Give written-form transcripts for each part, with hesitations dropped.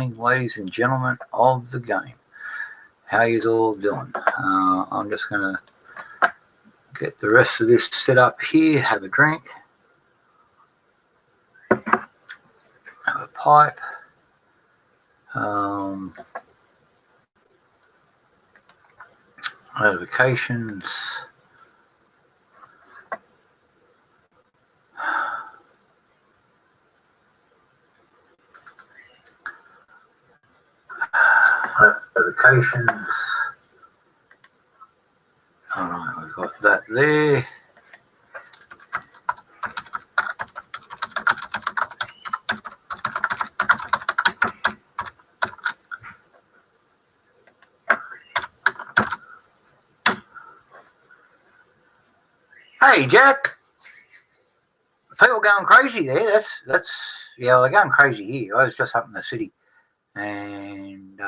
ladies and gentlemen of the game. How you all doing? I'm just going to get the rest of this set up here, have a drink, have a pipe. Notifications. Notifications. Alright, we've got that there. Hey Jack, people going crazy there. That's yeah, they're going crazy here. I was just up in the city, and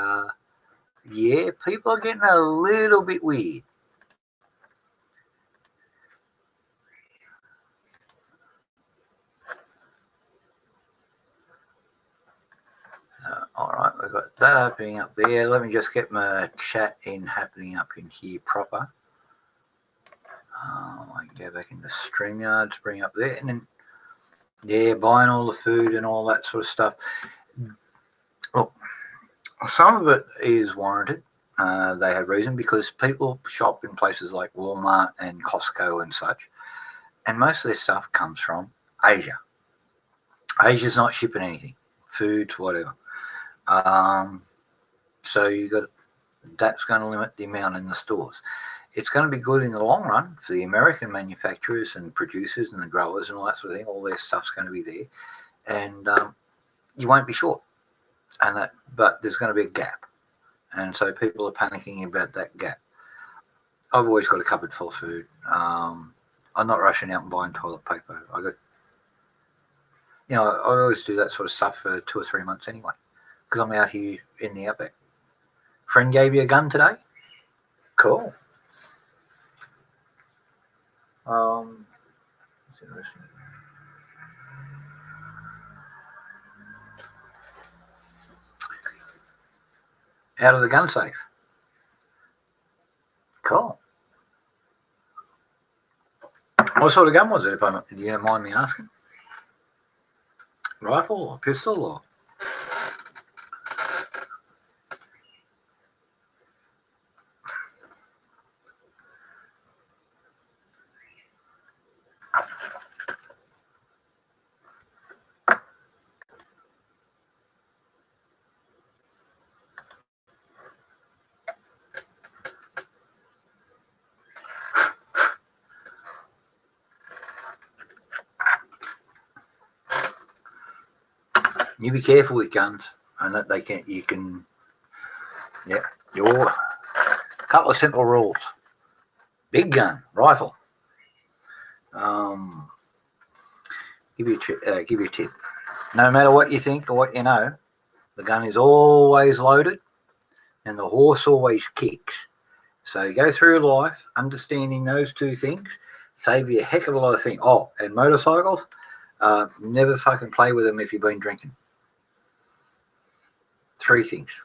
yeah, people are getting a little bit weird. All right, we've got that happening up there. Let me just get my chat happening up in here proper. I can go back into StreamYard to bring up there, and then yeah, buying all the food and all that sort of stuff. Look, some of it is warranted. They have reason because people shop in places like Walmart and Costco and such, and most of their stuff comes from Asia. Asia's not shipping anything, foods, whatever. So you got that's going to limit the amount in the stores. It's going to be good in the long run for the American manufacturers and producers and the growers and all that sort of thing. All their stuff's going to be there, and you won't be short. But there's going to be a gap, and so people are panicking about that gap. I've always got a cupboard full of food. I'm not rushing out and buying toilet paper. I always do that sort of stuff for 2 or 3 months anyway, because I'm out here in the outback. Friend gave you a gun today? Cool. That's interesting. Out of the gun safe. Cool. What sort of gun was it, if you don't mind me asking? Rifle or pistol or? You be careful with guns, and that your couple of simple rules. Big gun, rifle. Give you a tip. No matter what you think or what you know, the gun is always loaded, and the horse always kicks. So go through life understanding those two things. Save you a heck of a lot of things. Oh, and motorcycles, never fucking play with them if you've been drinking. 3 things.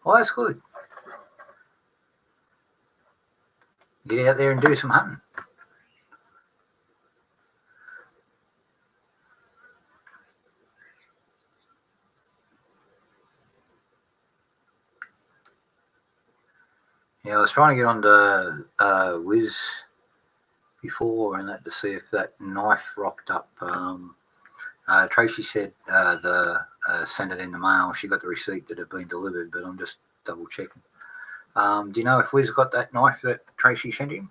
Well, that's good. Get out there and do some hunting. Yeah, I was trying to get onto Wiz before and that to see if that knife rocked up. Tracy said sent it in the mail. She got the receipt that had been delivered, but I'm just double checking. Do you know if Wiz got that knife that Tracy sent him?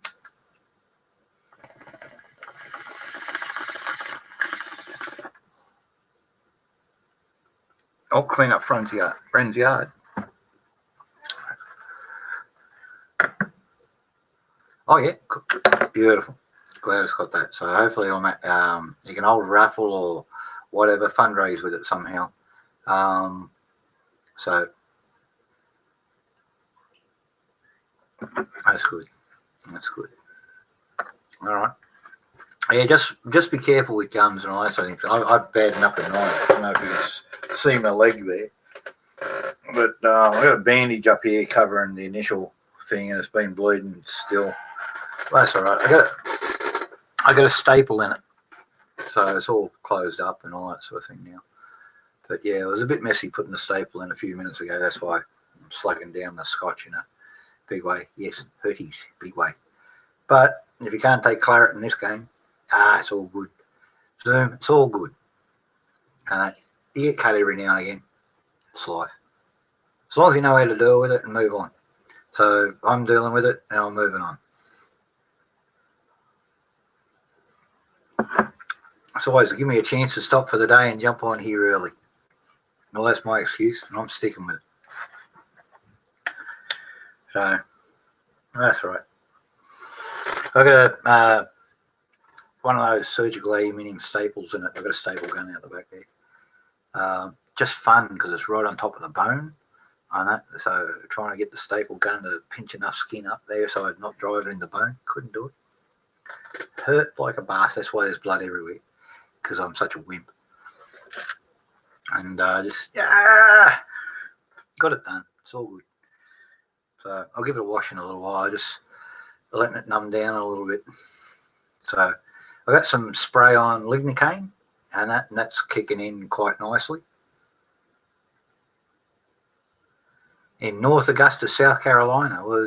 I'll clean up friend's yard. Oh yeah, beautiful. Glad it's got that. So hopefully you can hold a raffle or whatever, fundraise with it somehow. So that's good. That's good. All right. Yeah, just be careful with guns and all that sort of thing. I've bad enough at night. I don't know if you can see my leg there, but I've got a bandage up here covering the initial thing, and it's been bleeding still. Well, that's all right. I got a staple in it, so it's all closed up and all that sort of thing now. But yeah, it was a bit messy putting the staple in a few minutes ago. That's why I'm slugging down the scotch in a big way. Yes, hurties, big way. But if you can't take claret in this game, it's all good. Zoom, it's all good. You get cut every now and again. It's life. As long as you know how to deal with it and move on. So I'm dealing with it and I'm moving on. It's always give me a chance to stop for the day and jump on here early. Well, that's my excuse, and I'm sticking with it. So that's right. I've got one of those surgical aluminium staples in it. I've got a staple gun out the back there. Just fun because it's right on top of the bone on that. So trying to get the staple gun to pinch enough skin up there so I'd not drive it in the bone. Couldn't do it. Hurt like a bass. That's why there's blood everywhere, because I'm such a wimp. And got it done. It's all good. So I'll give it a wash in a little while. Just letting it numb down a little bit. So I got some spray on lignocaine, and that's kicking in quite nicely. In North Augusta, South Carolina, we're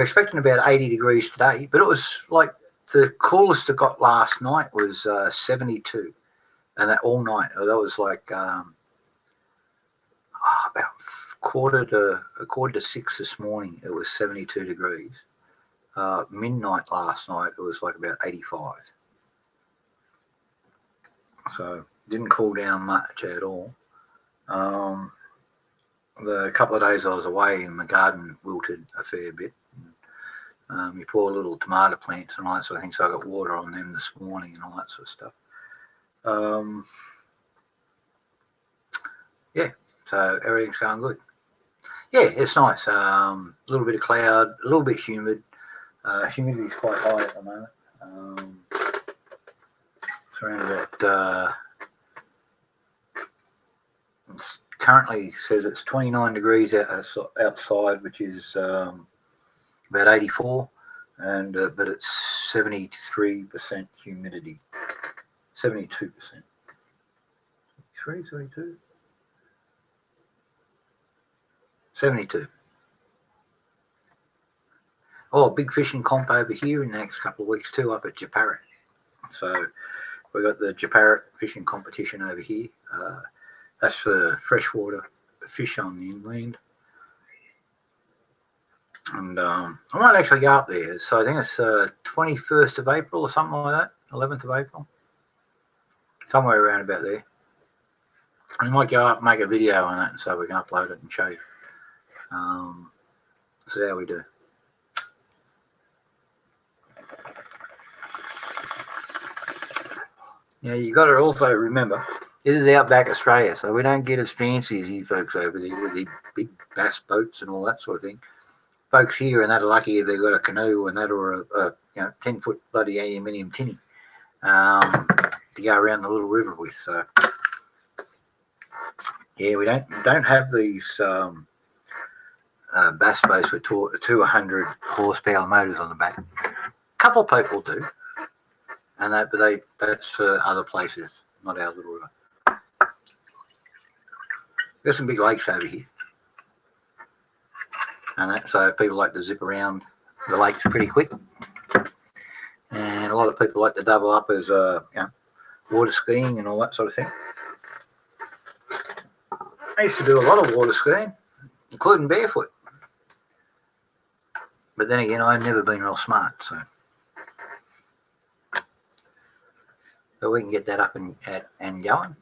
expecting about 80 degrees today, but it was like the coolest it got last night was 72, and that all night. That was like about quarter to 6 this morning. It was 72 degrees. Midnight last night, it was like about 85. So didn't cool down much at all. The couple of days I was away, my garden wilted a fair bit. You pour little tomato plants and all that sort of thing, so I got water on them this morning and all that sort of stuff. Yeah, so everything's going good. Yeah, it's nice. A little bit of cloud, a little bit humid. Humidity is quite high at the moment. It's around about, it's currently says it's 29 degrees outside, which is about 84, and but it's 73% humidity. 72%. 72? 72. Oh, big fishing comp over here in the next couple of weeks too, up at Japarrett. So we've got the Japarrett fishing competition over here. That's for freshwater fish on the inland. And I might actually go up there. So I think it's 21st of April or something like that, 11th of April. Somewhere around about there. I might go up and make a video on it so we can upload it and show you. So how we do. Yeah, you got to also remember, this is outback Australia, so we don't get as fancy as you folks over there with the big bass boats and all that sort of thing. Folks here and that are lucky if they've got a canoe and that, or a 10-foot bloody aluminium tinny to go around the little river with. So yeah, we don't have these bass boats with 200 horsepower motors on the back. A couple of people do. And that's for other places, not our little river. There's some big lakes over here, and so people like to zip around the lakes pretty quick. And a lot of people like to double up as water skiing and all that sort of thing. I used to do a lot of water skiing, including barefoot. But then again, I've never been real smart, so we can get that up and going.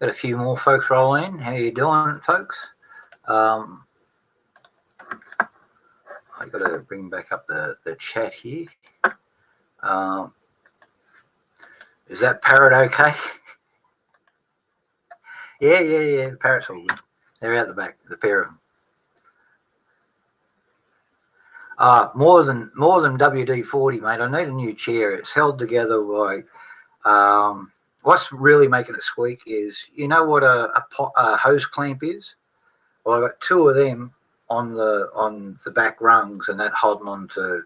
Got a few more folks rolling in. How you doing, folks? I got to bring back up the chat here. Is that parrot okay? Yeah. The parrot's all good. They're out the back, the pair of them. More than WD-40, mate. I need a new chair. It's held together by. What's really making it squeak is, you know what a hose clamp is? Well, I got two of them on the back rungs, and that holding on to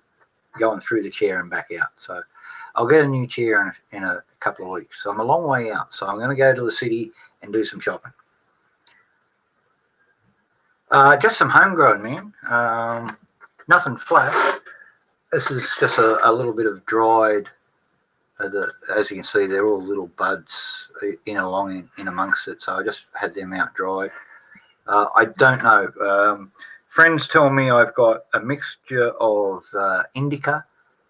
going through the chair and back out. So I'll get a new chair in a couple of weeks. So I'm a long way out. So I'm going to go to the city and do some shopping. Just some homegrown, man. Nothing flat. This is just a little bit of dried. As you can see, they're all little buds in amongst it. So I just had them out dried. I don't know. Friends tell me I've got a mixture of indica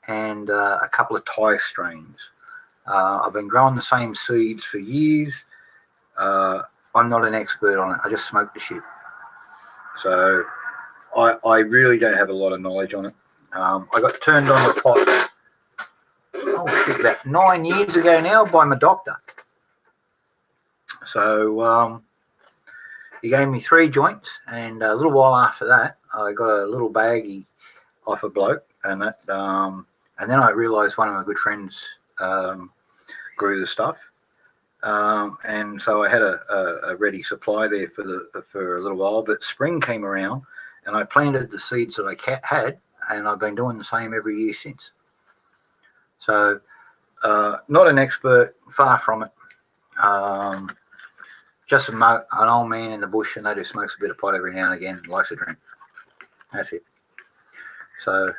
and a couple of Thai strains. I've been growing the same seeds for years. I'm not an expert on it. I just smoke the shit. So I really don't have a lot of knowledge on it. I got turned on the pot, oh shit, about 9 years ago now by my doctor. So he gave me 3 joints, and a little while after that, I got a little baggie off a bloke, and that, and then I realised one of my good friends grew the stuff, and so I had a ready supply there for a little while. But spring came around, and I planted the seeds that I had, and I've been doing the same every year since. So, not an expert, far from it. Just an old man in the bush, and they just smokes a bit of pot every now and again, likes a drink. That's it. So,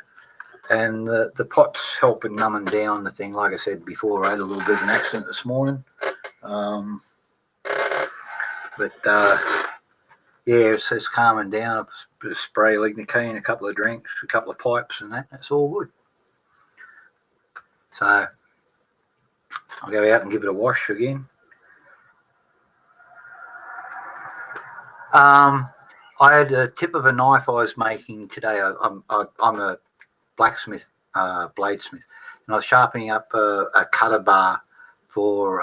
and the pot's helping numbing down the thing. Like I said before, I had a little bit of an accident this morning. Yeah, it's calming down. A bit of spray lignocaine, a couple of drinks, a couple of pipes, and that's all good. So I'll go out and give it a wash again. I had a tip of a knife I was making today. I'm a blacksmith, bladesmith, and I was sharpening up a cutter bar for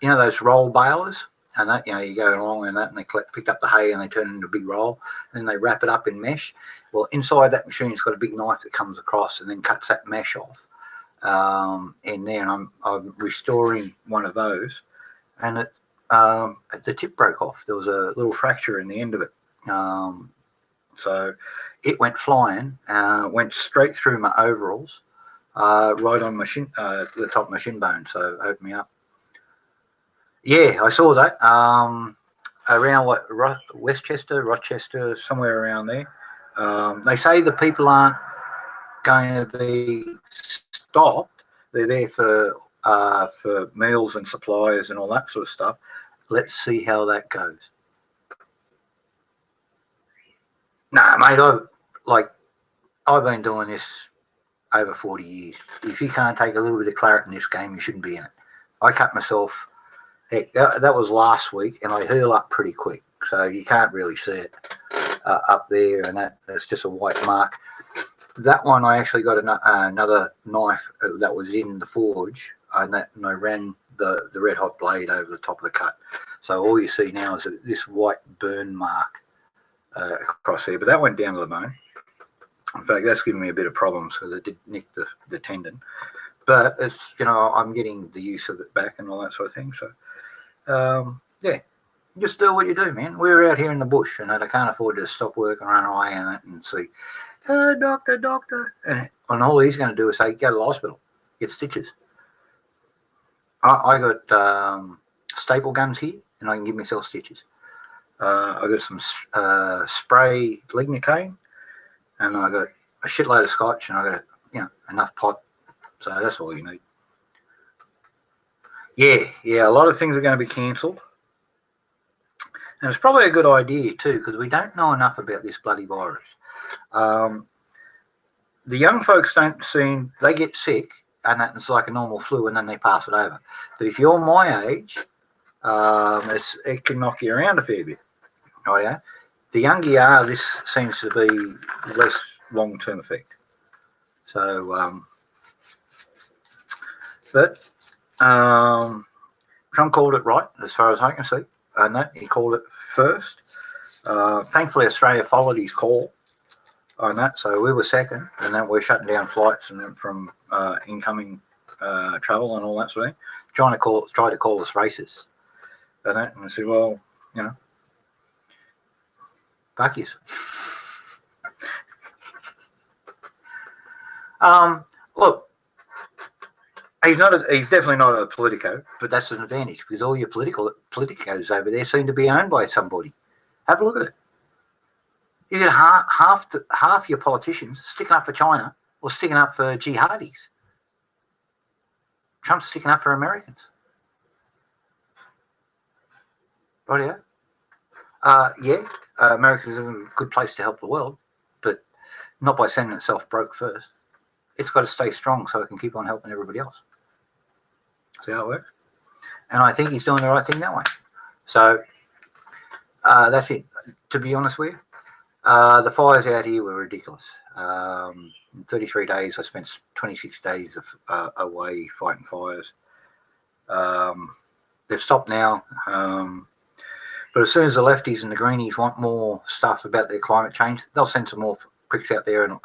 those roll balers, and that you go along and that, and they pick up the hay and they turn it into a big roll, and then they wrap it up in mesh. Well, inside that machine, it's got a big knife that comes across and then cuts that mesh off in there, and I'm restoring one of those, and the tip broke off. There was a little fracture in the end of it, so it went flying, went straight through my overalls, right on my the top of my shin bone, so opened me up. Yeah, I saw that. Around Westchester, Rochester, somewhere around there. They say the people aren't going to be stopped. They're there for meals and supplies and all that sort of stuff. Let's see how that goes. Nah, mate, I've been doing this over 40 years. If you can't take a little bit of claret in this game, you shouldn't be in it. I cut myself. Heck, that was last week, and I heal up pretty quick, so you can't really see it up there, and that's just a white mark. That one, I actually got another knife that was in the forge, and I ran the red hot blade over the top of the cut. So all you see now is this white burn mark across there, but that went down to the bone. In fact, that's giving me a bit of problems because it did nick the tendon. But it's, I'm getting the use of it back and all that sort of thing. So, yeah, just do what you do, man. We're out here in the bush, and I can't afford to stop work and run away and see, doctor. And all he's going to do is say, go to the hospital, get stitches. I got staple guns here, and I can give myself stitches. I got some spray lignocaine, and I got a shitload of scotch, and I got enough pot. So that's all you need. Yeah, a lot of things are going to be cancelled. And it's probably a good idea too, because we don't know enough about this bloody virus. The young folks they get sick, and that's like a normal flu, and then they pass it over. But if you're my age, it can knock you around a fair bit. Right, yeah? The younger you are, this seems to be less long-term effect. So, but Trump called it right, as far as I can see, and that he called it first. Thankfully, Australia followed his call. on that. So we were second, and then we're shutting down flights and from incoming travel and all that sort of thing. Try to call us racist. And I said, well, you know, fuck you. Look, he's definitely not a politico, but that's an advantage because all your politicos over there seem to be owned by somebody. Have a look at it. You get half your politicians sticking up for China or sticking up for jihadis. Trump's sticking up for Americans. Rightio. America's a good place to help the world, but not by sending itself broke first. It's got to stay strong so it can keep on helping everybody else. See how it works? And I think he's doing the right thing that way. So that's it. To be honest with you, the fires out here were ridiculous. In 33 days, I spent 26 days away fighting fires. They've stopped now. But as soon as the lefties and the greenies want more stuff about their climate change, they'll send some more pricks out there and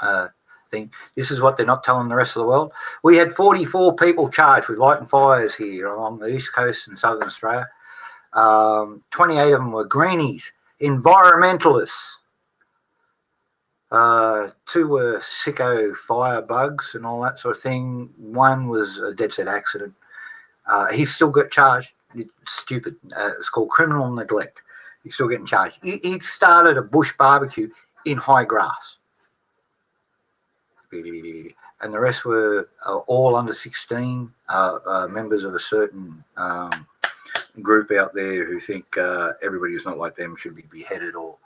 think this is what they're not telling the rest of the world. We had 44 people charged with lighting fires here along the east coast and southern Australia. 28 of them were greenies, environmentalists. 2 were sicko firebugs and all that sort of thing. 1 was a dead set accident. He's still got charged. It's stupid. It's called criminal neglect. He's still getting charged. He started a bush barbecue in high grass. And the rest were all under 16, members of a certain group out there who think everybody who's not like them should be beheaded or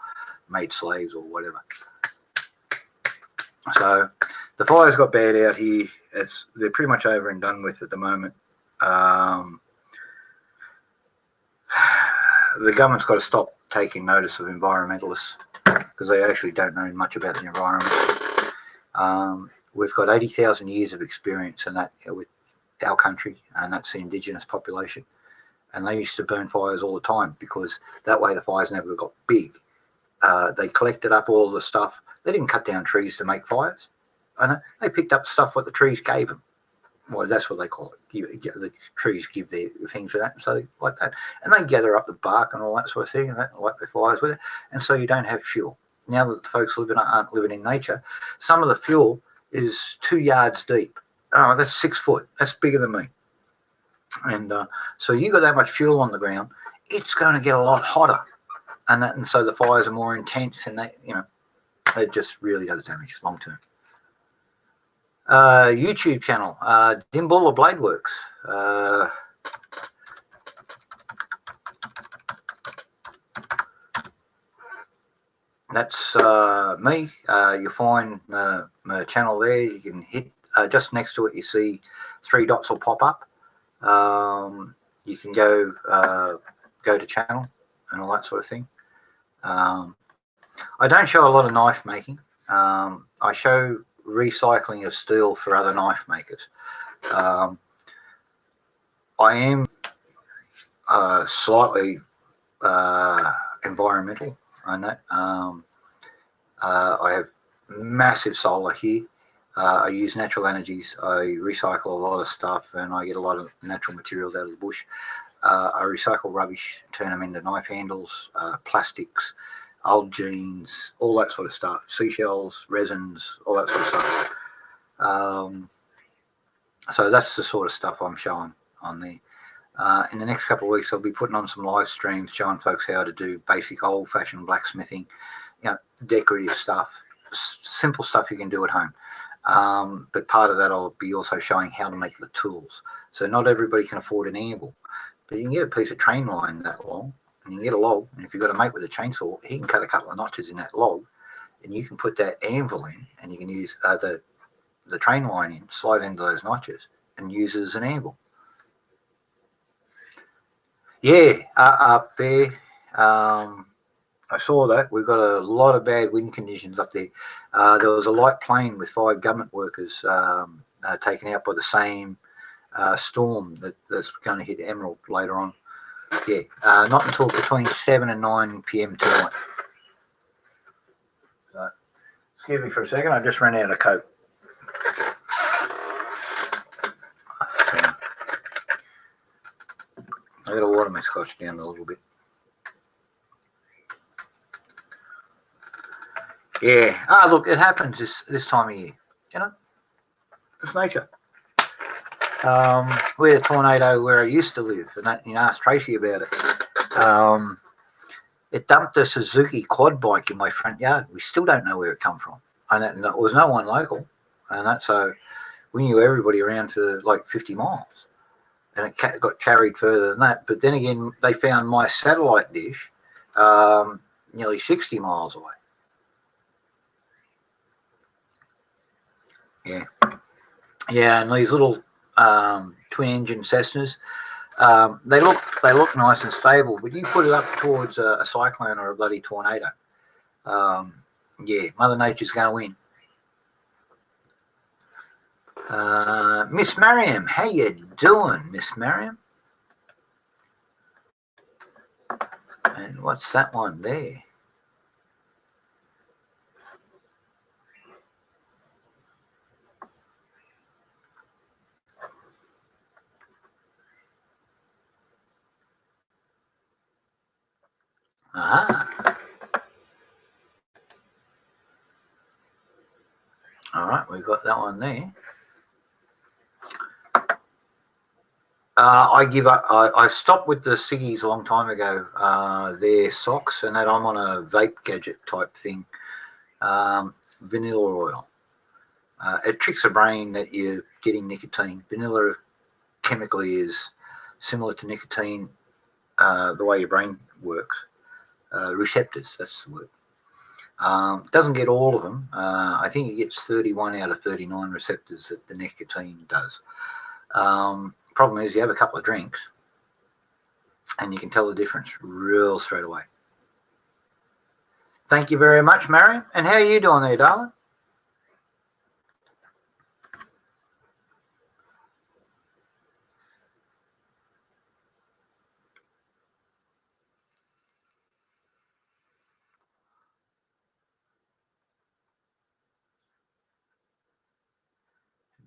made slaves or whatever. So the fires got bad out here. They're pretty much over and done with at the moment. The government's got to stop taking notice of environmentalists because they actually don't know much about the environment. We've got 80,000 years of experience in that with our country, and that's the indigenous population. And they used to burn fires all the time because that way the fires never got big. They collected up all the stuff. They didn't cut down trees to make fires. They picked up stuff what the trees gave them. Well, that's what they call it. The trees give their things to that, and so like that. And they gather up the bark and all that sort of thing, and light their fires with it. And so you don't have fuel. Now that the folks aren't living in nature, some of the fuel is 2 yards deep. Oh, that's 6 foot. That's bigger than me. And so you got that much fuel on the ground, it's going to get a lot hotter, and so the fires are more intense, and it just really does damage long term. YouTube channel, Dimble or Blade Works. That's me. You'll find my channel there. You can hit just next to it. You see 3 dots will pop up. You can go to channel and all that sort of thing. I don't show a lot of knife making. I show recycling of steel for other knife makers. I am slightly environmental on that. I have massive solar here. I use natural energies. I recycle a lot of stuff, and I get a lot of natural materials out of the bush. I recycle rubbish, turn them into knife handles, plastics, old jeans, all that sort of stuff, seashells, resins, all that sort of stuff. So that's the sort of stuff I'm showing on there. In the next couple of weeks, I'll be putting on some live streams showing folks how to do basic old-fashioned blacksmithing, decorative stuff, simple stuff you can do at home. But part of that, I'll be also showing how to make the tools. So not everybody can afford an anvil, but you can get a piece of train line that long, and you can get a log, and if you've got a mate with a chainsaw, he can cut a couple of notches in that log, and you can put that anvil in, and you can use the train line in, slide into those notches, and use it as an anvil. Yeah, up there, I saw that. We've got a lot of bad wind conditions up there. There was a light plane with 5 government workers taken out by the same storm that's going to hit Emerald later on. Yeah, not until between 7 and 9 p.m. tonight. So it's Excuse me for a second, I just ran out of Coke. I got to water my scotch down a little bit. Yeah. Ah, look, it happens this time of year. You know, it's nature. We had a tornado where I used to live, and you asked Tracy about it. It dumped a Suzuki quad bike in my front yard. We still don't know where it come from, and there was no one local, and so we knew everybody around for like 50 miles, and it got carried further than that. But then again, they found my satellite dish nearly 60 miles away. Yeah, and these little twin-engine Cessnas, they look nice and stable, but you put it up towards a cyclone or a bloody tornado, yeah, Mother Nature's going to win. Miss Mariam, how you doing, Miss Mariam? And what's that one there? Aha. All right, we've got that one there. I give up. I stopped with the ciggies a long time ago. They're socks, and that I'm on a vape gadget type thing. Vanilla oil. It tricks the brain that you're getting nicotine. Vanilla chemically is similar to nicotine, the way your brain works. Receptors, that's the word. Doesn't get all of them. I think it gets 31 out of 39 receptors that the nicotine does. Problem is you have a couple of drinks and you can tell the difference real straight away. Thank you very much, Mariam. And how are you doing there, darling?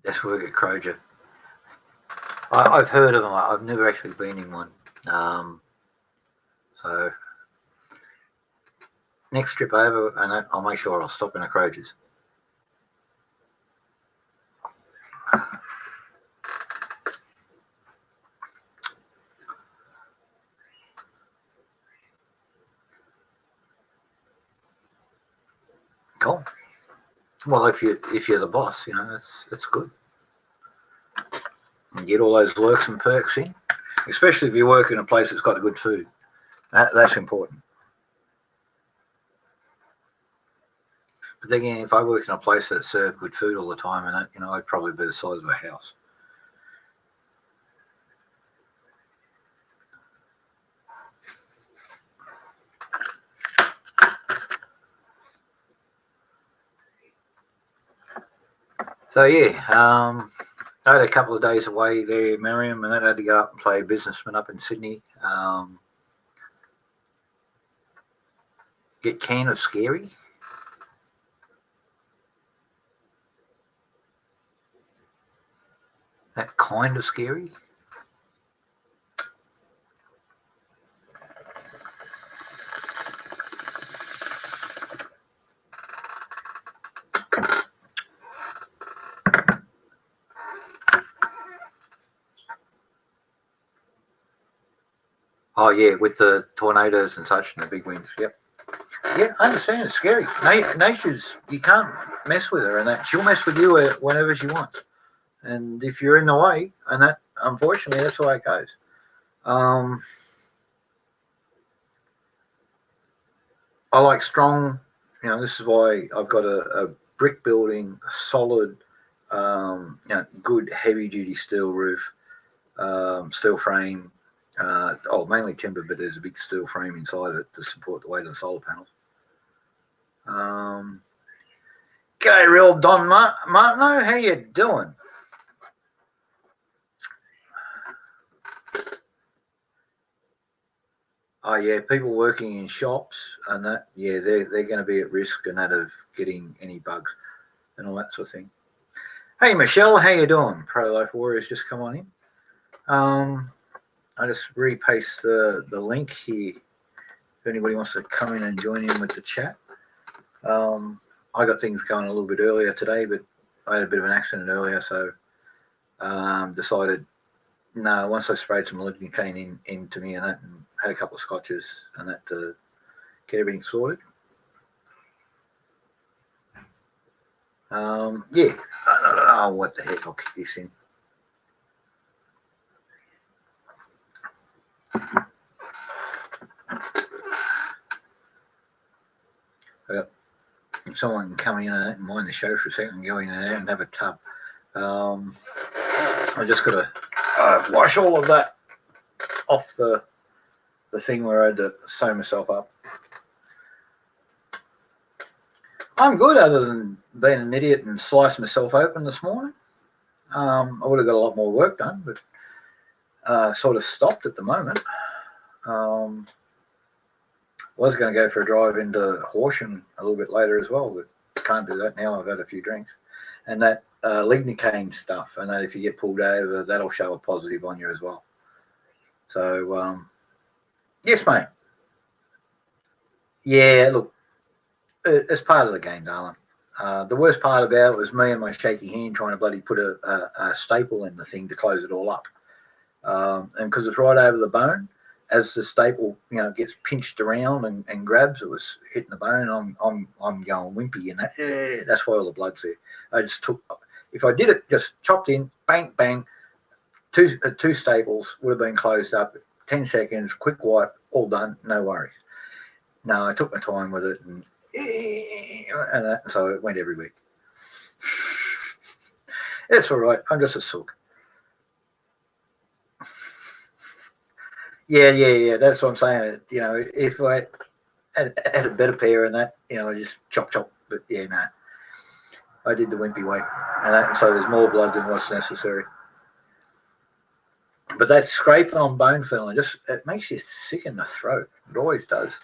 Desk work at Croger. I've heard of them. I've never actually been in one. So next trip over, and I'll make sure I'll stop in a Croger's. Cool. Well, if you're the boss, you know, it's good. And get all those lurks and perks in, especially if you work in a place that's got good food. That's important. But then again, if I worked in a place that served good food all the time, and you know, I'd probably be the size of a house. So yeah, I had a couple of days away there, Mariam, and then I had to go up and play businessman up in Sydney. Get keen of scary. That kind of scary. Oh yeah, with the tornadoes and such and the big winds. Yep. Yeah, I understand. It's scary. Nature's, you can't mess with her, and that she'll mess with you whenever she wants. And if you're in the way, and that, unfortunately, that's the way it goes. I like strong. You know, this is why I've got a brick building, solid, you know, good heavy duty steel roof, steel frame. Mainly timber, but there's a big steel frame inside it to support the weight of the solar panels. G'day, real Don Martino, how you doing? Oh yeah, people working in shops and that, yeah, they're going to be at risk and that of getting any bugs and all that sort of thing. Hey Michelle, how you doing? Pro Life Warriors just come on in. I just repaste the link here if anybody wants to come in and join in with the chat. I got things going a little bit earlier today, but I had a bit of an accident earlier, so decided, no, once I sprayed some lidocaine into me and that, and had a couple of scotches and that to get everything sorted. Yeah, I don't know what the heck, I'll kick this in. I got someone can come in and mind the show for a second and go in there and have a tub. I just got to wash all of that off the thing where I had to sew myself up. I'm good, other than being an idiot and slice myself open this morning. I would have got a lot more work done, but sort of stopped at the moment. Was going to go for a drive into Horsham a little bit later as well, but can't do that now. I've had a few drinks. And that lidocaine stuff, and that if you get pulled over, that'll show a positive on you as well. So, yes, mate. Yeah, look, it's part of the game, darling. The worst part about it was me and my shaky hand trying to bloody put a staple in the thing to close it all up. And because it's right over the bone, as the staple, gets pinched around and grabs, it was hitting the bone. I'm going wimpy, and that's why all the blood's there. I just took, if I did it, just chopped in, bang, bang, two staples would have been closed up. 10 seconds, quick wipe, all done, no worries. No, I took my time with it, and that, so it went every week. It's all right. I'm just a sook. Yeah. That's what I'm saying. If I had a better pair and that, I just chop. But yeah, no. I did the wimpy way, and that, so there's more blood than what's necessary. But that scraping on bone feeling, it makes you sick in the throat. It always does.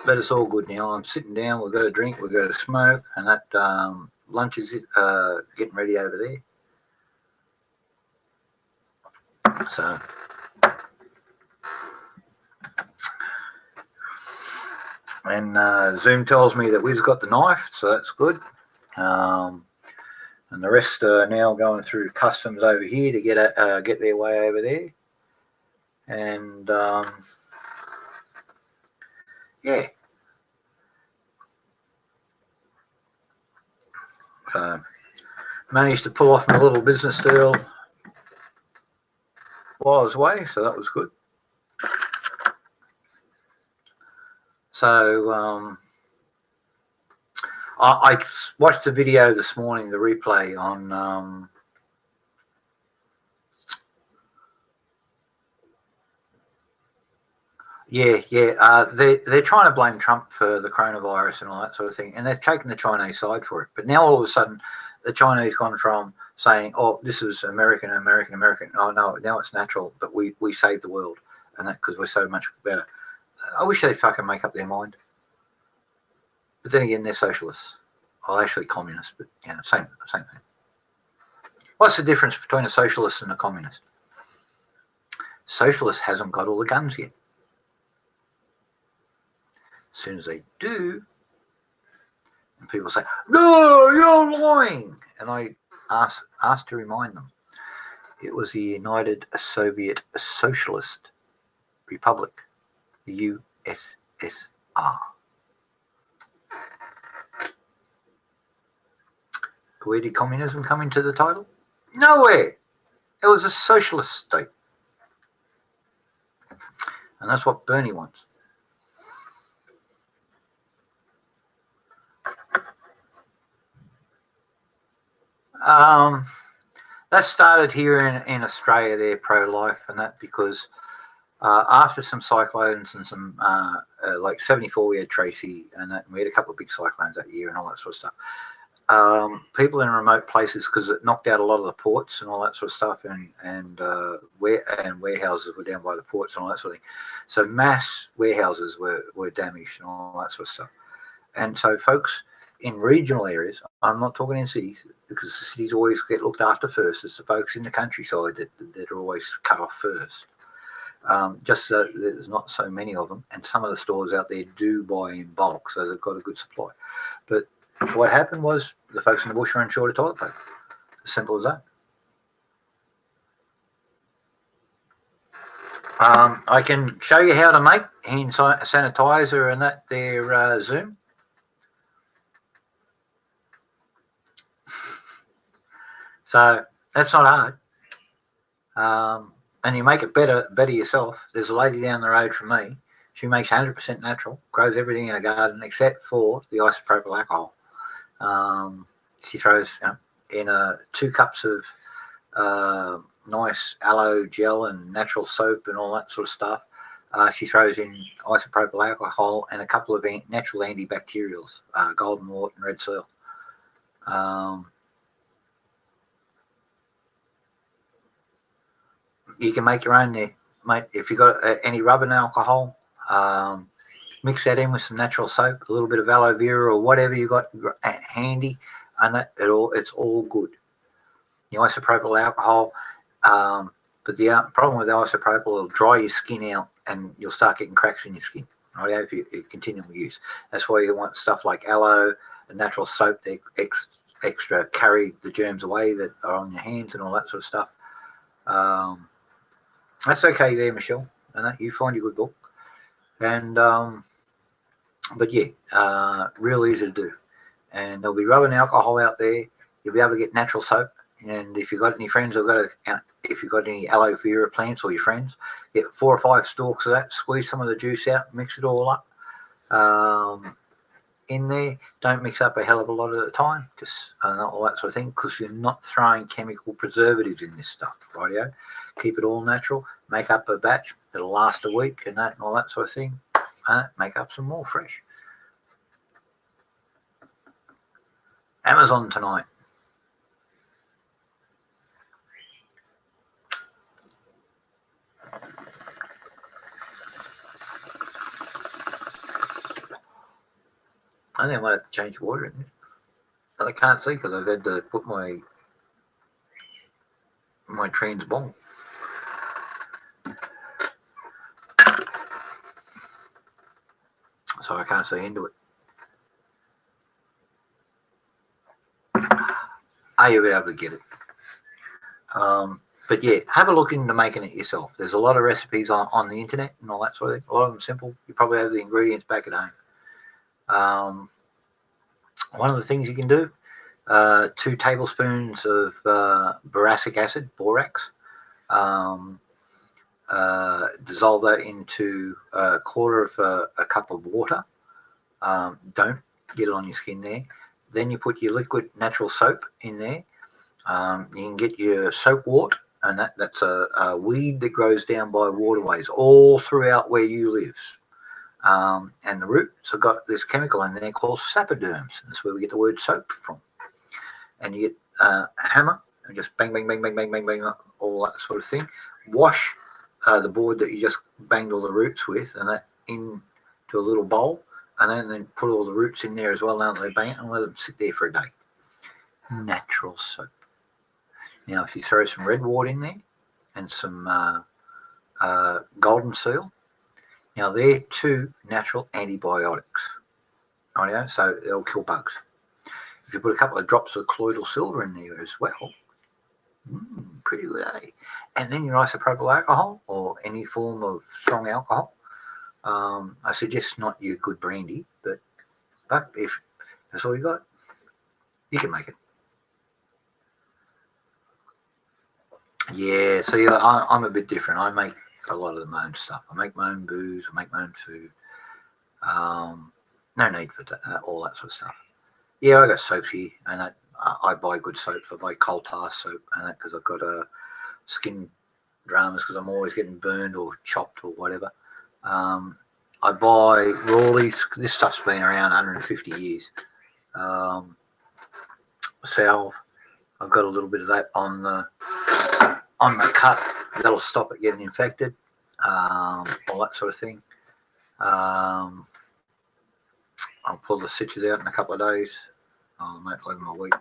But it's all good now. I'm sitting down. We've got a drink. We've got a smoke, and that lunch is getting ready over there. So, and Zoom tells me that we've got the knife, so that's good. And the rest are now going through customs over here to get their way over there. And yeah. So managed to pull off my little business deal while I was away, so that was good. So I watched the video this morning, the replay on they're trying to blame Trump for the coronavirus and all that sort of thing, and they've taken the Chinese side for it. But now all of a sudden, the Chinese gone from saying, "Oh, this is American. Oh no, now it's natural, but we saved the world, and that because we're so much better." I wish they'd fucking make up their mind. But then again, they're socialists. Well, actually communists, but same thing. What's the difference between a socialist and a communist? Socialist hasn't got all the guns yet. As soon as they do, and people say, "No, you're lying," and I asked to remind them, it was the United Soviet Socialist Republic, the USSR. Where did communism come into the title? Nowhere. It was a socialist state. And that's what Bernie wants. That started here in Australia, they're pro-life, and that because after some cyclones and some, like 74, we had Tracy, and we had a couple of big cyclones that year and all that sort of stuff. people in remote places, because it knocked out a lot of the ports and all that sort of stuff, and warehouses were down by the ports and all that sort of thing. So mass warehouses were damaged and all that sort of stuff. And so folks in regional areas, I'm not talking in cities, because the cities always get looked after first. It's the folks in the countryside that are always cut off first. Just so there's not so many of them, and some of the stores out there do buy in bulk, so they've got a good supply. But what happened was the folks in the bush ran short of toilet paper. As simple as that. I can show you how to make hand sanitizer and that there Zoom. So that's not hard. And you make it better yourself. There's a lady down the road from me. She makes 100% natural, grows everything in a garden except for the isopropyl alcohol. She throws in 2 cups of nice aloe gel and natural soap and all that sort of stuff. She throws in isopropyl alcohol and a couple of natural antibacterials, golden wort and red soil. You can make your own there, mate. If you've got any rubbing alcohol, mix that in with some natural soap, a little bit of aloe vera or whatever you got handy, and it's all good. The isopropyl alcohol, but the problem with the isopropyl, it'll dry your skin out and you'll start getting cracks in your skin, right? If you continually use. That's why you want stuff like aloe and natural soap to extra carry the germs away that are on your hands and all that sort of stuff. That's okay there, Michelle, and that you find your good book. And but yeah, real easy to do. And there'll be rubbing alcohol out there. You'll be able to get natural soap. And if you've got any friends if you've got any aloe vera plants or your friends, get 4 or 5 stalks of that, squeeze some of the juice out, mix it all up in there. Don't mix up a hell of a lot at a time, just all that sort of thing, because you're not throwing chemical preservatives in this stuff, rightio? Keep it all natural. Make up a batch that'll last a week and all that sort of thing. Make up some more fresh. Amazon tonight. I think I might have to change the water in this. But I can't see because I've had to put my trans bong. So I can't see into it. You'll be able to get it. But yeah, have a look into making it yourself. There's a lot of recipes on the internet and all that sort of thing. A lot of them simple. You probably have the ingredients back at home. One of the things you can do, 2 tablespoons of boracic acid, borax. Dissolve that into 1/4 of a cup of water. Don't get it on your skin there. Then you put your liquid natural soap in there. You can get your soapwort, and that's a weed that grows down by waterways all throughout where you live. And the roots have got this chemical in there called sapoderms. That's where we get the word soap from. And you get a hammer and just bang, bang, bang, bang, bang, bang, bang, all that sort of thing. Wash the board that you just banged all the roots with, and that into a little bowl, and then put all the roots in there as well. Now they bang it and let them sit there for a day. Natural soap. Now, if you throw some red wort in there and some golden seal, now they're 2 natural antibiotics. Right, so they'll kill bugs. If you put a couple of drops of colloidal silver in there as well, pretty good, eh? And then your isopropyl alcohol or any form of strong alcohol. I suggest not your good brandy, but if that's all you got, you can make it. Yeah, so yeah, I'm a bit different. I make a lot of my own stuff. I make my own booze. I make my own food. No need for all that sort of stuff. Yeah, I got soaps here, and I buy good soaps. I buy coal tar soap and that because I've got skin dramas because I'm always getting burned or chopped or whatever. I buy Rawleys. This stuff's been around 150 years. salve. I've got a little bit of that on the cut. That'll stop it getting infected, all that sort of thing. I'll pull the stitches out in a couple of days. I'll make leave them a week,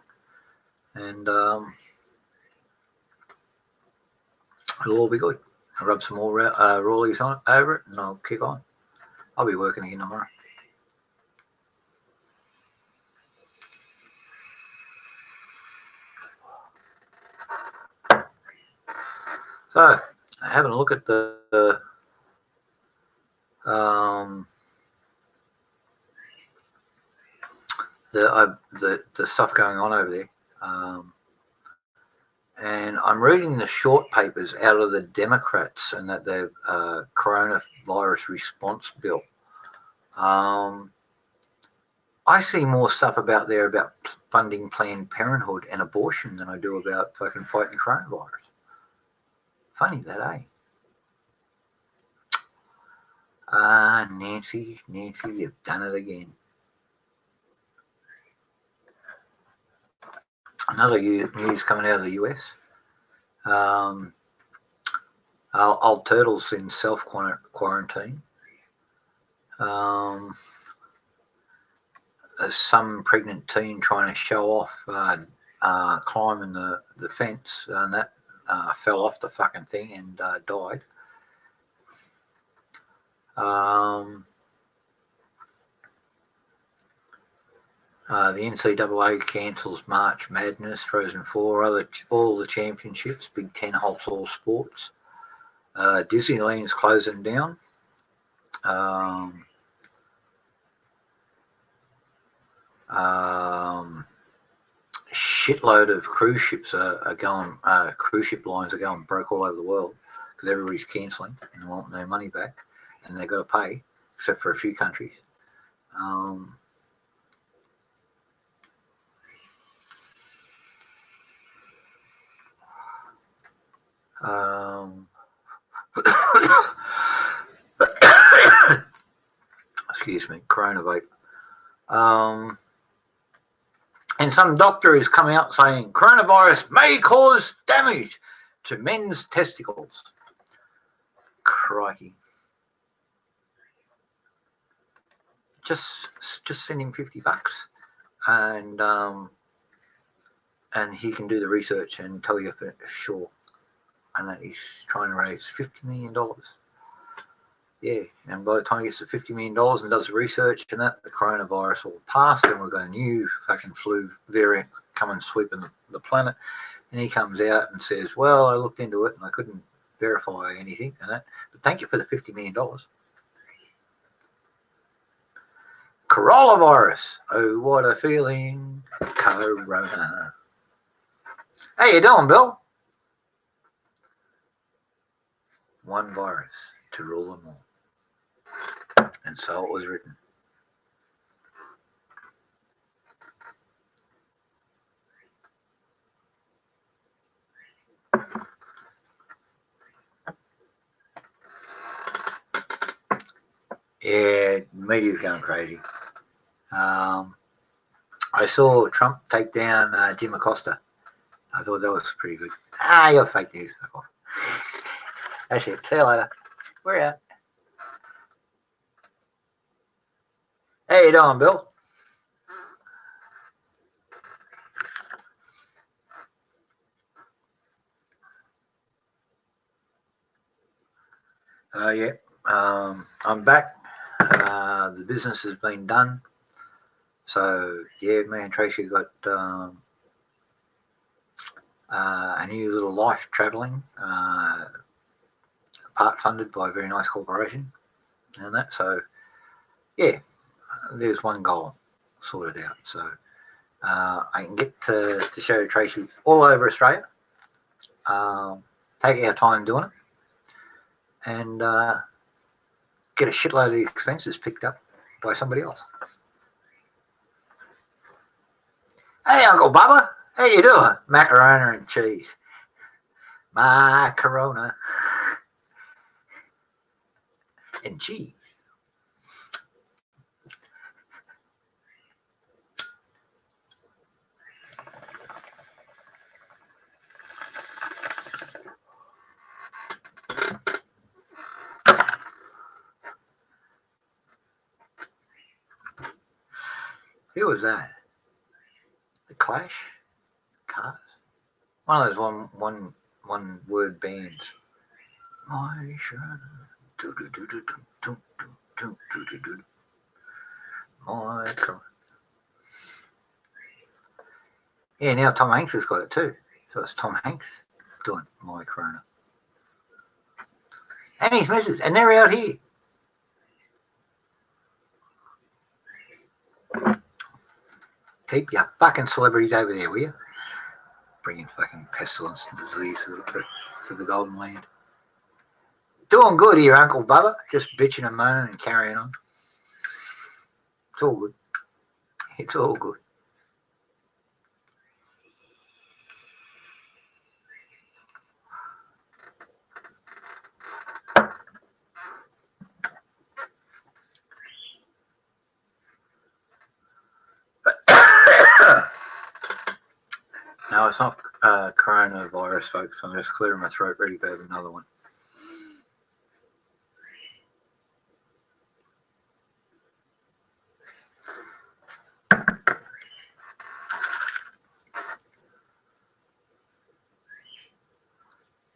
and it'll all be good. I'll rub some more Rawleys on over it, and I'll kick on. I'll be working again tomorrow. So, having a look at the stuff going on over there, and I'm reading the short papers out of the Democrats and that their coronavirus response bill. I see more stuff about there about funding Planned Parenthood and abortion than I do about fucking fighting coronavirus. Funny that, eh? Nancy, you've done it again. Another news coming out of the US. Old Turtle's in self-quarantine. Some pregnant teen trying to show off climbing the fence, and that fell off the fucking thing and died. The NCAA cancels March Madness, Frozen Four, all the championships. Big Ten halts all sports. Disneyland's closing down. Shitload of cruise ships are going. Cruise ship lines are going broke all over the world because everybody's cancelling and they want their money back, and they've got to pay, except for a few countries. Excuse me, coronavirus. And some doctor has come out saying coronavirus may cause damage to men's testicles. Crikey. Just send him $50 and he can do the research and tell you for sure. And that he's trying to raise $50 million. Yeah, and by the time he gets to $50 million and does the research and that, the coronavirus will pass, and we've got a new fucking flu variant coming sweeping the planet. And he comes out and says, well, I looked into it and I couldn't verify anything and that, but thank you for the $50 million. Coronavirus. Oh, what a feeling. Corona. How you doing, Bill? One virus to rule them all. And so it was written. Yeah, media's going crazy. I saw Trump take down Jim Acosta. I thought that was pretty good. You're fake news. Fuck off. That's it. See you later. We're out. How you doing, Bill? Yeah. I'm back. The business has been done. So, yeah, me and Tracy got a new little life travelling, part funded by a very nice corporation and that. So, yeah, there's one goal sorted out. So, I can get to show Tracy all over Australia, take our time doing it, and get a shitload of the expenses picked up by somebody else. Hey, Uncle Bubba, how you doing? Macaroni and cheese. Macarona and cheese. Who was that? The Clash? Cars? One of those one word bands. My shirt. My car. Yeah, now Tom Hanks has got it too. So it's Tom Hanks doing My Corona. And his missus. And they're out here. Keep your fucking celebrities over there, will you? Bringing fucking pestilence and disease to the Golden Land. Doing good here, Uncle Bubba. Just bitching and moaning and carrying on. It's all good. It's all good. No, it's not coronavirus, folks. I'm just clearing my throat, ready to have another one.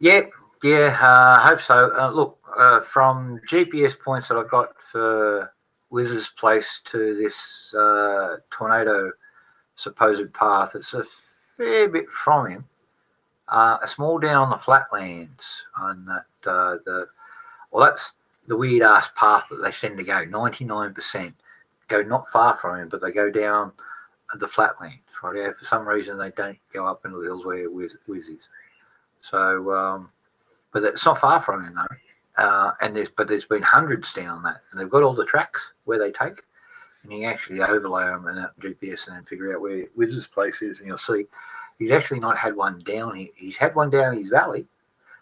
Yep, yeah, I hope so. Look, from GPS points that I got for Wiz's place to this tornado supposed path, it's a fair bit from him. A small down on the flatlands on that that's the weird ass path that they send to go. 99% go not far from him, but they go down the flatlands. Right? Yeah, for some reason they don't go up into the hills where Wiz is. So, but it's not far from him though. And there's been hundreds down that, and they've got all the tracks where they take, and you can actually overlay them in that GPS and then figure out where Wiz's place is, and you'll see he's actually not had one down here. He's had one down his valley,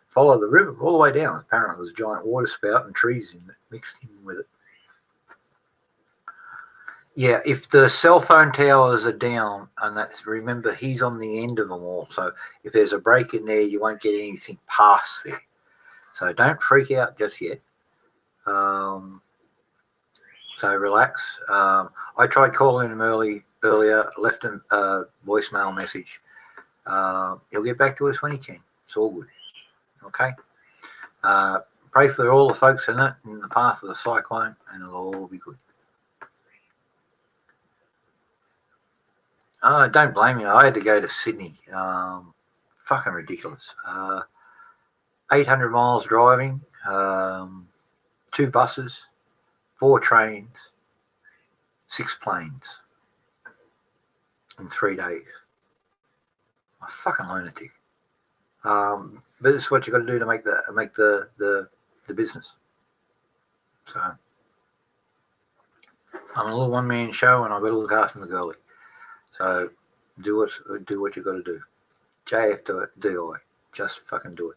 follow the river all the way down. Apparently there's a giant water spout and trees in it, mixed in with it. Yeah, if the cell phone towers are down, and that's, remember, he's on the end of them all. So if there's a break in there, you won't get anything past there. So don't freak out just yet. So relax. I tried calling him earlier, left him a voicemail message. He'll get back to us when he can. It's all good. Okay. Pray for all the folks in it, in the path of the cyclone, and it'll all be good. Don't blame me. I had to go to Sydney. Fucking ridiculous. 800 miles driving, 2 buses, 4 trains, 6 planes in 3 days. I'm a fucking lunatic. But it's what you got to do to make the business. So I'm a little one-man show, and I've got to look after the girlie. So do what you got to do. JFDI, just fucking do it.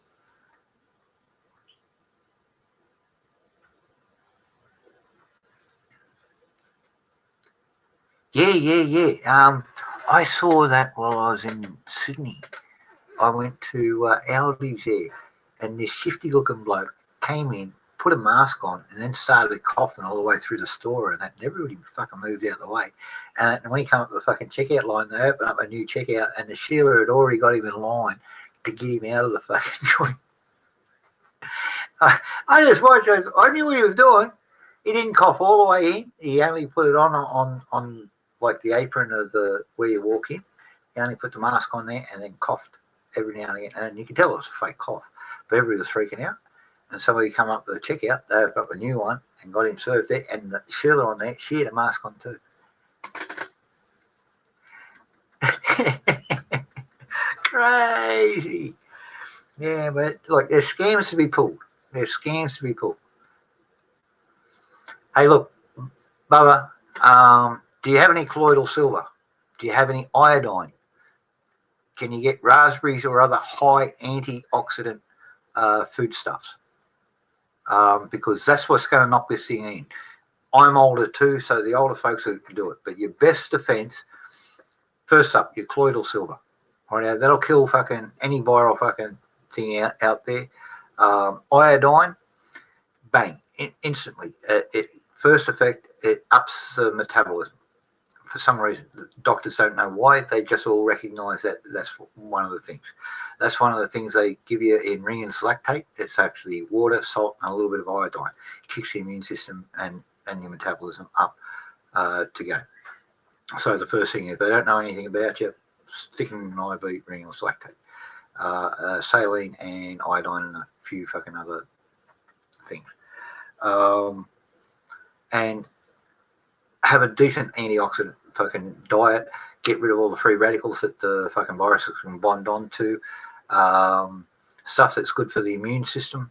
Yeah. I saw that while I was in Sydney. I went to Aldi's there, and this shifty-looking bloke came in, put a mask on, and then started coughing all the way through the store, and that, and everybody fucking moved out of the way. And when he came up the fucking checkout line, they opened up a new checkout, and the Sheila had already got him in line to get him out of the fucking joint. I just watched it. I knew what he was doing. He didn't cough all the way in. He only put it on like the apron of the where you walk in. He only put the mask on there and then coughed every now and again. And you could tell it was a fake cough, but everybody was freaking out. And somebody come up to the checkout, they opened up a new one and got him served there. And the Sheila on there, she had a mask on too. Crazy. Yeah, but look, there's scams to be pulled. Hey, look, Bubba, do you have any colloidal silver? Do you have any iodine? Can you get raspberries or other high antioxidant foodstuffs? Because that's what's going to knock this thing in. I'm older too, so the older folks can do it. But your best defense, first up, your colloidal silver. Right now, that'll kill fucking any viral fucking thing out there. Iodine, bang, instantly. It first effect, it ups the metabolism. for some reason, doctors don't know why. They just all recognise that that's one of the things. That's one of the things they give you in Ringen's lactate. It's actually water, salt, and a little bit of iodine. It kicks the immune system and your metabolism up to go. So the first thing, if they don't know anything about you, stick in an IV Ringen's lactate. Saline and iodine and a few fucking other things. And have a decent antioxidant fucking diet. Get rid of all the free radicals that the fucking viruses can bond onto. Stuff that's good for the immune system.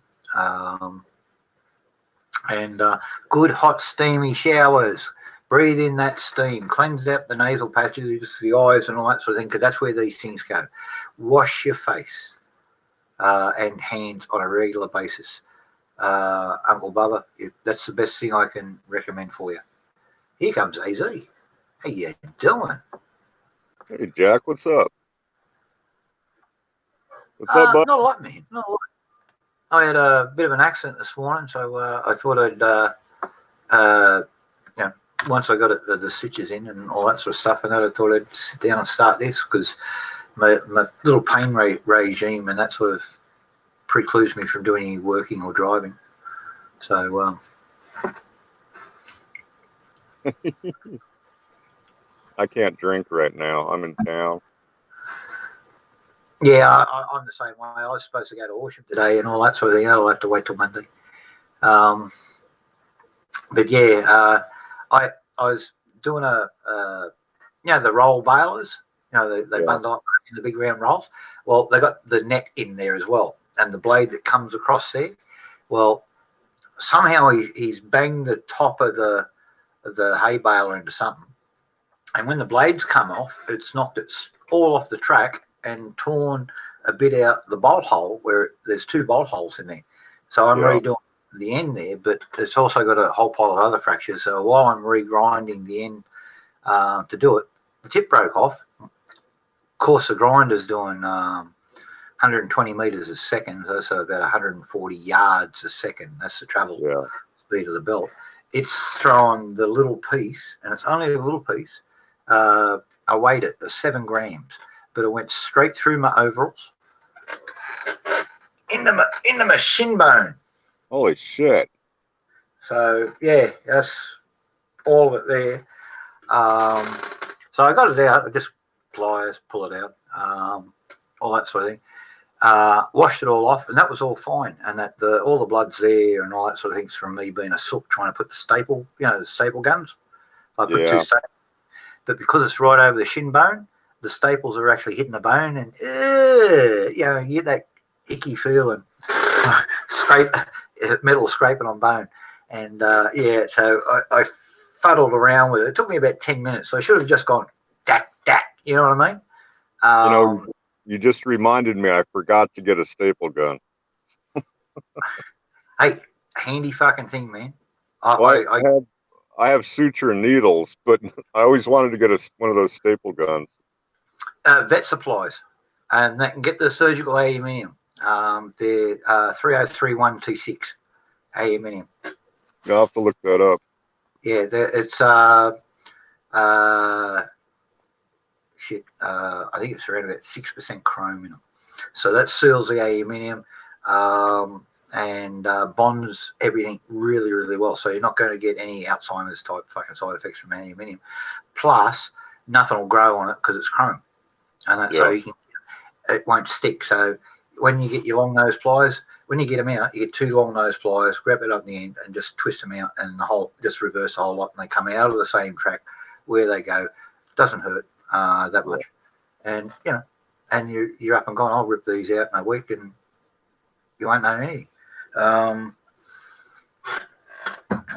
And good hot steamy showers. Breathe in that steam. Cleanse out the nasal passages, the eyes and all that sort of thing, because that's where these things go. Wash your face and hands on a regular basis. Uncle Bubba, that's the best thing I can recommend for you. Here comes AZ. How you doing? Hey, Jack, what's up? What's up, bud? Not a lot, man. Not a lot. I had a bit of an accident this morning, so I thought I'd, once I got the stitches in and all that sort of stuff, and I thought I'd sit down and start this because my little pain regime and that sort of precludes me from doing any working or driving. So I can't drink right now. I'm in town. Yeah, I'm the same way. I was supposed to go to Horsham today and all that sort of thing. I'll have to wait till Monday. But yeah, I was doing the roll balers. They bundle up in the big round rolls. Well, they got the net in there as well, and the blade that comes across there. Well, somehow he's banged the top of the hay baler into something, and when the blades come off, it's knocked it all off the track and torn a bit out the bolt hole where there's 2 bolt holes in there. So I'm redoing the end there, but it's also got a whole pile of other fractures. So while I'm regrinding the end to do it, the tip broke off. Of course, the grinder's doing 120 meters a second, so about 140 yards a second. That's the travel speed of the belt. It's throwing the little piece, and it's only a little piece. I weighed it 7 grams, but it went straight through my overalls into my shin bone. Holy shit! So yeah, that's all of it there. So I got it out. I just pliers, pull it out, all that sort of thing. Washed it all off, and that was all fine. And that all the blood's there and all that sort of things from me being a sook trying to put the staple, the staple guns. I put 2 staples, but because it's right over the shin bone, the staples are actually hitting the bone, and you get that icky feeling, metal scraping on bone, and so I fuddled around with it. It took me about 10 minutes, so I should have just gone dack. You know what I mean? You just reminded me. I forgot to get a staple gun. Hey, handy fucking thing, man. I have suture needles, but I always wanted to get one of those staple guns. Vet supplies, and they can get the surgical aluminium. They're 3031 T6 aluminium. You'll have to look that up. Yeah, it's I think it's around about 6% chrome in them. So that seals the aluminium and bonds everything really, really well. So you're not going to get any Alzheimer's type fucking side effects from aluminium. Plus, nothing will grow on it because it's chrome, and so it won't stick. So when you get your long nose pliers, when you get them out, you get 2 long nose pliers, grab it up the end, and just twist them out, and just reverse the whole lot, and they come out of the same track where they go. It doesn't hurt that much, and and you're up and gone. I'll rip these out in a week, and you won't know anything.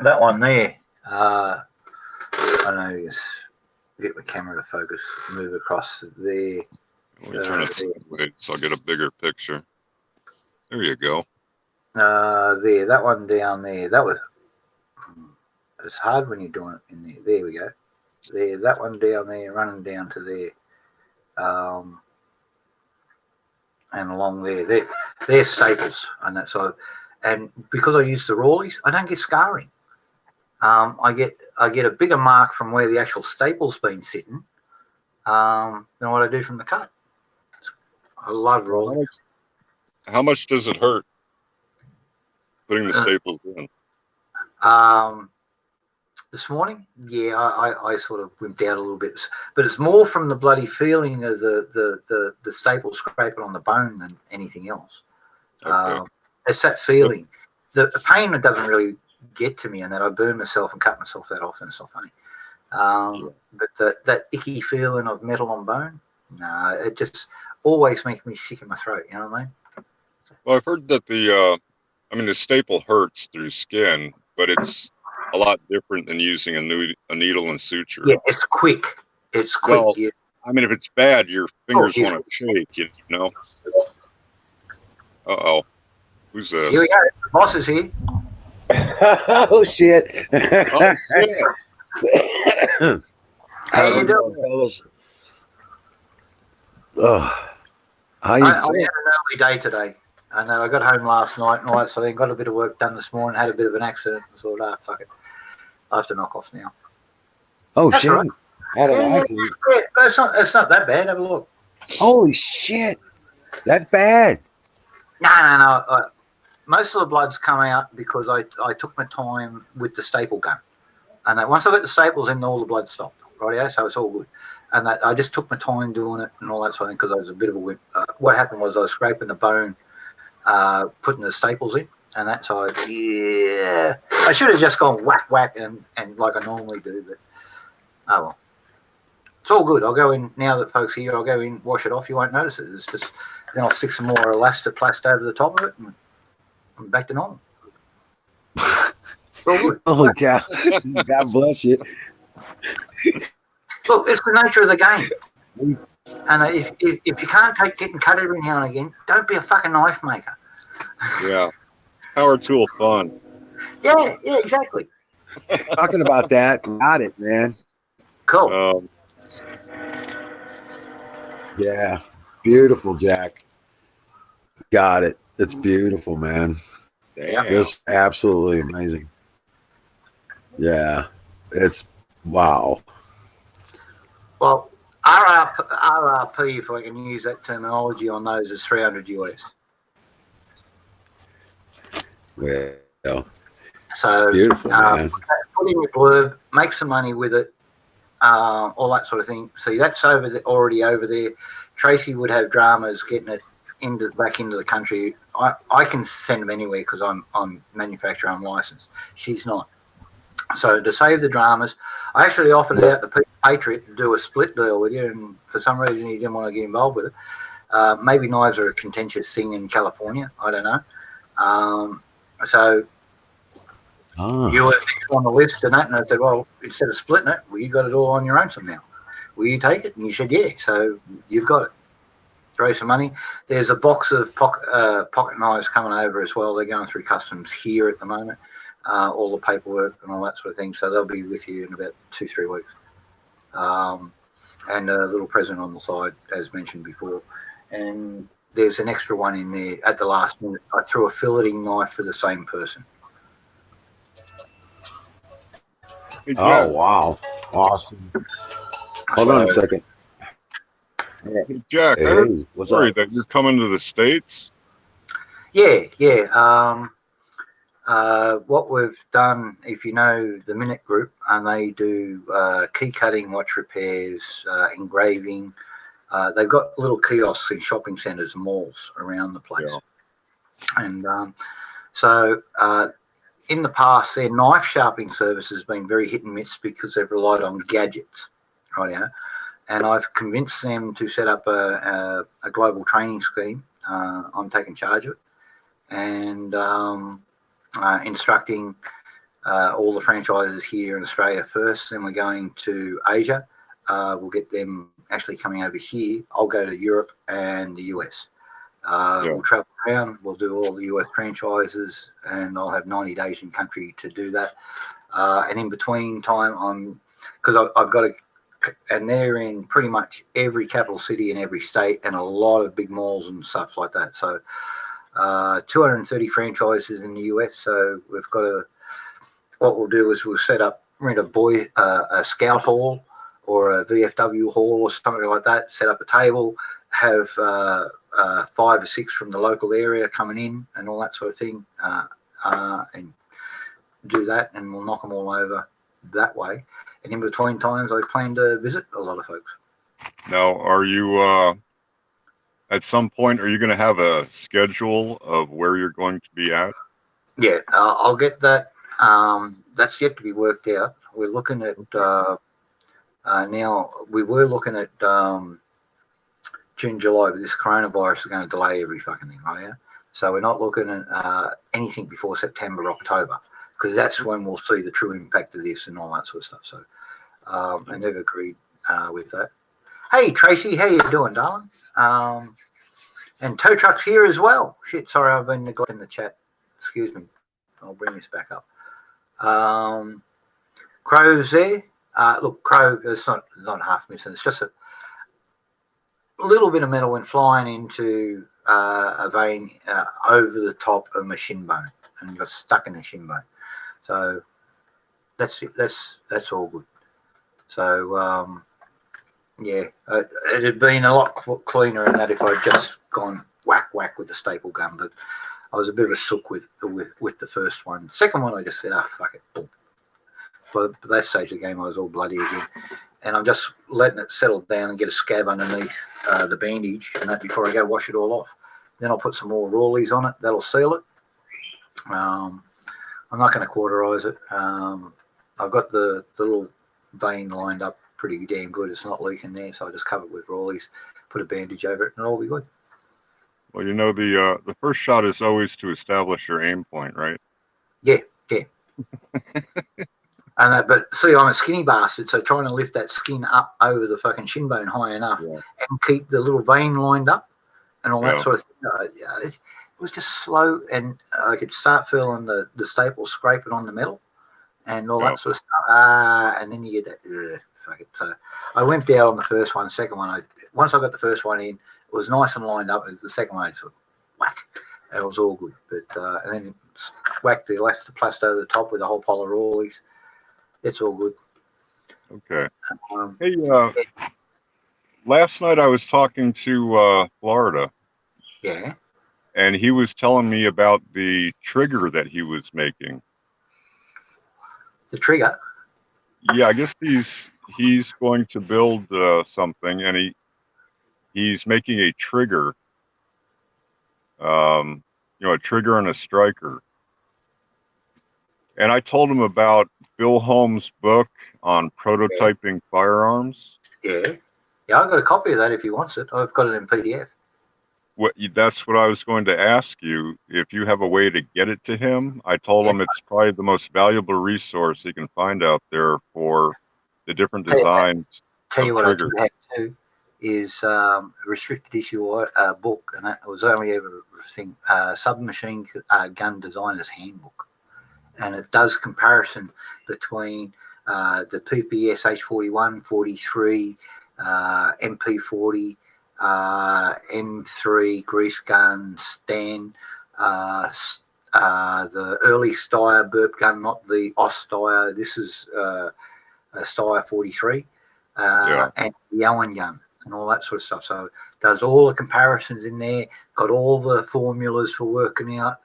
That one there, I know. Get the camera to focus, move across there. Let me turn it sideways so I'll get a bigger picture. There you go. There, that one down there. That was. It's hard when you're doing it in there. There we go. There, that one down there, running down to there, and along there. They're staples, and that's so. And because I use the Rawleys, I don't get scarring. I get a bigger mark from where the actual staple's been sitting than what I do from the cut. I love rolling. How much does it hurt putting the staples in? This morning, yeah, I sort of wimped out a little bit, but it's more from the bloody feeling of the staple scraping on the bone than anything else. Okay. It's that feeling. The pain doesn't really get to me, and that I burn myself and cut myself that often. It's not funny. But that icky feeling of metal on bone, no, it just always makes me sick in my throat. You know what I mean? Well, I've heard that the staple hurts through skin, but it's a lot different than using a needle and suture. Yeah, it's quick. It's quick. Well, yeah. I mean, if it's bad, your fingers want to shake, you know? Uh-oh. Who's this? Here we go. The boss is here. Oh, shit. Oh, shit. How's it going, fellas? Oh, I had an early day today. I know I got home last night and all that sort of thing. Got a bit of work done this morning. Had a bit of an accident. I thought, fuck it. I have to knock off now. Oh, that's shit. Right. Had an accident. Yeah, it's not that bad. Have a look. Holy shit. That's bad. No. Most of the blood's come out because I took my time with the staple gun. And that once I got the staples in, all the blood stopped. Right, so it's all good. And that I just took my time doing it and all that sort of thing because I was a bit of a whip. What happened was I was scraping the bone, putting the staples in, and that's how I should have just gone whack and like I normally do, but oh well. It's all good. I'll go in now that folks are here. I'll go in, wash it off. You won't notice it. It's just then I'll stick some more elastoplast over the top of it, and I'm back to normal. It's all good. Oh, God. God bless you. Look, it's the nature of the game. And if you can't take getting cut every now and again, don't be a fucking knife maker. Yeah. Power tool fun. Yeah, exactly. Talking about that, got it, man. Cool. Yeah. Beautiful, Jack. Got it. It's beautiful, man. Damn. Just absolutely amazing. Yeah. It's wow. Well, RRP, if I can use that terminology on those, is 300 US. Well, so it's beautiful, man. Put in your blurb, make some money with it, all that sort of thing. See, that's already over there. Tracy would have dramas getting it back into the country. I can send them anywhere because I'm manufacturer, I'm licensed. She's not. So to save the dramas, I actually offered it out to Patriot to do a split deal with you, and for some reason he didn't want to get involved with it. Maybe knives are a contentious thing in California. I don't know. You were next on the list and that, and I said, well, instead of splitting it, well, you got it all on your own somehow. Will you take it? And you said, yeah. So you've got it. Throw some money. There's a box of pocket knives coming over as well. They're going through customs here at the moment. All the paperwork and all that sort of thing. So they'll be with you in about 2-3 weeks. And a little present on the side, as mentioned before. And there's an extra one in there at the last minute. I threw a filleting knife for the same person. Oh, wow. Awesome. Hold on a second. Hey, Jack, I heard a story that you're coming to the States. Yeah. What we've done, if you know the Minute Group, and they do key cutting, watch repairs, engraving. They've got little kiosks in shopping centres, malls around the place. Yeah. And so in the past, their knife sharpening service has been very hit and miss because they've relied on gadgets, right now. And I've convinced them to set up a global training scheme. I'm taking charge of it. And instructing all the franchises here in Australia first, then we're going to Asia. We'll get them actually coming over here. I'll go to Europe and the US. We'll travel around, we'll do all the US franchises, and I'll have 90 days in country to do that. And in between time, because I've got and they're in pretty much every capital city in every state and a lot of big malls and stuff like that. So 230 franchises in the US, so we've got what we'll do is we'll rent a scout hall or a VFW hall or something like that, set up a table, have 5 or 6 from the local area coming in and all that sort of thing, and do that, and we'll knock them all over that way. And in between times, I plan to visit a lot of folks. Now, are you at some point, are you going to have a schedule of where you're going to be at? Yeah, I'll get that. That's yet to be worked out. We're looking at now. We were looking at June, July, but this coronavirus is going to delay every fucking thing right now. So we're not looking at anything before September, October, because that's when we'll see the true impact of this and all that sort of stuff. So I never agreed with that. Hey, Tracy, how you doing, darling? And Tow Truck's here as well. Shit, sorry, I've been neglecting the chat. Excuse me. I'll bring this back up. Crow's there. Look, Crow, it's not half missing. It's just a little bit of metal went flying into a vein over the top of my shin bone and got stuck in the shin bone. So that's it. That's all good. So yeah, it had been a lot cleaner than that if I'd just gone whack with the staple gun, but I was a bit of a sook with the first one. Second one, I just said, fuck it. Boom. But at that stage of the game, I was all bloody again. And I'm just letting it settle down and get a scab underneath the bandage and that before I go wash it all off. Then I'll put some more Rawleys on it. That'll seal it. I'm not going to cauterize it. I've got the little vein lined up pretty damn good. It's not leaking there, so I just cover it with Rawleys, put a bandage over it, and it'll all be good. Well, you know, the first shot is always to establish your aim point, right? Yeah. And but see, I'm a skinny bastard, so trying to lift that skin up over the fucking shin bone high enough and keep the little vein lined up and all that sort of thing. It was just slow, and I could start feeling the staple scraping on the metal and all that sort of stuff. And then you get that, fuck it. So I wimped out on the first one. Second one, once I got the first one in, it was nice and lined up. The second one, I just went whack, and it was all good. But and then whacked the elastoplast over the top with a whole pile of Rawleys. It's all good. Okay. Hey, last night I was talking to Florida. Yeah. And he was telling me about the trigger that he was making. The trigger? Yeah, I guess he's going to build something, and he's making a trigger. A trigger and a striker. And I told him about Bill Holmes' book on prototyping firearms. Yeah, I've got a copy of that if he wants it. I've got it in PDF. That's what I was going to ask you. If you have a way to get it to him, I told him it's probably the most valuable resource he can find out there for the different designs. Tell you what I do have too is a restricted issue book, and that was only ever Submachine Gun Designer's Handbook. And it does comparison between the PPS H41, 43, MP40, M3, grease gun, Stan, the early Steyr burp gun, not the OS Steyr. This is a Steyr 43, and the Owen gun and all that sort of stuff. So does all the comparisons in there, got all the formulas for working out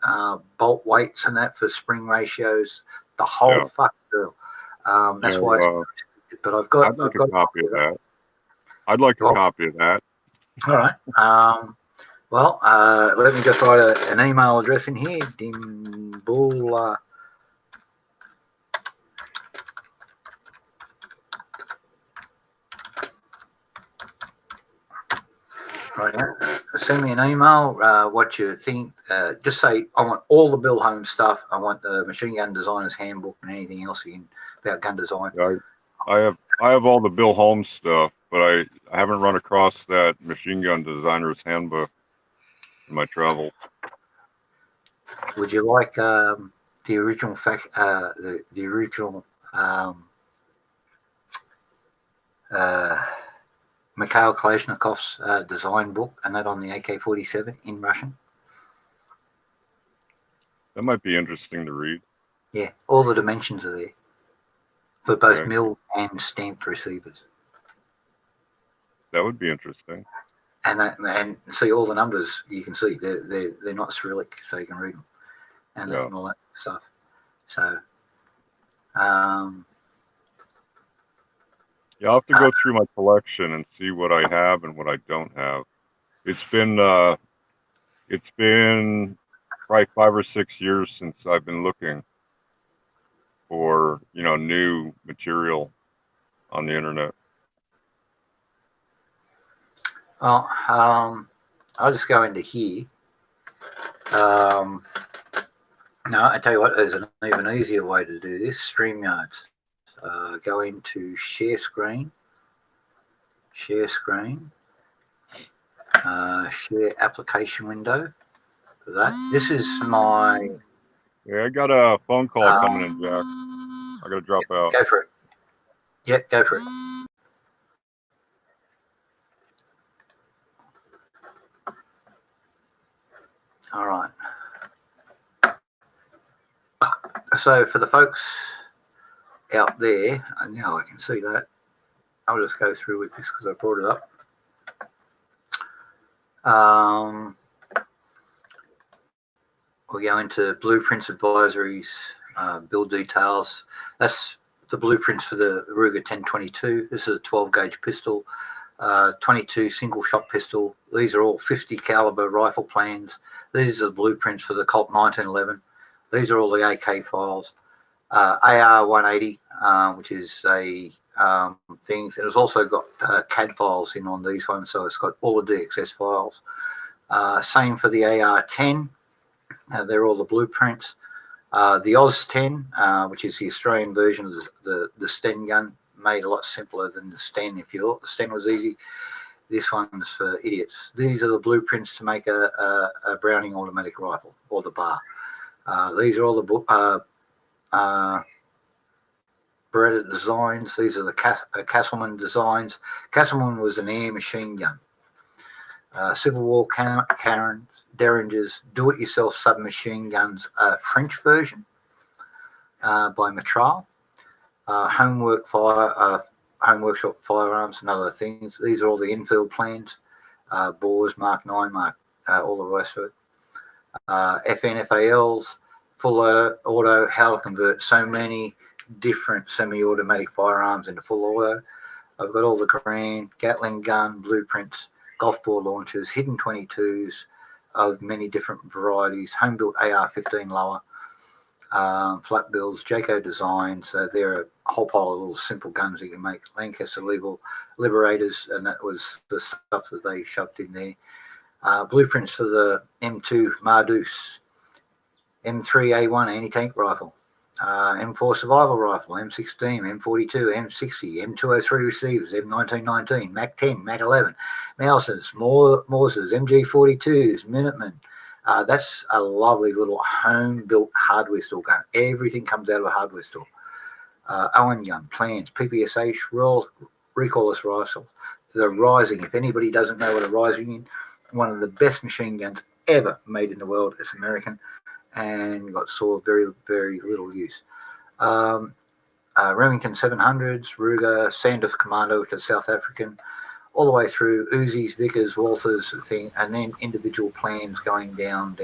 bolt weights and that for spring ratios, the whole fuck girl. That's why but I've got a copy of that. I'd like a copy of that. All right. Well, let me just write an email address in here. Dimbull. Right. Send me an email. What you think? Just say I want all the Bill Holmes stuff. I want the Machine Gun Designer's Handbook and anything else about gun design. I have all the Bill Holmes stuff, but I haven't run across that Machine Gun Designer's Handbook in my travels. Would you like the original the original Mikhail Kalashnikov's design book and that on the AK-47 in Russian? That might be interesting to read. Yeah, all the dimensions are there for both Okay. milled and stamped receivers. That would be interesting. And see all the numbers you can see. They're not Cyrillic, so you can read them and all that stuff. So, yeah, I'll have to go through my collection and see what I have and what I don't have. It's been probably 5 or 6 years since I've been looking for new material on the internet. well, I'll just go into here. No, I tell you what, there's an even easier way to do this. StreamYards. Go into share screen, share application window. This is my. Yeah, I got a phone call coming in, Jack. I got to drop out. Go for it. Yep, go for it. All right. So for the folks out there, and now I can see that. I'll just go through with this because I brought it up. We'll go into blueprints, advisories, build details. That's the blueprints for the Ruger 1022. This is a 12 gauge pistol, 22 single shot pistol. These are all 50 caliber rifle plans. These are the blueprints for the Colt 1911. These are all the AK files. AR 180, which is a things. It has also got CAD files in on these ones, so it's got all the DXS files. Same for the AR 10. They're all the blueprints. The Oz 10, which is the Australian version of the Sten gun, made a lot simpler than the Sten. If you thought the Sten was easy, this one's for idiots. These are the blueprints to make a Browning automatic rifle, or the bar. These are all the Beretta designs. These are the Castleman designs. Castleman was an air machine gun. Civil War Cairns, Derringers, do-it-yourself submachine guns, French version by Matral. Home workshop firearms and other things. These are all the infield plans. Bores, Mark 9, all the rest of it. FNFALs, full auto, how to convert so many different semi-automatic firearms into full auto. I've got all the Grand Gatling gun blueprints, golf ball launchers, hidden 22s of many different varieties, home-built AR-15 lower, flat bills, Jayco designs. There are a whole pile of little simple guns that you can make. Lancaster Liberators, and that was the stuff that they shoved in there. Blueprints for the M2 Mardus, M3A1 anti-tank rifle, M4 survival rifle, M16, M42, M60, M203 receivers, M1919, Mac 10, Mac 11, Mausers, Morsers, MG42s, Minutemen. That's a lovely little home-built hardware store gun. Everything comes out of a hardware store. Owen gun, plans, PPSH, recoilless rifles. The Rising, if anybody doesn't know what a Rising is, one of the best machine guns ever made in the world. It's American and saw very, very little use. Remington 700s, Ruger, Sanders Commando, which is South African, all the way through Uzis, Vickers, Walthers, thing, and then individual plans going down.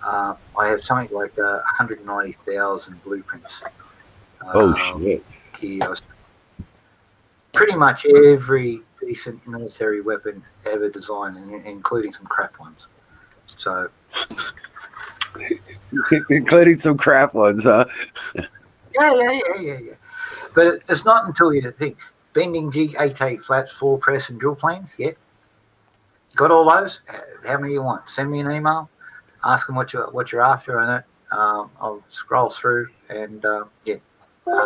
I have something like 190,000 blueprints. Shit. Here, pretty much every decent military weapon ever designed, including some crap ones. So, including some crap ones, huh? Yeah. But it's not until you think bending jig, 8 flats, floor press, and drill planes. Yeah, got all those. How many you want? Send me an email. Ask them what you're after, and I'll scroll through and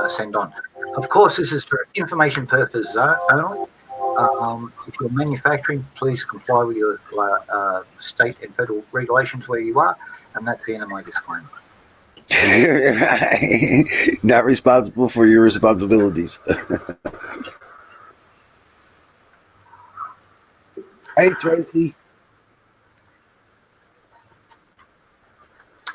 send on. Of course, this is for information purposes only. If you're manufacturing, please comply with your state and federal regulations where you are, and that's the end of my disclaimer. Not responsible for your responsibilities. Hey, Tracy.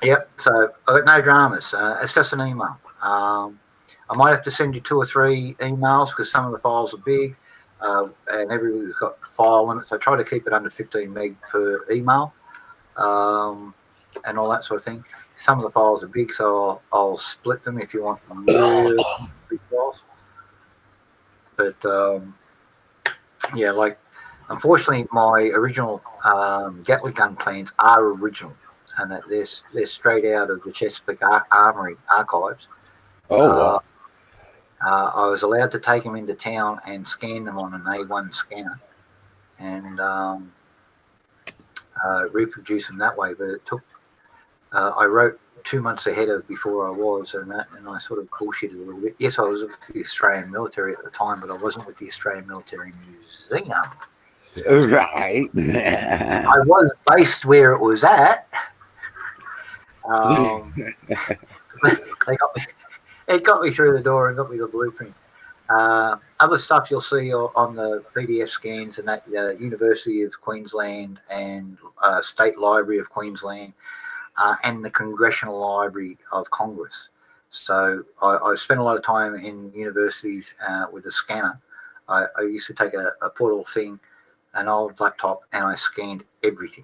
Yep. So I've got no dramas. It's just an email. I might have to send you 2 or 3 emails because some of the files are big, and everybody's got file limits. I try to keep it under 15 meg per email, and all that sort of thing. Some of the files are big, so I'll split them if you want real big files. But yeah, like unfortunately, my original Gatling gun plans are original, and that they're straight out of the Chesapeake Armory archives. Oh, wow. I was allowed to take them into town and scan them on an A1 scanner and reproduce them that way. But it took, I wrote 2 months ahead of before I was, and I sort of bullshitted a little bit. Yes, I was with the Australian military at the time, but I wasn't with the Australian Military Museum. Right. I was based where it was at. They got me. It got me through the door and got me the blueprint. Other stuff you'll see on the PDF scans and that University of Queensland and State Library of Queensland and the Congressional Library of Congress. So I spent a lot of time in universities with a scanner. I used to take a portable thing, an old laptop, and I scanned everything.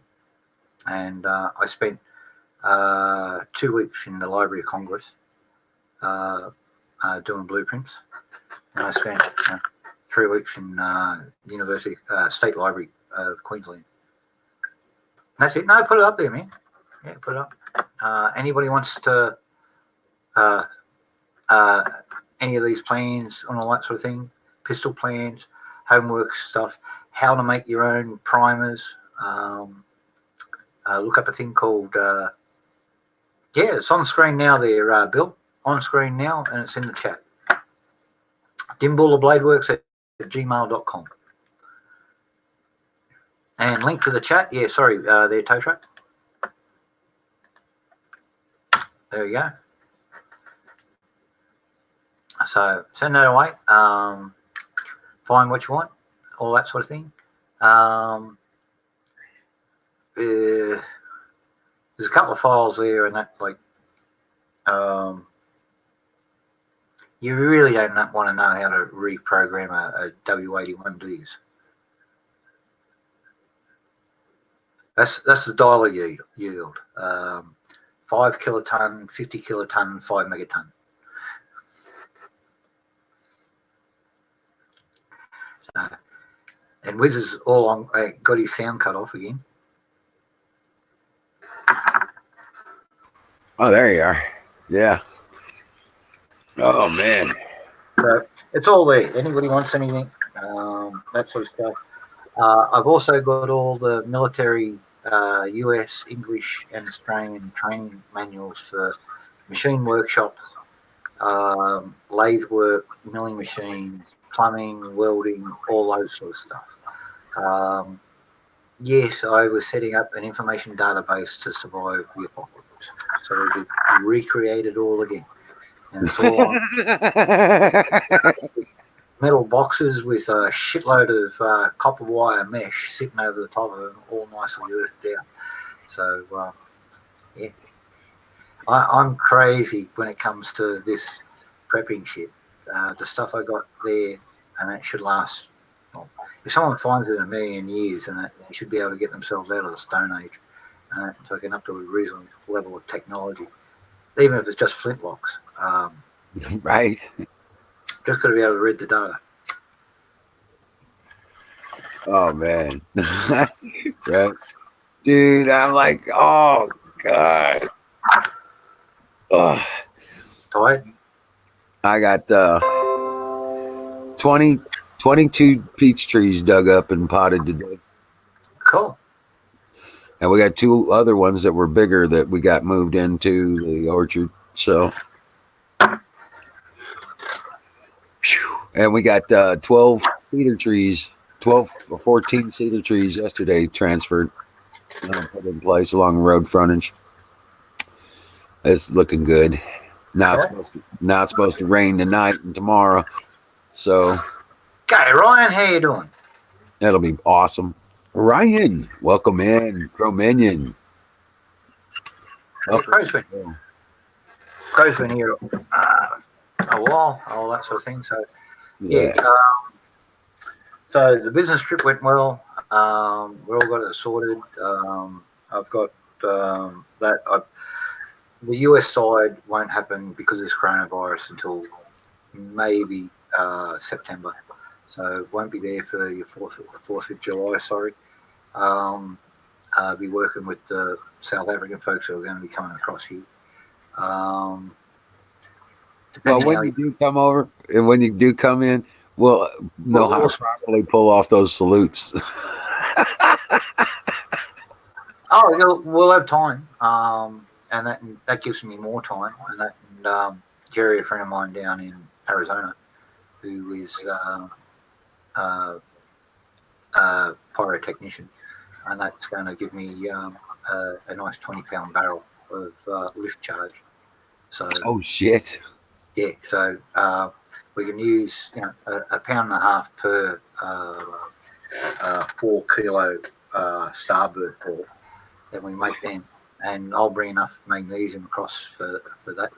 And I spent 2 weeks in the Library of Congress doing blueprints. And I spent 3 weeks in University State Library of Queensland. That's it. No, put it up there, man. Yeah, put it up. Anybody wants to any of these plans and all that sort of thing, pistol plans, homework stuff, how to make your own primers. Look up a thing called it's on screen now there, Bill. On screen now, and it's in the chat. Dimbullerbladeworks at gmail.com. And link to the chat. Yeah, sorry, there, tow truck. There we go. So send that away. Find what you want, all that sort of thing. There's a couple of files there, and that like you really don't want to know how to reprogram a W81, do you? That's the dialer yield. 5 kiloton, 50 kiloton, 5 megaton. So, and Wiz is all on. Got his sound cut off again. Oh, there you are. Yeah. Oh, man. So it's all there. Anybody wants anything, that sort of stuff. I've also got all the military US, English, and Australian training manuals for machine workshops, lathe work, milling machines, plumbing, welding, all those sort of stuff. Yes, I was setting up an information database to survive the apocalypse. So we could recreate it all again. And it's all on metal boxes with a shitload of copper wire mesh sitting over the top of them, all nicely earthed out. So, yeah. I'm crazy when it comes to this prepping shit. The stuff I got there, and that should last. Well, if someone finds it in 1,000,000 years, and they should be able to get themselves out of the Stone Age, so get up to a reasonable level of technology, even if it's just flintlocks. Right. Just got to be able to read the data. Oh, man. Right. Dude, I'm like, oh, God. Oh. Tired? I got 22 peach trees dug up and potted today. Cool. And we got 2 other ones that were bigger that we got moved into the orchard. So, and we got 12 cedar trees, 12 or 14 cedar trees yesterday transferred and put in place along the road frontage. It's looking good. Now it's supposed to rain tonight and tomorrow. So, Okay, Ryan, how you doing? that'll be awesome. Ryan, welcome in, Cro-Minion. Oh, Crow's been here a while, all that sort of thing. So yeah. So the business trip went well. We all got it sorted. I've got that. The US side won't happen because of this coronavirus until maybe September. So won't be there for your 4th of July. Sorry. I'll be working with the South African folks who are going to be coming across here. Well, when you do come over and when you do come in, we'll know how to properly pull off those salutes. We'll have time, and that gives me more time. And Jerry, a friend of mine down in Arizona, who is pyrotechnician, and that's going to give me a nice 20-pound barrel of lift charge. So oh shit! Yeah, so we can use a pound and a half per 4 kilo Starbird ball. Then we make them, and I'll bring enough magnesium across for that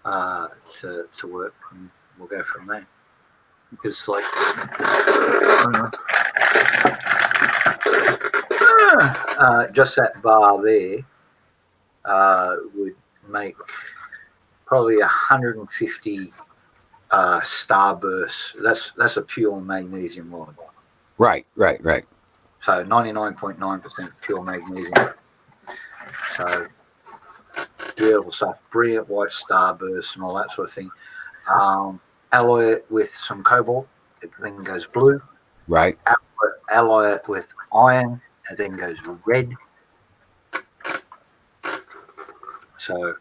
to work, and we'll go from there. Because like just that bar there would make probably 150 Starbursts. That's a pure magnesium rod. Right. So 99.9% pure magnesium. So beautiful stuff. Brilliant white Starbursts and all that sort of thing. Alloy it with some cobalt, it then goes blue. Right. Alloy it with iron, it then goes red. So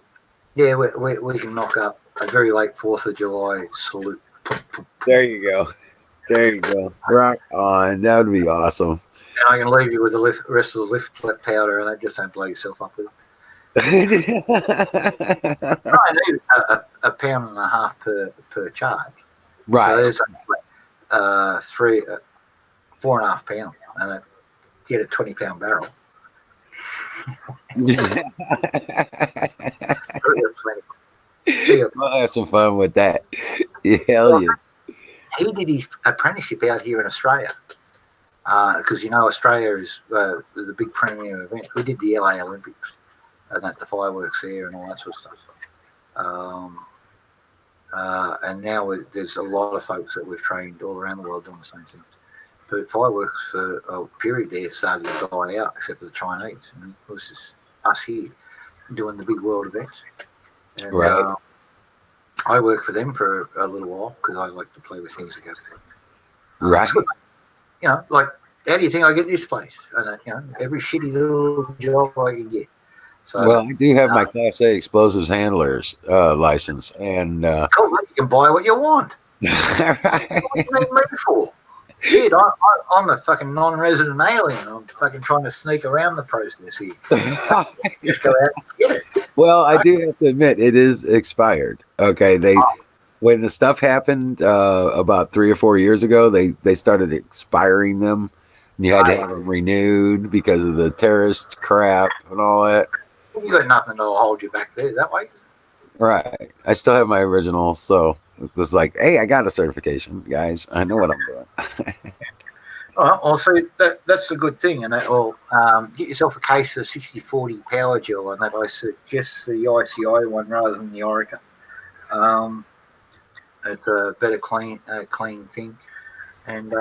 yeah, we can knock up a very late 4th of July salute. There you go. Rock on. That would be awesome. And I can leave you with the rest of the lift powder, and that just don't blow yourself up with it. I need a pound and a half per charge. Right. So there's 4.5 pounds, and that get a 20-pound barrel. We'll have some fun with that. Hell yeah. He did his apprenticeship out here in Australia because Australia is the big premier event. We did the LA Olympics and the fireworks there and all that sort of stuff. And now there's a lot of folks that we've trained all around the world doing the same things. But fireworks for a period there started to die out, except for the Chinese. And it was just us here doing the big world events. And, right. I worked for them for a little while because I like to play with things that go. Right. Like, how do you think I get this place? And every shitty little job I can get. So, well, I do have my Class A explosives handlers license, and cool, you can buy what you want. Right. What do you need me for? Shit, I'm a fucking non-resident alien. I'm fucking trying to sneak around the process here. Just go out and get it. Well, I do have to admit, it is expired. Okay, when the stuff happened about 3 or 4 years ago, they started expiring them. And you had to have them renewed because of the terrorist crap and all that. You got nothing to hold you back there that way. Right. I still have my original, so it's like, hey, I got a certification, guys. I know what I'm doing. All right, well, see, that's a good thing, and that will get yourself a case of 6040 power gel, and that I suggest the ICI one rather than the Orica. It's a better clean thing, and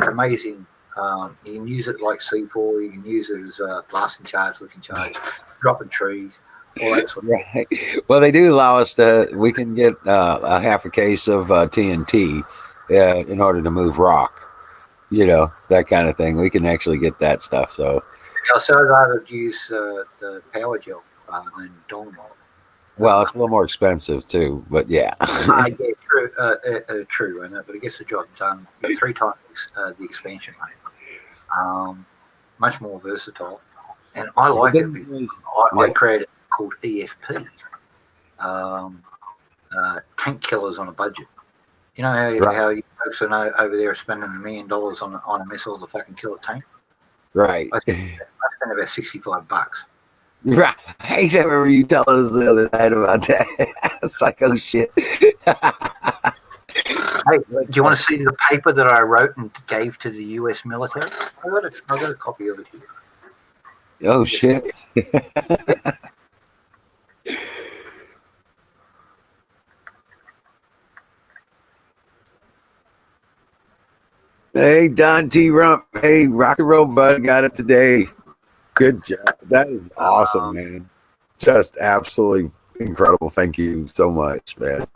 amazing. You can use it like C4. You can use it as blasting charge, licking charge, dropping trees. All that sort of right. Well, they do allow us we can get a half a case of TNT in order to move rock, that kind of thing. We can actually get that stuff. So, so I'd rather use the power gel rather than dynamite. Well, it's a little more expensive too, but yeah. Yeah, true, but it gets the job done 3 times the expansion rate. Much more versatile, and I like it because I created called EFP, tank killers on a budget. You know how you folks are over there spending $1 million on a missile to fucking kill a tank? Right. I spent about $65. Right. I remember you telling us the other night about that. It's like, oh shit. Hey, do you want to see the paper that I wrote and gave to the U.S. military? I got a copy of it here. Oh shit. Hey, Don T. Rump. Hey, rock and roll bud, got it today. Good job. That is awesome, man. Just absolutely incredible. Thank you so much, man.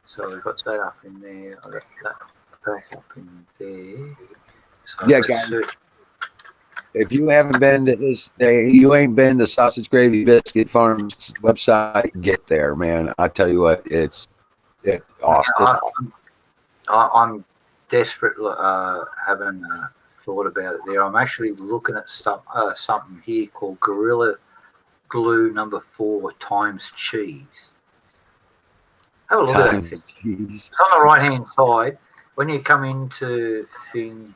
So we've got that up in there. I got that back up in there. So Yeah, guys. If you haven't been to this day, you ain't been to Sausage Gravy Biscuit Farm's website, get there, man. I tell you what, it's awesome. I'm desperate. Haven't thought about it there. I'm actually looking at something here called Gorilla Glue number 4 times cheese. Have a look at that thing. It's on the right hand side. When you come into thing,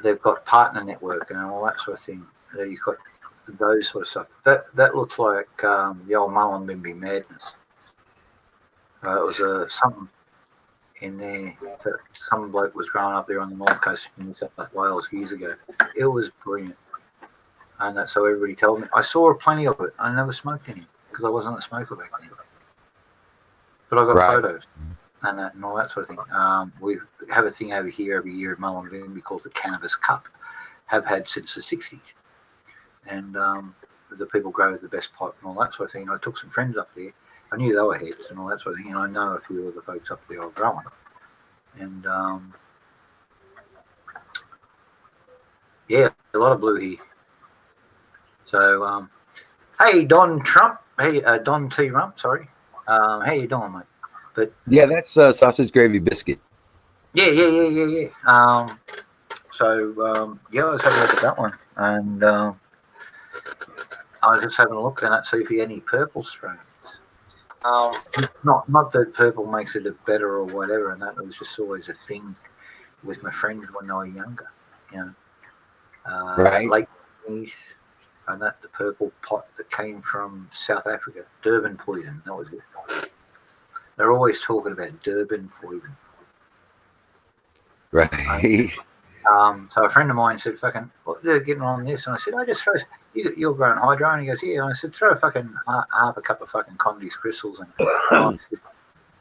they've got partner network and all that sort of thing. You've got those sort of stuff. That looks like the old Mullumbimby madness. It was something in there that some bloke was growing up there on the north coast of New South Wales years ago. It was brilliant, and that's how everybody told me. I saw plenty of it. I never smoked any because I wasn't a smoker back then. But I got photos and all that sort of thing. We have a thing over here every year at Mullumbimby called the Cannabis Cup. Have had since the 60s, and the people grow the best pot and all that sort of thing. I took some friends up there. I knew they were heads and all that sort of thing, and I know a few of the folks up there are growing. And yeah, a lot of blue here. So, hey, Don Trump. Hey, Don T. Rump, sorry. How you doing, mate? But yeah, that's Sausage Gravy Biscuit. Yeah. So, yeah, I was having a look at that one, and I was just having a look at it, see if he had any purple strains. Not that purple makes it a better or whatever, and that was just always a thing with my friends when they were younger, you know. Late 20s, and that the purple pot that came from South Africa, Durban poison, that was it. They're always talking about Durban poison. Right. So a friend of mine said, "Fucking, what they're getting on this?" And I said, "I just throw. You're growing hydro," and he goes, "Yeah." And I said, "Throw a fucking half a cup of fucking Condy's crystals and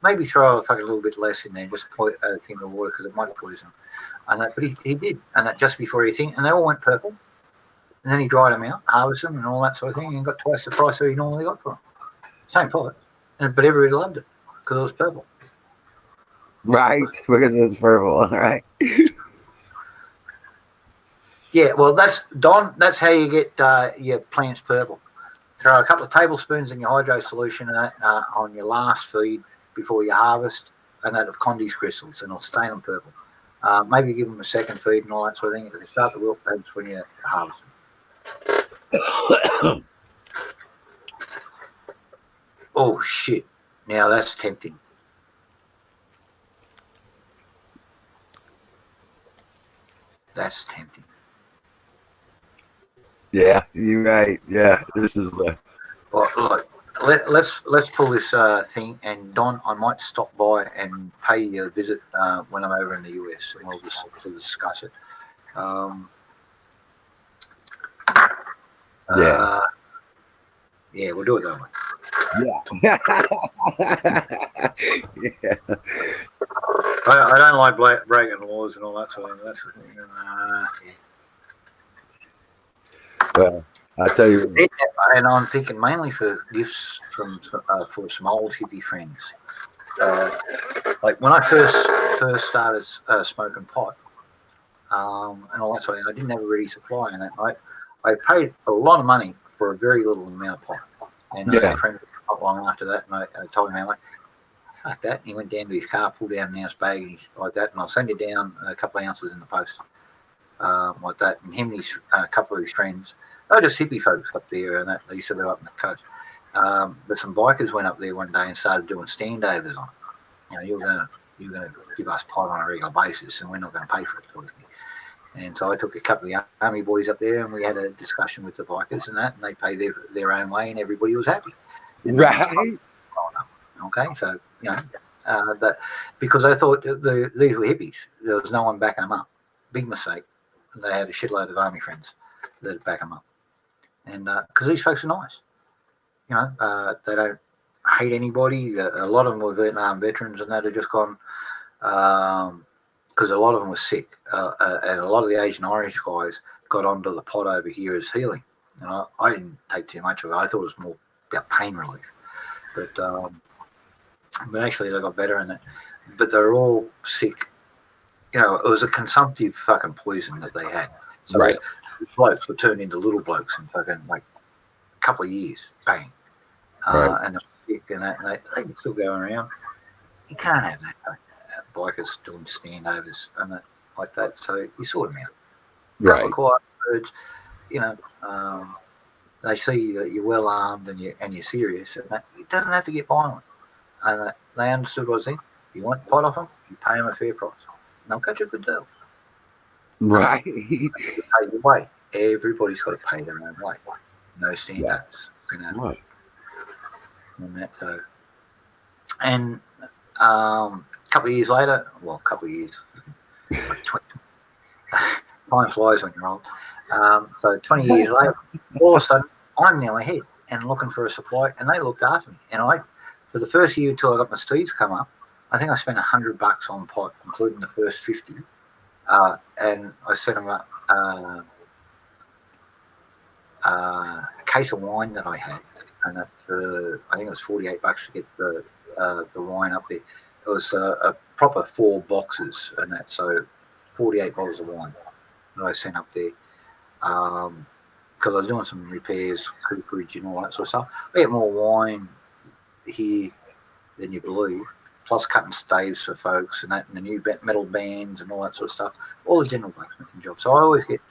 maybe throw a fucking little bit less in there, just pour a thing of water because it might poison." And that, but he did, and that just before he think, and they all went purple. And then he dried them out, harvested them, and all that sort of thing, and got twice the price that he normally got for them. Same pot, but everybody loved it because it was purple. Right, because it was purple. All right. Yeah, well, that's Don. That's how you get your plants purple. Throw a couple of tablespoons in your hydro solution on your last feed before you harvest, and that of Condy's crystals, and it'll stain them purple. Maybe give them a second feed and all that sort of thing. If they start to wilt, that's when you harvest them. Oh shit! Now that's tempting. That's tempting. Yeah, you're right. Yeah, this is Well, look, let's pull this thing, and Don, I might stop by and pay you a visit when I'm over in the US, and we'll discuss it. Yeah, we'll do it that way. Yeah. Yeah. I don't like breaking laws and all that sort of thing. That's the thing. Yeah. Well, I tell you, Yeah, and I'm thinking mainly for gifts for some old hippie friends. Like when I first started smoking pot and all that sort of thing, I didn't have a ready supply, and I paid a lot of money for a very little amount of pot. And I had a friend not long after that, and I told him, I'm like, fuck that. And he went down to his car, pulled out an ounce bag, and he's like that, and I'll send you down a couple of ounces in the post, like that. And him and a couple of his friends, they were just hippie folks up there, and that they used to live up in the coast. But some bikers went up there one day and started doing standovers on it. You know, you're gonna give us pot on a regular basis, and we're not going to pay for it, sort of thing. And so I took a couple of the army boys up there, and we had a discussion with the bikers and that, and they paid their own way, and everybody was happy. And Right. Okay, so that because I thought these were hippies. There was no one backing them up. Big mistake. They had a shitload of army friends that back them up, and because these folks are nice, they don't hate anybody. A lot of them were Vietnam veterans, and that had just gone because a lot of them were sick, and a lot of the Asian Orange guys got onto the pot over here as healing. I didn't take too much of it. I thought it was more about pain relief, but actually they got better in it. But they're all sick. It was a consumptive fucking poison that they had. So Right. the blokes were turned into little blokes in fucking like a couple of years. Bang. Right. And they're sick and that, and they can still go around. You can't have that. Bikers doing standovers and that like that. So you sort them out. Couple Right. of quiet birds, they see that you're well armed and you're serious, and that it doesn't have to get violent. And they understood what I was saying. You want pot off them, you pay them a fair price. And they'll cut you a good deal. Right. You pay your way. Everybody's got to pay their own way. No standards. Right. And that so. And a couple of years later, like 20, time flies when you're old. So 20 years later, all of a sudden, I'm now ahead and looking for a supply, and they looked after me. And for the first year until I got my seeds come up, I think I spent $100 on pot, including the first 50. And I sent them up a case of wine that I had, and I think it was $48 to get the wine up there. It was a proper 4 boxes and that, so 48 bottles of wine that I sent up there. Because I was doing some repairs, cooperage and all that sort of stuff. I get more wine here than you believe, plus cutting staves for folks and that, and the new metal bands and all that sort of stuff, all the general blacksmithing jobs. So I always get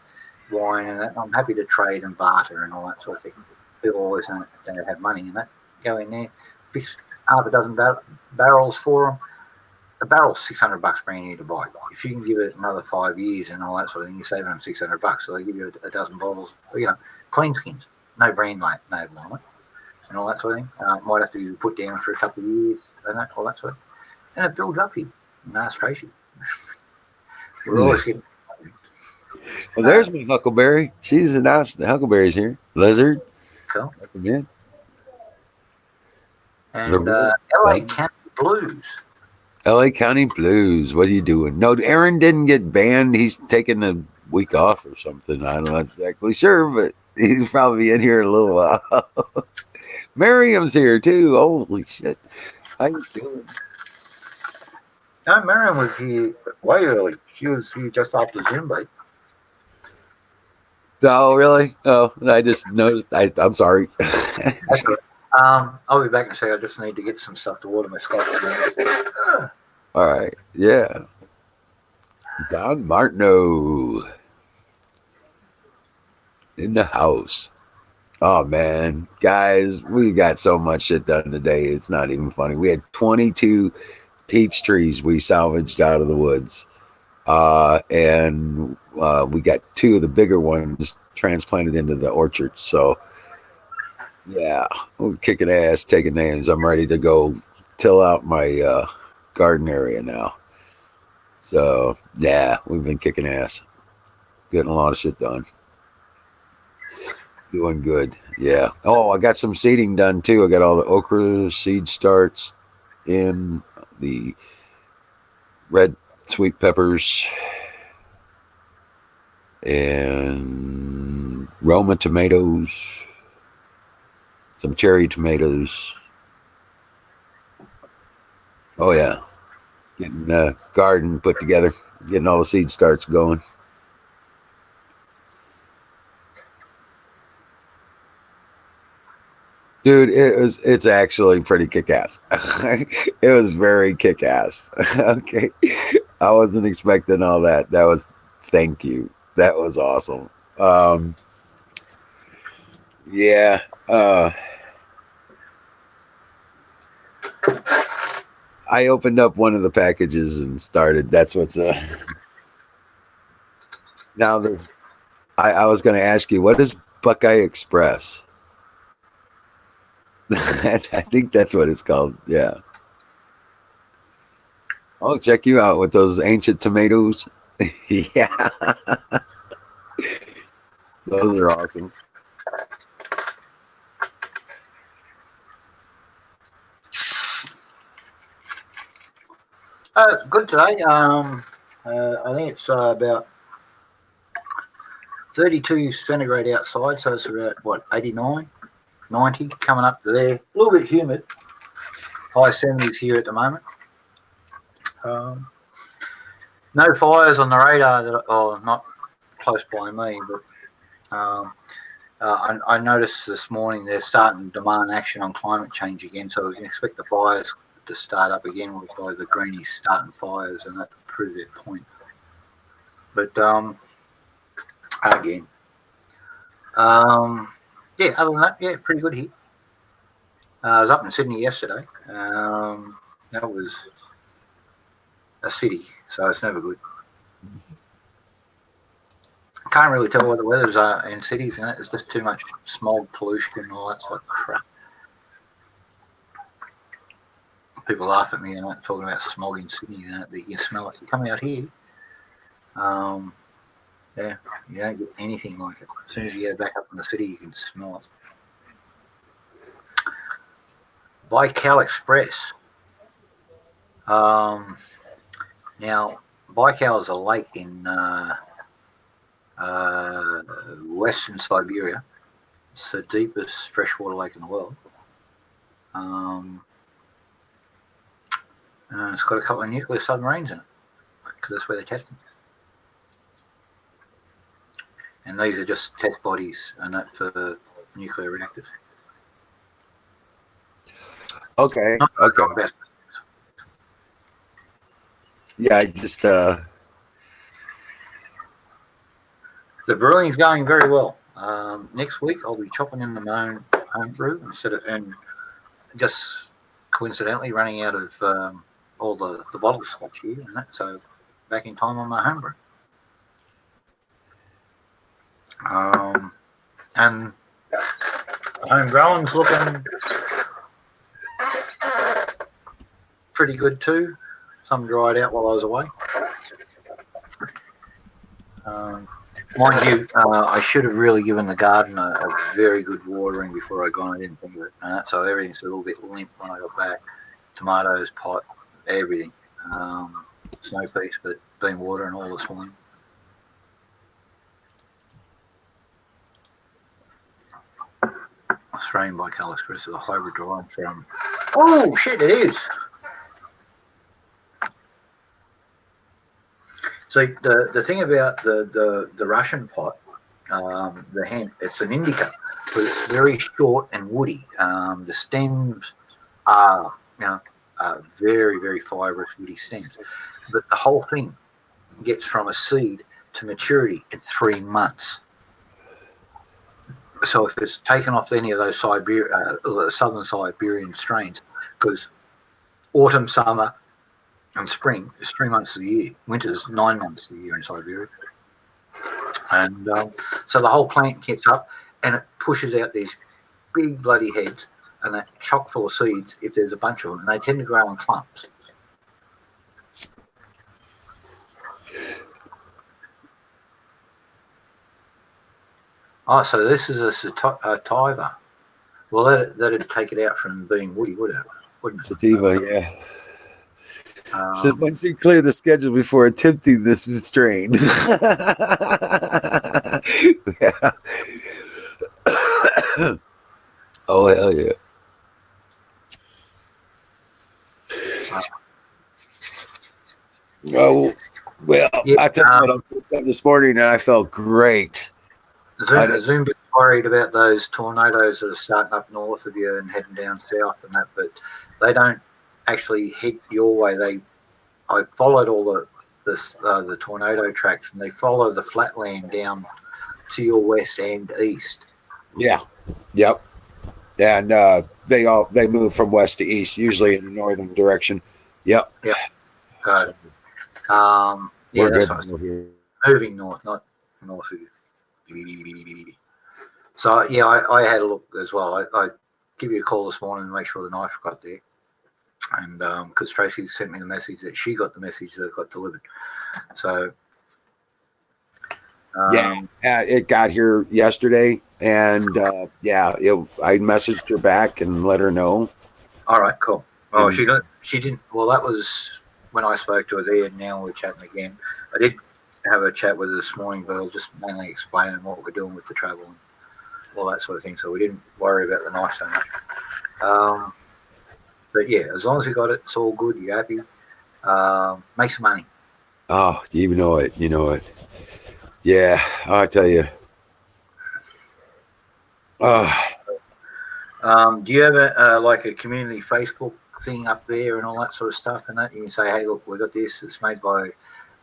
wine and that. I'm happy to trade and barter and all that sort of thing. People always don't have money and that. Go in there, fix half a dozen barrels for them. The barrel's $600 brand new to buy. If you can give it another 5 years and all that sort of thing, you're saving them $600. So they give you a dozen bottles, clean skins, no brand label on it, and all that sort of thing. Might have to be put down for a couple of years and that, all that sort of thing. And it builds up here. And ask Tracy. We're always getting. Well, there's my Huckleberry. She's announced the Huckleberry's here. Lizard. Cool. Welcome in. And LA County Blues. LA County Blues. What are you doing? No, Aaron didn't get banned. He's taking a week off or something. I'm not exactly sure, but he's probably in here in a little while. Miriam's here too. Holy shit. How you doing? No, Miriam was here way early. She was here just after Zoom, mate. Oh, really? Oh, I just noticed. I'm sorry. That's good. I'll be back in a second. I just need to get some stuff to water my scotch. All right. Yeah. Don Martineau in the house. Oh, man. Guys, we got so much shit done today. It's not even funny. We had 22 peach trees we salvaged out of the woods. And we got 2 of the bigger ones transplanted into the orchard. So, yeah, we're kicking ass, taking names. I'm ready to go till out my garden area now. So, yeah, we've been kicking ass. Getting a lot of shit done. Doing good. Yeah. Oh, I got some seeding done too. I got all the okra seed starts in, the red sweet peppers, and Roma tomatoes, some cherry tomatoes. Oh, yeah. Getting the garden put together, getting all the seed starts going. Dude, it's actually pretty kick-ass. It was very kick-ass. Okay. I wasn't expecting all that. Thank you. That was awesome. Yeah. I opened up one of the packages and started. That's Now, I was going to ask you, what is Buckeye Express? I think that's what it's called. Yeah. Oh, check you out with those ancient tomatoes. Yeah. Those are awesome. Good today. I think it's about 32 centigrade outside, so it's about, what, 89, 90, coming up to there. A little bit humid. High 70s here at the moment. No fires on the radar, not close by me, but I noticed this morning they're starting to demand action on climate change again, so we can expect the fires to start up again by the greenies starting fires, and that proves their point. But again, yeah, other than that, yeah, pretty good here. I was up in Sydney yesterday. That was a city, so it's never good. Can't really tell what the weathers are in cities, and it's just too much smog, pollution, and all that sort of crap. People laugh at me and talking about smog in Sydney, but you can smell it. You come out here, yeah, you don't get anything like it. As soon as you go back up in the city, you can smell it. Baikal Express. Now, Baikal is a lake in western Siberia. It's the deepest freshwater lake in the world. And it's got a couple of nuclear submarines in it, because that's where they're testing. And these are just test bodies and that for nuclear reactors. Okay. Okay. Yeah, I just the brewing's going very well. Next week I'll be chopping in my own home brew and just coincidentally running out of all the bottle scotch here and that, so back in time on my home brew. And home growing's looking pretty good too. Some dried out while I was away. Mind you, I should have really given the garden a very good watering before I gone. I didn't think of it. So everything's a little bit limp when I got back. Tomatoes, pot, everything. Snow peas, but been watering all this morning. Australian Baikal Express is a hybrid derived from. Oh shit! It is. So the thing about the Russian pot, the hand, it's an indica, but it's very short and woody. The stems are very, very fibrous, woody stems, but the whole thing gets from a seed to maturity in 3 months. So if it's taken off any of those southern Siberian strains, because autumn, summer, and spring is 3 months of the year. Winter's 9 months of the year in Siberia. And so the whole plant gets up and it pushes out these big bloody heads and that chock full of seeds if there's a bunch of them. And they tend to grow in clumps. Oh, so this is a sativa. Well, that'd take it out from being woody, wouldn't it? Sativa, yeah. So once you clear the schedule before attempting this strain. Yeah. Oh, hell yeah. Oh, well, yeah, I tell you what, I woke up this morning and I felt great. Zoom bit worried about those tornadoes that are starting up north of you and heading down south and that, but they don't actually head your way. I followed all the tornado tracks, and they follow the flatland down to your west and east. Yeah. Yep. And they move from west to east, usually in the northern direction. Yep. Yep. So, yeah, we're that's good. what moving north, not north of you. So yeah, I had a look as well. I give you a call this morning to make sure the knife got there, and because Tracy sent me the message that she got the message that got delivered. So it got here yesterday, and I messaged her back and let her know. All right, cool. Oh, she didn't. Well, that was when I spoke to her there. And now we're chatting again. I did have a chat with her this morning, but I was just mainly explaining what we're doing with the travel and all that sort of thing. So we didn't worry about the knife so much. But yeah, as long as you got it, it's all good. You're happy. Make some money. Oh, you know it. You know it. Yeah, I tell you. Do you have a community Facebook thing up there and all that sort of stuff? And that you can say, hey, look, we got this. It's made by a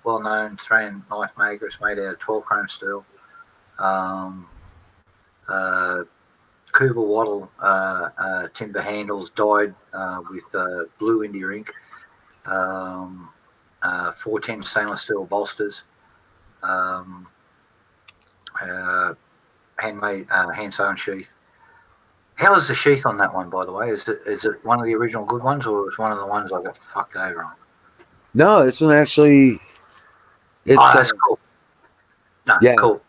well-known Australian knife maker. It's made out of 12 chrome steel. Cooper wattle timber handles dyed with blue India ink. 410 stainless steel bolsters. Handmade hand sewn sheath. How is the sheath on that one, by the way? Is it one of the original good ones, or is one of the ones I got fucked over on? No, this one actually. That's cool. No, yeah, cool.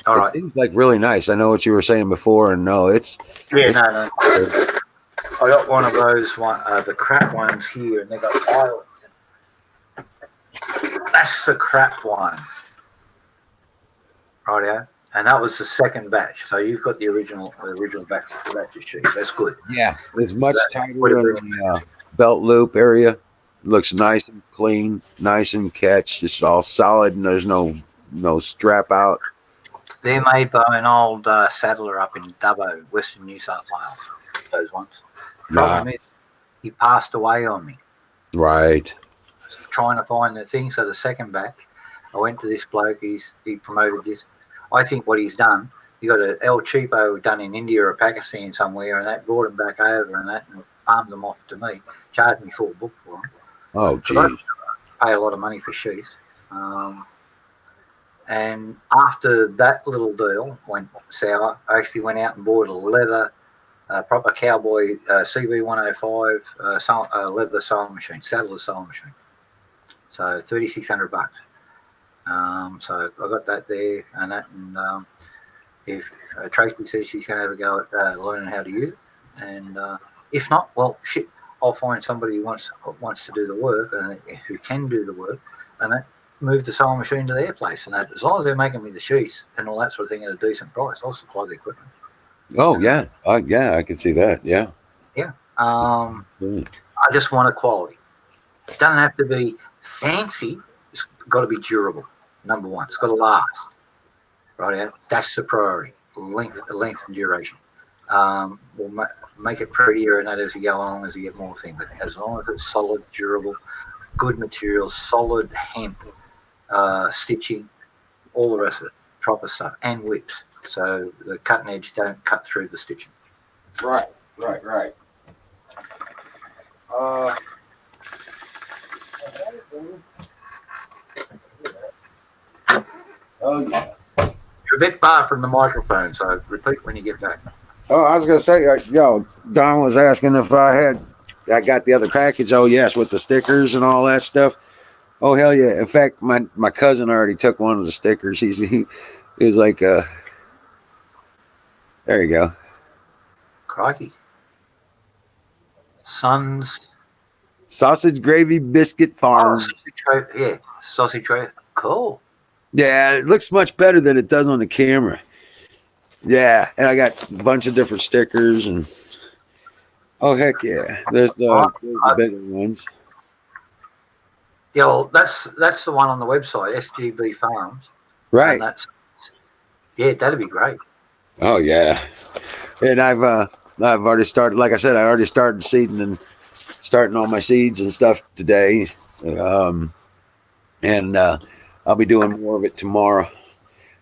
All right. Seems like really nice. I know what you were saying before, and no, it's no. I got one of those the crap ones here, and they got islands. That's the crap one. Rightio. And that was the second batch. So you've got the original batch of sheet. That's good. Yeah, it's much tighter on the belt loop area. Looks nice and clean, nice and catch. Just all solid, and there's no strap out. They're made by an old saddler up in Dubbo, Western New South Wales. Those ones. Problem is, he passed away on me. Right. So trying to find the thing. So the second batch, I went to this bloke. He promoted this. I think what he's done, he got an El Cheapo done in India or Pakistan somewhere, and that brought him back over and farmed them off to me, charged me full book for them. Oh, geez. I pay a lot of money for sheaths. And after that little deal went sour, I actually went out and bought a leather, proper cowboy CB105 leather sewing machine, saddler sewing machine. So $3,600. So I got that there and that. And if Tracy says she's going to have a go at learning how to use it, and if not, well, shit, I'll find somebody who wants to do the work and who can do the work, and that move the sewing machine to their place. And that, as long as they're making me the sheaths and all that sort of thing at a decent price, I'll supply the equipment. Oh yeah, I can see that. Yeah. Yeah. I just want a quality. It doesn't have to be fancy. It's got to be durable. Number one, it's got to last. Right out. That's the priority. Length and duration. We'll make it prettier and that as you go along, as you get more things. But as long as it's solid, durable, good material, solid hemp, stitching, all the rest of it, proper stuff, and whips. So the cutting edge don't cut through the stitching. Right. Oh yeah. You're a bit far from the microphone, so repeat when you get back. Oh, I was gonna say, Don was asking if I got the other package. Oh yes, with the stickers and all that stuff. Oh hell yeah! In fact, my cousin already took one of the stickers. He was like, there you go. Crikey. Son's Sausage Gravy Biscuit Farm. Sausage tray. Cool. Yeah, it looks much better than it does on the camera. Yeah, and I got a bunch of different stickers and oh heck yeah, there's the bigger ones. Yeah, well, that's the one on the website, SGB Farms. Right. And that'd be great. Oh yeah, and I've already started. Like I said, I already started seeding and starting all my seeds and stuff today, and I'll be doing more of it tomorrow.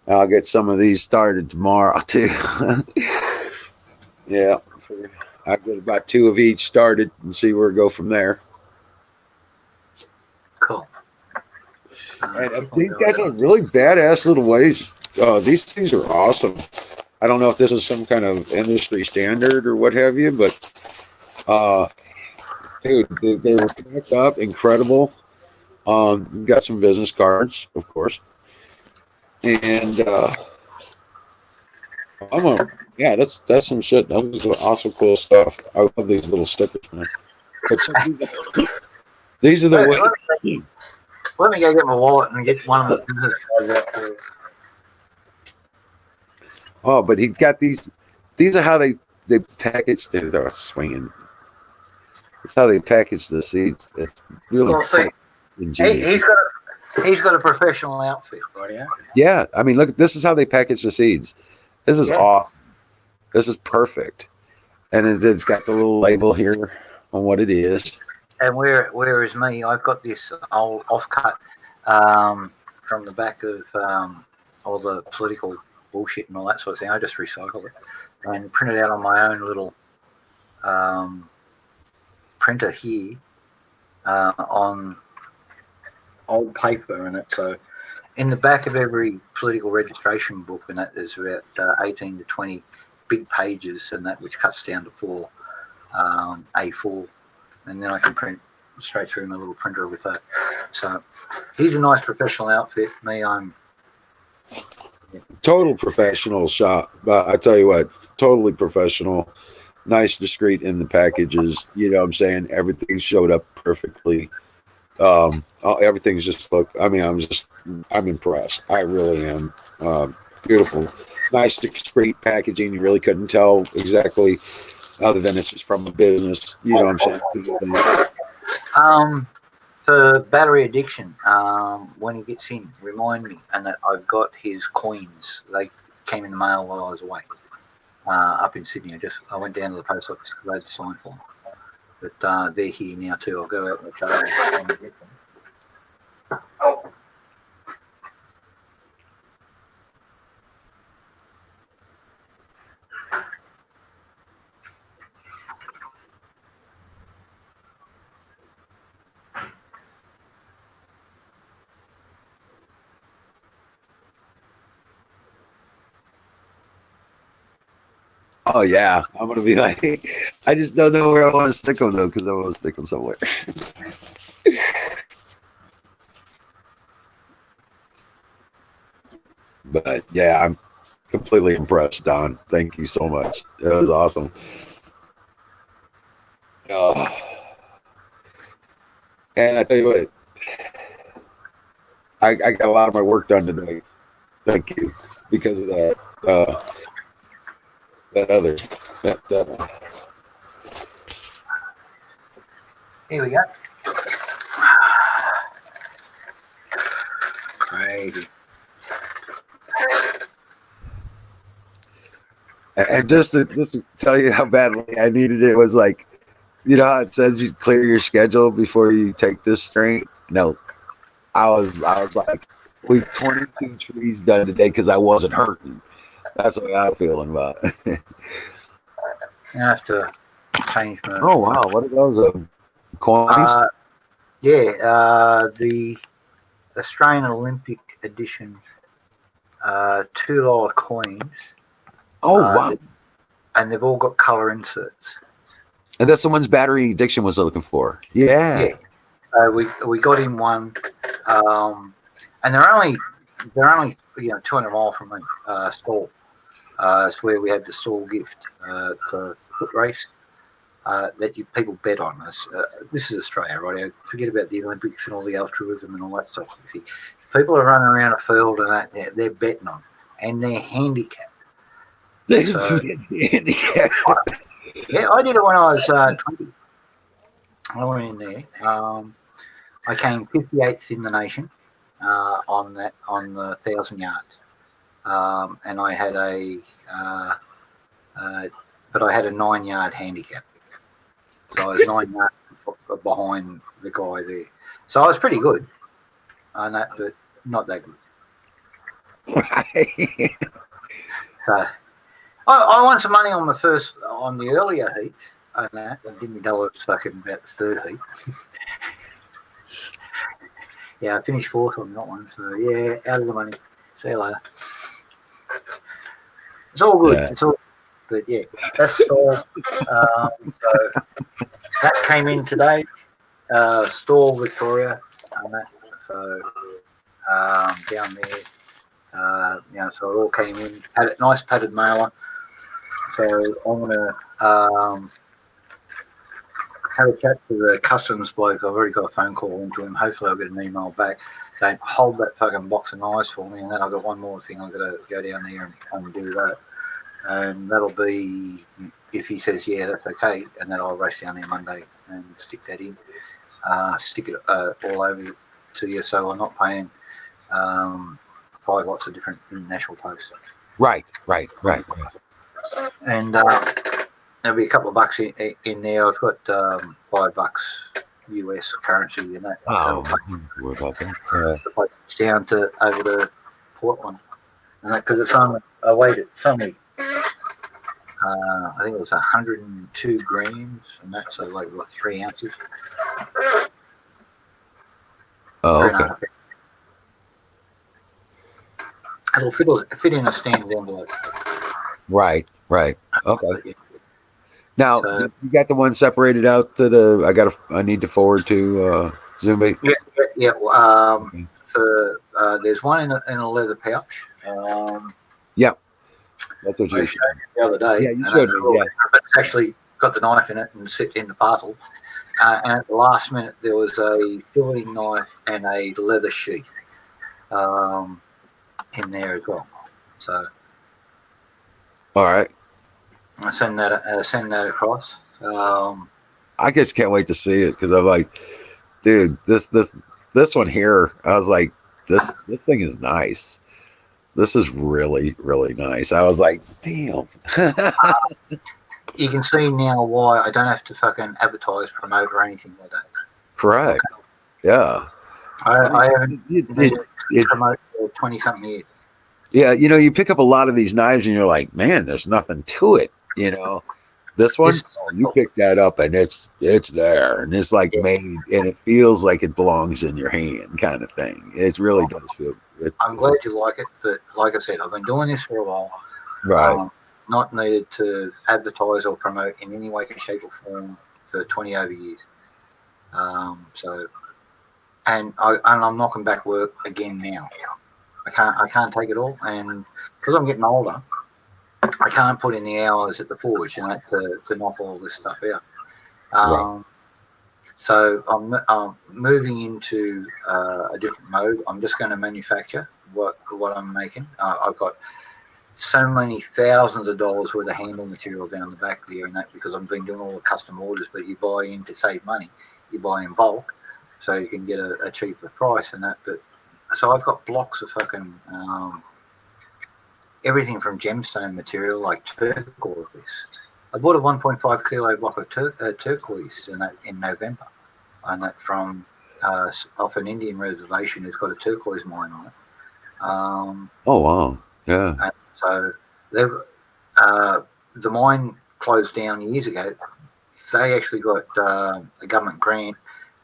I'll get some of these started tomorrow too. Yeah, I'll get about 2 of each started and see where we go from there. Cool. And these guys are really badass little ways. These things are awesome. I don't know if this is some kind of industry standard or what have you, but dude, they were packed up, incredible. Got some business cards, of course, and yeah, that's some shit. Those are awesome, cool stuff. I love these little stickers, man. But these are the ways. Let me go get my wallet and get one of the business cards out for you. Oh, but he's got these. These are how they package. They're swinging. It's how they package the seeds. It's really Well, see, ingenious. he's got a professional outfit, right? Yeah, I mean, look. This is how they package the seeds. This is awesome. This is perfect, and it's got the little label here on what it is. And where is me? I've got this old offcut from the back of all the political bullshit and all that sort of thing. I just recycled it and printed out on my own little printer here on old paper in it. So in the back of every political registration book and that, there's about 18 to 20 big pages and that, which cuts down to 4 A4, and then I can print straight through my little printer with that. So he's a nice professional outfit. Me, I'm total professional shop. But I tell you what, totally professional. Nice, discreet in the packages. You know what I'm saying? Everything showed up perfectly. Everything's just I'm impressed. I really am. Beautiful. Nice, discreet packaging. You really couldn't tell exactly, other than it's just from a business. You know what I'm saying? For battery addiction, when he gets in, remind me, and that I've got his coins. They came in the mail while I was away, up in Sydney. I went down to the post office because I had to sign for them. But they're here now too. I'll go out and get them. Oh. Oh yeah, I'm gonna be like, I just don't know where I want to stick them though, because I want to stick them somewhere. But yeah, I'm completely impressed, Don. Thank you so much. It was awesome. And I tell you what, I got a lot of my work done today. Thank you, because of that. Here we go. Crazy. And just to tell you how badly I needed it was like, you know how it says you clear your schedule before you take this strain? No, I was like, we've 22 trees done today because I wasn't hurting. That's what I'm feeling about. I have to change my. Oh wow, what are those? Coins? The Australian Olympic edition $2 coins. Oh wow! And they've all got color inserts. And that's the one's battery addiction was looking for. Yeah. We got him one, and they're only 200 miles from my stall. It's where we had the stall gift for foot race that people bet on us. This is Australia, right? Forget about the Olympics and all the altruism and all that stuff. You see, people are running around a field and that they're betting on, and they're handicapped. So, yeah, I did it when I was 20. I went in there. I came 58th in the nation on the 1,000 yards, and I had but I had a 9-yard handicap, so I was 9 yards behind the guy there. So I was pretty good on that, but not that good. So I won some money on the earlier heats, and that. I didn't know it was fucking about the third heat. Yeah, I finished fourth on that one. So yeah, out of the money. See you later. It's all good. Yeah. It's all. But yeah, that's all. So that came in today. Store Victoria. So down there. So it all came in. Nice padded mailer. So I'm gonna have a chat to the customs bloke. I've already got a phone call into him. Hopefully I'll get an email back saying, hold that fucking box of knives for me. And then I've got one more thing. I've got to go down there and do that. And that'll be, if he says, yeah, that's okay. And then I'll race down there Monday and stick that in. Stick it all over to you. So I'm not paying 5 lots of different international posts. Right. And there'll be a couple of bucks in there. I've got $5 US currency in that. Oh, what about that? It's down to over to Portland, and because it's only I weighed it. It's only I think it was 102 grams, and that's so like what 3 ounces. Oh, okay. It'll fit in a standard envelope. Right. Okay. Yeah. Now So, you got the one separated out to the. I need to forward to Zumbi. Yeah. Okay. There's one in a leather pouch. Yep. That's what you I said. showed you the other day. Yeah, you showed me. Yeah. It's actually got the knife in it and sit in the parcel. And at the last minute, there was a filleting knife and a leather sheath in there as well. So All right. I send that across. I just can't wait to see it because I'm like, dude, this one here. I was like, this thing is nice. This is really, really nice. I was like, damn. You can see now why I don't have to fucking advertise, promote, or anything like that. Correct. Yeah. I haven't It promoted for 20-something years. Yeah, you pick up a lot of these knives and you're like, man, there's nothing to it. This one, you pick that up and it's there, and it's like made, and it feels like it belongs in your hand, kind of thing. It really does feel. I'm glad you like it, but like I said, I've been doing this for a while. Right. Not needed to advertise or promote in any way, shape, or form for 20 over years. And I'm knocking back work again now. I can't take it all, and because I'm getting older, I can't put in the hours at the forge, to knock all this stuff out. Right. So I'm moving into a different mode. I'm just going to manufacture what I'm making. I've got so many thousands of dollars worth of handle material down the back there, and that because I've been doing all the custom orders. But you buy in to save money. You buy in bulk, so you can get a cheaper price and that. But so I've got blocks of fucking everything from gemstone material like turquoise. I bought a 1.5 kilo block of turquoise in November, and that from off an Indian reservation who's got a turquoise mine on it. Oh wow, yeah. And so the mine closed down years ago. They actually got a government grant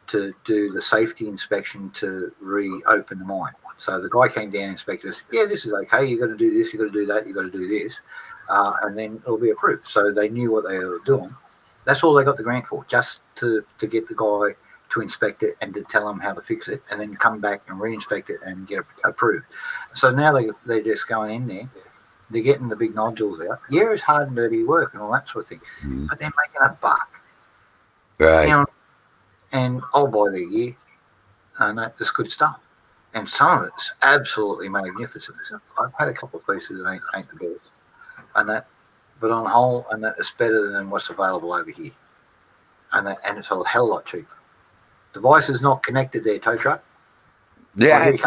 to do the safety inspection to reopen the mine. So the guy came down and inspected us. Yeah, this is okay. You got to do this. You got to do that. You got to do this, and then it'll be approved. So they knew what they were doing. That's all they got the grant for, just to get the guy to inspect it and to tell them how to fix it, and then come back and re-inspect it and get it approved. So now they're just going in there. They're getting the big nodules out. Yeah, it's hard and dirty work and all that sort of thing, but they're making a buck. Right. And I'll buy their gear, and that's good stuff. And some of it's absolutely magnificent. I've had a couple of pieces that ain't the best, but on the whole, and that is better than what's available over here, and it's a hell of a lot cheaper. Device is not connected there, tow truck. Yeah. Here he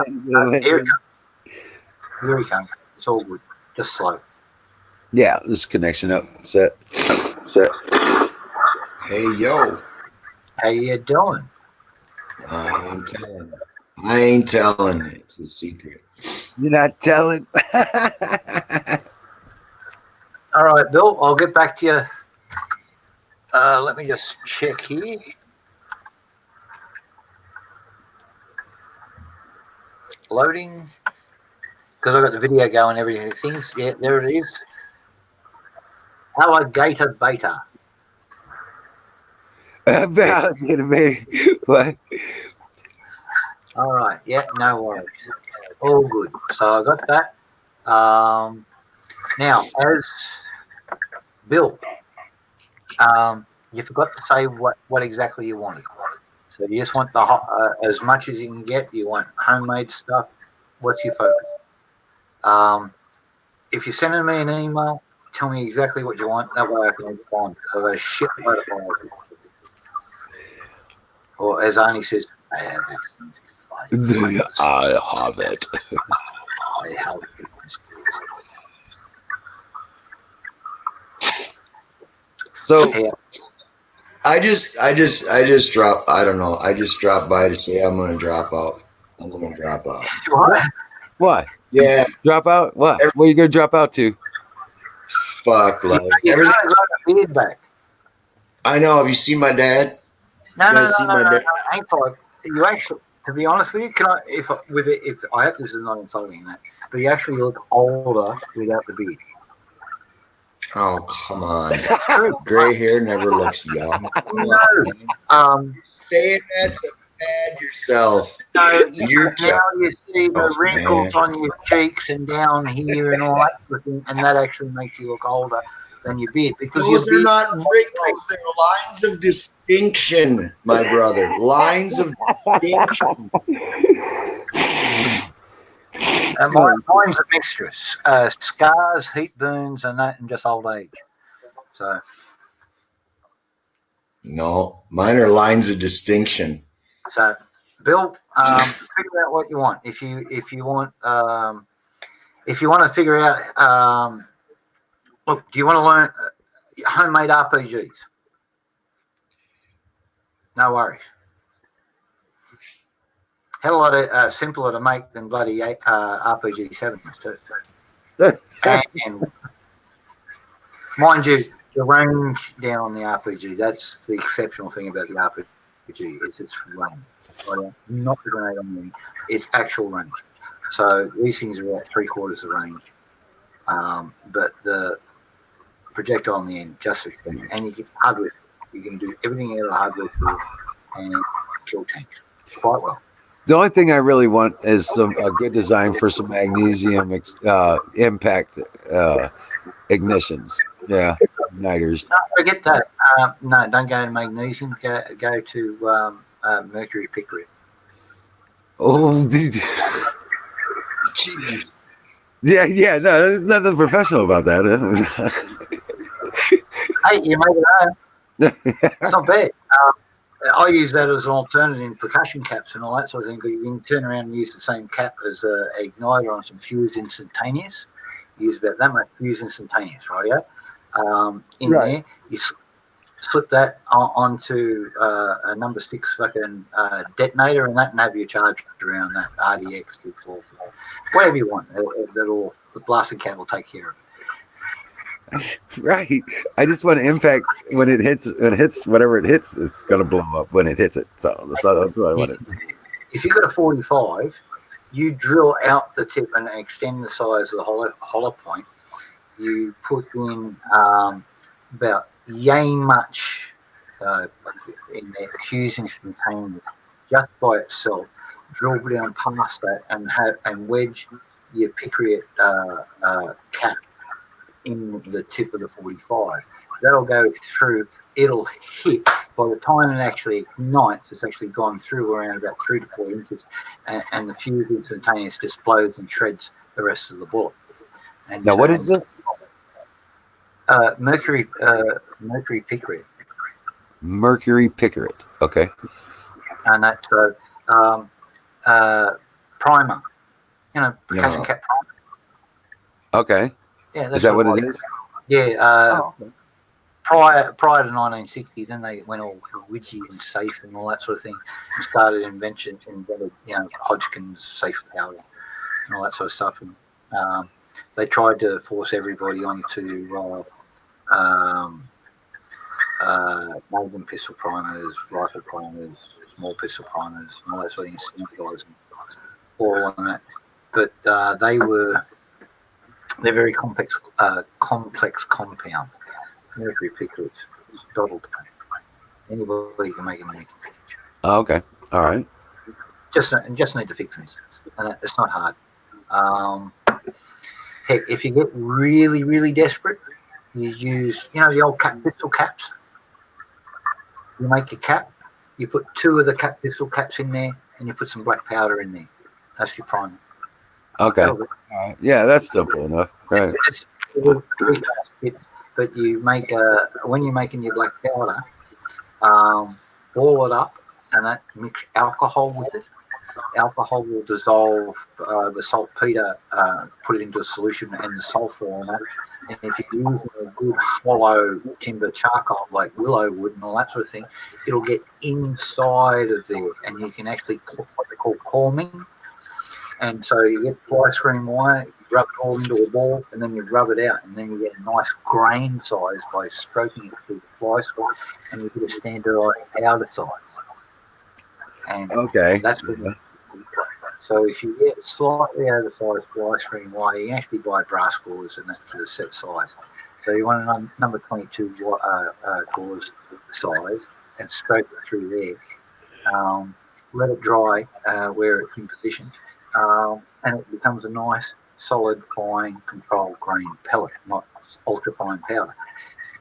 comes. It's all good, just slow. Yeah, this connection up set. Hey, yo. How you doing? I ain't telling it. It's a secret. You're not telling. All right, Bill, I'll get back to you. Let me just check here. loading. Because I've got the video going and everything. Things, yeah, there it is. Alligator beta. What? All right, yeah, no worries. All good. So I got that. Now, as Bill, you forgot to say what exactly you wanted. So you just want the as much as you can get. You want homemade stuff. What's your focus? If you're sending me an email, tell me exactly what you want. That way I can respond. I've got a shitload of files. Or as Arnie says, I have it. I have it. I have it. So Yeah. I just dropped. I don't know. I just dropped by to say I'm gonna drop out. I'm gonna drop out. what? Yeah. Drop out? What? Where you gonna drop out to? Fuck. Like You everything. can't got a beard back. I know. Have you seen my dad? No, You no, guys no, see no, my no, dad? no. Ain't like you actually. To be honest with you, can I? If I hope this is not insulting that, but you actually look older without the beard. Oh come on. True. Gray hair never looks young. Come on, man. No. You're saying that to pad yourself. No, You're now you see the tough, wrinkles man. on your cheeks and down here and all that sort of thing, and that actually makes you look older than your beard because your Those are beard. not wrinkles. They're lines of distinction, my brother. Lines of distinction. Mine's a mixture. Scars, heat burns, and that, and just old age. So. No, mine are lines of distinction. So, Bill, figure out what you want. If you want to figure out, look, do you want to learn homemade RPGs? No worries. Hell of a lot simpler to make than bloody RPG 7s too. And mind you, the range down on the RPG, that's the exceptional thing about the RPG, is its range. Right? Not the grenade on the it's actual range. So these things are about 3/4 the range. But the projectile on the end, just for thing. And you can hardware. You can do everything out of the hardware tool and kill tanks quite well. The only thing I really want is a good design for some magnesium impact ignitions. Yeah, igniters. No, forget that. No, don't go to magnesium. Go to mercury pickrit. Oh, Jeez. yeah. No, there's nothing professional about that. Hey, you made it home. It's not bad. I use that as an alternative in percussion caps and all that sort of thing. But you can turn around and use the same cap as an igniter on some fused instantaneous. You use about that much fused instantaneous, rightio? There, you slip that onto a number 6 fucking detonator and that, and have your charge around that RDX 244, whatever you want. That'll the blasting cat will take care of it. Right. I just want to impact when it hits. When it hits whatever it hits, it's gonna blow up when it hits it. So that's what I wanted. If you've got a 45, you drill out the tip and extend the size of the hollow point. You put in about yay much in there fusing containers just by itself. Drill down past that and wedge your picriot cap in the tip of the 45. That'll go through. It'll hit. By the time it actually ignites, it's actually gone through around about 3 to 4 inches, and the fuse instantaneous just blows and shreds the rest of the bullet. And Now, what is this? Mercury pickrit. Mercury pickrit. Okay. And that primer. Percussion cap primer. Okay. Yeah, that's is that what it is? Yeah. Okay. Prior to 1960, then they went all witchy and safe and all that sort of thing, and started invented Hodgkin's safe powder and all that sort of stuff. And they tried to force everybody onto magnum pistol primers, rifle primers, small pistol primers, and all that sort of thing. ball and that, but they're very complex compound. Mercury pictures, Doddle. Anybody can make a mannequin. Oh, okay. All right. Just need to fix them, and it's not hard. Heck, if you get really, really desperate, you use, the old cap pistol caps. You make a cap, you put 2 of the cap pistol caps in there, and you put some black powder in there. That's your primer. Okay. All right. Yeah, that's simple enough. Right. But you make when you're making your black powder, ball it up, and that mix alcohol with it. Alcohol will dissolve the saltpeter, put it into a solution, and the sulfur on it. And if you use a good hollow timber charcoal like willow wood and all that sort of thing, it'll get inside of there, and you can actually put what they call forming. And so you get fly screen wire, you rub it all into a ball, and then you rub it out, and then you get a nice grain size by stroking it through the fly screen, and you get a standardized powder size. And that's what So if you get slightly oversized fly screen wire, you can actually buy brass gauze and that's to the set size. So you want a number 22 gauze size and stroke it through there. Let it dry where it's in position, and it becomes a nice, solid, fine, controlled grain pellet, not ultra fine powder.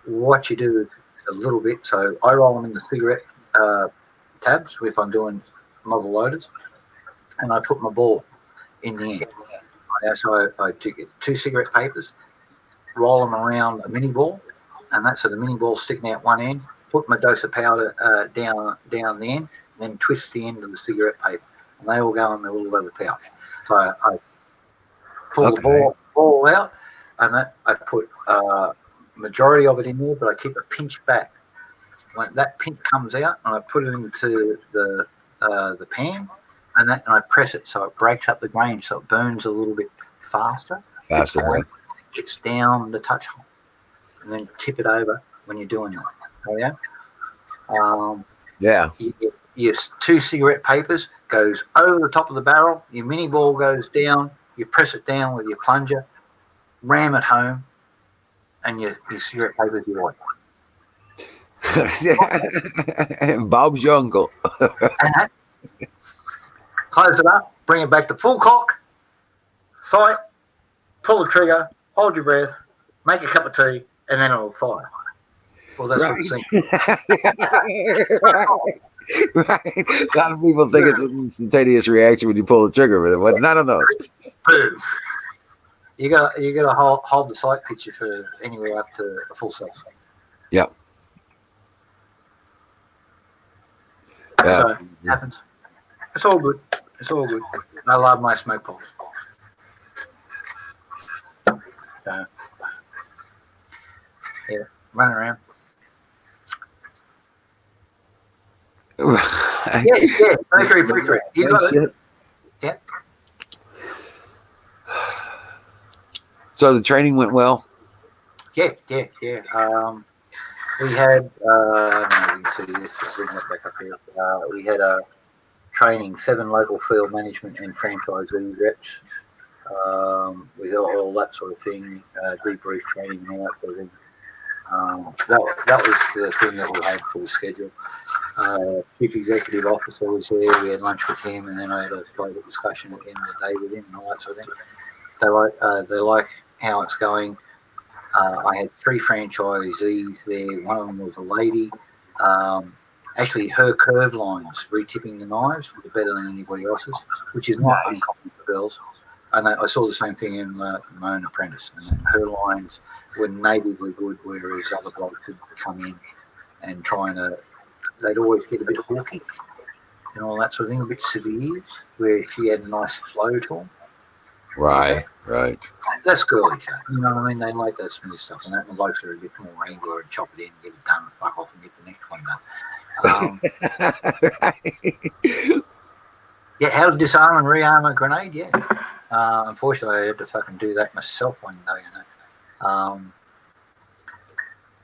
What you do is a little bit. So I roll them in the cigarette tabs if I'm doing muzzle loaders, and I put my ball in the end. So I took 2 cigarette papers, roll them around a mini ball, and that's so the mini ball sticking out one end. Put my dose of powder down the end, then twist the end of the cigarette paper, and they all go in the little leather pouch. So I pull the ball out, and that I put majority of it in there, but I keep a pinch back. When that pinch comes out, and I put it into the pan, and I press it so it breaks up the grain, so it burns a little bit faster. Right. It gets down the touch hole, and then tip it over when you're doing that. Oh yeah. Your 2 cigarette papers goes over the top of the barrel. Your mini ball goes down. You press it down with your plunger, ram it home, and your cigarette papers are white. Bob's your uncle. Close it up, bring it back to full cock, sight, pull the trigger, hold your breath, make a cup of tea, and then it'll fire. Well, that's what it's right. A lot of people think it's an instantaneous reaction when you pull the trigger with it, but none of those. Boom. You got to hold the sight picture for anywhere up to a full size. Yep. So it happens. It's all good. I love my smoke poles. So, yeah, running around. Yeah. Mercury. You got it. Yeah. So the training went well? Yeah. We had, you can see this, bring that back up here. We had a training, 7 local field management and franchisee reps with all that sort of thing, debrief training and all that sort of thing. That was the thing that we had for the schedule. Chief Executive Officer was there, we had lunch with him, and then I had a private discussion at the end of the day with him and all that sort of thing. They like how it's going. I had 3 franchisees there. One of them was a lady. Actually, her curve lines, retipping the knives, were better than anybody else's, which is not uncommon for girls. And I saw the same thing in my own apprentice. And her lines were natively good, whereas other blokes could come in and they'd always get a bit hawky and all that sort of thing, a bit severe, where she had a nice flow to them. Right. That's girly stuff. You know what I mean? They like that smooth stuff, and that the blokes are a bit more angler and chop it in, get it done, and fuck off and get the next one done. Yeah, how to disarm and rearm a grenade, yeah. Unfortunately, I had to fucking do that myself one day.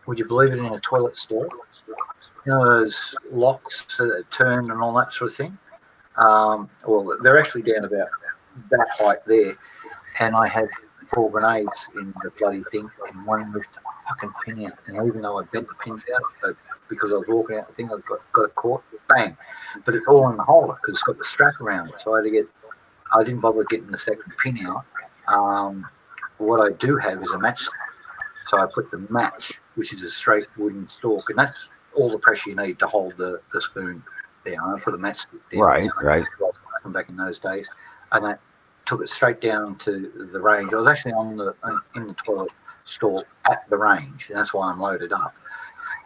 Would you believe it, in a toilet stall? You know those locks that turn and all that sort of thing? Well, they're actually down about that height there, and I had 4 grenades in the bloody thing, and one ripped a fucking pin out. And even though I bent the pins out, but because I was walking out the thing, I got it caught, bang. But it's all in the holder because it's got the strap around it. So I didn't bother getting the second pin out. What I do have is a match. So I put the match, which is a straight wooden stalk, and that's all the pressure you need to hold the spoon there. I put a matchstick there. Right. Back in those days, and I took it straight down to the range. I was actually in the toilet stall at the range, and that's why I'm loaded up.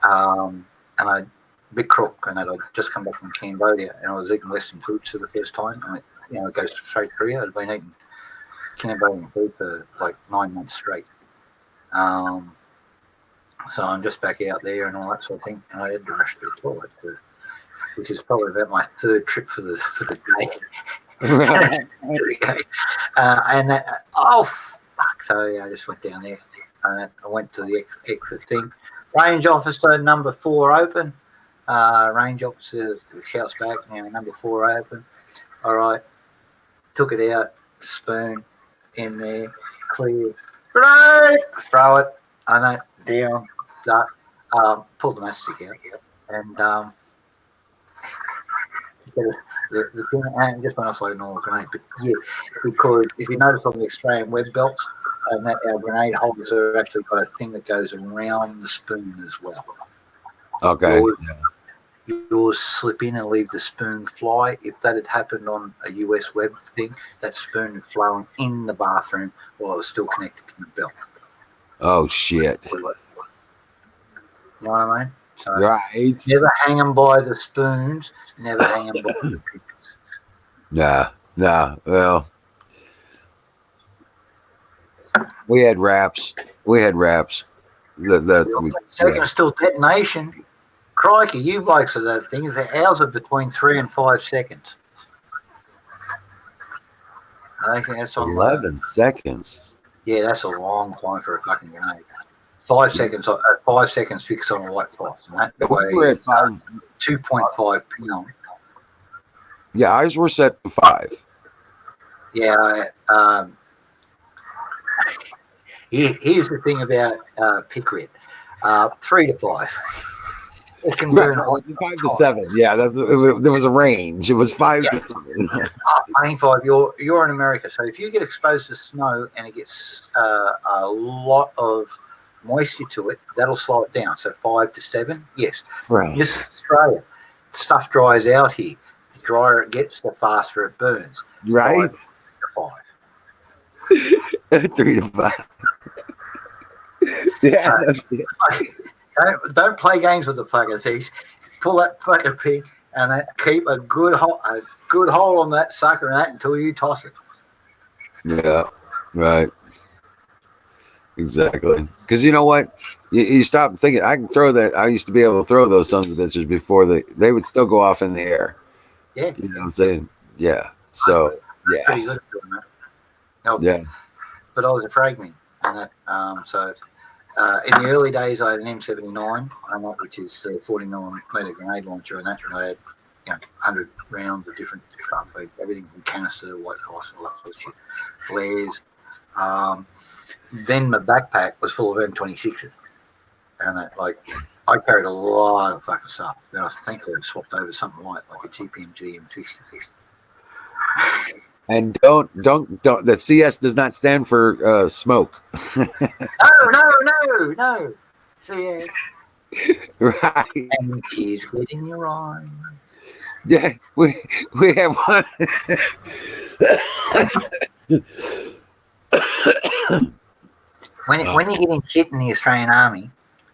And I big crook, and I'd just come back from Cambodia, and I was eating Western foods for the first time. And it goes straight through you. I'd been eating Cambodian food for like 9 months straight. So I'm just back out there and all that sort of thing, and I had to rush to the toilet, which is probably about my third trip for the day. And that, oh fuck! So yeah, I just went down there, and I went to the exit thing. Range officer number 4 open. Range officer shouts back, number 4 open. All right, took it out, spoon in there, clear, right, throw it, and then down, duck, pull the matchstick out, and the thing, and just went off like a normal grenade. But yeah, because if you notice on the Australian web belts, and that our grenade holders have actually got a thing that goes around the spoon as well. Okay. Yours slip in and leave the spoon fly. If that had happened on a US web thing, that spoon had flown in the bathroom while it was still connected to the belt. Oh shit. You know what I mean? So right. Never hang them by the spoons. Never hang them by the pins. Nah. Well, we had wraps. Second still detonation. Crikey, you blokes are that thing. Ours are between 3 and 5 seconds. I think that's on 11 seconds. Yeah, that's a long time for a fucking grenade. 5 seconds. 5 seconds fixed on a white frost, and that way 2.5 pound. Yeah, ours were set to 5. Yeah. Here's the thing about Pickrit. 3 to 5. It can burn 5 to 7. Yeah, there was a range. It was 5 to 7. I think 5. You're in America, so if you get exposed to snow and it gets a lot of moisture to it, that'll slow it down. So 5 to 7, yes. Right. This is Australia. Stuff dries out here. The drier it gets, the faster it burns. Right. 5 to 5. 3 to 5. Yeah. Don't play games with the fucking things. Pull that fucking pin and keep a good hold on that sucker and that until you toss it. Yeah. Right. Exactly. Because you know what? You stop thinking, I can throw that. I used to be able to throw those sons of bitches before they would still go off in the air. Yeah. You know what I'm saying? Yeah. So, yeah. Pretty good at doing that. No, yeah. But I was a fragment. And so in the early days, I had an M79, which is a 40mm grenade launcher, and that I had 100 rounds of different stuff, everything from canister, white frost, all that sort of shit, flares. Then my backpack was full of M26s, and I carried a lot of fucking stuff. Then I thankfully I swapped over something like a TPMG M26. And don't. The CS does not stand for smoke. No. CS. Right. And tears get in your eyes. Yeah, we have one. When you're getting shit in the Australian Army,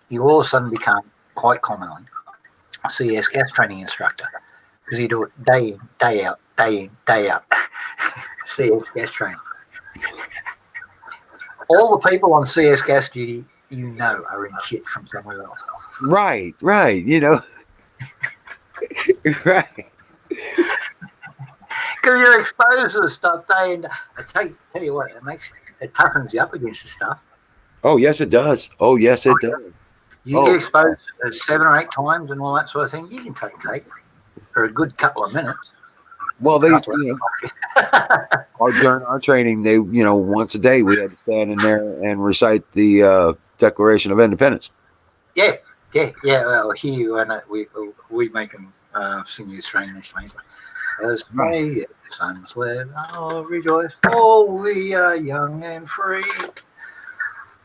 you all of a sudden become quite commonly a CS gas training instructor because you do it day in, day out. CS gas training. All the people on CS gas duty, are in shit from somewhere else. Right. Right. Because you're exposed to the stuff day and day. I tell you what, it toughens you up against the stuff. Oh yes, it does. You get exposed 7 or 8 times and all that sort of thing. You can take for a good couple of minutes. Well, during our training, they, once a day we had to stand in there and recite the Declaration of Independence. Yeah. Well, here we make them sing the Australian national anthem. As may the suns live, oh, rejoice, for we are young and free.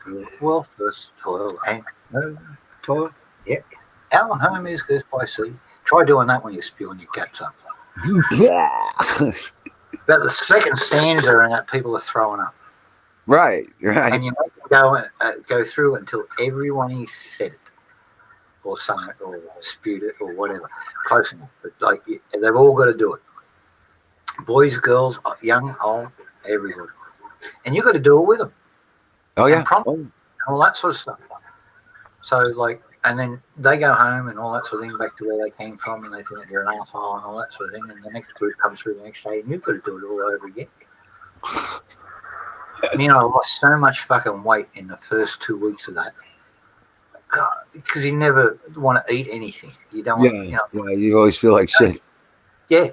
With wealthless toil and no toil. Yep. Our home is cursed by sea. Try doing that when you're spewing your guts up. About the second stanza and that people are throwing up. Right. And you make them go through until everyone has said it. Or sung it, or spewed it, or whatever. Close enough. But they've all got to do it. Boys, girls, young, old, everybody. And you've got to do it with them. Oh, yeah. And prompt and all that sort of stuff. So, and then they go home and all that sort of thing, back to where they came from, and they think they're an asshole and all that sort of thing. And the next group comes through the next day, and you've got to do it all over again. I lost so much fucking weight in the first 2 weeks of that. Because you never want to eat anything. You don't want Yeah, you always feel like shit. Yeah,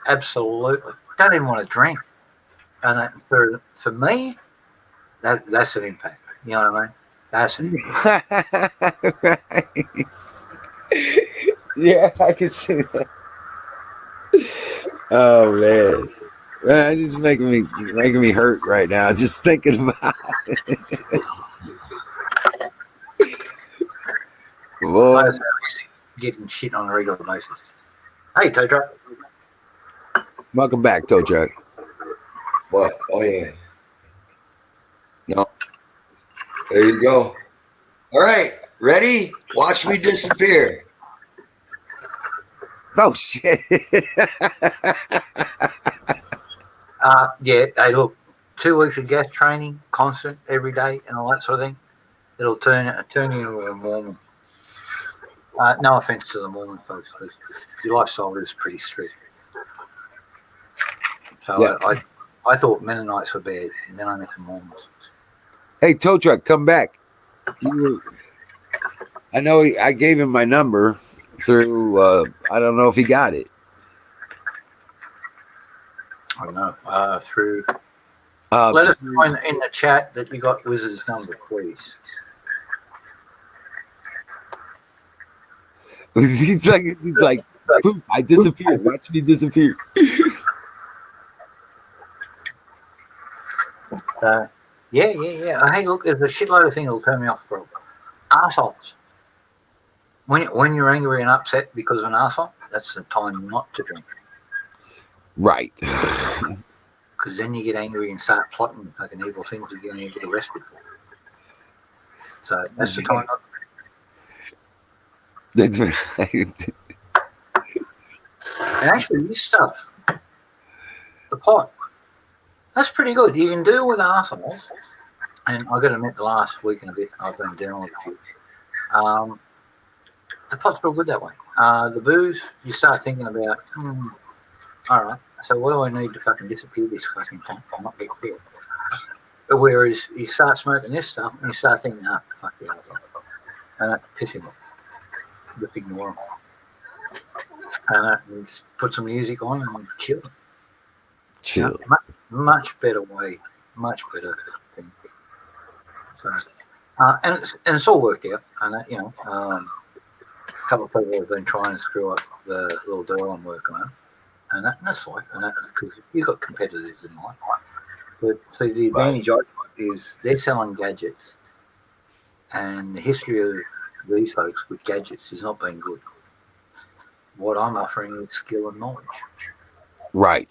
absolutely. Don't even want to drink. And for me, that's an impact. You know what I mean? That's an impact. Right. Yeah, I can see that. Oh man, it's just making me hurt right now just thinking about it. Boy. Getting shit on a regular basis. Hey, Tow Truck. Welcome back, Tow Truck. What? Oh yeah. No. There you go. All right, ready? Watch me disappear. Oh shit. Yeah. Hey, look. 2 weeks of gas training, constant, every day, and all that sort of thing. It'll turn you into a Mormon. No offense to the Mormon folks, but your lifestyle is pretty strict. So yeah. I thought Mennonites were bad, and then I met the Mormons. Hey, Tow Truck, come back. I know I gave him my number through, I don't know if he got it. I don't know. Through. Let us know in the chat that you got Wizard's number, please. He's like, poop, I disappeared. Watch me disappear. Yeah. Hey, look, there's a shitload of things that'll turn me off, bro. Arseholes. When you're angry and upset because of an arsehole, that's the time not to drink. Right. Because then you get angry and start plotting fucking evil things that you're going to get arrested for. So that's the time not to drink. That's right. And actually, this stuff, the pot, that's pretty good. You can deal with arseholes. And I've got to admit, the last week and a bit, I've been dealing with a few. The pot's real good that way. The booze, you start thinking about, all right, so what do I need to fucking disappear this fucking thing from not getting killed? Whereas you start smoking this stuff and you start thinking, fuck the other thing. And that piss him off. Just ignore him. And just put some music on and chill. Chill. Much better way. Much better thing. So, and it's all worked out. And a couple of people have been trying to screw up the little girl I'm working on. And that's life. And because you've got competitors in life. But see, the advantage I got is they're selling gadgets. And the history of these folks with gadgets has not been good. What I'm offering is skill and knowledge. Right.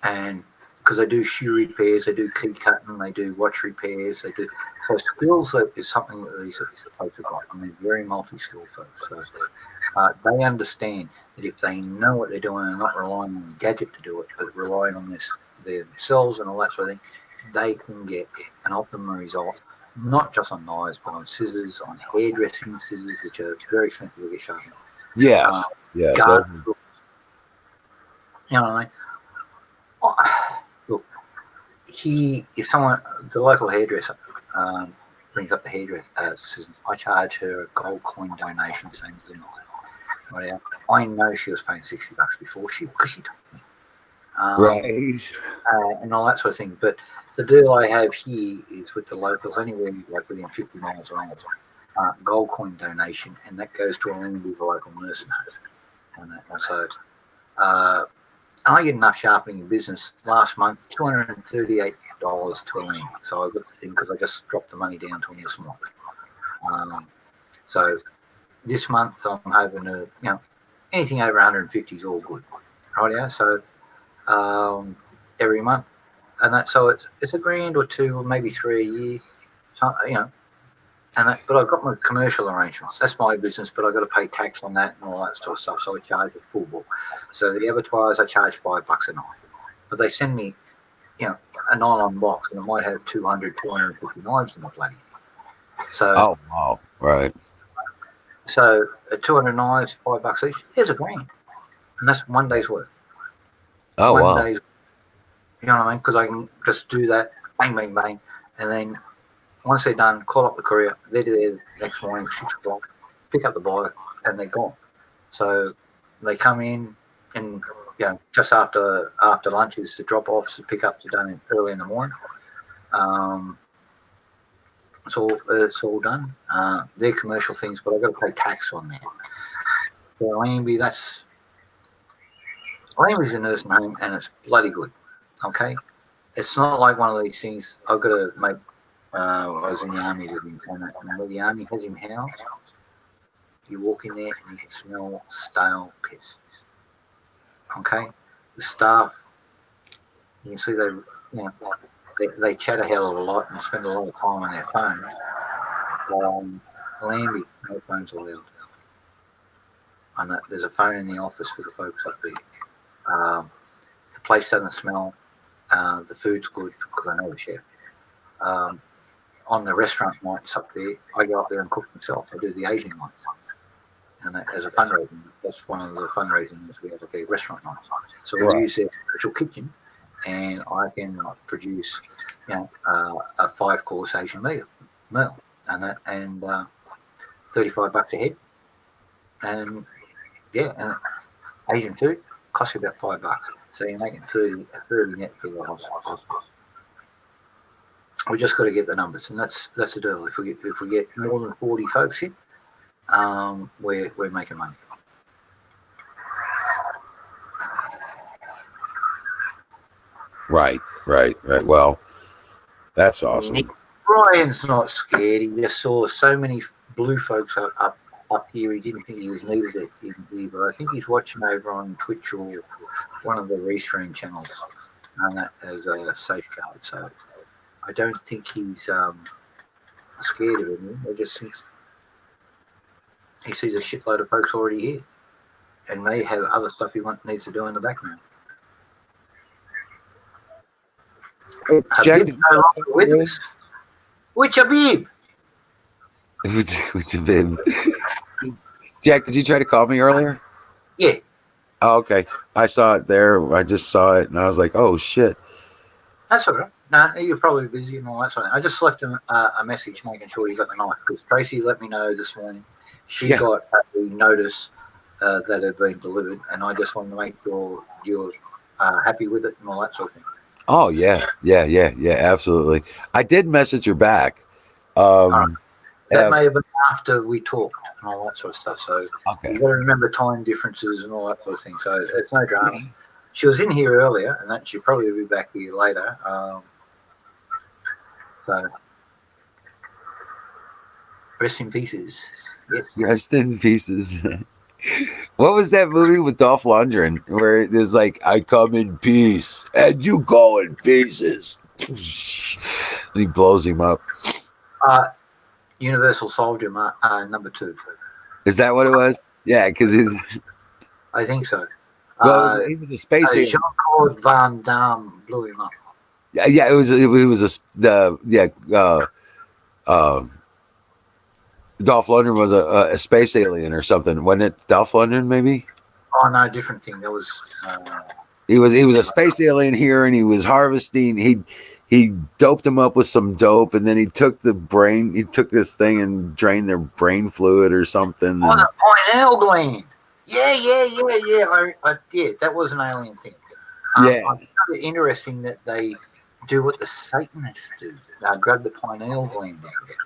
And because they do shoe repairs, they do key cutting, they do watch repairs, they do. So skills is something that these folks have got. I mean, very multi-skilled folks. So they understand that if they know what they're doing and not relying on a gadget to do it, but relying on themselves and all that sort of thing, they can get an optimum result, not just on knives, but on scissors, on hairdressing scissors, which are very expensive to get sharpened. Yes. Yes. You know what I mean? Look, if someone, the local hairdresser, brings up the hairdresser, says, I charge her a gold coin donation, same as the knife. Whatever. I know she was paying $60 before because she told me. Right. And all that sort of thing. But the deal I have here is with the locals, anywhere like within 50 miles around, gold coin donation, and that goes to a local nursing home. And so I get enough sharpening in business. Last month, $238 to a land. So I got the thing because I just dropped the money down to a small. So this month I'm hoping to, anything over 150 is all good. Right, yeah. So every month, and so it's a grand or two, or maybe 3 a year. So, but I've got my commercial arrangements. That's my business, but I've got to pay tax on that and all that sort of stuff. So I charge a full bill. So the abattoirs, I charge $5 a night, but they send me, a nylon box, and it might have 250 knives in the bloody thing. So, oh wow, right. So 200 knives, $5 each. There's a grand, and that's one day's work. Oh wow. Day's, you know what I mean? Because I can just do that, bang, bang, bang, and then once they're done, call up the courier. They're there next morning, 6 o'clock, pick up the bike, and they're gone. So they come in, and just after lunch is the drop-offs, the pickups are done early in the morning. It's all done. They're commercial things, but I've got to pay tax on that. So Lambie's a nursing home, and it's bloody good. Okay, it's not like one of these things. I've got to make. I was in the army with him, and where the army has him housed, you walk in there and you can smell stale piss. Okay, the staff, you can see they chat a hell of a lot and spend a lot of time on their phones. Lambie, no phones allowed. And there's a phone in the office for the folks up there. The place doesn't smell. The food's good because I know the chef. On the restaurant nights up there, I go up there and cook myself. I do the Asian nights. And that, as a fundraising, that's one of the fundraising we have at the restaurant nights. So we use their special kitchen, and I can produce, a 5-course Asian meal, and $35 a head, and and Asian food costs you about $5. So you're making 30 net for your hospital. We just got to get the numbers, and that's the deal. If we get more than 40 folks in, we're making money. Right. Well, that's awesome. Brian's not scared. He just saw so many blue folks up here. He didn't think he was needed at either. I think he's watching over on Twitch or one of the restream channels, and that as a safeguard. So I don't think he's scared of him. I just think he sees a shitload of folks already here, and may have other stuff he needs to do in the background. Jack, no longer with us. Which Habib? Which Habib? Jack, did you try to call me earlier? Yeah. Oh, okay. I saw it there. I just saw it, and I was like, "Oh shit." That's all right. No, you're probably busy and all that sort of thing. I just left him a message making sure he got the knife, because Tracy let me know this morning she got a notice that had been delivered, and I just wanted to make sure you're happy with it and all that sort of thing. Oh yeah, absolutely. I did message her back. That may have been after we talked and all that sort of stuff. So you got to remember time differences and all that sort of thing. So it's no drama. She was in here earlier, and that she'll probably be back here later. So rest in pieces. Yep. Rest in pieces. What was that movie with Dolph Lundgren where there's like, I come in peace and you go in pieces? And he blows him up. Universal Soldier number 2. Is that what it was? Yeah, because I think so. Well, he was a space alien. Jean-Claude Van Damme blew him up. Yeah, it was Dolph Lundgren was a space alien or something, wasn't it? Dolph Lundgren, maybe? Oh no, different thing. That was. He was a space alien here, and he was harvesting. He doped him up with some dope, and then he took this thing and drained their brain fluid or something. Oh, the pineal gland. Yeah. Yeah, that was an alien thing. Yeah. I find it interesting that they do what the Satanists do. They grab the pineal gland out of it,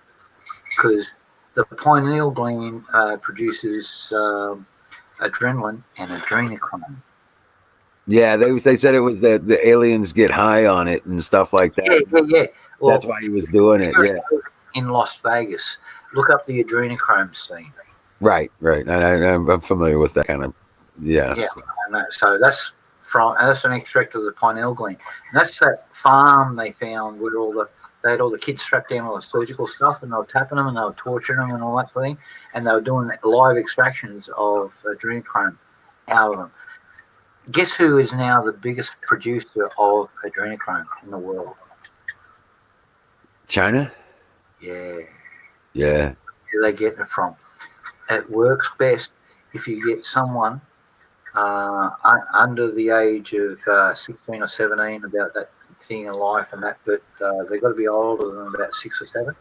because the pineal gland produces adrenaline and adrenochrome. Yeah, they said it was the aliens get high on it and stuff like that. Yeah. Well, That's why he was doing it. Yeah. in Las Vegas, look up the adrenochrome scene. Right. I'm familiar with that kind of. Yeah. Yeah, I know. So that's an extract of the pineal gland. And that's that farm they found where they had all the kids strapped down all the surgical stuff, and they were tapping them and they were torturing them and all that sort of thing, and they were doing live extractions of adrenochrome out of them. Guess who is now the biggest producer of adrenochrome in the world? China. Yeah. Yeah. Where are they getting it from? It works best if you get someone under the age of 16 or 17 about that thing in life and that, but they've got to be older than about 6 or 7.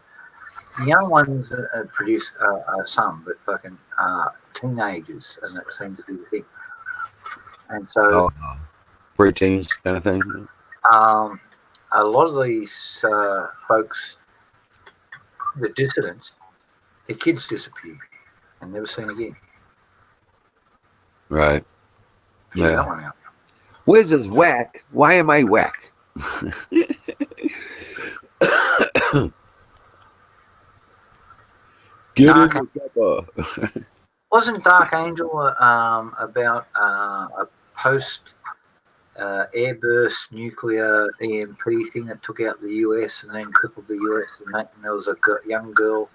The young ones produce some, but fucking teenagers, and that seems to be the thing. And so preteens kind of thing. A lot of these folks, the dissidents, their kids disappear and never seen again. Right. Figure that one out. Wiz is whack. Why am I whack? Get in the cover. Wasn't Dark Angel about a post airburst nuclear EMP thing that took out the US and then crippled the US, and there was a young girl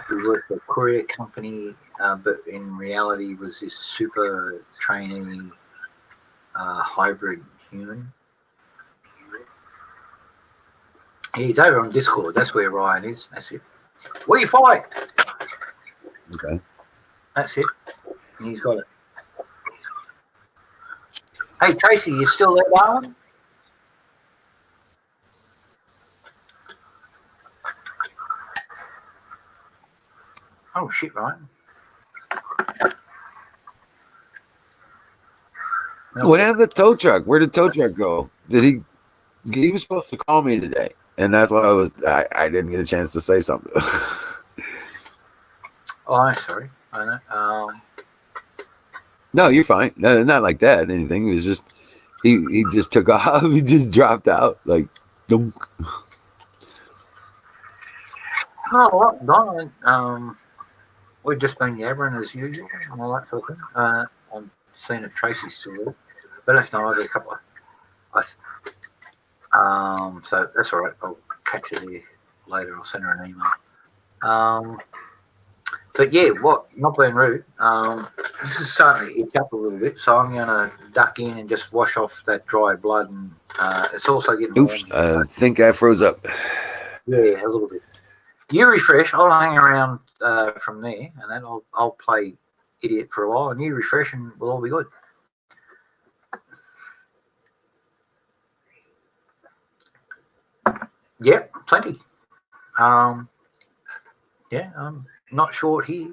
who worked for a courier company, but in reality was this super trainee hybrid human. He's over on Discord. That's where Ryan is. That's it. What do you fight? Okay. That's it. And he's got it. Hey, Tracy, you still there, darling? Oh, shit, Ryan. What happened to the tow truck? Where did the tow truck go? Did he was supposed to call me today, and that's why I didn't get a chance to say something. Oh, I'm sorry. I know. No, you're fine. No, not like that. Anything. It was just he just took off. He just dropped out like dunk. No, what, darling? We've just been yabbering as usual and all that sort of thing. I've seen if Tracy's still there, but if not, I've got a couple of. So that's all right. I'll catch her there later. I'll send her an email. But yeah, not being rude, this is starting to itch up a little bit, so I'm going to duck in and just wash off that dry blood, and it's also getting Oops, I think I froze up. Yeah, a little bit. You refresh, I'll hang around from there, and then I'll play idiot for a while, and you refresh, and we'll all be good. Yep, plenty. Yeah, I'm not short here.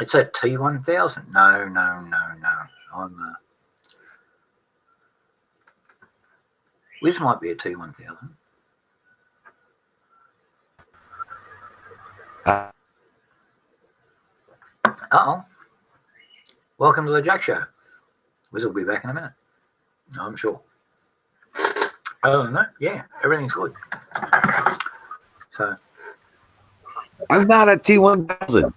It's a T1000. No. I'm Wiz might be a T1000. Uh-oh. Welcome to the Jack Show. Wiz will be back in a minute. I'm sure. Other than that, yeah, everything's good. So I'm not a T1000.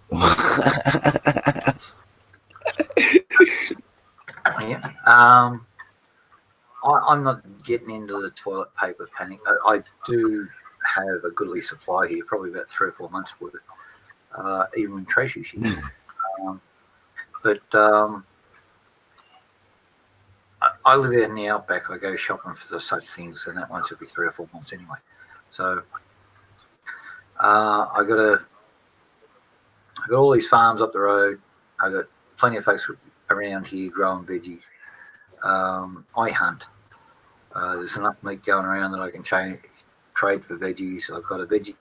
yeah. I'm not getting into the toilet paper panic. I do have a goodly supply here, probably about 3 or 4 months worth, even when Tracy's here. But I live out in the outback. I go shopping for such things, and that once every 3 or 4 months anyway. So I got all these farms up the road. I got plenty of folks around here growing veggies. I hunt. There's enough meat going around that I can trade for veggies. I've got a veggie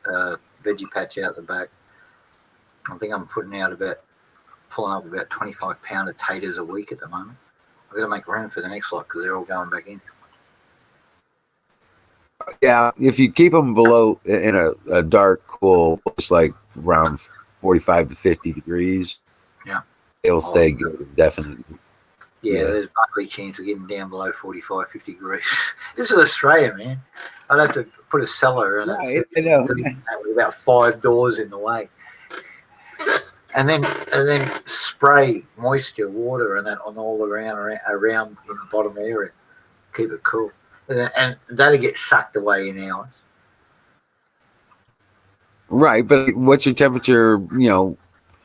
patch out the back. I think I'm pulling up about 25 pound of taters a week at the moment. I've got to make room for the next lot because they're all going back in. Yeah, if you keep them below in a dark, cool, it's like around 45 to 50 degrees. Yeah. It'll stay good, definitely. Yeah, there's barely chance of getting down below 45, 50 degrees. This is Australia, man. I'd have to put a cellar in it. I know. With about 5 doors in the way. And then spray moisture, water, and that on all around in the bottom area. Keep it cool. And that'll get sucked away in hours. Right, but what's your temperature, 4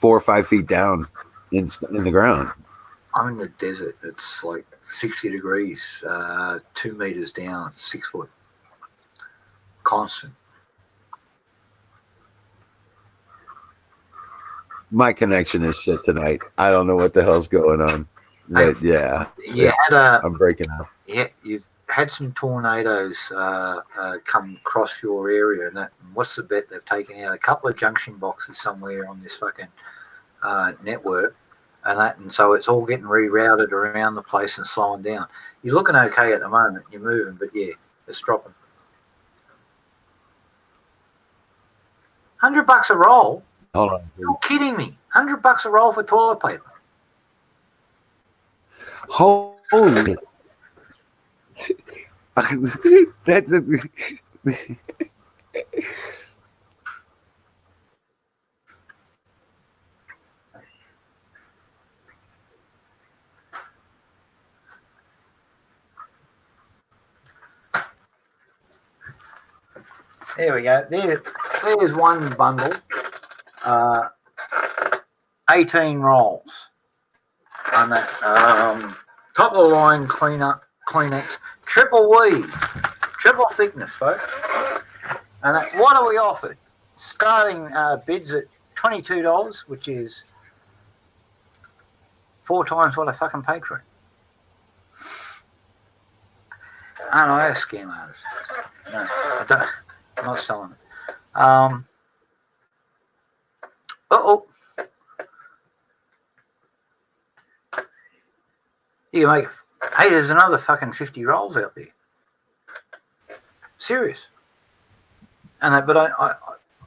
or 5 feet down in the ground? I'm in the desert. It's like 60 degrees, 2 meters down, 6 foot. Constant. My connection is shit tonight. I don't know what the hell's going on. But I'm breaking up. Yeah, you've had some tornadoes come across your area, and what's the bet they've taken out? A couple of junction boxes somewhere on this fucking network, and so it's all getting rerouted around the place and slowing down. You're looking okay at the moment. You're moving, but yeah, it's dropping. $100 a roll. Hold on. You're kidding me. $100 a roll for toilet paper. Holy. That's There we go. There's one bundle. 18 rolls. On that top of the line Kleenex, triple weave, triple thickness, folks. And what are we offered? Starting bids at $22, which is 4 times what I fucking paid for it. I don't know, they're scam artists. No, I'm not selling it. You can make, hey, there's another fucking 50 rolls out there. Serious. But I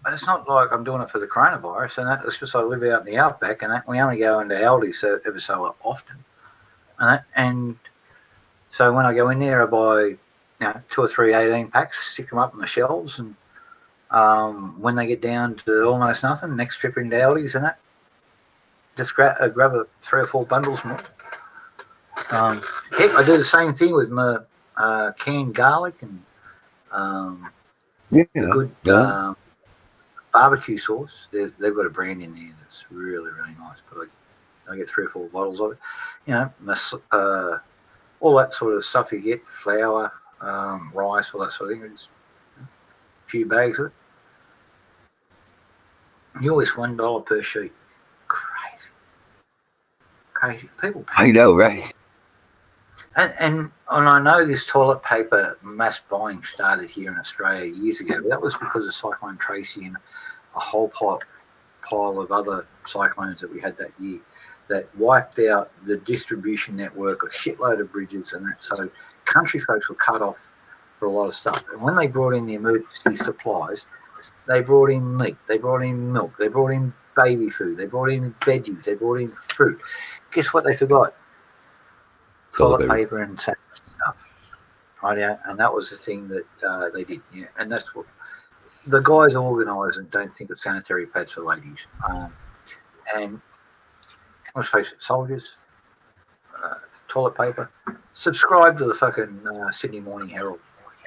it's not like I'm doing it for the coronavirus, and it's just I live out in the outback, and we only go into Aldi ever so often. And so when I go in there, I buy 2 or 3 18 packs, stick them up on the shelves, and when they get down to almost nothing, next trip into Aldi's and that, just grab 3 or 4 bundles more. Heck, I do the same thing with my canned garlic and the good barbecue sauce. They've got a brand in there that's really, really nice. But I get 3 or 4 bottles of it. All that sort of stuff you get, flour, rice, all that sort of thing. It's a few bags of it. You always $1 per sheet. Crazy. People pay. I know, right? And I know this toilet paper mass buying started here in Australia years ago. That was because of Cyclone Tracy and a whole pile of other cyclones that we had that year that wiped out the distribution network, a shitload of bridges, and that. So country folks were cut off for a lot of stuff. And when they brought in the emergency supplies, they brought in meat, they brought in milk, they brought in baby food, they brought in veggies, they brought in fruit. Guess what they forgot? Toilet paper and stuff, right? Yeah, and that was the thing that they did. Yeah, and that's what the guys organise and don't think of sanitary pads for ladies. And let's face it, soldiers, toilet paper. Subscribe to the fucking Sydney Morning Herald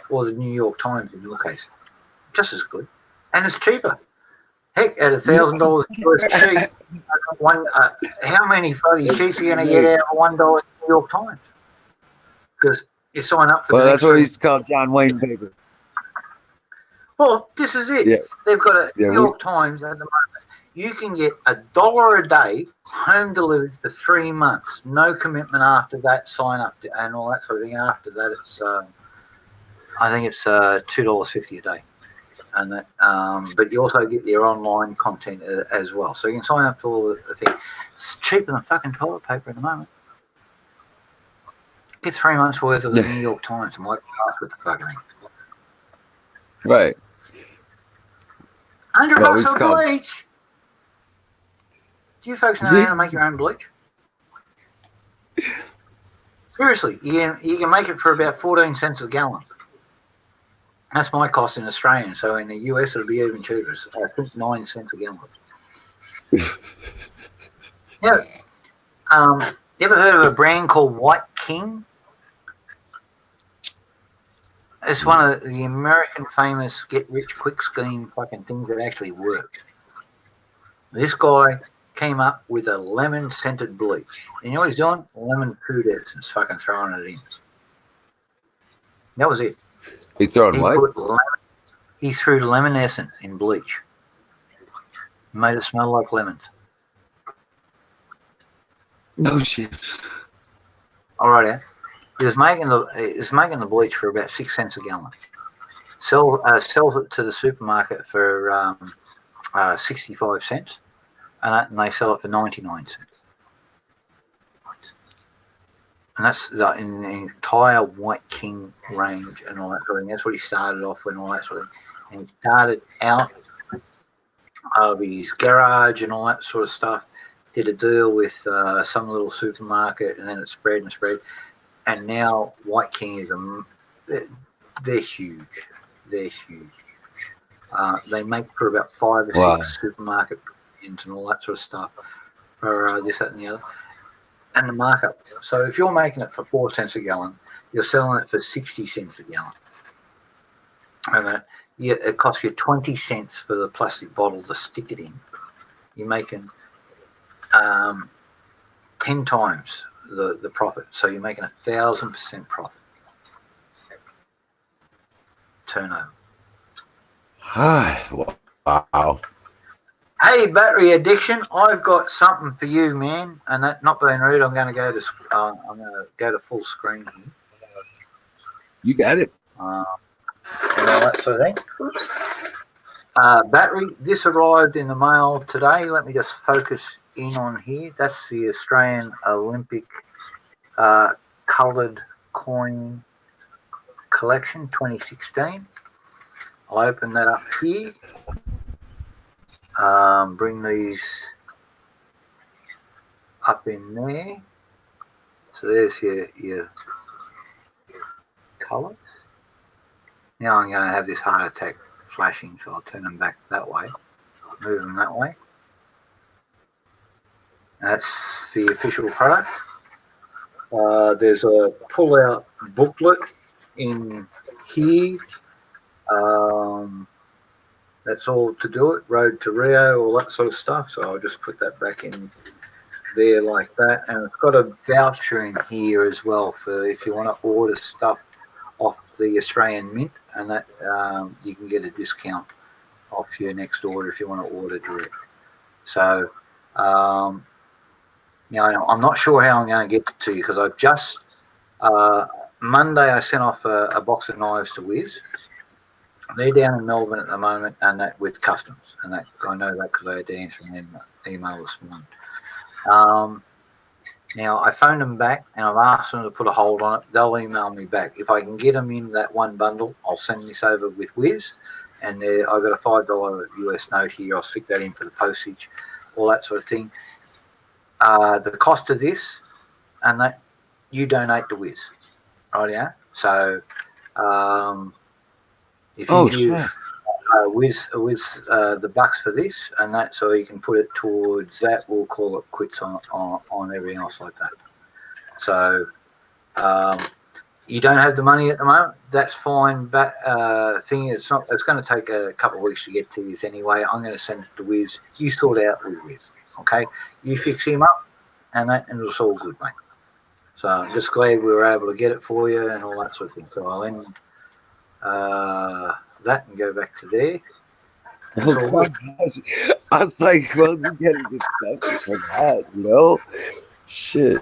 or the New York Times in your case. Just as good, and it's cheaper. Heck, at $1,000 worth of sheet, how many bloody sheets are you going to get out of $1 New York Times? Because you sign up for. Well, that's what he's called, John Wayne paper. Well, this is it. Yeah. They've got a New York Times at the moment. You can get $1 a day home delivered for 3 months. No commitment after that. Sign up and all that sort of thing. After that, it's I think it's $2.50 a day. and that. But you also get their online content as well. So you can sign up to all the things. It's cheaper than fucking toilet paper at the moment. Get 3 months worth of the New York Times and wipe your ass with the fucking thing. Right. $100 for bleach. Do you folks know how to make your own bleach? Seriously, you can make it for about 14 cents a gallon. That's my cost in Australian. So in the US, it'll be even cheaper. I think 9 cents a gallon. Yeah. You ever heard of a brand called White King? It's one of the American famous get-rich-quick scheme fucking things that actually work. This guy came up with a lemon-scented bleach. And you know what he's doing? Lemon food essence, fucking throwing it in. That was it. He's throwing what? He threw lemon essence in bleach. Made it smell like lemons. No shit. All right, yeah. He was making the bleach for about 6 cents a gallon. Sells it to the supermarket for 65 cents, and they sell it for 99 cents. And that's the entire White King range and all that sort of thing. That's what he started off with and all that sort of thing. And he started out of his garage and all that sort of stuff. Did a deal with some little supermarket, and then it spread and spread. And now White King is they're huge. They're huge. They make for about 5 or 6 supermarket and all that sort of stuff for this, that, and the other. And the markup. So if you're making it for 4 cents a gallon, you're selling it for 60 cents a gallon. And it costs you 20 cents for the plastic bottle to stick it in. You're making 10 times the profit. So you're making 1,000% profit turnover. Wow. Hey, battery addiction! I've got something for you, man. And that, not being rude, I'm going to go to full screen here. You got it. And all that sort of thing. Battery. This arrived in the mail today. Let me just focus in on here. That's the Australian Olympic coloured coin collection 2016. I'll open that up here. Bring these up in there. So there's your colours. Now I'm going to have this heart attack flashing, so I'll turn them back that way. Move them that way. That's the official product. There's a pull-out booklet in here. That's all to do it. Road to Rio, all that sort of stuff. So I'll just put that back in there like that. And it's got a voucher in here as well for if you want to order stuff off the Australian Mint, and that you can get a discount off your next order if you want to order direct. So now I'm not sure how I'm going to get to you because I've just Monday I sent off a box of knives to Wiz. They're down in Melbourne at the moment, and that with customs, and that I know that because I had to answer an email this morning. Now I phoned them back and I've asked them to put a hold on it. They'll email me back if I can get them in that one bundle. I'll send this over with Wiz, and I've got a $5 US note here. I'll stick that in for the postage, all that sort of thing. The cost of this, and that you donate to Wiz, right? Yeah. So. If you give Wiz the bucks for this and that, so you can put it towards that, we'll call it quits on everything else like that. So you don't have the money at the moment, that's fine. But it's going to take a couple of weeks to get to this anyway. I'm going to send it to Wiz. You sort out with Wiz, okay? You fix him up, and it's all good, mate. So I'm just glad we were able to get it for you and all that sort of thing. So I'll end that and go back to there. Oh, God. I was like, well, you get a good stuff for that, you know? Shit.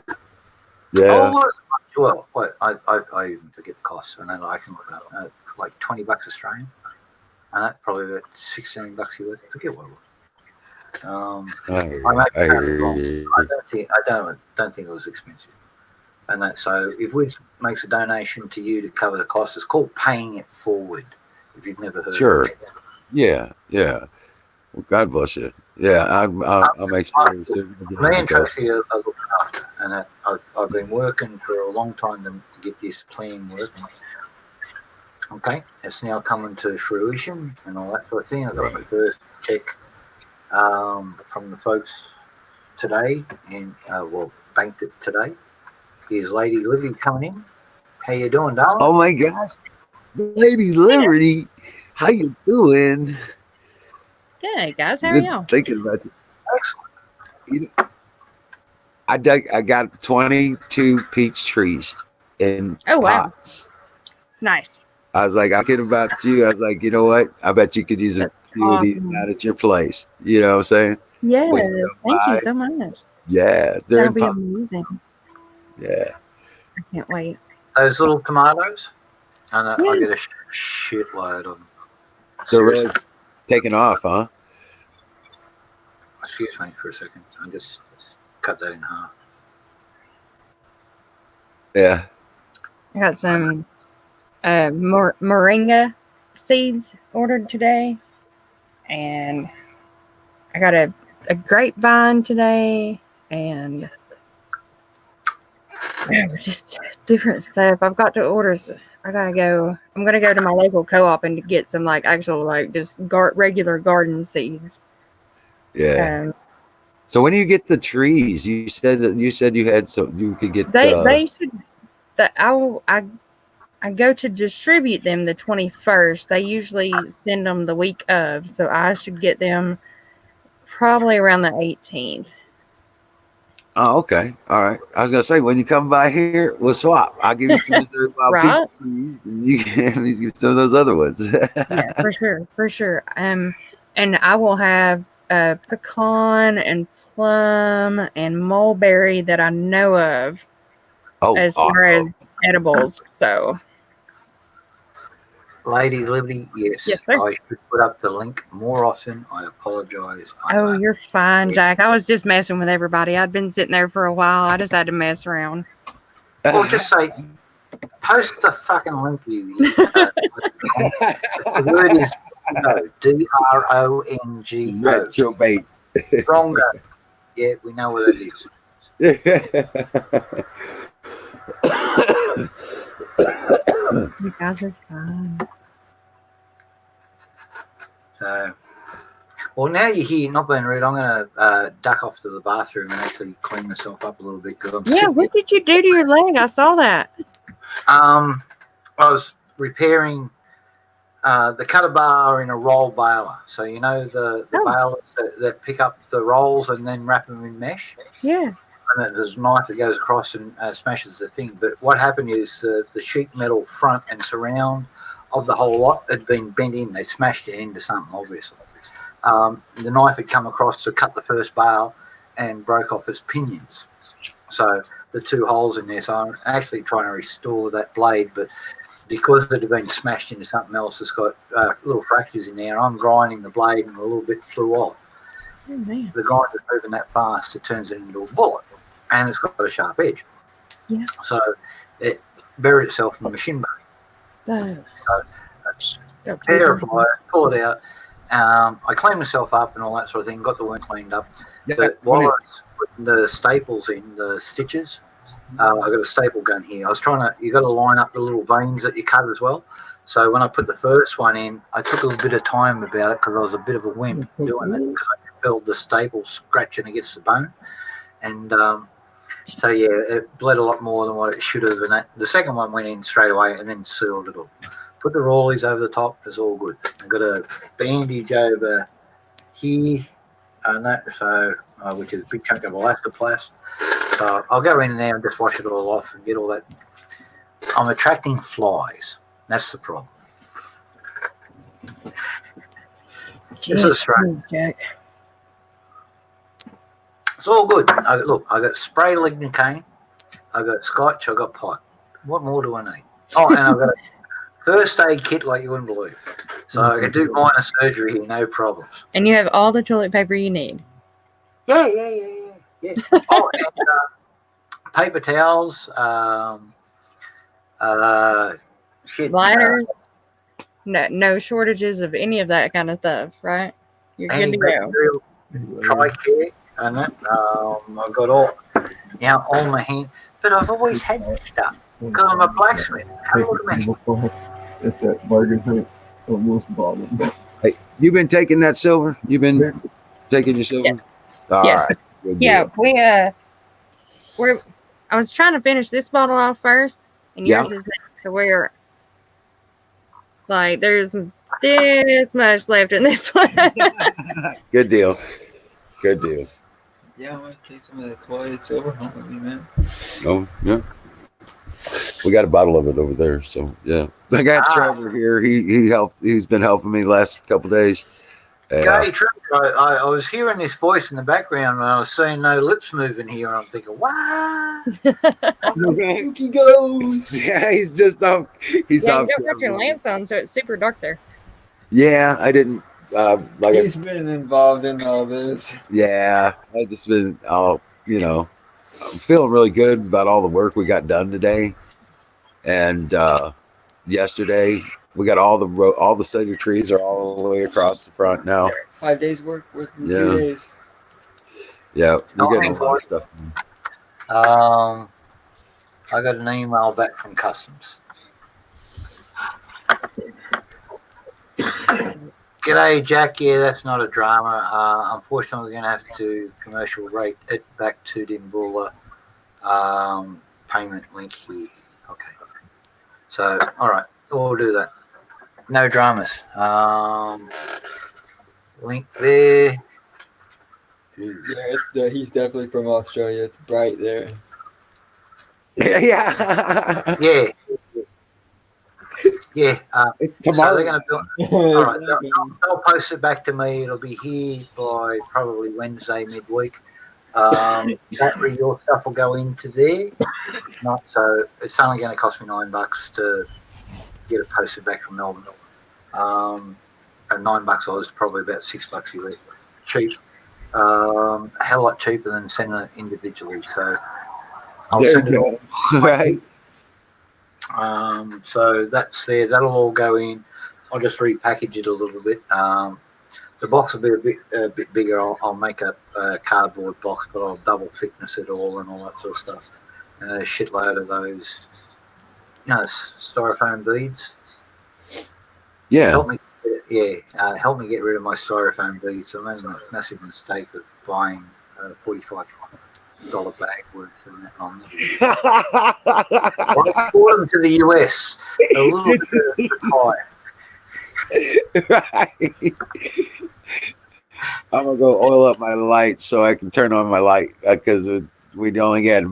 Yeah. Oh, well, I even forget the cost, and then I can look up like $20 Australian. and that's probably about $16 US. I forget what it was. I hear you. I don't think it was expensive. And that, so if Wiz makes a donation to you to cover the cost, it's called paying it forward. If you've never heard Sure. of it. Yeah. Well, God bless you. Yeah, I'll make sure. Me and Tracy are looking after, and that I've been working for a long time to get this plan working. Okay, it's now coming to fruition and all that sort of thing. I got my first check from the folks today, and banked it today. Here's Lady Liberty coming in. How you doing, darling? Oh my gosh, Lady Liberty, how you doing? Good, guys. How are Been y'all? thinking about you. Excellent. I got 22 peach trees in pots. Nice. I was like, I'm thinking about you. I was like, you know what? I bet you could use a few of these awesome. down at your place. You know what I'm saying? Yeah, When you come thank you by. so much. Yeah, they're That'll in be pot. amazing. Yeah. I can't wait. Those little tomatoes, and I Yes. get a shitload of them. They're really Seriously. taking off, huh? Excuse me for a second. I just cut that in half. Yeah. I got some moringa seeds ordered today, and I got a grapevine today, and just different stuff. I've got to order. I'm gonna go to my local co-op and get some actual just regular garden seeds. Yeah. So when do you get the trees? You said you had you could get. They should. I go to distribute them the 21st. They usually send them the week of, so I should get them probably around the 18th. Oh, okay. All right. I was gonna say when you come by here, we'll swap. I'll give you some of the Right? and you can give some of those other ones. Yeah, for sure. And I will have pecan and plum and mulberry that I know of as far as edibles. So, Lady Liberty, yes, sir. I should put up the link more often. I apologise. Oh, you're fine, Jack. I was just messing with everybody. I'd been sitting there for a while. I just had to mess around. Well, just say, post the fucking link, you. The word is DRONGO. Retrobate. Rongo. Yeah, we know what it is. You guys are fine. So, well, now you're here, not being rude, I'm going to duck off to the bathroom and actually clean myself up a little bit. Cause what did you do to your leg? I saw that. I was repairing the cutter bar in a roll baler. So, you know, the balers that pick up the rolls and then wrap them in mesh? Yeah. And there's a knife that goes across and smashes the thing. But what happened is the sheet metal front and surround of the whole lot had been bent in. They smashed it into something, obviously. The knife had come across to cut the first bale and broke off its pinions. So the two holes in there. So I'm actually trying to restore that blade, but because it had been smashed into something else, it's got little fractures in there. I'm grinding the blade and a little bit flew off. Oh, man. The grinder's moving that fast, it turns it into a bullet, and it's got a sharp edge. Yeah. So it buried itself in the machine bay. So pair of pliers, pull it out. I cleaned myself up and all that sort of thing, got the wound cleaned up. But while I was putting the staples in, the stitches, I got a staple gun here. I was you got to line up the little veins that you cut as well. So when I put the first one in, I took a little bit of time about it because I was a bit of a wimp doing it because I felt the staple scratching against the bone. And so, yeah, it bled a lot more than what it should have. And the second one went in straight away and then sealed it all. Put the rollies over the top, it's all good. I've got a bandage over here, and that, so which is a big chunk of elastoplast. So I'll go in there and just wash it all off and get all that. I'm attracting flies. That's the problem. This is strange. Jack. It's all good. I got spray lignocaine, I got scotch, I got pot. What more do I need? Oh, and I've got a first aid kit like you wouldn't believe. So I can do minor surgery here, no problems. And you have all the toilet paper you need. Yeah. Oh, and paper towels, shit. Lighters. No shortages of any of that kind of stuff, right? You're good to go. Antibacterial, Tricare, and that. I've got all my hand, but I've always had this stuff because I'm a blacksmith. Have a look at me. It's that bargain hunt almost bottom. Hey, you been taking that silver? You been taking your silver? Yes. All Yes. right. Good Yeah, deal. I was trying to finish this bottle off first, and yours is next. So we're like, there's this much left in this one. Good deal. Good deal. Yeah, I'm gonna take some of that chloride silver home with me, man. Oh, yeah. We got a bottle of it over there. So, yeah. I got Trevor here. He helped. He's been helping me the last couple of days. Trevor, I was hearing this voice in the background and I was seeing no lips moving here. And I'm thinking, what? He goes. Yeah, he's just off. He's Yeah, off. you don't got your lamps on, so it's super dark there. Yeah, I didn't. He's been involved in all this. Yeah, I just been. I'm feeling really good about all the work we got done today, and yesterday we got all the cedar trees are all the way across the front now. 5 days work within 2 days. Yeah, we're getting a lot of stuff. I got an email back from customs. G'day, Jack. Yeah, that's not a drama. Unfortunately, we're going to have to commercial rate it back to Dimbula payment link here. Okay. So, all right, we'll do that. No dramas. Link there. Yeah, he's definitely from Australia. It's bright there. Yeah. Yeah. It's So tomorrow. they're going to build. All right, they'll post it back to me. It'll be here by probably Wednesday midweek. Battery, your stuff will go into there. Not so. It's only going to cost me $9 to get it posted back from Melbourne. And $9 was probably about $6 US. Cheap. A hell lot cheaper than sending it individually. So I'll send it all. Right. So that's there. That'll all go in. I'll just repackage it a little bit. The box will be a bit bigger. I'll make a cardboard box, but I'll double thickness it all and all that sort of stuff. And a shitload of those, styrofoam beads. Yeah. Help me get rid of my styrofoam beads. I made a massive mistake of buying a $45 bag worth of that on them. I bought them to the US. A little bit of Right. I'm gonna go oil up my light so I can turn on my light because we only get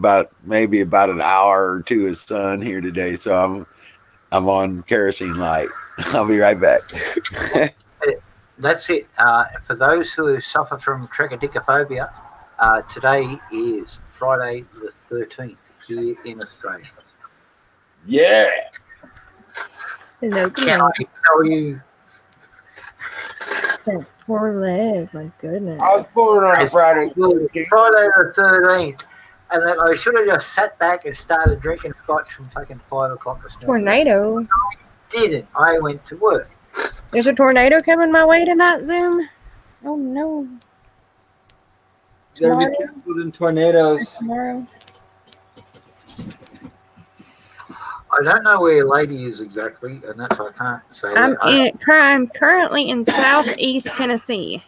maybe about an hour or two of sun here today, so I'm on kerosene light. I'll be right back. That's it. For those who suffer from trichotillomania, today is Friday the 13th here in Australia. Yeah. Hello, Can I tell you? That's poor leg, my goodness. I was born on a Friday. Friday the 13th. And then I should have just sat back and started drinking scotch from fucking 5 o'clock this morning. Tornado. Didn't. I went to work. There's a tornado coming my way tonight, Zoom. Oh no. Gotta be careful with them tornadoes. Tomorrow. I don't know where Lady is exactly, and that's why I can't say that. I'm currently in southeast Tennessee.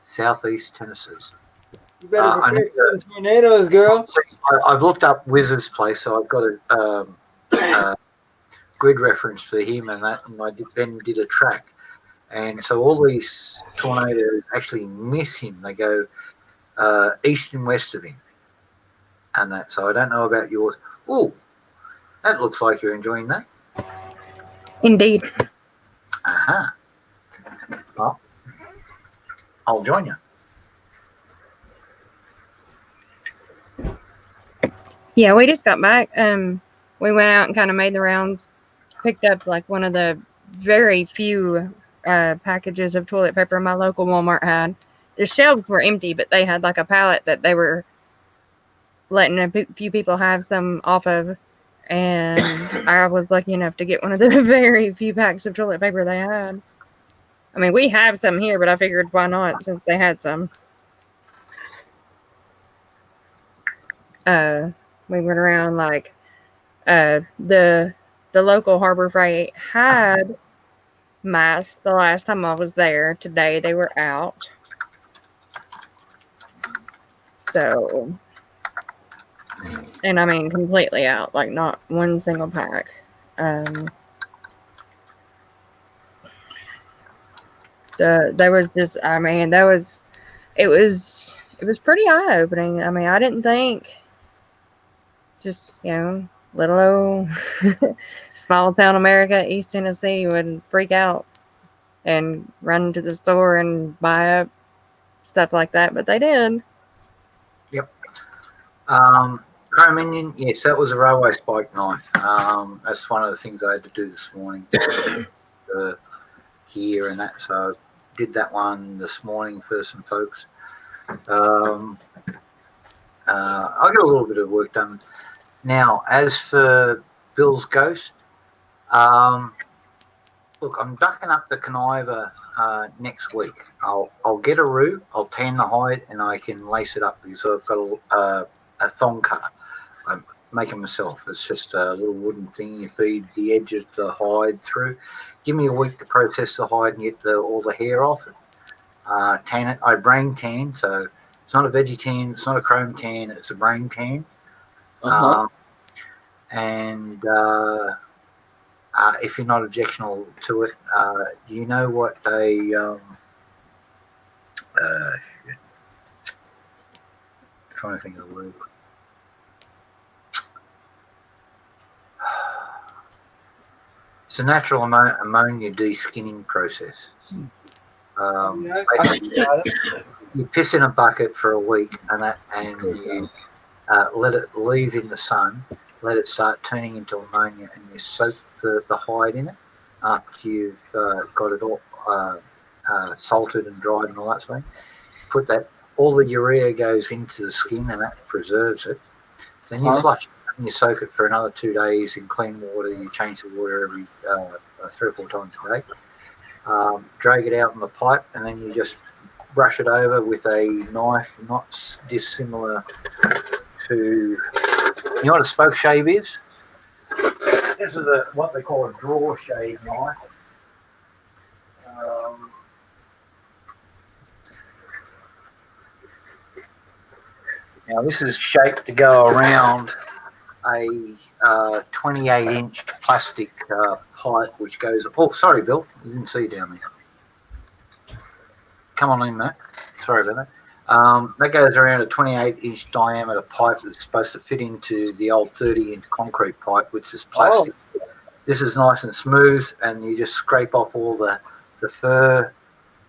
Southeast Tennessee. You better be careful with them tornadoes, girl. I've looked up Wizard's place, so I've got a grid reference for him, and I then did a track. And so all these tornadoes actually miss him. They go east and west of him. And that. So I don't know about yours. Oh, that looks like you're enjoying that. Indeed. Uh-huh. Well, I'll join you. Yeah, we just got back. We went out and kind of made the rounds, picked up like one of the very few packages of toilet paper my local Walmart had. The shelves were empty, but they had like a pallet that they were letting a few people have some off of. And I was lucky enough to get one of the very few packs of toilet paper they had. I mean, we have some here, but I figured why not since they had some. We went around like the local Harbor Freight had masks the last time I was there. Today they were out. So, and I mean completely out, like not one single pack. There was this. I mean, it was pretty eye opening. I mean, I didn't think just little old small town America, East Tennessee would freak out and run to the store and buy up stuff like that, but they did. Yep. Chrome Indian, yes, that was a railway spike knife. That's one of the things I had to do this morning here and that. So I did that one this morning for some folks. I got a little bit of work done. Now, as for Bill's Ghost, look, I'm ducking up the conniver next week. I'll get a roo, I'll tan the hide, and I can lace it up because I've got a thong cutter. I'm making myself. It's just a little wooden thing you feed the edge of the hide through. Give me a week to process the hide and get all the hair off it. Tan it. I brain tan, so it's not a veggie tan, it's not a chrome tan, it's a brain tan. And if you're not objectional to it, do you know what trying to think of the word. It's a natural ammonia de-skinning process. You piss in a bucket for a week and you let it leave in the sun, let it start turning into ammonia, and you soak the hide in it after you've got it all salted and dried and all that sort of thing. Put that, all the urea goes into the skin and that preserves it. Then you flush it and you soak it for another 2 days in clean water. You change the water every 3 or 4 times a day. Drag it out in the pipe, and then you just brush it over with a knife not dissimilar to, you know what a spoke shave is? This is what they call a draw shave knife. Now this is shaped to go around a 28-inch plastic pipe which goes, oh sorry Bill, you didn't see down there. Come on in mate, sorry about that. That goes around a 28-inch diameter pipe that's supposed to fit into the old 30-inch concrete pipe, which is plastic. Oh. This is nice and smooth, and you just scrape off all the fur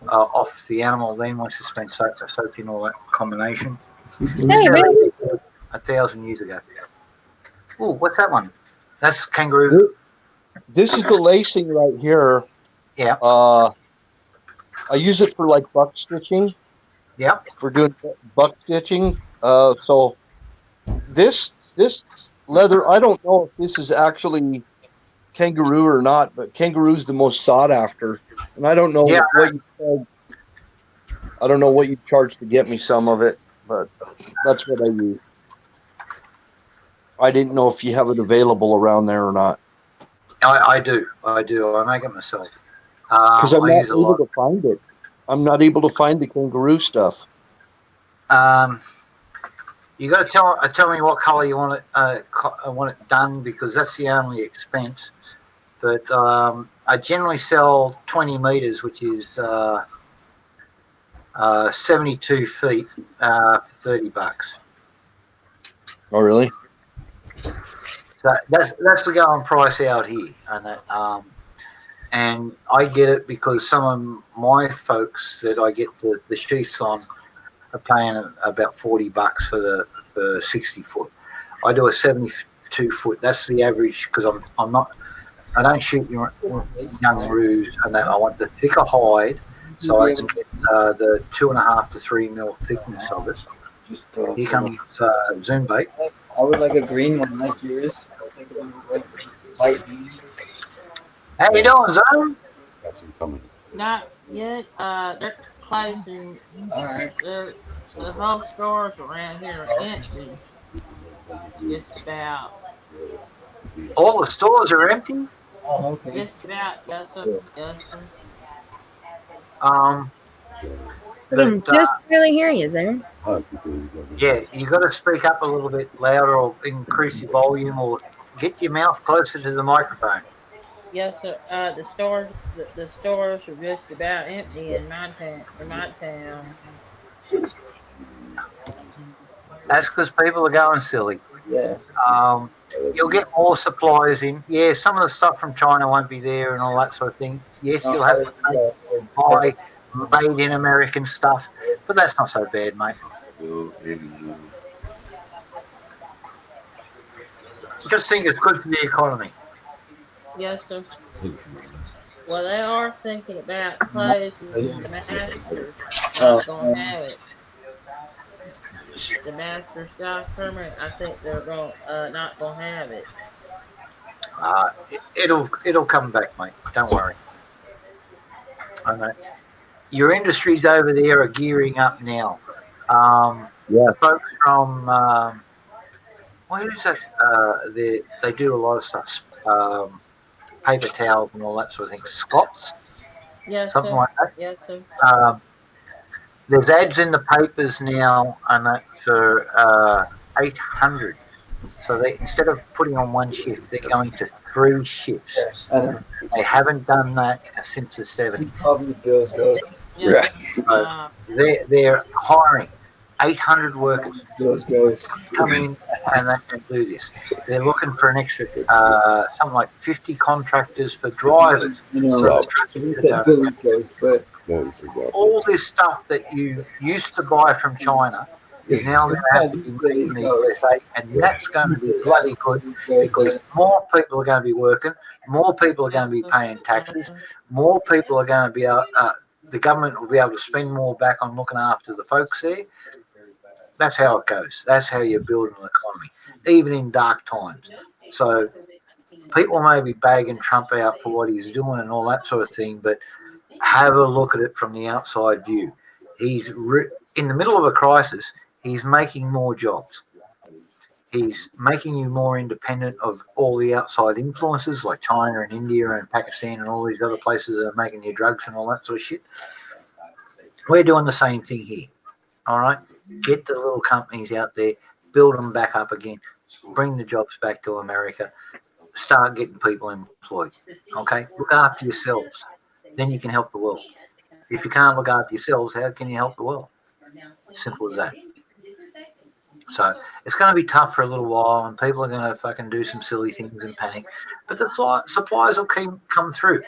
off the animal then once it's been soaked in all that combination. Hey, really? 1,000 years ago. Oh, what's that one? That's kangaroo. This is the lacing right here. Yeah. I use it for like buck stitching. Yeah. For doing buck stitching. So this leather, I don't know if this is actually kangaroo or not, but kangaroo's the most sought after. And I don't know what you charge. I don't know what you charge to get me some of it, but that's what I use. I didn't know if you have it available around there or not. I do. I make it myself. Because I'm not able to find it. I'm not able to find the kangaroo stuff. You got to tell me what color you want it done, because that's the only expense. But I generally sell 20 meters, which is 72 feet for $30. Oh, really? So that's the going price out here, and that, and I get it because some of my folks that I get the sheaths on are paying about $40 for the 60 foot. I do a 72 foot. That's the average because I'm not. I don't shoot young roos, and that I want the thicker hide, so I can get the 2.5 to 3 mil thickness of it. Here comes Zoom bait. I would like a green one, like yours. White. How you doing, Zoom? Got some coming. Not yet. They're closing. Alright. The whole stores around here are empty. Just about. All the stores are empty. Oh, okay. Just about. Yes, sir. Yes, sir. We can But, just barely hear you, Zoom. yeah, you got to speak up a little bit louder, or increase your volume, or get your mouth closer to the microphone. Yes, sir. The stores are just about empty in my town. That's because people are going silly. Yeah. You'll get more supplies in. Yeah, some of the stuff from China won't be there and all that sort of thing. Yes, you'll have to buy made in American stuff, but that's not so bad, mate. Just think it's good for the economy. Yes, sir. Well, they are thinking about closing the Masters. Not gonna have it. The Masters South Tournament, I think they're not gonna have it. It'll come back, mate. Don't worry. I know. Your industries over there are gearing up now. The folks from what is that? They do a lot of stuff. Paper towels and all that sort of thing. Scots, Yes, something sir. like that. Yes, sir. There's ads in the papers now, and that for 800. So they, instead of putting on one shift, they're going to 3 shifts. They haven't done that since the 70s. Yes. They're hiring 800 workers Goes. come in and they can do this. They're looking for an extra something like 50 contractors for drivers. All this stuff that you used to buy from China is now going to have to be made in the USA, and that's going to be bloody good because more people are going to be working, more people are going to be paying taxes, more people are going to be able, the government will be able to spend more back on looking after the folks there. That's how it goes. That's how you build an economy, even in dark times. So people may be bagging Trump out for what he's doing and all that sort of thing, but have a look at it from the outside view. He's in the middle of a crisis. He's making more jobs. He's making you more independent of all the outside influences like China and India and Pakistan and all these other places that are making you drugs and all that sort of shit. We're doing the same thing here. All right? Get the little companies out there, build them back up again, bring the jobs back to America, start getting people employed. Okay? Look after yourselves. Then you can help the world. If you can't look after yourselves, how can you help the world? Simple as that. So it's going to be tough for a little while, and people are going to fucking do some silly things and panic. But the supplies will come through.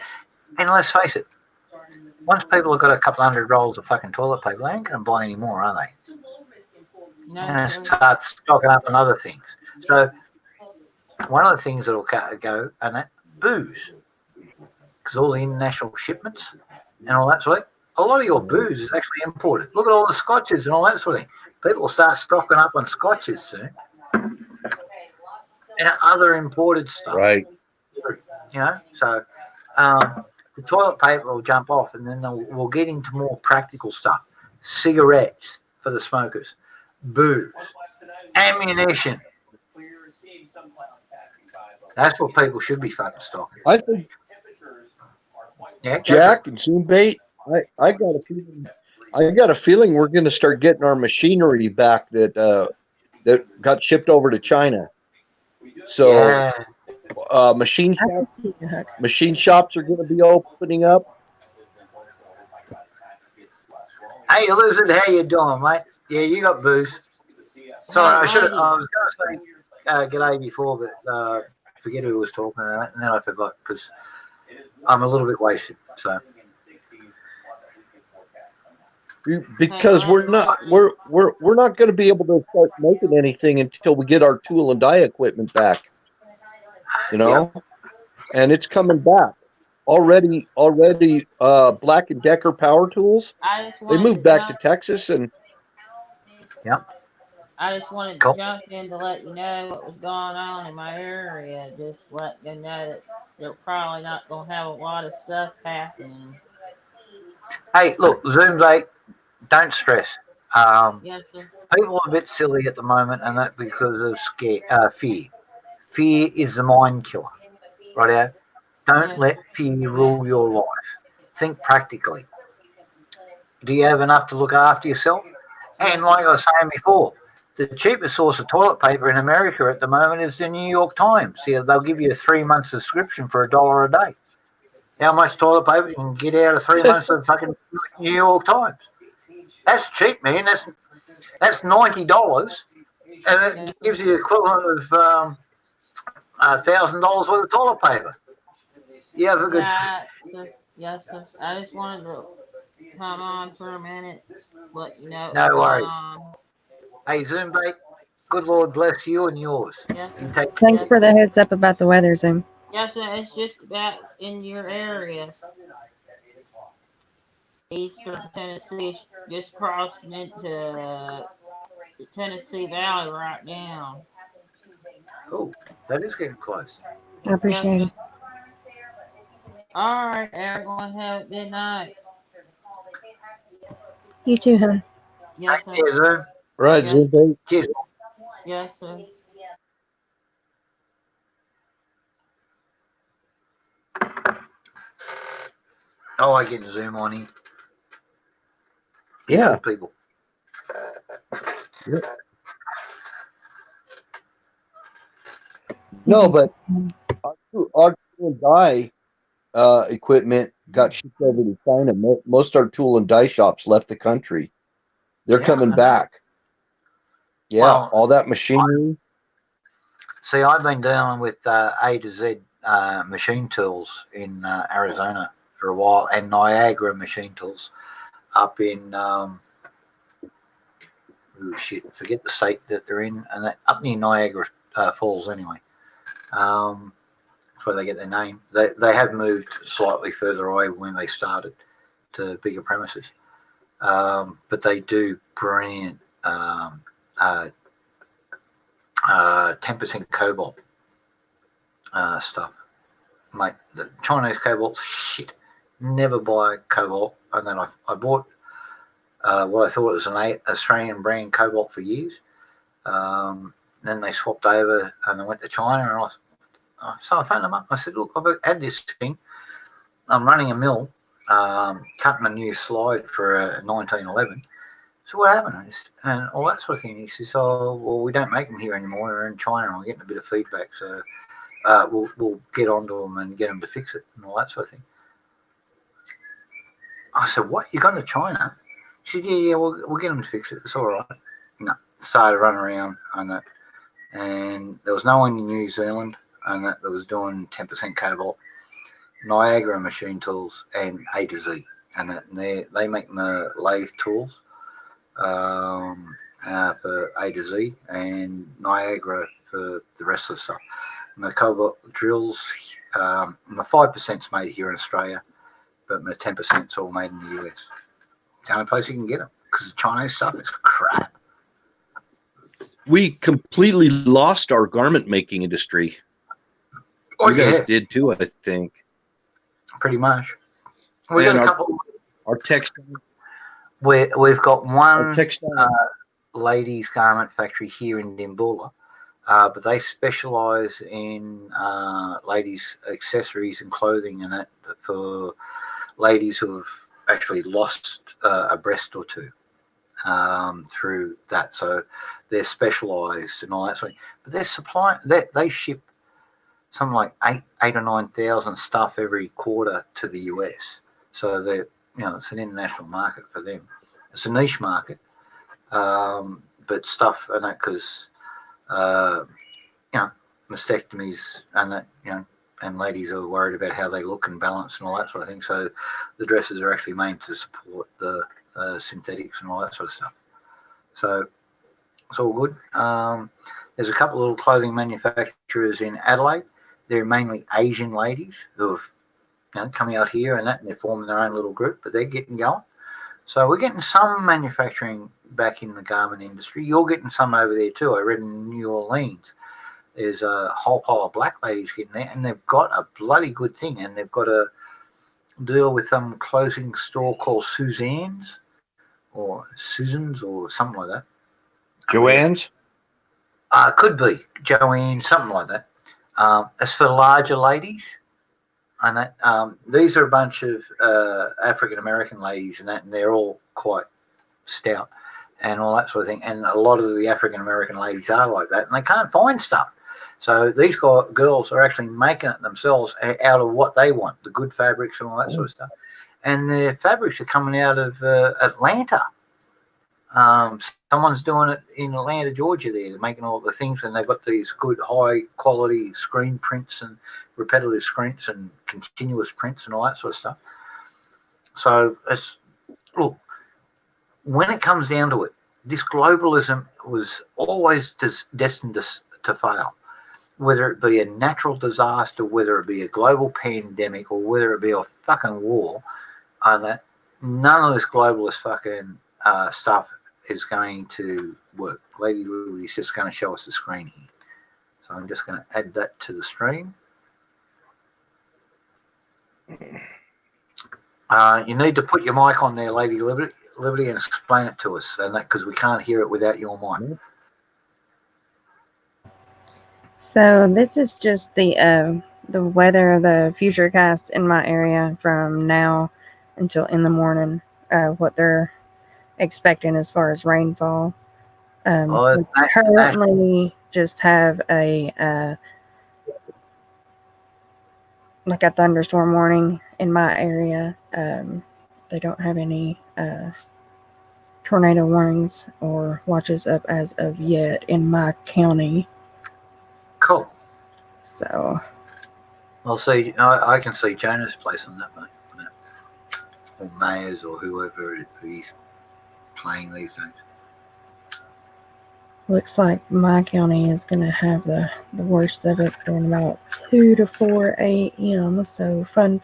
And let's face it, once people have got a couple hundred rolls of fucking toilet paper, they ain't going to buy any more, are they? And start stocking up on other things. So one of the things that'll go, and that booze, because all the international shipments and all that sort of thing, a lot of your booze is actually imported. Look at all the scotches and all that sort of thing. People will start stocking up on scotches soon. And other imported stuff. Right. You know, so the toilet paper will jump off, and then we'll get into more practical stuff. Cigarettes for the smokers. Booze. Ammunition. That's what people should be fucking stocking. I think Jack and Zoom bait. I got a feeling we're going to start getting our machinery back that got shipped over to China. So machine shops are going to be opening up. Hey, Lizard, how you doing, mate? Yeah, you got booze. Sorry, I was going to say g'day before, but forget who was talking about, and then I forgot because I'm a little bit wasted. So. Because we're not going to be able to start making anything until we get our tool and die equipment back. You know. and it's coming back. Already, Black and Decker power tools. I just They wanted moved to back to jump. Texas, and I just wanted to Cool. jump in to let you know what was going on in my area. Just let you know that they're probably not going to have a lot of stuff happening. Hey, look, Zoom mate, don't stress. Yes, sir. People are a bit silly at the moment, and that because of fear. Fear is the mind killer, right? Don't Yes, let fear yes, rule your life. Think practically. Do you have enough to look after yourself? yes, And like I was saying before, the cheapest source of toilet paper in America at the moment is the New York Times. Yeah, they'll give you a 3-month subscription for $1 a day. How much toilet paper you can get out of 3 months of fucking New York Times? That's cheap, man. That's $90, and it yes, gives you the equivalent of $1,000 worth of toilet paper. You have a good time. yes, sir. Yes, sir. I just wanted to come on for a minute, let you know what's No going worries. on. Hey, Zoombait, good Lord bless you and yours. Yes, You take Thanks yes, for the heads up about the weather, Zoom. yes, sir. It's just about in your area. Eastern Tennessee, just crossing into the Tennessee Valley right now. Oh, that is getting close. I Yes, appreciate sir. it. All right, everyone, have a good night. You too, hon. Yes, sir. Yeah, Zoom. right, Yes, Zoom sir. mate. Cheers. Yes, sir. Oh, I get Zoom on him. Yeah. People. No, but our tool and die equipment got shipped over to China. Most our tool and die shops left the country. They're Yeah. coming back. Yeah, Well, all that machinery. see, I've been dealing with A to Z machine tools in Arizona for a while, and Niagara machine tools up in forget the state that they're in, and that up near Niagara Falls anyway. That's where they get their name. They have moved slightly further away when they started to bigger premises, but they do brilliant 10% cobalt stuff. Mate, the Chinese cobalt shit. Never buy cobalt, and then I bought what I thought was an Australian brand cobalt for years. Then they swapped over and they went to China, and so I phoned them up. I said, look, I've had this thing. I'm running a mill, cutting a new slide for a 1911. So what happened? And all that sort of thing. He says, oh, well, we don't make them here anymore. They're in China, and we're getting a bit of feedback. So we'll get onto them and get them to fix it and all that sort of thing. I said, what? You're going to China? She said, yeah, we'll get them to fix it. It's all right. No, started running around on that. And there was no one in New Zealand and that was doing 10% cobalt. Niagara machine tools and A to Z. And they make the lathe tools for A to Z, and Niagara for the rest of the stuff. And the cobalt drills, the 5%'s made here in Australia, but the 10%'s all made in the US. It's the only place you can get them because the Chinese stuff is crap. We completely lost our garment making industry. Oh, you guys yeah, did too, I think. pretty much. We got a couple. Our textile. We've got one textile. ladies' garment factory here in Dimboola, but they specialise in ladies' accessories and clothing and that for ladies who have actually lost a breast or two through that. So they're specialised and all that sort of thing. But they're supplying. They ship something like 8 or 9,000 stuff every quarter to the US. So they're it's an international market for them. It's a niche market, but stuff and that because mastectomies and that and ladies are worried about how they look and balance and all that sort of thing. So the dresses are actually made to support the synthetics and all that sort of stuff. So it's all good. There's a couple of little clothing manufacturers in Adelaide they're mainly Asian ladies who have come out here and they're forming their own little group, but they're getting going. So we're getting some manufacturing back in the garment industry. You're getting some over there too. I read in New Orleans there's a whole pile of black ladies getting there, and they've got a bloody good thing, and they've got a deal with some clothing store called Suzanne's or Susan's or something like that. Joanne's? Could be Joanne, something like that. As for larger ladies, and that these are a bunch of African American ladies, and they're all quite stout and all that sort of thing. And a lot of the African American ladies are like that, and they can't find stuff. So these girls are actually making it themselves out of what they want, the good fabrics and all that sort of stuff. And the fabrics are coming out of Atlanta. Someone's doing it in Atlanta, Georgia. They're making all the things, and they've got these good high quality screen prints and repetitive screens and continuous prints and all that sort of stuff. So look, when it comes down to it, this globalism was always destined to fail. Whether it be a natural disaster, whether it be a global pandemic, or whether it be a fucking war, none of this globalist fucking stuff is going to work. Lady Lily's just going to show us the screen here. So I'm just going to add that to the stream. You need to put your mic on there, Lady Liberty, and explain it to us, and that because we can't hear it without your mic. So this is just the weather, the futurecast in my area from now until in the morning. What they're expecting as far as rainfall. We currently just have a like a thunderstorm warning in my area. They don't have any tornado warnings or watches up as of yet in my county. Cool. So I'll see. I can see Jonah's place on that, mate. Or Mayors or whoever he's playing these days. looks like my county is going to have the worst of it from about 2 to 4 a.m. So fun.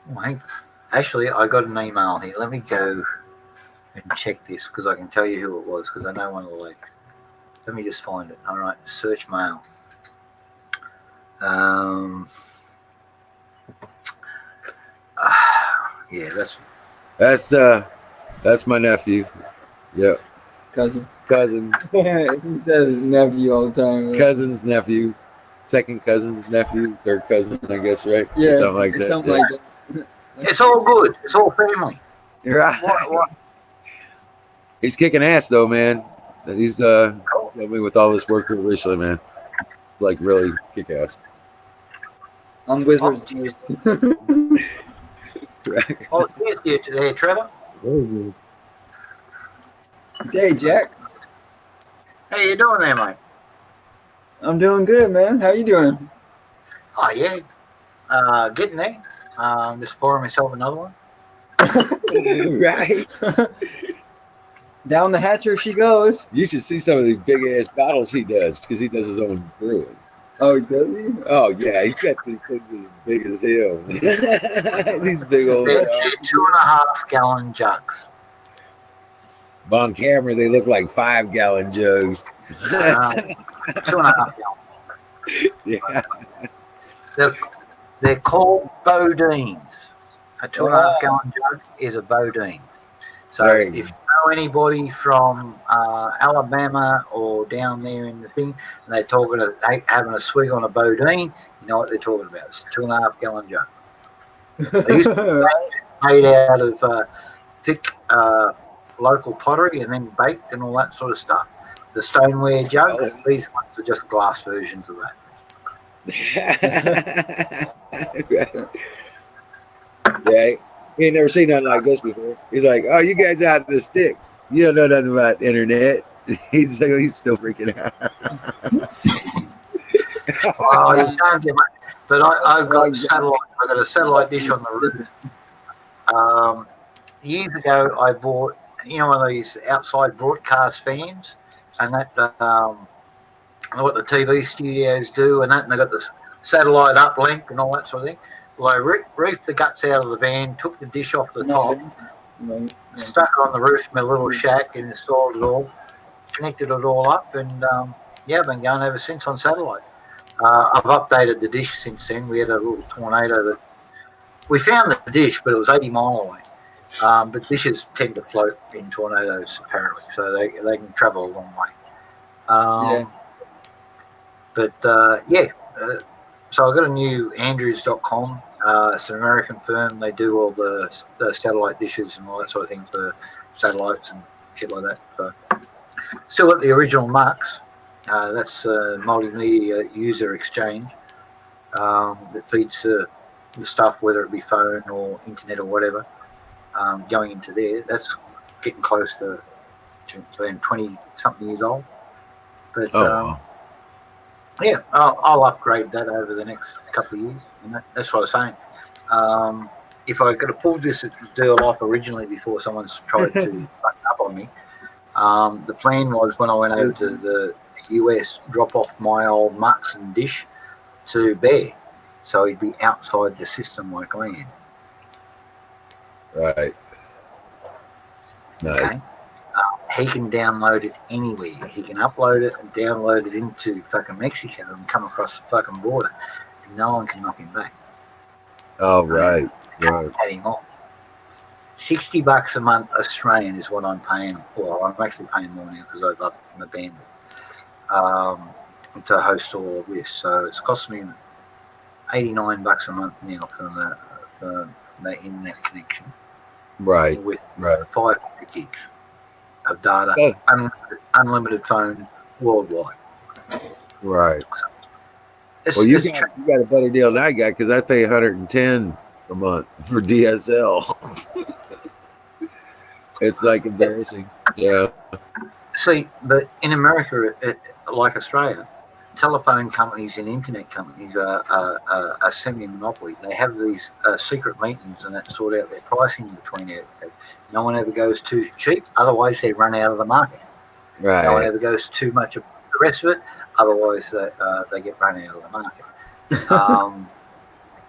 Well, actually, I got an email here. Let me go and check this because I can tell you who it was because I know one of the ladies. Let me just find it. All right, search mail. Yeah, that's my nephew. Yep. Cousin. He says nephew all the time. Right? Cousin's nephew, second cousin's nephew, third cousin, I guess, right? Yeah, something like that. Something like that. It's all good. It's all family. Right. What? He's kicking ass though, man. He's helped me with all this work recently, man. Like really kick ass. I'm Wizards. Oh, cheers to you today, Trevor. Hey, Jack. How you doing there, mate? I'm doing good, man. How you doing? Oh, yeah. Getting there. Just pouring myself another one. Right. Down the hatcher she goes. You should see some of the big ass bottles he does because he does his own brewing. Oh, does he? Oh yeah, he's got these things as big as hell. These big old. They're 2.5 gallon jugs. On camera, they look like 5 gallon jugs. 2.5 gallon. Yeah. They're called Bodines. A 2.5 gallon jug is a Bodine. So if you know anybody from Alabama or down there in the thing, and they're talking having a swig on a Bodine, you know what they're talking about. It's a 2.5 gallon jug. They used to be made out of thick local pottery and then baked and all that sort of stuff. The stoneware jugs, these ones are just glass versions of that. Yeah, he ain't never seen nothing like this before. He's like, "Oh, you guys out of the sticks. You don't know nothing about internet." He's still freaking out. Oh, you can't get much. But I've got satellite. I've got a satellite dish on the roof. Years ago, I bought one of these outside broadcast fans. and that what the TV studios do, and that, and they got this satellite uplink and all that sort of thing. Well, I reefed the guts out of the van, took the dish off the top, stuck it on the roof of my little shack, and installed it all, connected it all up, and yeah, I've been going ever since on satellite. I've updated the dish since then. We had a little tornado that we found the dish, but it was 80 miles away. But dishes tend to float in tornadoes apparently, so they can travel a long way. But yeah, so I got a new Andrews.com. It's an American firm. They do all the satellite dishes and all that sort of thing for satellites and shit like that. So still got the original Mux. That's a multimedia user exchange that feeds the stuff, whether it be phone or internet or whatever, going into there. That's getting close to being 20-something years old. But yeah, I'll upgrade that over the next couple of years. And that's what I was saying. If I could have pulled this deal off originally before someone's tried to fuck up on me, the plan was when I went over to the US, drop off my old Mux and dish to Bear, so he'd be outside the system like I am. Right. Nice. Okay? He can download it anywhere. He can upload it and download it into fucking Mexico and come across the fucking border, and no one can knock him back. Oh, right. Right. Had him on. $60 a month Australian is what I'm paying. Well, I'm actually paying more now because I've upped my bandwidth to host all of this. So it's cost me $89 a month now for the internet connection. Right. With right. 500 gigs of data, unlimited phone worldwide. Right. So well, you got a better deal than I got because I pay $110 a month for DSL. It's like embarrassing. Yeah. See, but in America, like Australia, telephone companies and internet companies are semi-monopoly. They have these secret meetings and that sort out their pricing between it. No one ever goes too cheap, otherwise they run out of the market. Right. No one ever goes too much of the rest of it, otherwise they get run out of the market.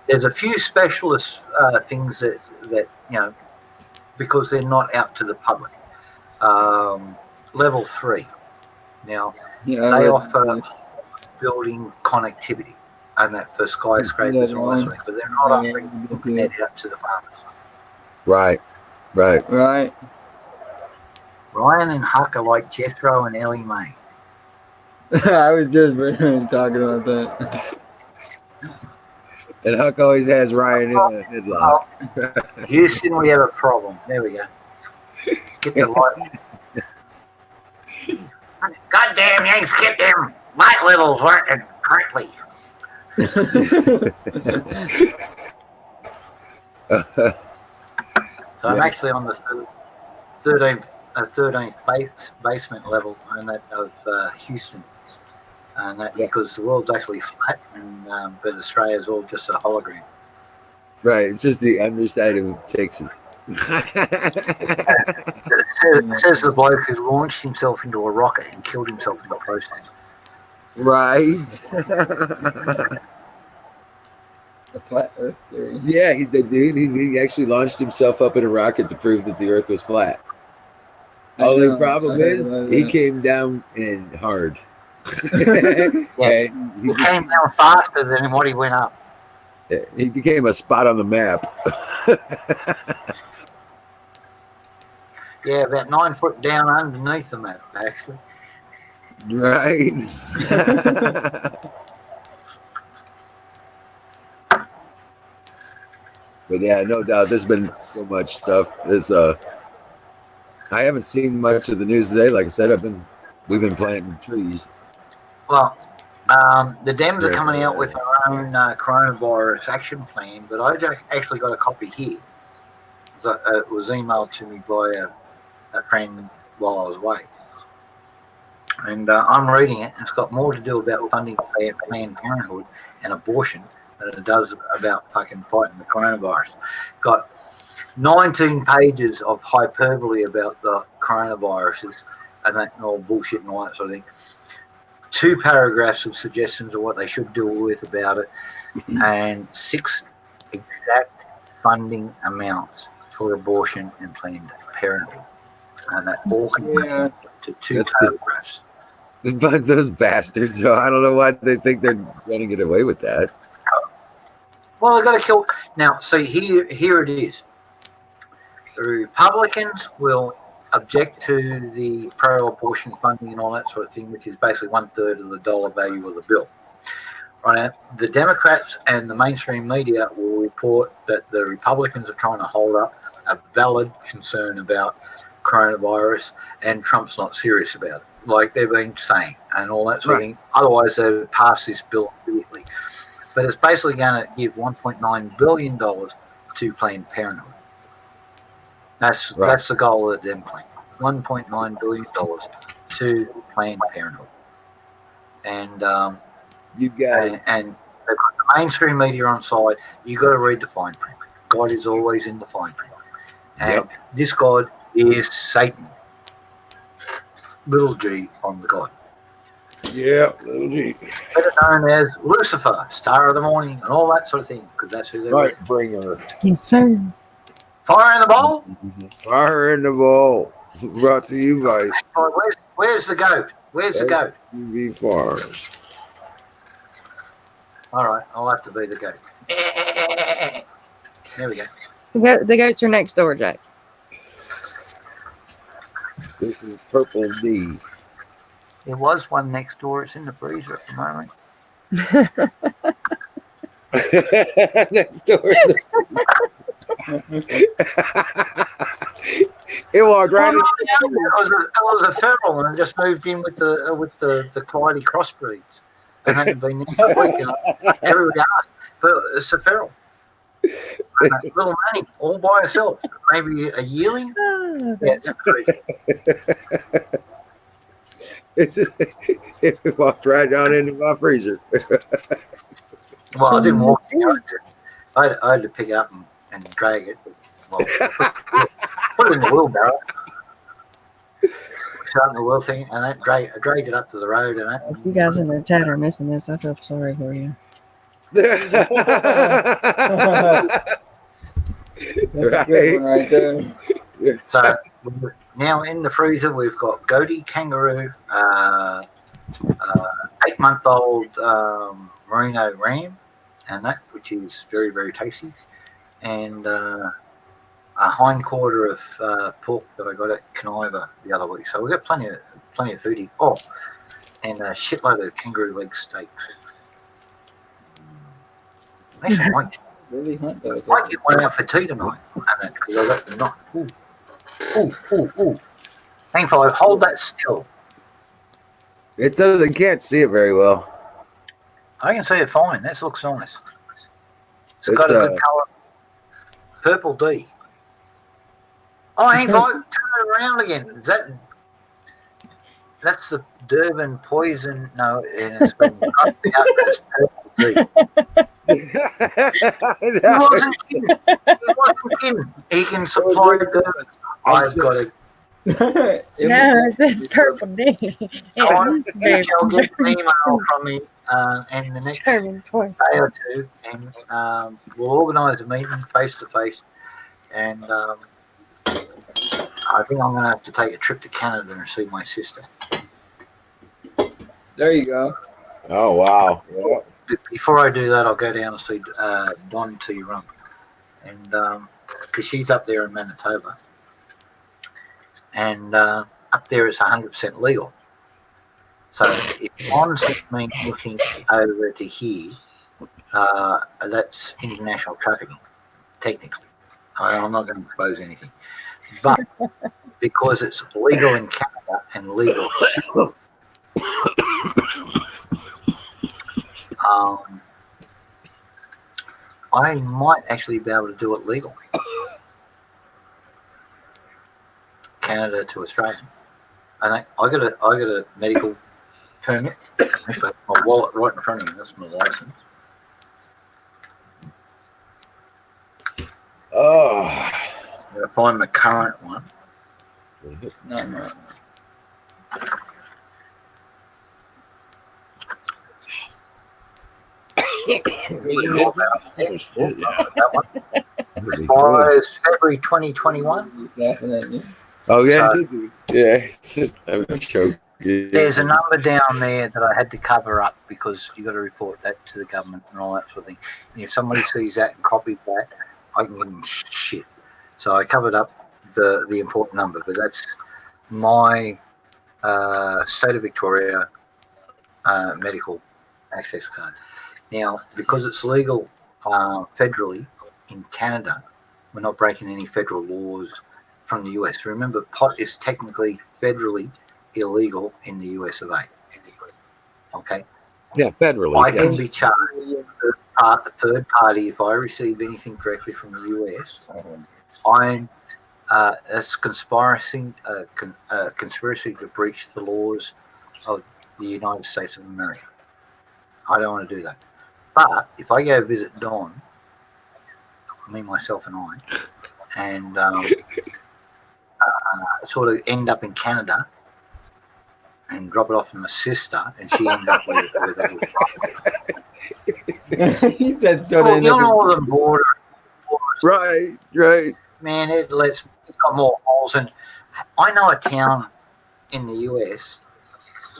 There's a few specialist things that because they're not out to the public. Level 3. Now, they offer building connectivity and that for skyscrapers and all that sort of thing, but they're not offering internet out to the farmers. Right. Right. Ryan and Huck are like Jethro and Ellie Mae. I was just talking about that. And Huck always has Ryan in a headlock. Houston, we have a problem. There we go. Get the light. Goddamn Yanks, get them light levels working correctly. So I'm actually on the 13th basement level and that of Houston, and that because the world's actually flat, and but Australia's all just a hologram. Right, it's just the underside of Texas. Says the bloke who launched himself into a rocket and killed himself in the process. Right. The flat Earth theory. Yeah, he actually launched himself up in a rocket to prove that the Earth was flat. Only problem is he came down in hard. Yeah, he came down faster than what he went up. He became a spot on the map. Yeah, about 9 foot down underneath the map, actually. Right. But yeah, no doubt, there's been so much stuff. I haven't seen much of the news today. Like I said, we've been planting trees. Well, the Dems are coming out with their own coronavirus action plan, but I actually got a copy here. It was emailed to me by a friend while I was away. And I'm reading it, and it's got more to do about funding Planned Parenthood and abortion than it does about fucking fighting the coronavirus. Got 19 pages of hyperbole about the coronaviruses and that and all bullshit and all that sort of thing. 2 paragraphs of suggestions of what they should do with about it, and 6 exact funding amounts for abortion and Planned Parenthood. And that all contained to 2 paragraphs. But those bastards, so I don't know why they think they're going to get away with that. Well, they've got to kill. Now, see, here it is. The Republicans will object to the pro-abortion funding and all that sort of thing, which is basically 1/3 of the dollar value of the bill. Right now, the Democrats and the mainstream media will report that the Republicans are trying to hold up a valid concern about coronavirus, and Trump's not serious about it, like they've been saying, and all that sort of thing. Otherwise, they would pass this bill immediately. But it's basically going to give $1.9 billion to Planned Parenthood. That's the goal of the Dem plan. $1.9 billion to Planned Parenthood. And you got and they've got the mainstream media on side. You've got to read the fine print. God is always in the fine print. And this God is Satan. Little g on the God. Yeah, little g. Better known as Lucifer, Star of the Morning, and all that sort of thing, because that's who they're Right bringer. Yes, sir. Fire in the bowl? Fire in the bowl. Brought to you by Where's the goat? Where's the goat? TV Farms. All right, I'll have to be the goat. There we go. The goats are next door, Jack. This is Purple D. There was one next door. It's in the freezer at the moment. Next door. It walked right in. It was a feral, and I just moved in with the Clyde crossbreeds. I hadn't been in for a week, and everybody asked, but it's a feral. Little Manny, all by herself. Maybe a yearling. Yeah, it's crazy. It walked right down into my freezer. Well, I didn't walk in. I had to pick it up and drag it. Well, put it in the wheelbarrow. Start the wheel thing, and I dragged it up to the road. And that. If you guys in the chat are missing this, I feel sorry for you. That's a good one right there. So now in the freezer we've got goatee kangaroo, 8-month-old merino ram, and that, which is very, very tasty, and a hind quarter of pork that I got at Canaiva the other week. So we've got plenty of food here. Oh, and a shitload of kangaroo leg steaks. Actually, Really hunt those. might get one out for tea tonight, because I got the knife. Ooh. Hang 5, hold that still. It doesn't. Can't see it very well. I can see it fine. This looks nice. It's got a good colour. Purple D. Oh, hang 5, turn it around again. That's the Durban poison. No, and it's been cut out as purple D. He wasn't kidding. He can supply Durban. I've got to. No, it's this purple D. I'll get an email from me in the next day or two, and we'll organise a meeting face to face. And I think I'm going to have to take a trip to Canada and see my sister. There you go. Oh wow! Yeah. Before I do that, I'll go down and see Don T. Rump, and because she's up there in Manitoba. And up there it's 100% legal. So if Don sends me anything over to here, that's international trafficking, technically. I'm not going to expose anything. But because it's legal in Canada and legal here, I might actually be able to do it legal. Canada to Australia. And I got a medical permit. Actually, my wallet right in front of me. That's my license. Oh, I'm gonna find my current one. No. Expires February 2021. He's laughing at me. Oh yeah, So- yeah. There's a number down there that I had to cover up because you got to report that to the government and all that sort of thing. And if somebody sees that and copies that, I can give them shit. So I covered up the important number because that's my state of Victoria medical access card. Now, because it's legal federally in Canada, we're not breaking any federal laws from the US. Remember, pot is technically federally illegal in the US of A. Okay? Yeah, federally. I can be charged a third party if I receive anything directly from the US. I'm as conspiracy to breach the laws of the United States of America. I don't want to do that. But if I go visit Don, me, myself, and I, and sort of end up in Canada and drop it off to my sister, and she ends up with He said so. well, you know the border. Right. Man, it's got more holes. And I know a town in the US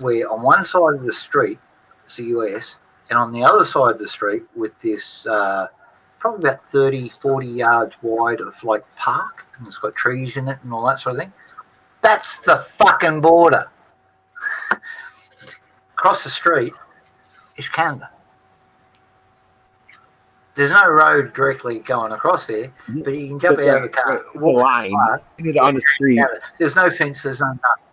where on one side of the street is the US, and on the other side of the street with this probably about 30, 40 yards wide of like park, and it's got trees in it and all that sort of thing. That's the fucking border. Across the street is Canada. There's no road directly going across there, but you can jump out of the car. The line. On the street. Canada. There's no fence, there's no nothing.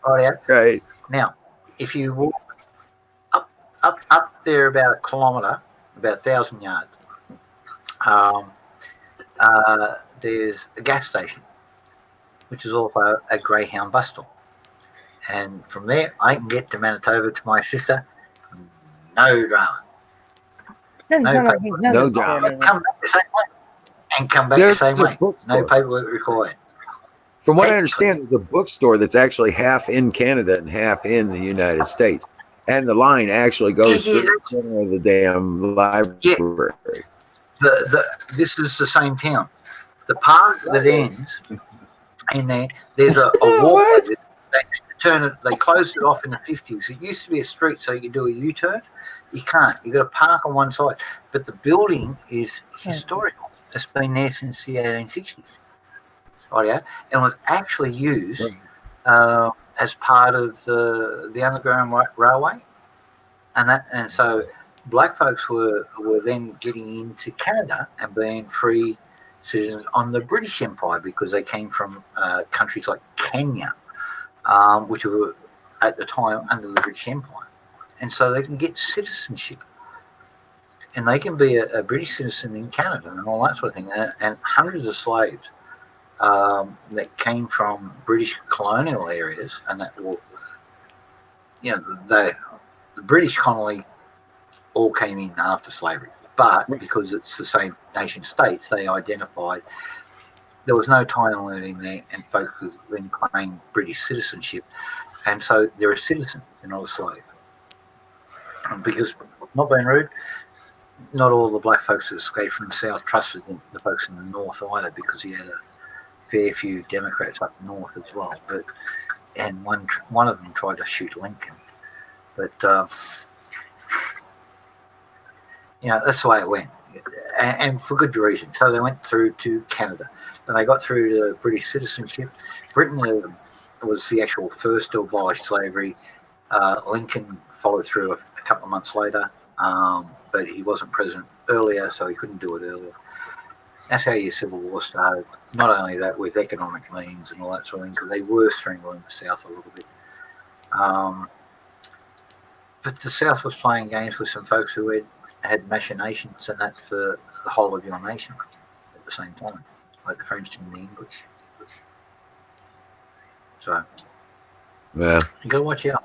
Right out. Right. Now, if you walk up there about a kilometre, about 1,000 yards, there's a gas station, which is also a Greyhound bus stop. And from there, I can get to Manitoba to my sister. No drama. No drama. Come back the same way. And come back the same way. No paperwork required. From what I understand, there's a bookstore that's actually half in Canada and half in the United States. And the line actually goes through the center of the damn library. This is the same town. The park that ends in there, there's a walkway. They closed it off in the 50s. It used to be a street, so you could do a U-turn. You can't. You've got to park on one side. But the building is historical. It's been there since the 1860s. Right, yeah? And was actually used as part of the Underground Railway. And so black folks were then getting into Canada and being free citizens on the British Empire because they came from countries like Kenya, which were at the time under the British Empire. And so they can get citizenship. And they can be a British citizen in Canada and all that sort of thing. And hundreds of slaves that came from British colonial areas and that were, the British colony all came in after slavery. But because it's the same nation states, they identified there was no time limit in there, and folks could then claim British citizenship. And so they're a citizen, they're not a slave. Because, not being rude, not all the black folks that escaped from the south trusted the folks in the north either, because he had a fair few Democrats up north as well. And one of them tried to shoot Lincoln. But that's the way it went, and for good reason. So they went through to Canada, and they got through to British citizenship. Britain was the actual first to abolish slavery. Lincoln followed through a couple of months later, but he wasn't president earlier, so he couldn't do it earlier. That's how your Civil War started. Not only that, with economic means and all that sort of thing, because they were strangling the South a little bit. But the South was playing games with some folks who had machinations and that for the whole of your nation at the same time, like the French and the English. So, yeah, you got to watch out.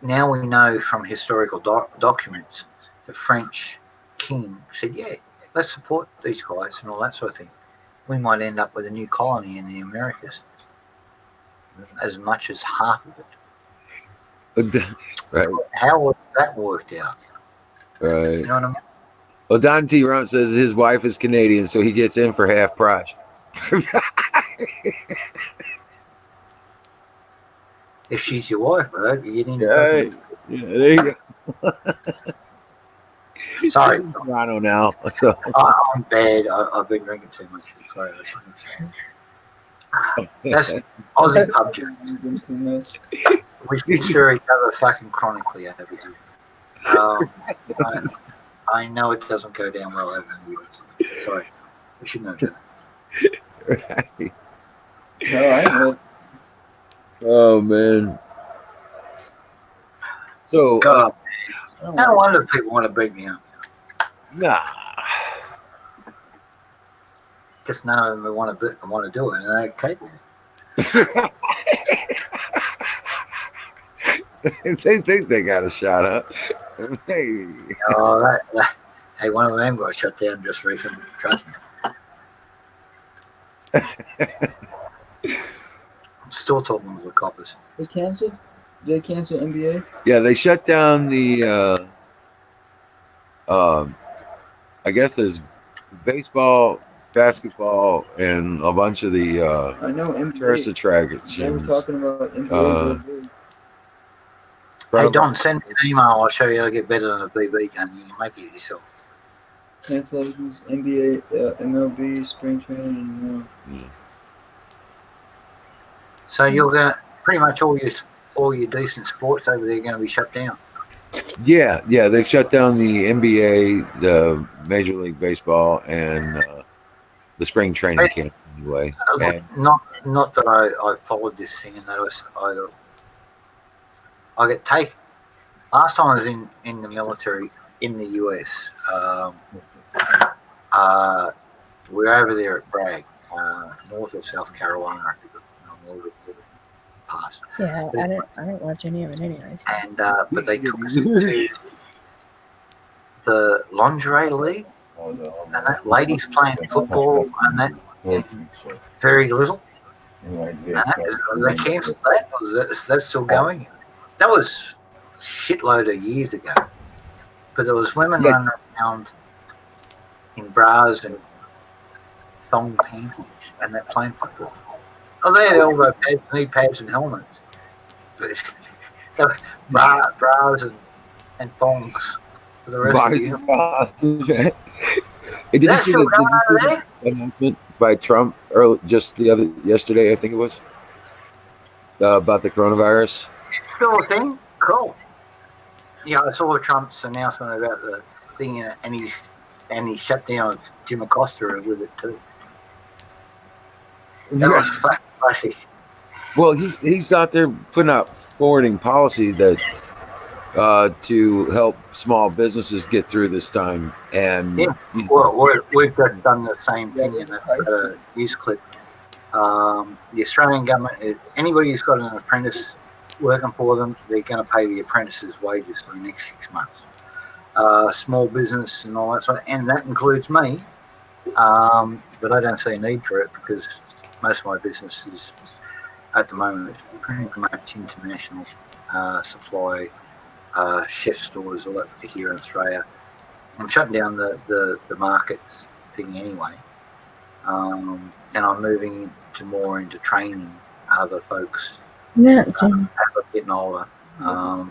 Now we know from historical documents, the French king said, "Yeah, let's support these guys and all that sort of thing." we might end up with a new colony in the Americas, as much as half of it. Right. How would that worked out? Right. You know what I mean? Well, Don T. Rump says his wife is Canadian, so he gets in for half price. If she's your wife, I hope you get in. Right. Yeah, there you go. Sorry, She's in Toronto now. So I'm bad. I've been drinking too much. Sorry, I shouldn't have said. That's Aussie pub joke. Too much. We should stir each other fucking chronically over here. I know it doesn't go down well over in the US. Sorry, we should know that. right. No, I know. Oh man. So God, no wonder people want to beat me up. nah. Just none of them want to do it, and they okay. They think they got a shot up. Hey. Oh, hey, one of them got shut down just recently. Trust me. I'm still talking to the coppers. They canceled? Did they cancel NBA? Yeah, they shut down the I guess there's baseball, basketball, and a bunch of the I know NBA. tourist attractions. They were talking about NBA. Hey Don, send me an email. I'll show you how to get better than a BB gun. You can make it yourself. Cancellations, NBA, MLB, spring training, So you're gonna pretty much all your decent sports over there are going to be shut down. Yeah, they've shut down the NBA, the Major League Baseball, and the spring training camp anyway. And, Not that I followed this thing and noticed. I get taken. Last time I was in the military in the US, we were over there at Bragg, north of South Carolina, a little bit past. Yeah, I didn't watch any of it anyways. And but they took us to the lingerie league, and that ladies playing football, and that very little. And they cancelled that. Is that still going? That was a shitload of years ago. But there was women running around in bras and thong panties, and they're playing football. Oh, they had elbow pads, knee pads, and helmets. But bras and thongs for the rest of the year. Did you see the announcement by Trump yesterday? I think it was about the coronavirus. It's still a thing. Cool. Yeah, I saw Trump's announcement about the thing, and he shut down Jim Acosta with it too. That was fucking classic. Well, he's out there putting out forwarding policy that to help small businesses get through this time. And we've just done the same thing in that news clip. The Australian government, anybody who's got an apprentice working for them, they're going to pay the apprentice's wages for the next 6 months. Small business and all that sort of, and that includes me. But I don't see a need for it because most of my business is, at the moment, it's pretty much international supply, chef stores all that here in Australia. I'm shutting down the markets thing anyway, and I'm moving more into training other folks as I'm getting older.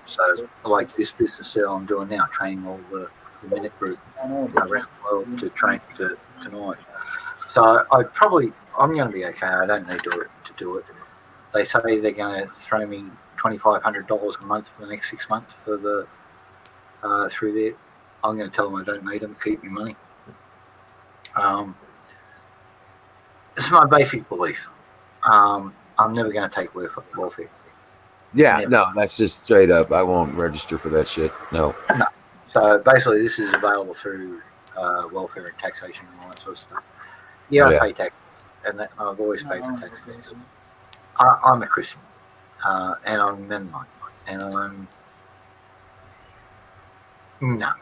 So like this business that I'm doing now, training all the minute group around the world to train tonight. So I'm going to be okay. I don't need to do it. They say they're going to throw me $2,500 a month for the next 6 months for the through there. I'm going to tell them I don't need them. Keep me money. This is my basic belief. I'm never going to take welfare. Yeah, never. No, that's just straight up. I won't register for that shit. No. So basically, this is available through welfare and taxation and all that sort of stuff. Yeah, I pay tax, and I've always paid for tax. I'm a Christian, and I'm a Mennonite, and no.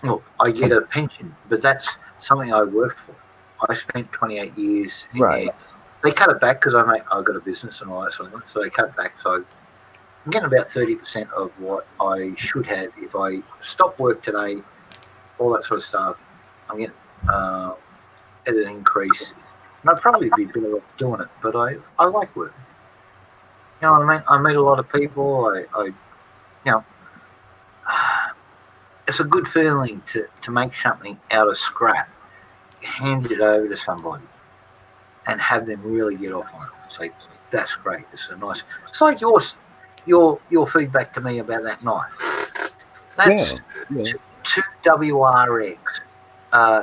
Look, I get a pension, but that's something I worked for. I spent 28 years. Right. They cut it back because I got a business and all that sort of thing. So they cut it back. So I'm getting about 30% of what I should have if I stop work today, all that sort of stuff. I'm getting at an increase. And I'd probably be better off doing it, but I like work. You know what I mean? I meet a lot of people. I you know, it's a good feeling to make something out of scrap, hand it over to somebody, and have them really get off on it. Say, that's great. It's a nice. It's like your feedback to me about that knife. That's two WRX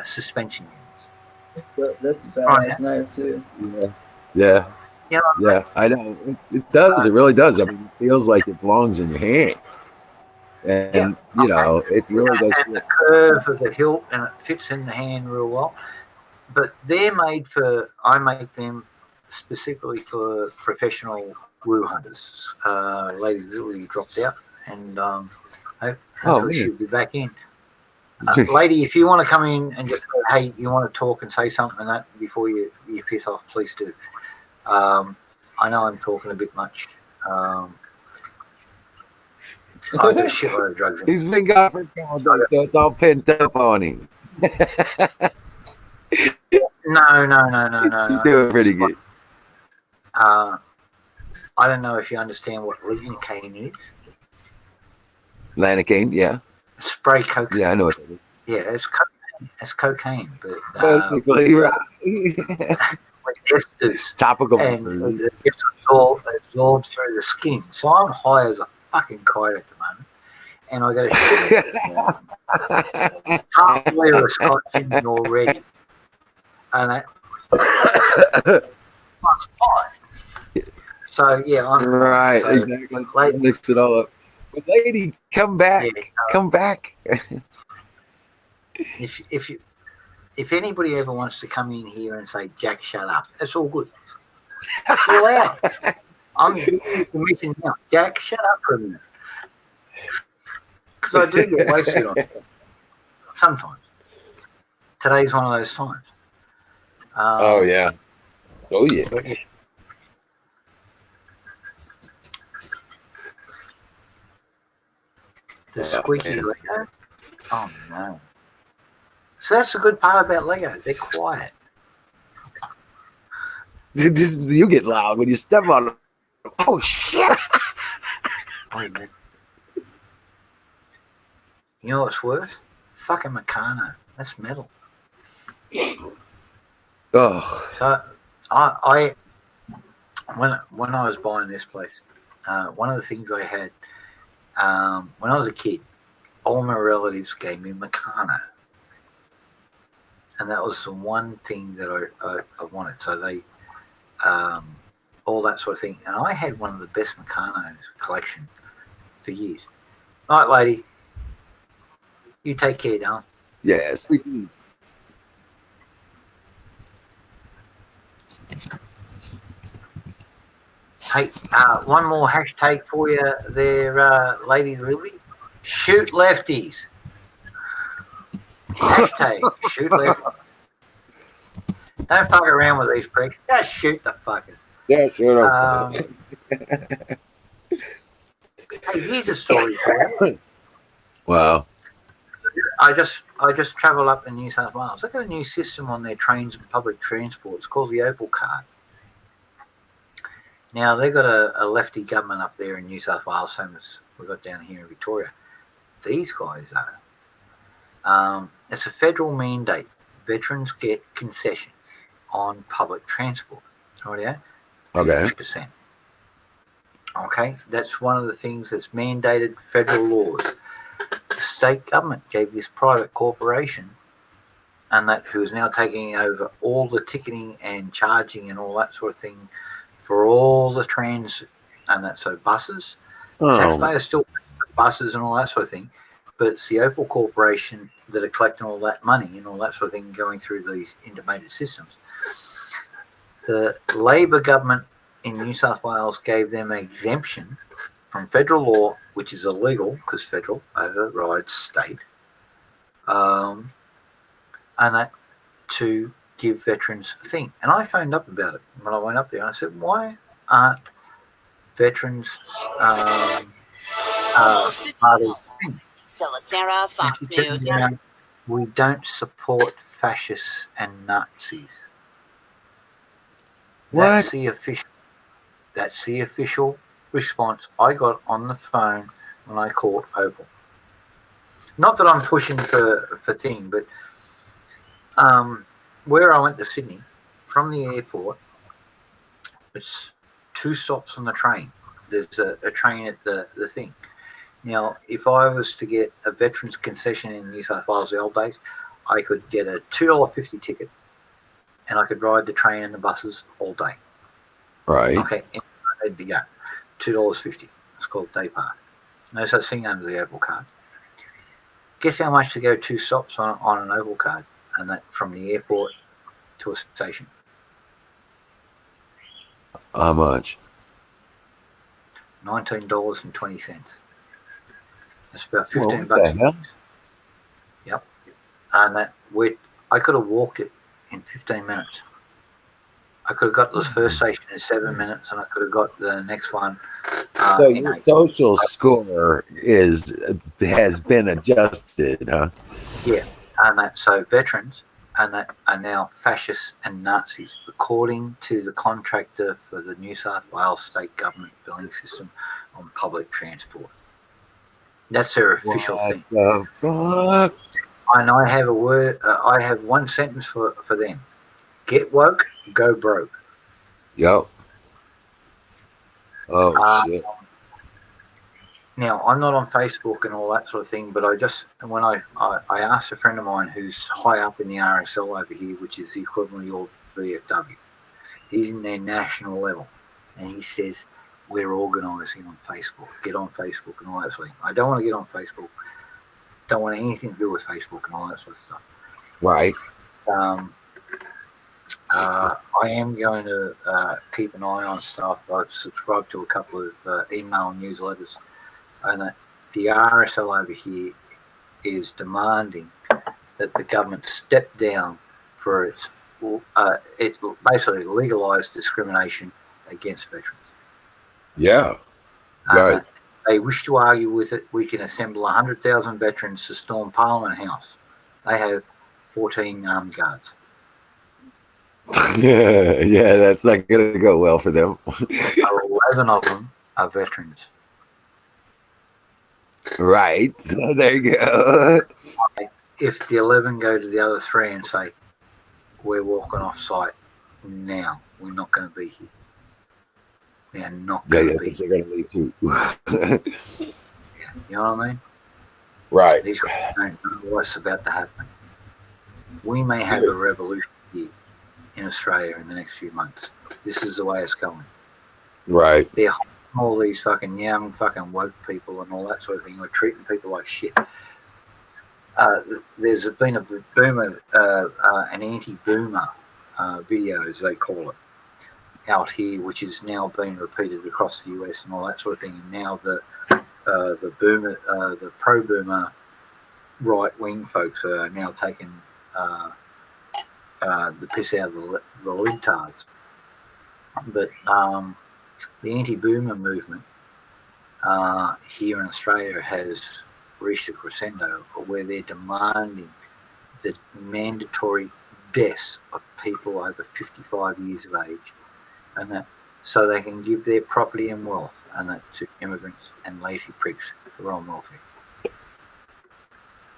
suspension units. That's a badass knife too. Yeah. You know, Yeah, I know. It does. It really does. I mean, it feels like it belongs in your hand. And, you know, it really does. And the curve of the hilt, and it fits in the hand real well. But they're made for, I make them specifically for professional woo hunters. Lady Lily dropped out, and hopefully she'll be back in. Lady, if you want to come in and just say, hey, you want to talk and say something and that before you piss off, please do. I know I'm talking a bit much. I do a shitload of drugs. He's been gone for a couple days, so it's all pent up on him. No. You're doing pretty good. I don't know if you understand what lidocaine is. Lidocaine, yeah. Spray cocaine. Yeah, I know what that is. Yeah, it's cocaine. It's cocaine, but basically, right. Esters, Topical. And it gets absorbed through the skin. So I'm high as a fucking kite at the moment, and I got a shit half a litre of scotch in me already, and that so yeah, I'm right. so, exactly. Lady, mix it all up. But lady, come back. Yeah, come back. If anybody ever wants to come in here and say, Jack, shut up, that's all good. You're out. I'm giving you permission now. Jack, shut up for a minute. Because I do get wasted on it. Sometimes. Today's one of those times. Oh, yeah. Oh, yeah. The squeaky Lego? Oh, no. So that's the good part about Lego. They're quiet. You get loud when you step on them. Oh, shit. You know what's worse? Fucking Meccano. That's metal. Oh. So I when I was buying this place, one of the things I had when I was a kid, all my relatives gave me Meccano. And that was the one thing that I wanted. So they, all that sort of thing. And I had one of the best Meccano's collection for years. All right, lady. You take care, darling. Yes. Hey, one more hashtag for you there, Lady Lily. Shoot lefties. Hashtag shoot lefties. Don't fuck around with these pricks. Just shoot the fuckers. Yeah, shoot them. Hey, here's a story for you. Wow. I just travel up in New South Wales. They've got a new system on their trains and public transport. It's called the Opal card. Now, they've got a lefty government up there in New South Wales, same as we've got down here in Victoria. These guys, though, it's a federal mandate. Veterans get concessions on public transport. Right? Okay. 50%. Okay, that's one of the things that's mandated federal laws. The state government gave this private corporation, and that who is now taking over all the ticketing and charging and all that sort of thing for all the transit, and that, so buses. Taxpayers still pay buses and all that sort of thing, but it's the Opal Corporation that are collecting all that money and all that sort of thing going through these integrated systems. The Labor government in New South Wales gave them an exemption from federal law, which is illegal because federal overrides state, and that to give veterans a thing. And I phoned up about it when I went up there. And I said, why aren't veterans part of the thing? Sarah, Fox And she turned News. around, we don't support fascists and Nazis. What? That's the official response I got on the phone when I called Opal. Not that I'm pushing for thing, but where I went to Sydney, from the airport, it's 2 stops on the train. There's a train at the thing. Now, if I was to get a veterans concession in New South Wales the old days, I could get a $2.50 ticket, and I could ride the train and the buses all day. Right. Okay, and to go. $2.50. It's called day pass. No such thing under the Opal card. Guess how much to go 2 stops on an Opal card, and that from the airport to a station? How much? $19.20. That's about Well, 15 what bucks. the hell? Yep. And I could have walked it in 15 minutes. I could have got to the first station in 7 minutes, and I could have got the next one So in your 8. social score has been adjusted, huh? Yeah. And so veterans that are now fascists and Nazis, according to the contractor for the New South Wales state government billing system on public transport. That's their official thing. What the fuck? And I have I have one sentence for them: get woke, go broke. Yep. Oh shit. Now, I'm not on Facebook and all that sort of thing, but when I asked a friend of mine who's high up in the RSL over here, which is the equivalent of VFW, he's in their national level, and he says, we're organising on Facebook, get on Facebook and all that sort of thing. I don't want to get on Facebook, don't want anything to do with Facebook and all that sort of stuff. Right. I am going to keep an eye on stuff. I've subscribed to a couple of email newsletters, and the RSL over here is demanding that the government step down for its basically legalised discrimination against veterans. Yeah. Right. They wish to argue with it. We can assemble 100,000 veterans to storm Parliament House. They have 14 armed guards. Yeah, that's not going to go well for them. 11 of them are veterans. Right. So there you go. If the 11 go to the other 3 and say, we're walking off site now, we're not going to be here. We are not going to be here. They're going to leave too. Yeah, you know what I mean? Right. These guys don't know what's about to happen. We may have a revolution here in Australia in the next few months. This is the way it's going. Right. They're all these fucking young fucking woke people and all that sort of thing. We're treating people like shit. There's been a boomer, an anti-boomer video, as they call it, out here, which is now being repeated across the US and all that sort of thing. And now the boomer, the pro-boomer right-wing folks are now taking the piss out of the libtards. But the anti-boomer movement here in Australia has reached a crescendo where they're demanding the mandatory deaths of people over 55 years of age, and that so they can give their property and wealth and that to immigrants and lazy pricks who are on welfare.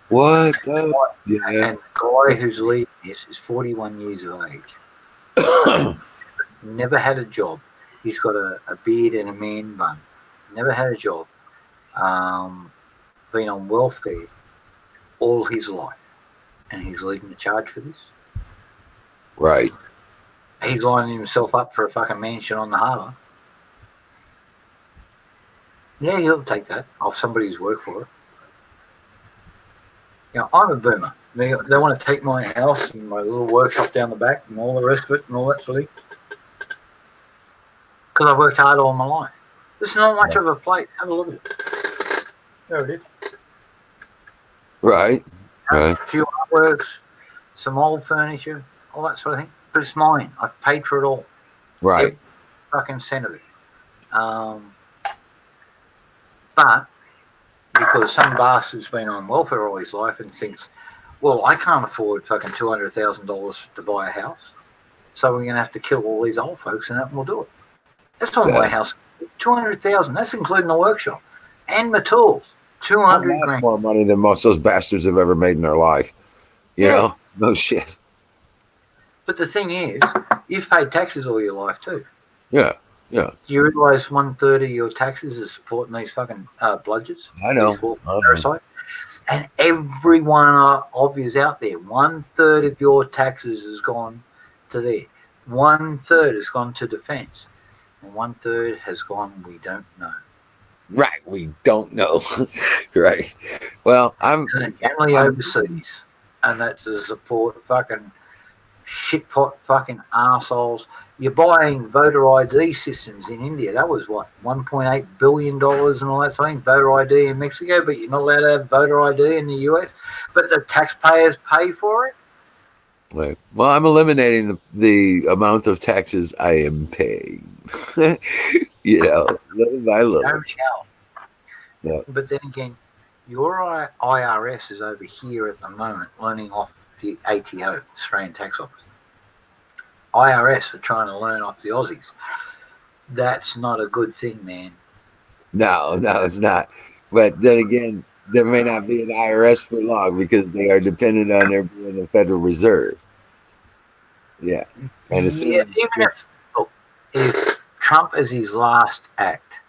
What? Yeah. And the guy who's leading this is 41 years of age. Never had a job. He's got a beard and a man bun. Never had a job. Been on welfare all his life. And he's leading the charge for this. Right. He's lining himself up for a fucking mansion on the harbour. Yeah, he'll take that off somebody who's worked for it. You know, I'm a boomer. They want to take my house and my little workshop down the back and all the rest of it and all that sort of thing. Because I've worked hard all my life. This is not much of a place. Have a look at it. There it is. Right. Right. A few artworks, some old furniture, all that sort of thing. But it's mine. I've paid for it all. Right. Every fucking cent of it. But because some bastard's been on welfare all his life and thinks, well, I can't afford fucking $200,000 to buy a house, so we're going to have to kill all these old folks and that will do it. That's not my house. $200,000. That's including the workshop and my tools. $200,000. More money than most of those bastards have ever made in their life. You know? No shit. But the thing is, you've paid taxes all your life too. Yeah. Yeah. Do you realise 1/3 of your taxes is supporting these fucking bludgers? I know. Parasites? And every one of yous out there, 1/3 of your taxes has gone to there. 1/3 has gone to defence. And 1/3 has gone, we don't know. Right. We don't know. Right. Well, I'm generally overseas. And that's to support fucking shitpot fucking arseholes. You're buying voter ID systems in India. That was what, $1.8 billion and all that sort of thing. Voter ID in Mexico, but you're not allowed to have voter ID in the US. But the taxpayers pay for it. Right. Well, I'm eliminating the amount of taxes I am paying. You know, little by little. Yeah. But then again, your IRS is over here at the moment learning off the ATO, Australian Tax Office. IRS are trying to learn off the Aussies. That's not a good thing, man. No, it's not. But then again, there may not be an IRS for long because they are dependent on there being a Federal Reserve. Yeah. And even if Trump is his last act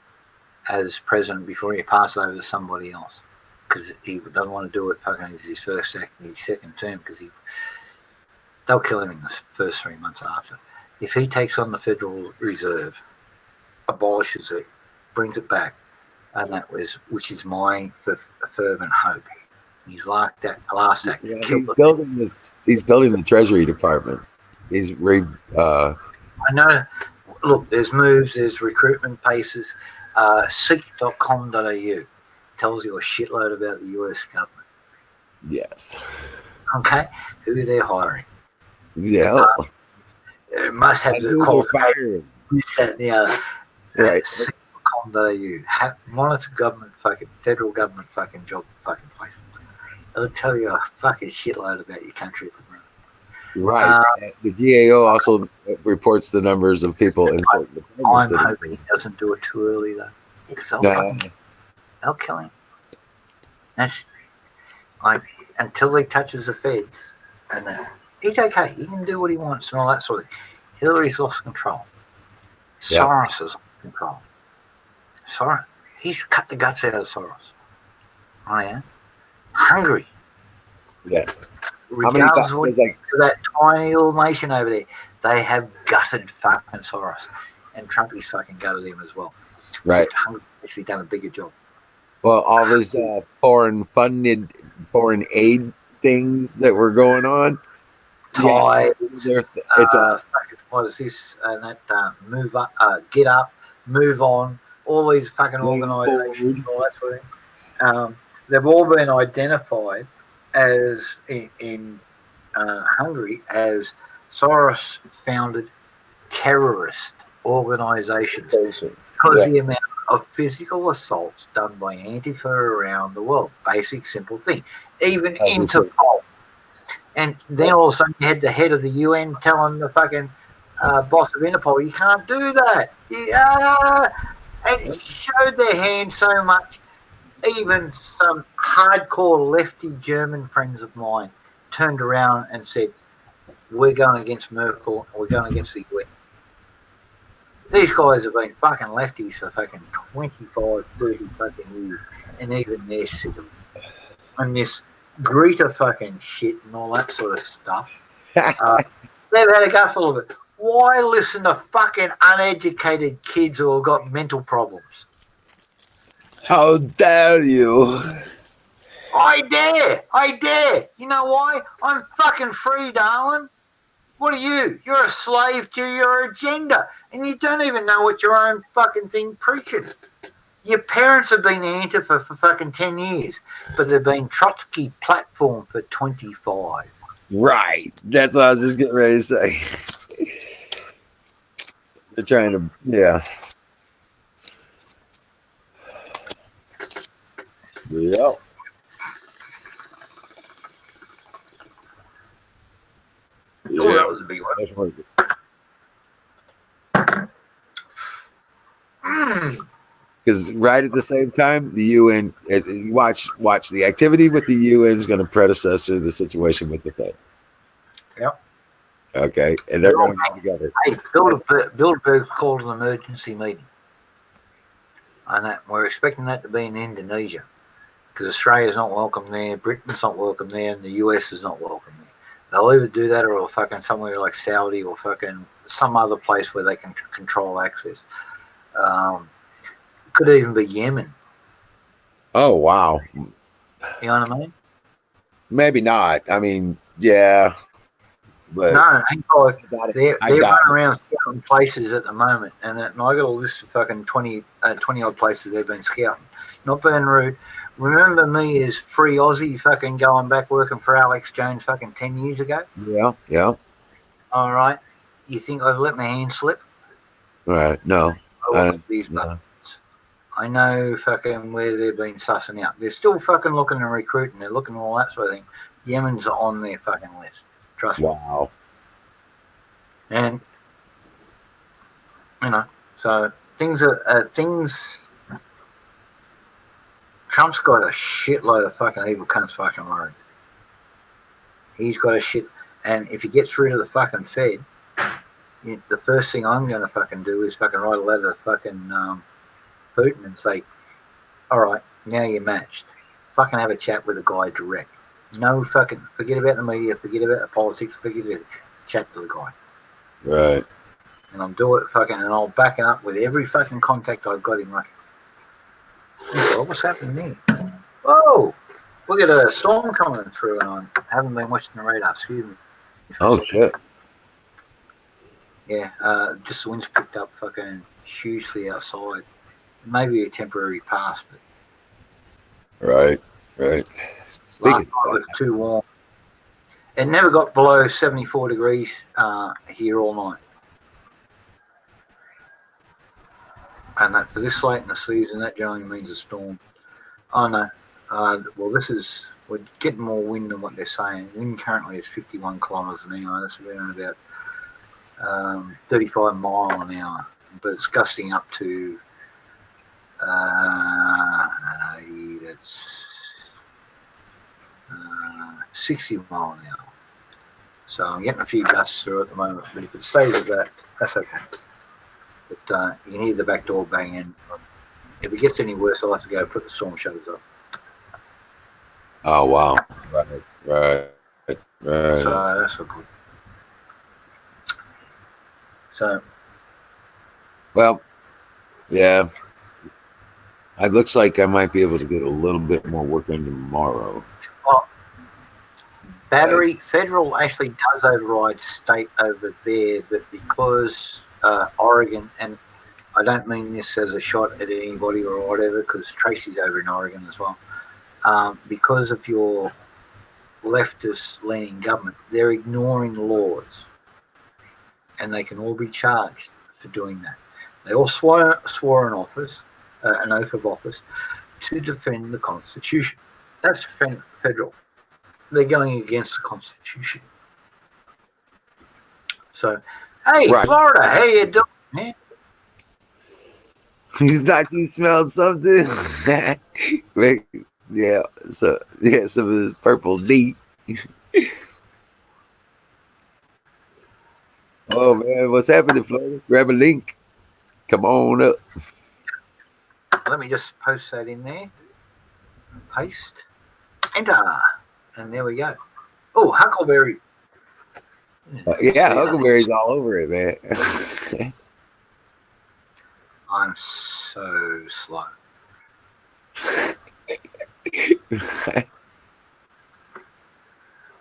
as president before he passes over to somebody else, because he doesn't want to do it fucking as his first act in his second term, because they'll kill him in the first 3 months after. If he takes on the Federal Reserve, abolishes it, brings it back, and which is my fervent hope. He's like that last act. Yeah, he's building the Treasury Department. I know. Look, there's moves, there's recruitment paces. Seek.com.au tells you a shitload about the US government. Yes. Okay? Who they're hiring. Yeah. It must have the qualifications. This, that, and the other. Right. Seek.com.au. Monitor government federal government job places. It'll tell you a fucking shitload about your country at the moment. Right. The GAO also reports the numbers of people in certain departments. I'm hoping he doesn't do it too early though. Because they'll kill him. That's like until he touches the feds, and then he's okay. He can do what he wants and all that sort of thing. Hillary's lost control. Soros has lost control. Soros, he's cut the guts out of Soros. Oh yeah. Hungry. Yeah. Regardless of what that tiny little nation over there, they have gutted fucking Soros, and Trump is fucking gutted him as well. Right. Actually done a bigger job. Well, all these foreign aid things that were going on. Ties. Yeah, what is this? And that move up, get up, move on. All these fucking organisations, all that sort of thing. They've all been identified as in Hungary as Soros founded terrorist organisations because the amount of physical assaults done by Antifa around the world. Basic, simple thing. Even Interpol. And then all of a sudden you had the head of the UN telling the fucking boss of Interpol, you can't do that. And it showed their hand so much. Even some hardcore lefty German friends of mine turned around and said, we're going against Merkel, we're going against the UN. These guys have been fucking lefties for fucking 25, 30 fucking years, and even they're sick of it. And this Greta fucking shit and all that sort of stuff. They've had a gutful of it. Why listen to fucking uneducated kids who have got mental problems? How dare you? I dare. You know why? I'm fucking free, darling. What are you? You're a slave to your agenda, and you don't even know what your own fucking thing preaches. Your parents have been Antifa for fucking 10 years, but they've been Trotsky platform for 25. Right. That's what I was just getting ready to say. They're trying to, yeah. Yep. Oh, that was a big one. That's what it- Because right at the same time, the UN watch the activity with the UN is going to predecessor the situation with the Fed. Yep. Okay, and they're going to go together. Hey, Bilderberg called an emergency meeting, and that we're expecting that to be in Indonesia, because Australia's not welcome there, Britain's not welcome there, and the US is not welcome there. They'll either do that or fucking somewhere like Saudi or fucking some other place where they can control access. Could even be Yemen. Oh wow. You know what I mean? Maybe not. I mean, yeah, but No, hang on. They're running got it. around scouting places at the moment, and I got a list of fucking 20 odd places they've been scouting. Not being rude. Remember me as free Aussie fucking going back working for Alex Jones fucking 10 years ago? Yeah, yeah. All right. You think I've let my hand slip? All right, no. I look at these buttons. I know fucking where they've been sussing out. They're still fucking looking and recruiting. They're looking at all that sort of thing. Yemen's on their fucking list. Trust me. Wow. And, you know, so things are, Trump's got a shitload of fucking evil cunts fucking worried. He's got a shit, and if he gets rid of the fucking Fed, the first thing I'm going to fucking do is fucking write a letter to fucking Putin and say, all right, now you're matched. Fucking have a chat with the guy direct. No fucking, forget about the media, forget about the politics, forget it. Chat to the guy. Right. And I'll do it fucking, and I'll back it up with every fucking contact I've got in Russia. Oh, what's happening there? Oh, look at a storm coming through, and I haven't been watching the radar. Excuse me. Oh shit. Yeah, just the wind's picked up fucking hugely outside. Maybe a temporary pass, but Right. Right. last night was too warm. It never got below 74 degrees here all night. And that for this late in the season, that generally means a storm. Oh no. Well, we're getting more wind than what they're saying. Wind currently is 51 kilometres an hour. That's around about 35 mile an hour. But it's gusting up to that's 60 mile an hour. So I'm getting a few gusts through at the moment. But if it stays at that, that's okay. But you can hear the back door banging. If it gets any worse, I'll have to go put the storm shutters up. Oh wow. Right. So that's all good. So well, yeah. It looks like I might be able to get a little bit more work done tomorrow. Well, federal actually does override state over there, but because Oregon, and I don't mean this as a shot at anybody or whatever, because Tracy's over in Oregon as well, because of your leftist-leaning government, they're ignoring laws, and they can all be charged for doing that. They all swore an oath of office to defend the Constitution. That's federal. They're going against the Constitution. So, hey, right. Florida, how you doing, man? You thought you smelled something? Yeah, some of the purple D. Oh man, what's happening, Florida? Grab a link. Come on up. Let me just post that in there. Paste. Enter. And there we go. Oh, Huckleberry. Yeah, Huckleberry's all over it, man. I'm so slow.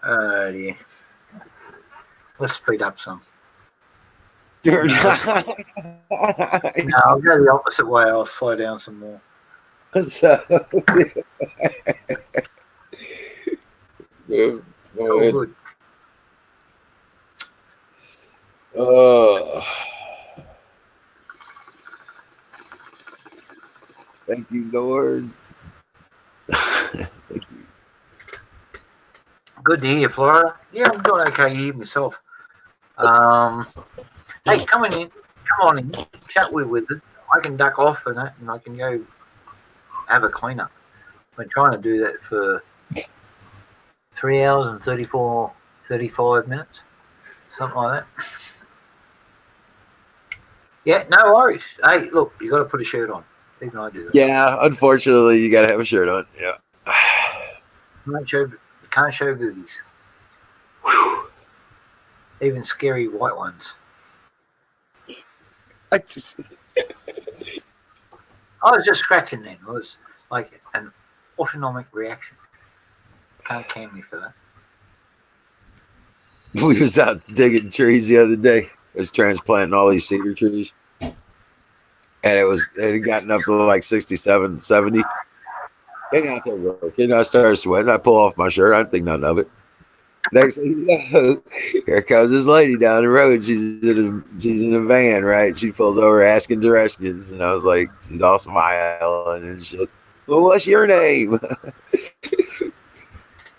Yeah. Let's speed up some. No, I'll go the opposite way. I'll slow down some more. So, it's all good. Thank you, Lord. Thank you. Good to hear, Florida. Yeah, I'm doing okay here myself. Hey, come on in, chat with it. I can duck off and that, and I can go have a clean up. I've been trying to do that for 3 hours and 35 minutes, something like that. Yeah, no worries. Hey, look, you got to put a shirt on. Even I do that. Yeah, unfortunately, you got to have a shirt on. Yeah. Can't show boobies. Even scary white ones. I just... I was just scratching then. It was like an autonomic reaction. Can't can me for that. We was out digging trees the other day. I was transplanting all these cedar trees. And it had gotten up to like 67, 70. Getting out there working. I started sweating. I pull off my shirt. I didn't think nothing of it. Next thing you know, here comes this lady down the road. She's in a van, right? She pulls over asking directions. And I was like, she's all smiling. And she's like, well, what's your name?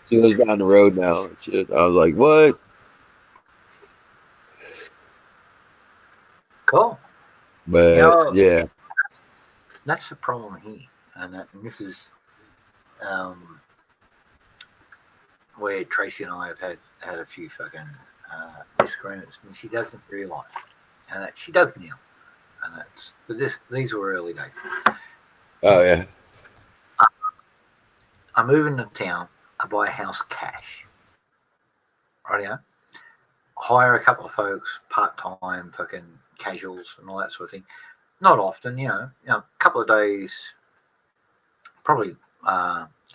She lives down the road now. Shit. I was like, what? Cool. But yeah, that's the problem here, and this is where Tracy and I have had a few fucking disagreements, and she doesn't realise, and that she does now, and that's but these were early days. Oh yeah. I move into town. I buy a house cash. Rightio. Hire a couple of folks, part-time, fucking casuals and all that sort of thing. Not often, you know, a couple of days, probably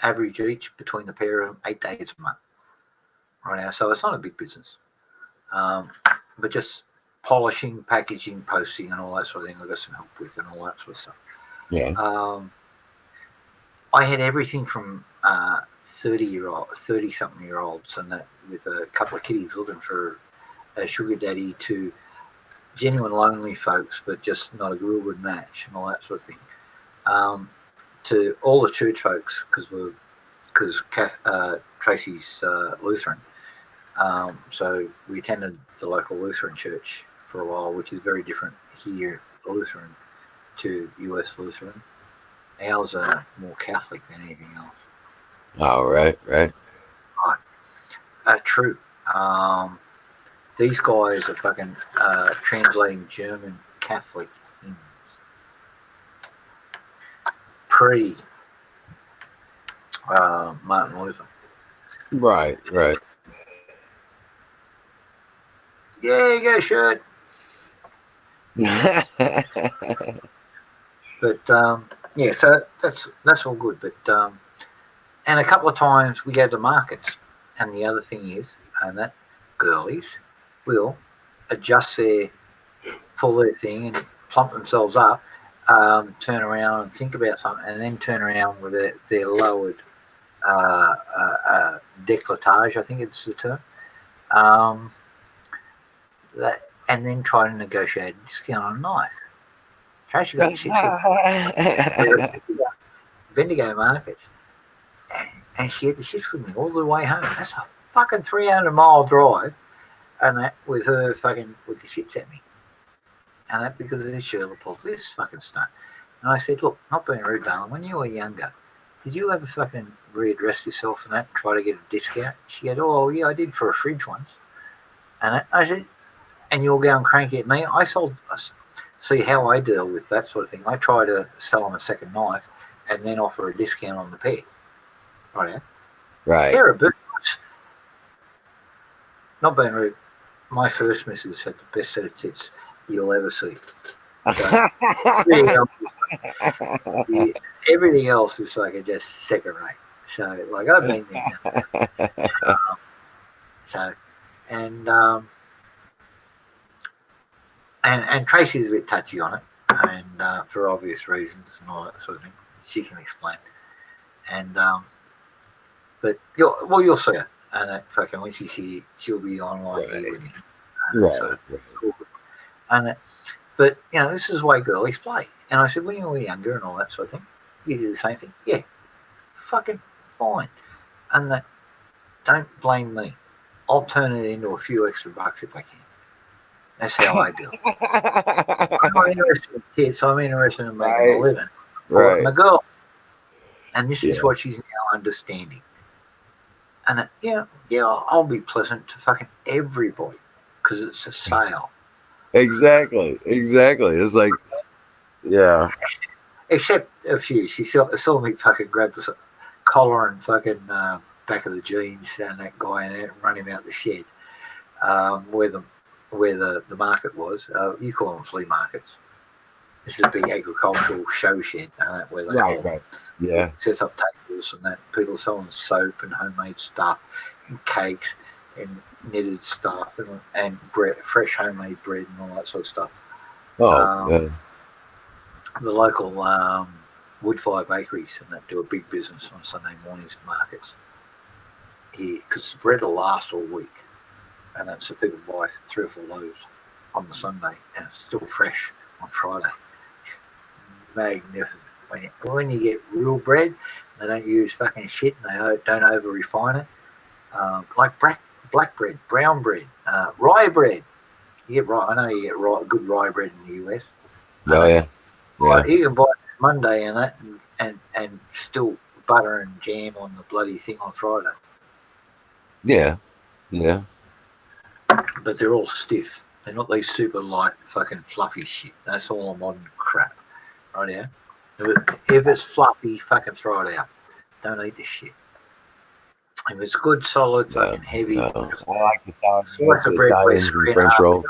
average each between the pair of them, 8 days a month. Right now, so it's not a big business, but just polishing, packaging, posting, and all that sort of thing. I got some help with and all that sort of stuff. Yeah. I had everything from 30-something-year-olds and that with a couple of kiddies looking for a sugar daddy to genuine lonely folks, but just not a real good match and all that sort of thing. To all the church folks, because Tracy's Lutheran, so we attended the local Lutheran church for a while, which is very different here, Lutheran to US Lutheran. Ours are more Catholic than anything else. Oh, right. True. These guys are fucking translating German Catholic hymns. Pre Martin Luther. Right. Yeah, you get a shirt. But yeah, so that's all good. But and a couple of times we go to markets, and the other thing is, and that girlies will adjust pull their thing and plump themselves up, turn around and think about something, and then turn around with their lowered décolletage, I think it's the term. And then try to negotiate a discount on a knife. Tracy got shit for Bendigo markets, and she had the shit with me all the way home. That's a fucking 300-mile drive, and that with her fucking with the shits at me, and that because of this Sherlock pulled this fucking stunt. And I said, look, not being rude, darling, when you were younger, did you ever fucking readdress yourself and that and try to get a discount? She goes, oh yeah, I did for a fridge once. And I said, and you'll go and crank at me. See how I deal with that sort of thing. I try to sell them a second knife and then offer a discount on the pair. Right. Pair of boots. Not being rude. My first missus had the best set of tits you'll ever see. So, everything else is like just second rate. So like I've been there. And Tracy's a bit touchy on it, and for obvious reasons and all that sort of thing. She can explain. And but you'll see her, and that fucking when she's here, she'll be online with you. Right. So, and but you know, this is the way girlies play. And I said, when you were younger and all that sort of thing, you did the same thing. Yeah, fucking fine. And that, don't blame me. I'll turn it into a few extra bucks if I can. That's how I do it. I'm not interested in kids. I'm interested in making a living. Right. My girl. And this is what she's now understanding. And yeah, I'll be pleasant to fucking everybody because it's a sale. Exactly. It's like, yeah. Except a few. She saw me fucking grab the collar and fucking back of the jeans and that guy and run him out the shed where the market was. You call them flea markets. This is a big agricultural show shed where they Right. Yeah. sets up tables and that. People selling soap and homemade stuff and cakes and knitted stuff and bread, fresh homemade bread and all that sort of stuff. Oh, The local wood-fire bakeries and that do a big business on Sunday mornings and markets here because the bread will last all week, and that's so people buy 3 or 4 loaves on the Sunday and it's still fresh on Friday. Magnificent. When you get real bread, they don't use fucking shit and they don't over refine it. Like black bread, brown bread, rye bread. You get rye. I know you get good rye bread in the US. Oh yeah. You can buy it Monday and that, and still butter and jam on the bloody thing on Friday. Yeah. But they're all stiff. They're not these super light fucking fluffy shit. That's all modern crap. Right, yeah? If it's fluffy, fucking throw it out. Don't eat this shit. If it's good, solid, fucking heavy. I like the Italians and French rolls.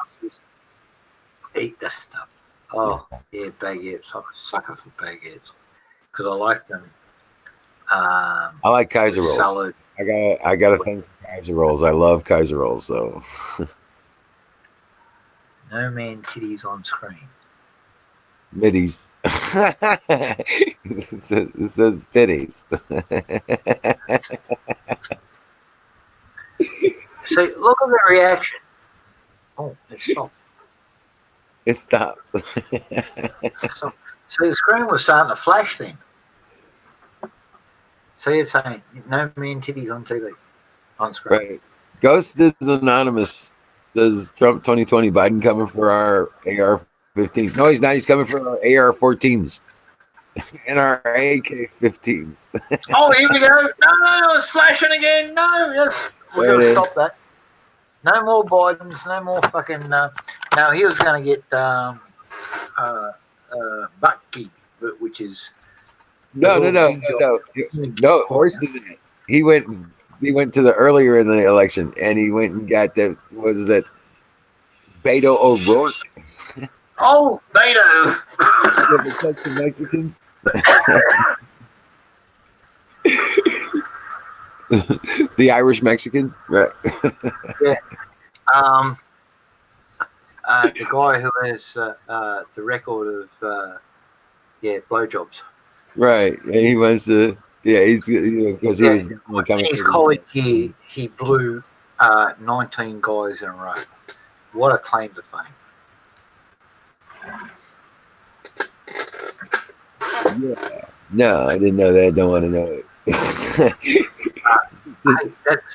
Eat that stuff. Oh, yeah, baguettes. I'm a sucker for baguettes because I like them. I like Kaiser rolls. Salad. I got a thing for Kaiser rolls. I love Kaiser rolls. So. No man titties on screen. Middies. It says titties. See, look at the reaction. Oh, it stopped. It stopped. So the screen was starting to flash then. So you're saying no man titties on TV, on screen. Right. Ghost is anonymous. Says Trump 2020, Biden coming for our AR-15s. No, he's not. He's coming for our AR-14s and our AK-15s. Oh, here we go. No, it's flashing again. No, we're going to stop that. No more Bidens. No more fucking. No, he was going to get butt gig, which is. No. Horse didn't it. He went to the earlier in the election and he went and got the Beto O'Rourke. Oh, Beto. The Texas Mexican. The Irish Mexican, right? Yeah. The guy who has the record of blowjobs. Right. And he wants to. Yeah, he's because he was coming. In his college year, he blew 19 guys in a row. What a claim to fame! Yeah. No, I didn't know that. Don't want to know it.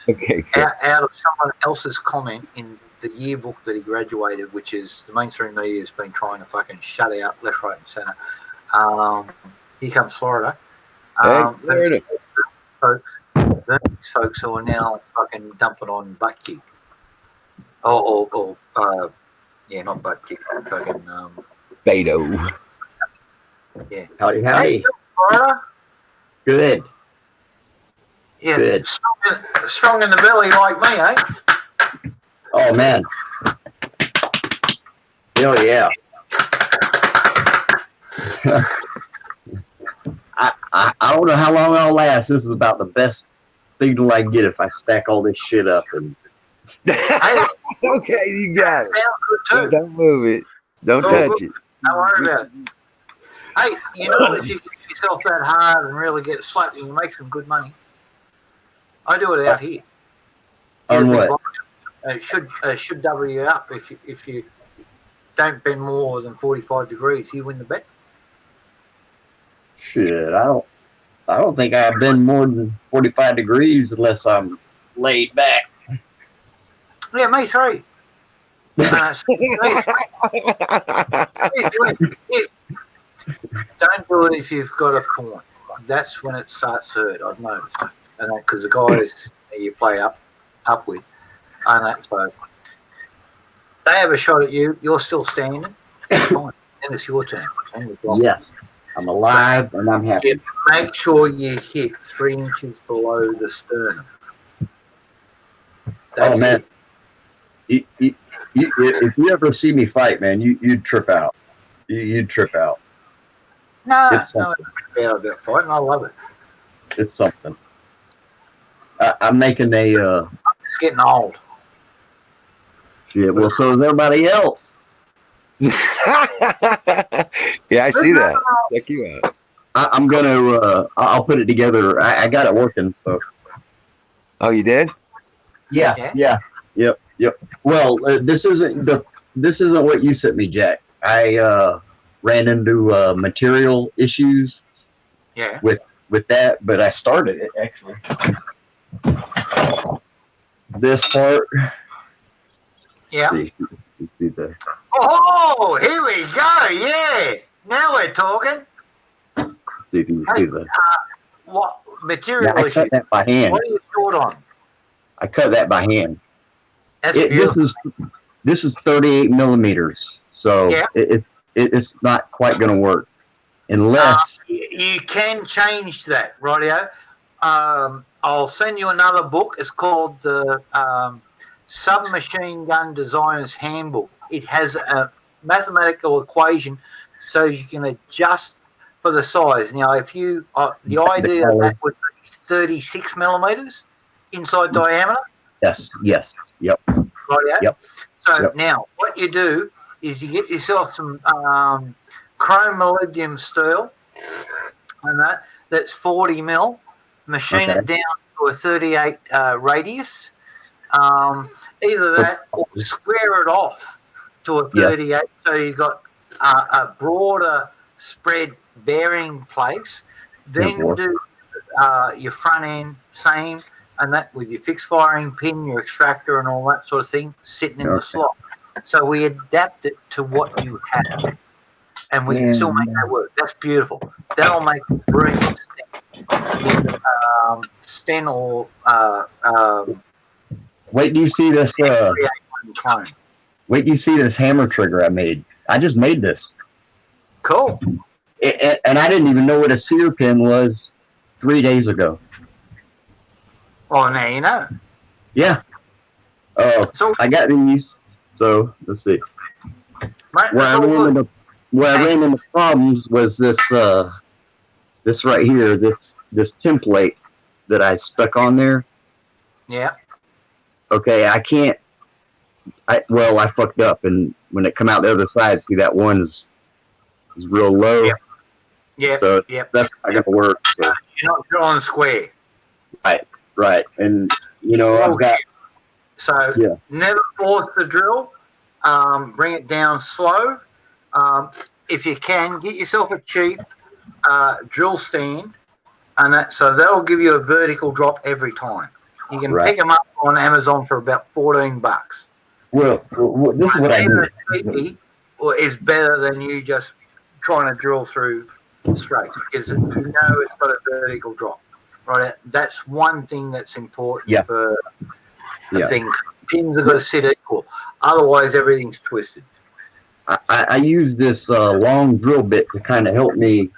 Okay. Cool. Out of someone else's comment in the yearbook that he graduated, which is the mainstream media has been trying to fucking shut out left, right, and centre. Here comes Florida. These folks who are now fucking dumping on butt kick. Not butt kick, fucking Beto. Yeah. Howdy. Hey, Florida. Good. Yeah. Good. Strong in the belly like me, eh? Oh man. Hell yeah. I don't know how long I'll last. This is about the best signal I can get if I stack all this shit up. And okay, you got it. Don't move it. Don't touch it. Don't worry about it. Hey, if you give yourself that hard and really get slapped, you can make some good money. I do it out here. On what? It should double you up if you don't bend more than 45 degrees. You win the bet. Shit, I don't think I've been more than 45 degrees unless I'm laid back. Yeah, me three. Don't do it if you've got a point. That's when it starts to hurt. I've noticed, and because the guys you play up with, and that, so they have a shot at you. You're still standing. It's fine. Then it's your turn. Yes, I'm alive and I'm happy. Make sure you hit 3 inches below the sternum. That's man. it. If you ever see me fight, man, you'd trip out. You'd trip out. No, it's about fighting. I love it. It's something. I'm making a. It's getting old. Shit. Well, so is everybody else. Yeah, I see that. Check you out. I'm gonna. I'll put it together. I got it working. So. Oh, you did? Yeah. Yep. Well, this isn't what you sent me, Jack. I ran into material issues. Yeah. With that, but I started it actually. This part. Yeah. Let's see there. Oh, here we go. Yeah. Now we're talking. See if you can see that. What material I cut that by hand. What are you short on? I cut that by hand. That's beautiful. This is 38 millimeters, so it's not quite going to work unless you can change that, rightio. I'll send you another book. It's called the Submachine Gun Designer's Handbook. It has a mathematical equation so you can adjust for the size. Now, if you the idea of that would be 36 millimeters inside diameter. Yes. Yep. Right. Yep. So now what you do is you get yourself some chrome molybdenum steel, and that's 40 mil. Machine it down to a 38 radius. Either that or square it off to a 38, so you've got a broader spread bearing place. Then do your front end same, and that with your fixed firing pin, your extractor, and all that sort of thing sitting in the slot. So we adapt it to what you have, and we can still make that work. That's beautiful. That'll make it brilliant Sten or wait do you see this wait do you see this hammer trigger I made. I just made this. Cool. And I didn't even know what a sear pin was 3 days ago. Well, now you know. Yeah. So I got these. So let's see. Right, where I ran into problems was this right here, this template that I stuck on there. Yeah. Okay, I fucked up, and when it come out the other side, see that one is real low. Yeah. Yeah. So that's I got to work. So. You're not drawing square. Right. And I've got. So never force the drill. Bring it down slow. If you can, get yourself a cheap drill stand, and that'll give you a vertical drop every time. You can pick them up on Amazon for about $14. Well, this is what I do. Is better than you just trying to drill through straight, because it's got a vertical drop. Right, that's one thing that's important for the thing. Pins have got to sit equal, otherwise everything's twisted. I use this long drill bit to kind of help me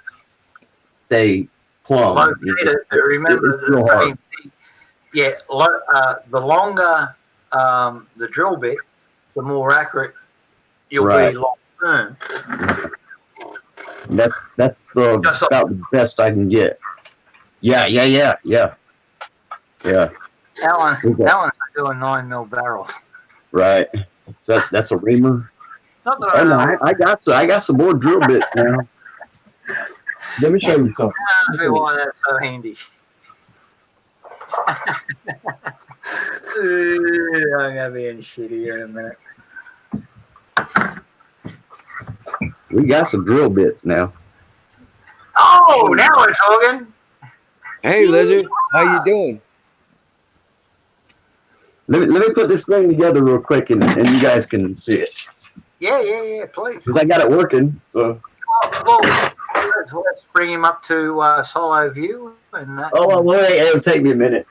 stay plumb. Remember the same thing. Yeah, the longer the drill bit, the more accurate you'll be long term. That's about the best I can get. Yeah. Alan's doing 9 mil barrels. Right. So that's a reamer. Not that I know. I got some more drill bits now. Let me show you something. I don't see why that's so handy. I'm gonna be in shit here in a minute. We got some drill bits now. Oh, now we're talking. Hey, Lizard, how you doing? Let me put this thing together real quick, and you guys can see it. Yeah, please. Because I got it working, so. Well, let's bring him up to solo view. And well, wait, it'll take me a minute.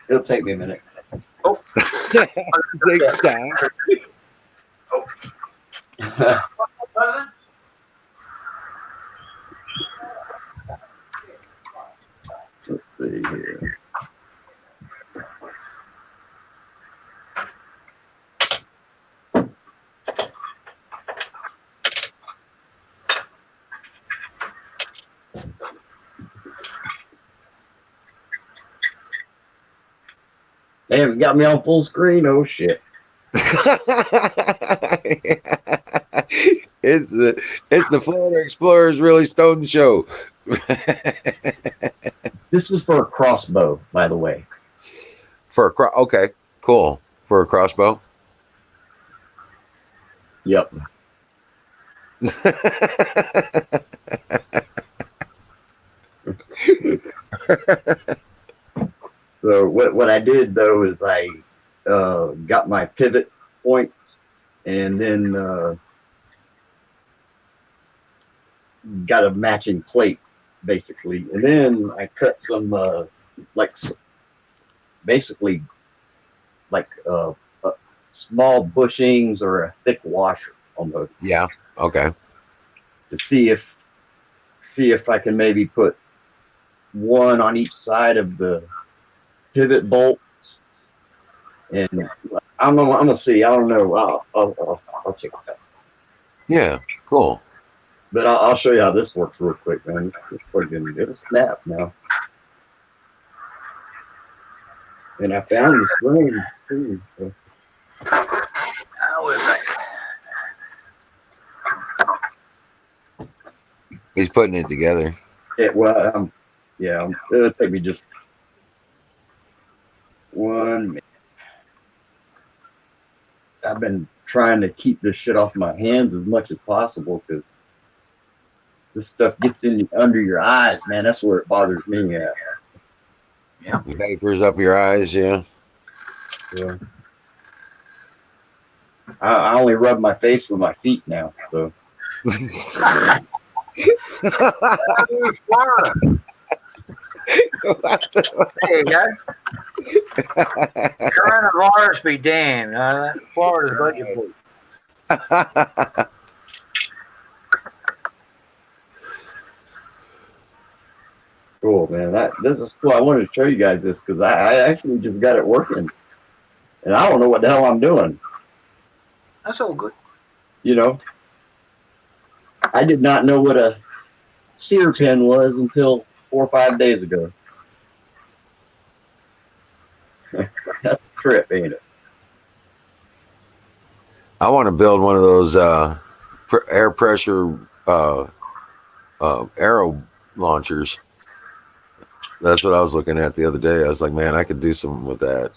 Oh. Take time. Let's see here. They haven't got me on full screen. Oh shit! It's the Florida Explorers Really Stone Show. This is for a crossbow, by the way. Okay, cool. For a crossbow. Yep. So what I did though is I got my pivot point and then got a matching plate basically, and then I cut some basically small bushings or a thick washer almost. Yeah. Okay. To see if I can maybe put one on each side of the pivot bolt, and I'm gonna see. I don't know. I'll check it out. Yeah. Cool. But I'll show you how this works real quick, man. It'll snap now. And I found the spring too. So. Where's that? He's putting it together. It'll take me just 1 minute. I've been trying to keep this shit off my hands as much as possible because this stuff gets under your eyes, man. That's where it bothers me at. Yeah. Vapors up your eyes, yeah. Yeah. I only rub my face with my feet now, so. Florida. There you go. Coronavirus be damned. Florida's got your boot. Cool, man. This is cool. I wanted to show you guys this because I actually just got it working, and I don't know what the hell I'm doing. That's all good. You know, I did not know what a sear pen was until 4 or 5 days ago. That's a trip, ain't it? I want to build one of those air pressure arrow launchers. That's what I was looking at the other day. I was like, man, I could do something with that.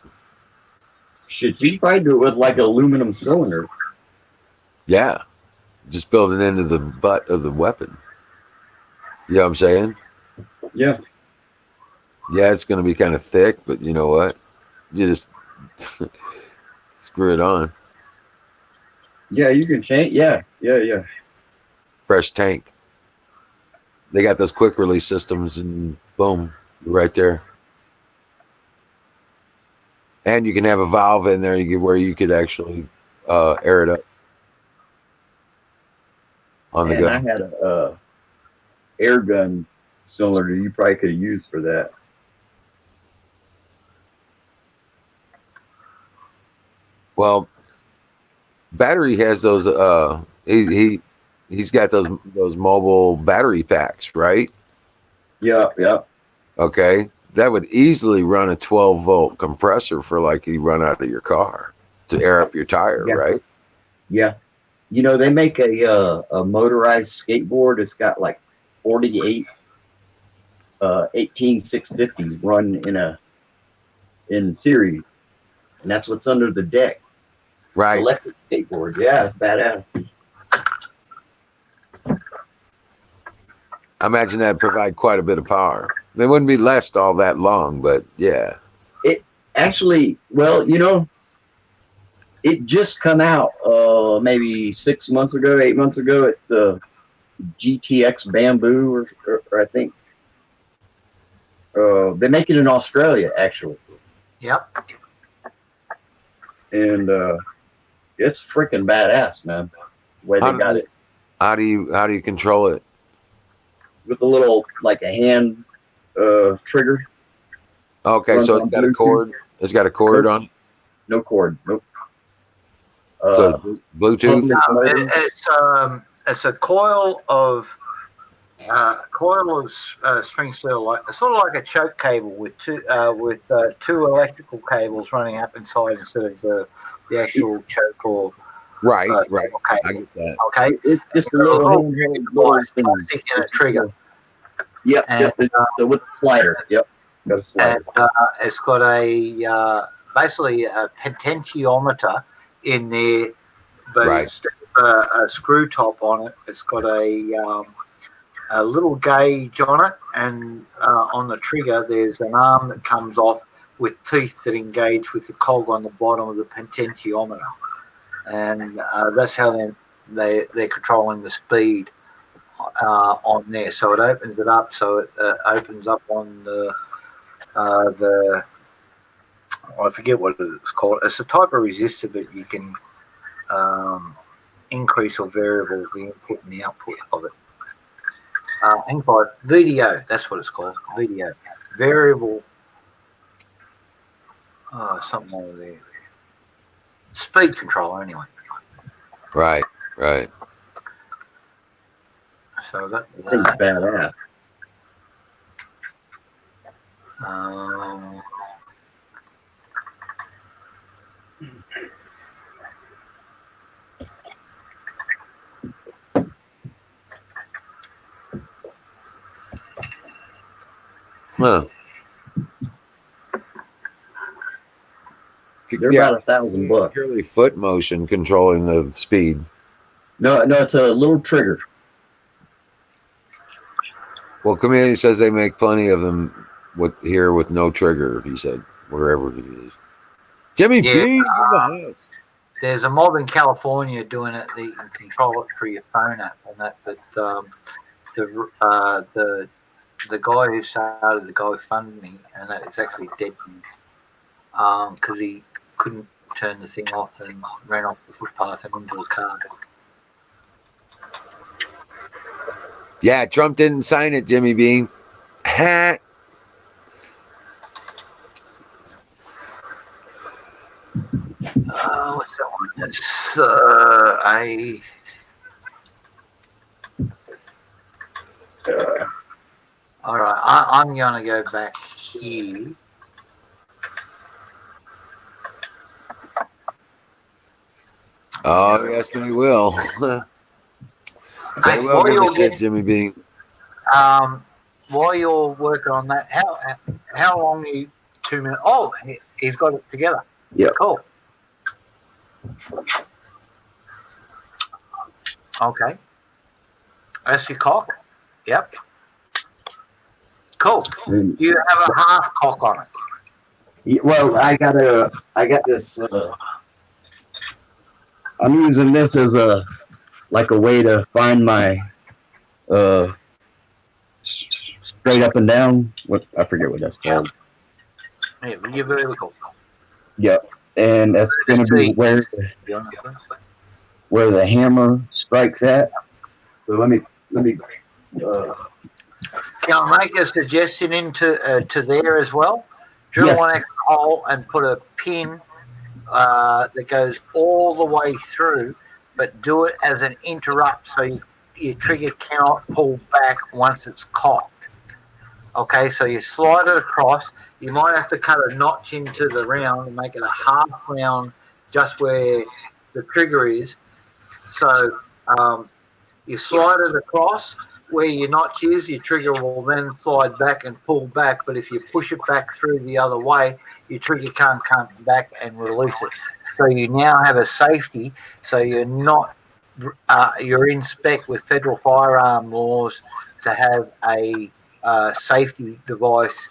Shit, you probably do it with like an aluminum cylinder. Yeah. Just build it into the butt of the weapon. You know what I'm saying? Yeah. Yeah, it's going to be kind of thick, but you know what? You just screw it on. Yeah, you can change. Yeah. Fresh tank. They got those quick release systems, and boom, right there. And you can have a valve in there where you could actually air it up on the And gun. I had a air gun cylinder you probably could have used for that. Well, Battery has those. He's got those mobile battery packs, right? Yeah. Okay, that would easily run a 12-volt compressor for like you run out of your car to air up your tire, right? Yeah. You know, they make a motorized skateboard. It's got like 48 18650s run in series. and that's what's under the deck. Right. Electric skateboard. Yeah, it's badass. I imagine that'd provide quite a bit of power. They wouldn't be last all that long, but yeah. It actually, well, it just come out maybe 6 months ago, 8 months ago. It's the GTX Bamboo, or I think they make it in Australia actually. Yep. And it's freaking badass, man. The way they got it. How do you control it? With a little, like a hand trigger. Okay, so it's got a cord. It's got a cord on. No cord. Nope. So Bluetooth. It's a coil of string steel, like sort of like a choke cable with two electrical cables running up inside instead of the actual choke or. Right. Okay. I get that. Okay. It's just a little stick in a trigger. Yep. And, so with the slider. Yep. Got a slider. And it's got basically a potentiometer in there, but instead of a screw top on it, it's got a little gauge on it, and on the trigger there's an arm that comes off with teeth that engage with the cog on the bottom of the potentiometer, and that's how they're controlling the speed on there. So it opens it up, so it opens up on the I forget what it's called. It's a type of resistor, but you can increase or variable the input and the output of it. VDO, that's what it's called. VDO, variable, something over there. Speed controller, anyway. Right. So that. Thing's badass. Huh. They're about $1,000. Purely foot motion controlling the speed. No, it's a little trigger. Well, Community says they make plenty of them with no trigger. He said wherever he is. Jimmy B. There's a mob in California doing it. You can control it through your phone app and that. But the guy who started the GoFundMe, and that is actually dead because he couldn't turn the thing off and ran off the footpath and into a car. Yeah, Trump didn't sign it, Jimmy Bean. Ha. What's that one? It's all right, I'm going to go back here. Oh, yes, they will. They will give a shit, Jimmy Bean. While you're working on that, how long are you? 2 minutes. Oh, he's got it together. Yeah. Cool. Okay. That's your cock. Yep. Cool. You have a half cock on it. Yeah, well, I got this. I'm using this as a way to find my straight up and down. I forget what that's called. Yeah, but you're vertical. Yep, and that's going to be where the hammer strikes at. So let me. Can I make a suggestion to there as well? Drill one extra hole and put a pin that goes all the way through, but do it as an interrupt so your trigger cannot pull back once it's cocked. Okay, so you slide it across. You might have to cut a notch into the round and make it a half round just where the trigger is. So you slide it across. where your notch is, your trigger will then slide back and pull back. But if you push it back through the other way, your trigger can't come back and release it. So you now have a safety. So you're not you're in spec with federal firearm laws to have a safety device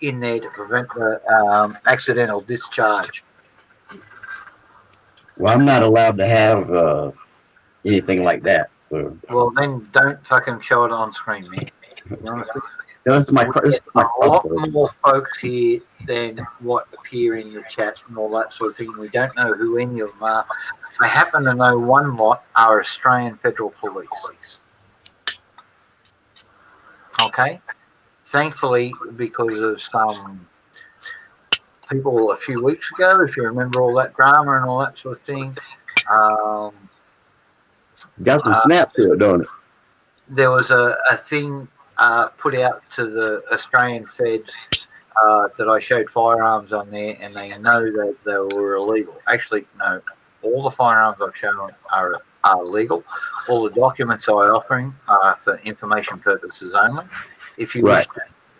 in there to prevent the accidental discharge. Well, I'm not allowed to have anything like that. So. Well, then don't fucking show it on screen, man. To be honest with you. This is my a lot more folks here than what appear in the chat and all that sort of thing. We don't know who any of them are. I happen to know one lot are Australian Federal Police. Okay? Thankfully, because of some people a few weeks ago, if you remember all that drama and all that sort of thing. Got some snap to it, don't it? There was a thing put out to the Australian Feds that I showed firearms on there, and they know that they were illegal. Actually, no, all the firearms I've shown are legal. All the documents I'm offering are for information purposes only. If you wish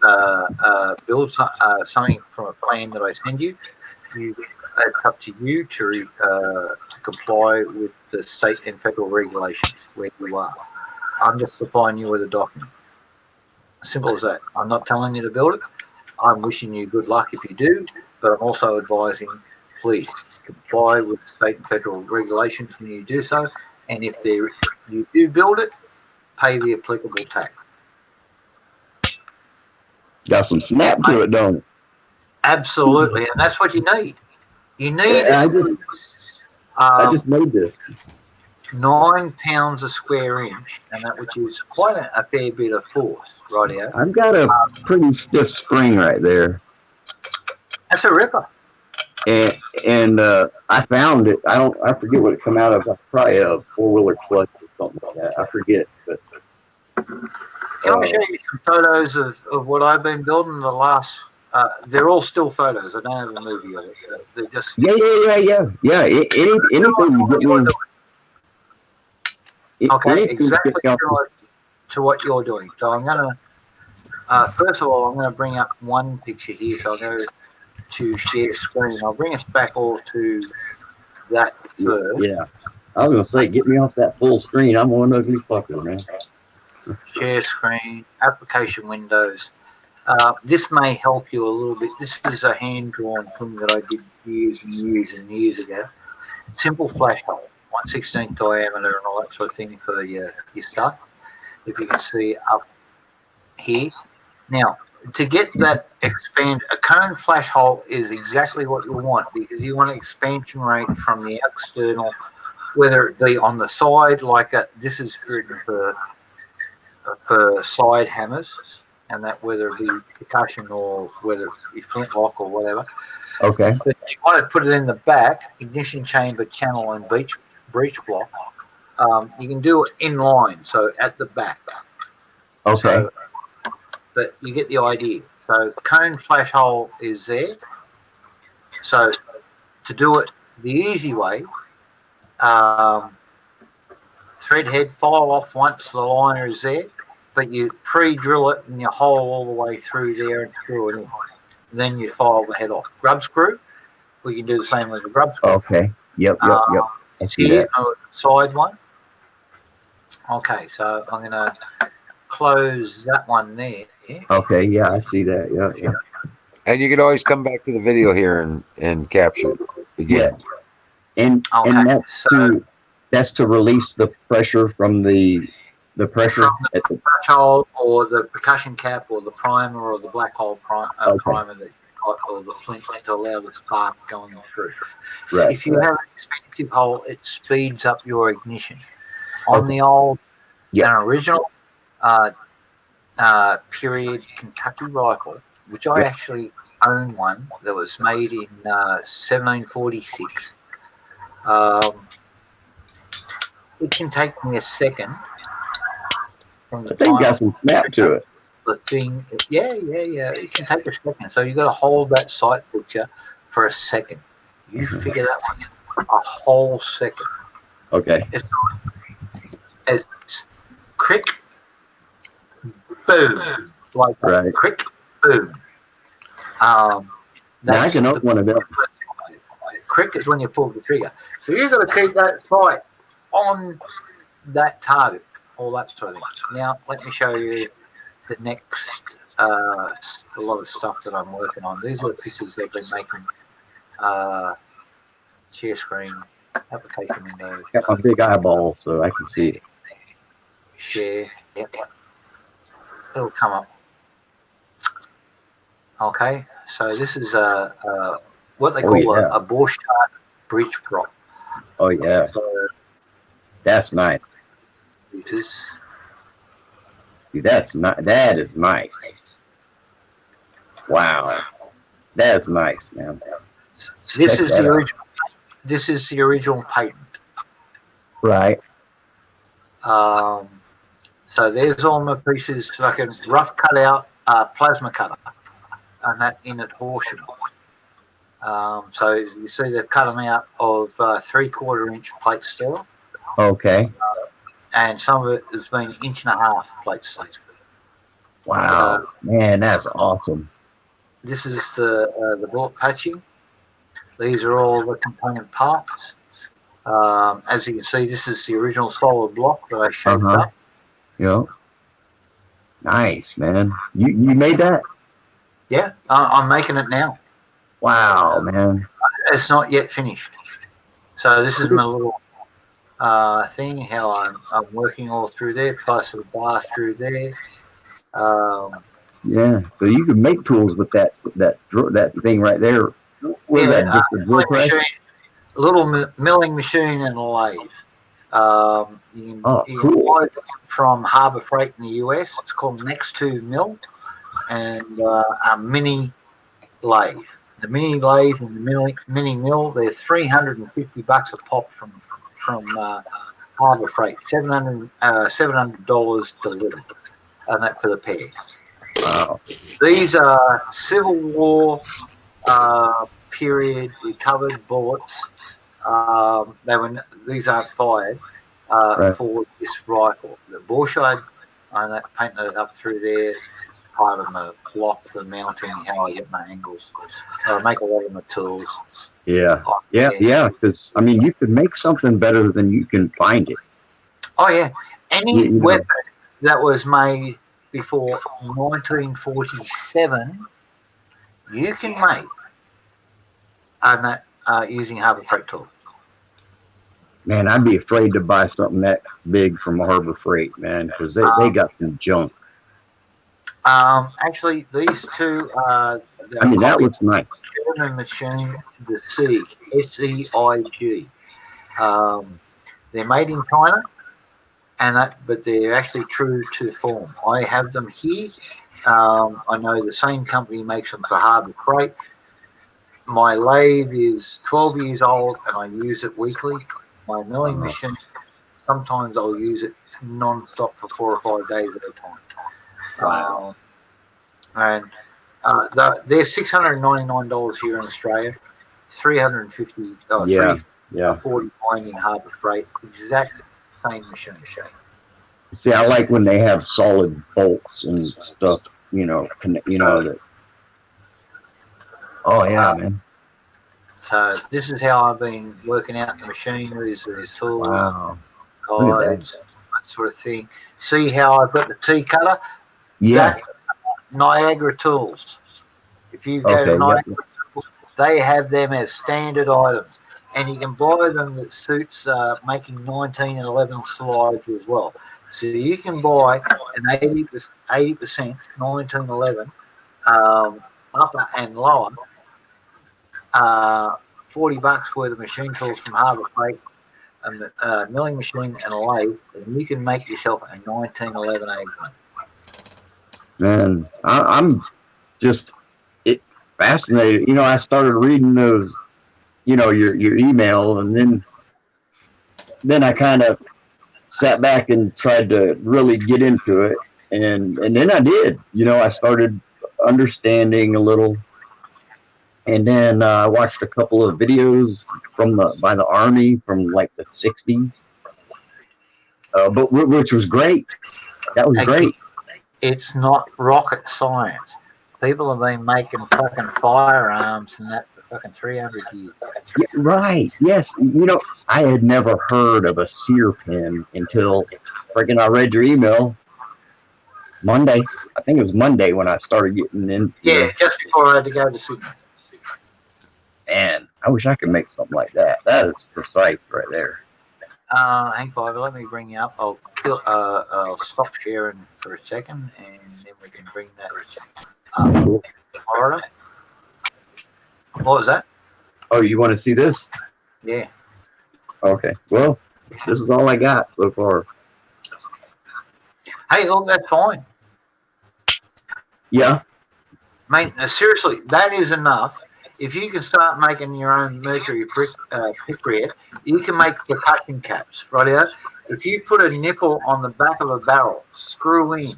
to build something from a plan that I send you, it's up to you to comply with the state and federal regulations where you are. I'm just supplying you with a document. Simple as that. I'm not telling you to build it. I'm wishing you good luck if you do, but I'm also advising, please comply with state and federal regulations when you do so. And if you do build it, pay the applicable tax. Got some snap to it, don't it? Absolutely, and that's what you need. You need. I just made this. 9 pounds a square inch, and that which is quite a fair bit of force, rightio. I've got a pretty stiff spring right there. That's a ripper. And I found it. I forget what it come out of. Probably a 4-wheeler clutch or something like that. I forget. But can I show you some photos of what I've been building the last? They're all still photos. I don't have a movie of it. They're just anything you get me. Okay, exactly similar to what you're doing. So I'm gonna first of all I'm gonna bring up one picture here. So I'll go to share screen. I'll bring us back all to that first. Yeah, I was gonna say, get me off that full screen. I'm one ugly fucker, man. Share screen, application windows. This may help you a little bit. This is a hand-drawn thing that I did years and years and years ago. Simple flash hole, 1/16 diameter and all that sort of thing for your stuff. If you can see up here. Now, to get that a cone flash hole is exactly what you want, because you want an expansion rate from the external, whether it be on the side, like this is written for side hammers, and that whether it be percussion or whether it be flintlock or whatever. Okay. But you want to put it in the back, ignition chamber, channel, and breech block. You can do it in line, so at the back. Okay. So, but you get the idea. So cone flash hole is there. So to do it the easy way, thread head file off once the liner is there, but you pre-drill it and you hole all the way through there and screw it in. And then you file the head off. Grub screw, we can do the same with the grub screw. Okay. Yep. I see here, that. Side one. Okay, so I'm going to close that one there. Okay, yeah, I see that. Yeah. And you can always come back to the video here and capture it again. And that's to release the pressure from the pressure at the hole, or the percussion cap, or the primer, or the black hole primer that you've got, or the flint to allow the spark going through. Right. If you have an expensive hole, it speeds up your ignition. On the old and original period Kentucky rifle, which I actually own one that was made in 1746. It can take me a second from the time got some snap to it. The thing, yeah. It can take a second. So you got to hold that sight picture for a second. You figure that one a whole second. Okay. It's quick boom, like that. Right. Crick, boom. Now I can open one of them. Crick is when you pull the trigger. So you've got to keep that sight on that target, all that sort of thing. Now, let me show you the next a lot of stuff that I'm working on. These are the pieces they've been making. Share screen, application window. Got my big eyeball so I can see it. Share, yep. It'll come up. Okay, so this is what they call a Borchardt bridge prop. Oh yeah, so, that's nice. This See, that's not. That is nice. Wow, that's nice, man. This is the original. This is the original patent. Right. So there's all my pieces, like a rough cutout plasma cutter, and that in at Horsham. So you see they've cut them out of 3/4 inch plate steel. Okay. And some of it has been 1.5 inch plate steel. Wow, man, that's awesome. This is the bullet patching. These are all the component parts. As you can see, this is the original solid block that I shaped up. Yeah. Nice, man. You made that? Yeah, I'm making it now. Wow, man. It's not yet finished. So this is my little thing, how I'm working all through there, plus the bar through there. Yeah, so you can make tools with that thing right there. What is that, just a drill press? A little milling machine and a lathe. You can buy it from Harbor Freight in the US. It's called Next to Mill, and a mini lathe. The mini lathe and the mini mill, they're $350 a pop from Harbor Freight. $700 delivered, and that for the pair. Wow. These are Civil War period recovered bullets. These aren't fired for this rifle. The Borchardt, I painted it up through there. Part of my block for mounting, how I get my angles. I make a lot of my tools. Yeah. Because I mean, you could make something better than you can find it. Oh yeah, any weapon that was made before 1947, you can make, and that using Harbor Freight tools. Man, I'd be afraid to buy something that big from Harbor Freight, man, because they got some junk. Actually, these two are. I mean, that looks nice. German machine, the SEIG, SEIG. They're made in China, but they're actually true to form. I have them here. I know the same company makes them for Harbor Freight. My lathe is 12 years old, and I use it weekly. My milling machine, sometimes I'll use it non-stop for 4 or 5 days at a time. Wow. And they're $699 here in Australia, $349 in Harbor Freight, exact same machine. See, I like when they have solid bolts and stuff, that. Oh yeah, man. So this is how I've been working out the machineries, the tools, guides, that sort of thing. See how I've got the T-cutter? Yeah. That's Niagara Tools. If you go to Niagara Tools, they have them as standard items. And you can buy them that suits making 1911 slides as well. So you can buy an 80% 1911 upper and lower, $40 worth of machine tools from Harbor Freight, and the milling machine and a lathe, and you can make yourself a 1911 A1. Man, I'm just fascinated. I started reading those, your email, and then I kind of sat back and tried to really get into it, and then I did. I started understanding a little, and then I watched a couple of videos by the Army from like the 60s, but which was great. That was great. It's not rocket science. People have been making fucking firearms and that for fucking 300 years. Yeah, right. Yes. I had never heard of a sear pen until freaking I read your email Monday. I think it was Monday when I started getting into. Yeah, just before I had to go to Sydney. Man, I wish I could make something like that. That is precise right there. Hang Fiver, let me bring you up. I'll stop sharing for a second, and then we can bring that up. Florida. What was that? Oh, you want to see this? Yeah. Okay. Well, this is all I got so far. Hey, look, that's fine. Yeah. Mate, seriously, that is enough. If you can start making your own mercury picriate, you can make percussion caps, right? If you put a nipple on the back of a barrel, screw in,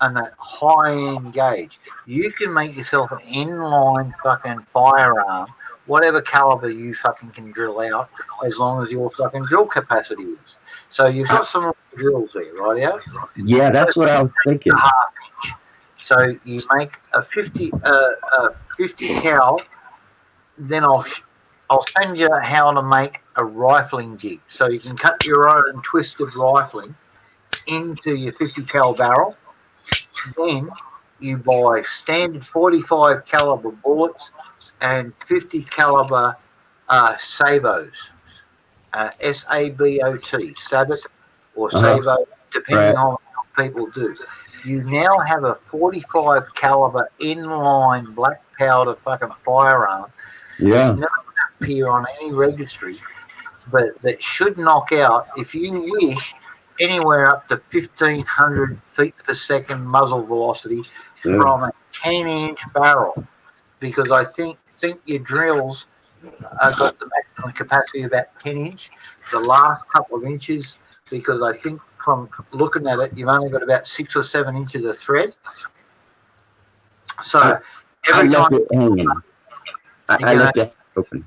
and that high-end gauge, you can make yourself an inline fucking firearm, whatever caliber you fucking can drill out, as long as your fucking drill capacity is. So you've got some drills there, right? Yeah, that's what I was thinking. Half-inch. So you make a 50 cal. Then I'll send you how to make a rifling jig. So you can cut your own twisted rifling into your 50 cal barrel. Then you buy standard 45 caliber bullets and 50 caliber sabos, S-A-B-O-T, sabot or sabo, depending on what people do. You now have a 45 caliber inline black powder fucking firearm. Yeah. It's never going to appear on any registry, but that should knock out, if you wish, anywhere up to 1,500 feet per second muzzle velocity from a 10-inch barrel, because I think your drills got the maximum capacity of about 10-inch. The last couple of inches, because I think from looking at it, you've only got about 6 or 7 inches of thread. So every time I left it open.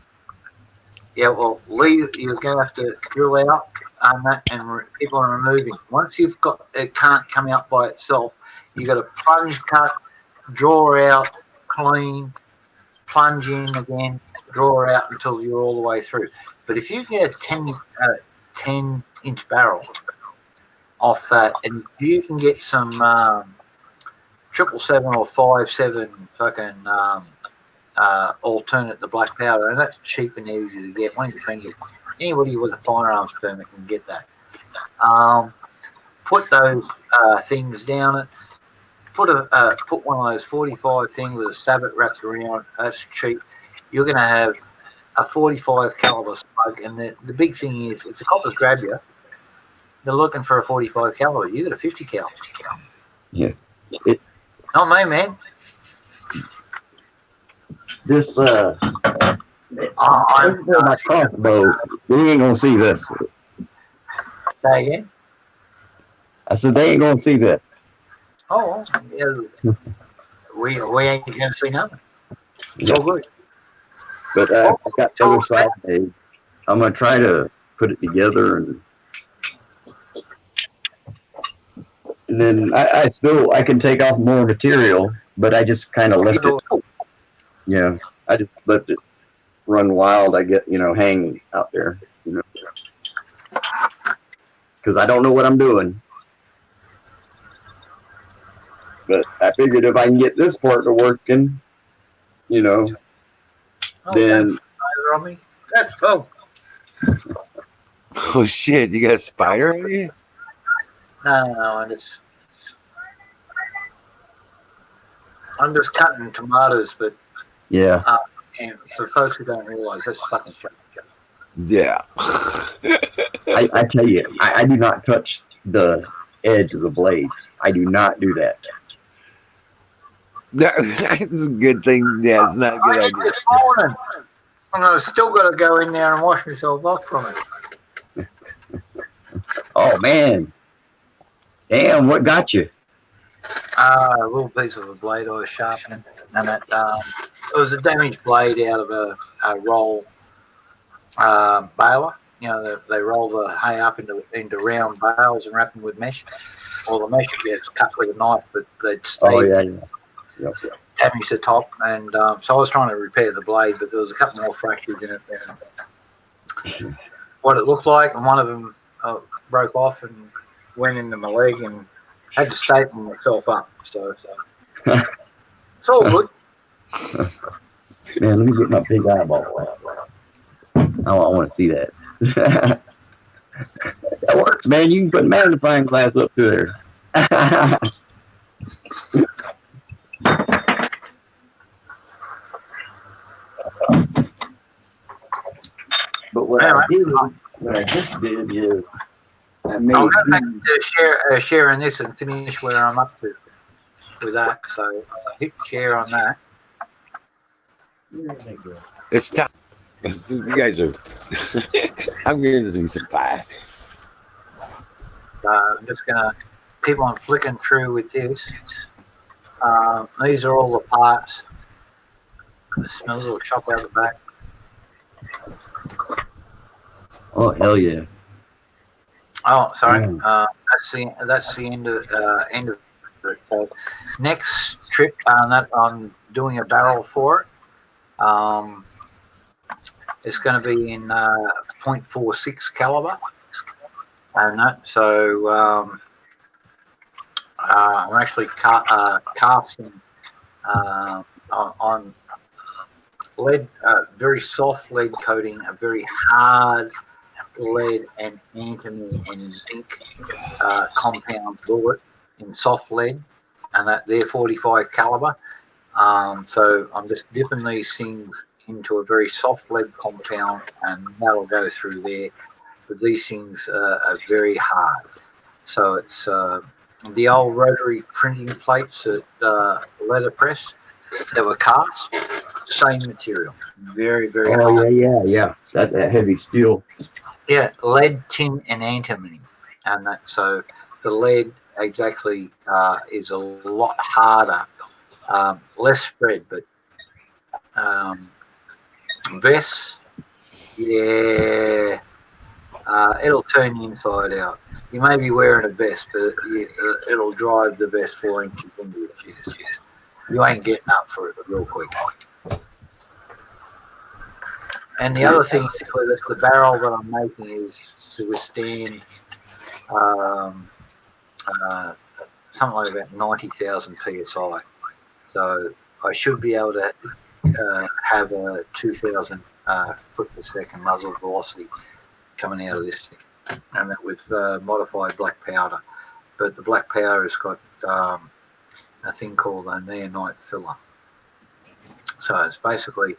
Yeah, well, you're going to have to drill out and keep on removing. Once you've got it, can't come out by itself. You got to plunge cut, draw out, clean, plunge in again, draw out until you're all the way through. But if you get a 10-inch barrel off that, and you can get some 777 or 5.7 fucking alternate to black powder, and that's cheap and easy to get. One of your friends, anybody with a firearms permit can get that. Put those things down it. Put one of those 45 things with a sabot wrapped around. That's cheap. You're going to have a 45 caliber smoke, and the big thing is, if the coppers grab you, they're looking for a 45 caliber. You got a 50 cal. Yeah. Not me, man. This my crossbow. We ain't gonna see this. Say again? I said they ain't gonna see this. Oh, yeah. we ain't gonna see nothing. It's all good. But I got the other side. I'm gonna try to put it together, and then I can take off more material, but I just kind of left it. Yeah, I just let it run wild. I get, hang out there, because I don't know what I'm doing. But I figured if I can get this part to working, then. That's cool. Oh shit! You got a spider on you? No, I'm just cutting tomatoes, but. Yeah. And for folks who don't realise, that's fucking shit. Yeah. I tell you, I do not touch the edge of the blades. I do not do that. It's a good thing. Yeah, it's not a good idea. This morning, and I've still got to go in there and wash myself off from it. Oh, man. Damn, what got you? A little piece of a blade I was sharpening, and it was a damaged blade out of a roll baler. They roll the hay up into round bales and wrap them with mesh. the mesh gets cut with a knife, but they'd Oh stayed yeah. damage the top, and so I was trying to repair the blade, but there was a couple more fractures in it than what it looked like, and one of them broke off and went into my leg, and had to staple myself up. So it's all good. Man, let me get my big eyeball out. I want to see that. That works, man. You can put a magnifying glass up to there. But what I just did is I made. I'll go back to sharing this and finish where I'm up to with that. So hit share on that. It's time. You guys are. I'm going to do some pie. I'm just gonna keep on flicking through with this. These are all the parts. It smells a little chop out the back. Oh hell yeah! Oh, sorry. That's the end of it. So next trip, that I'm doing a barrel for it. It's going to be in .46 caliber, and that. So I'm actually casting on lead, very soft lead coating, a very hard lead and antimony and zinc compound bullet in soft lead, and that they're 45 caliber. So I'm just dipping these things into a very soft lead compound, and that'll go through there. But these things are very hard. So it's the old rotary printing plates at letterpress that were cast, same material, very, very hard. Oh yeah. That heavy steel. Yeah, lead, tin, and antimony, and that. So the lead exactly is a lot harder, less spread, but vests, yeah, it'll turn you inside out. You may be wearing a vest, but it'll drive the vest 4 inches into your chest. You ain't getting up for it real quick. And the other thing is the barrel that I'm making is to withstand something like about 90,000 psi. So I should be able to have a 2,000 foot per second muzzle velocity coming out of this thing, and that with modified black powder. But the black powder has got a thing called a neonite filler. So it's basically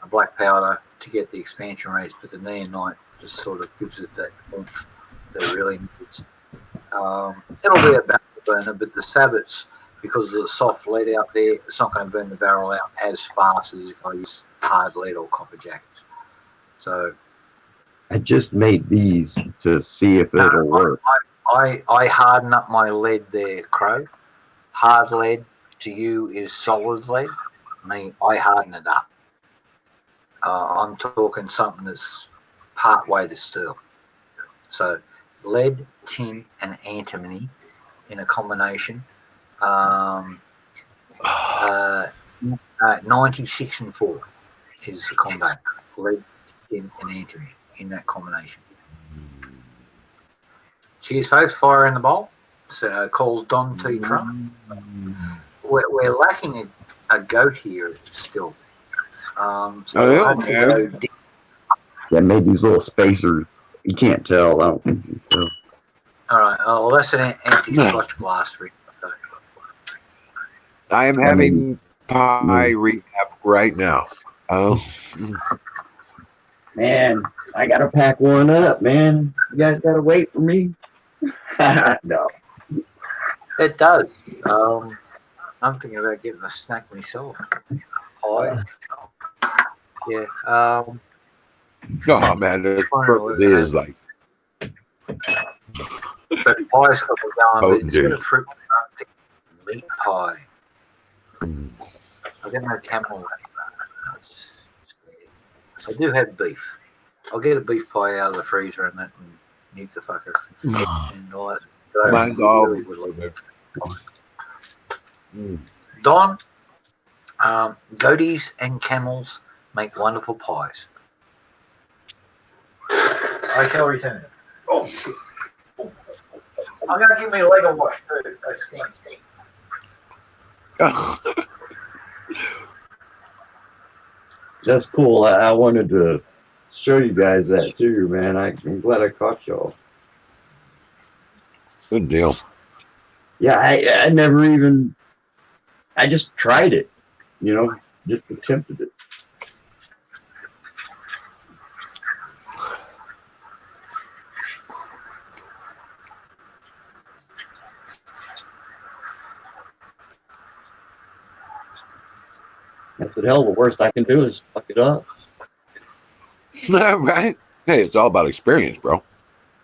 a black powder to get the expansion rates, but the neonite just sort of gives it that oomph that it really needs. It'll be a barrel burner, but the sabots, because of the soft lead out there, it's not going to burn the barrel out as fast as if I use hard lead or copper jackets. So I just made these to see if it'll work. I harden up my lead there, Crow. Hard lead to you is solid lead. I harden it up. I'm talking something that's part way to steel. So lead, tin, and antimony in a combination. 96 and 4 is the combo. Lead, tin, and antimony in that combination. Cheers, folks. Fire in the bowl. So, calls Don T. Trump. We're lacking a goat here still. Yeah, made these little spacers. You can't tell. I don't think you can tell. All right. Well, that's an anti-scotch blast. I am having pie recap right now. Oh. Man, I gotta pack one up, man. You guys gotta wait for me. No. It does. I'm thinking about getting a snack myself. Pie. Yeah. Oh man, it is like. But pie's got to go on. It's got a fruit meat pie. I get no camel. I do have beef. I'll get a beef pie out of the freezer and that and nuke the fucker and all that. So Mine's all. really good. Don, goatees and camels make wonderful pies. Okay, I'll return it. Oh, shit. I'm going to give me a leg of wash too. That's cool. I wanted to show you guys that too, man. I'm glad I caught y'all. Good deal. Yeah, I never even. I just tried it, you know, just attempted it. That's the hell. The worst I can do is fuck it up. Right? Hey, it's all about experience, bro.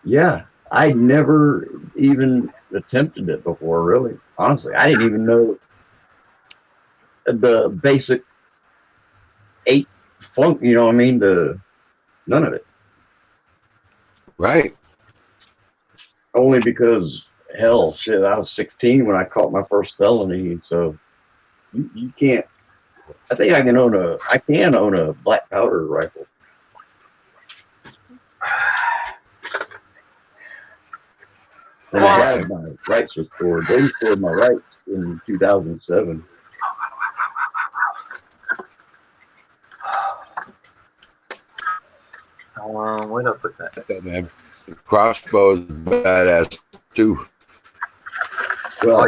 Yeah, I never even attempted it before, really. Honestly, I didn't even know the basic 8 funk, you know what I mean? None of it. Right. Only because, hell, shit, I was 16 when I caught my first felony, so you can't. I think I can own a black powder rifle. And I had my rights restored. They restored my rights in 2007. Where'd I put that? Man. Crossbow is badass too. Well,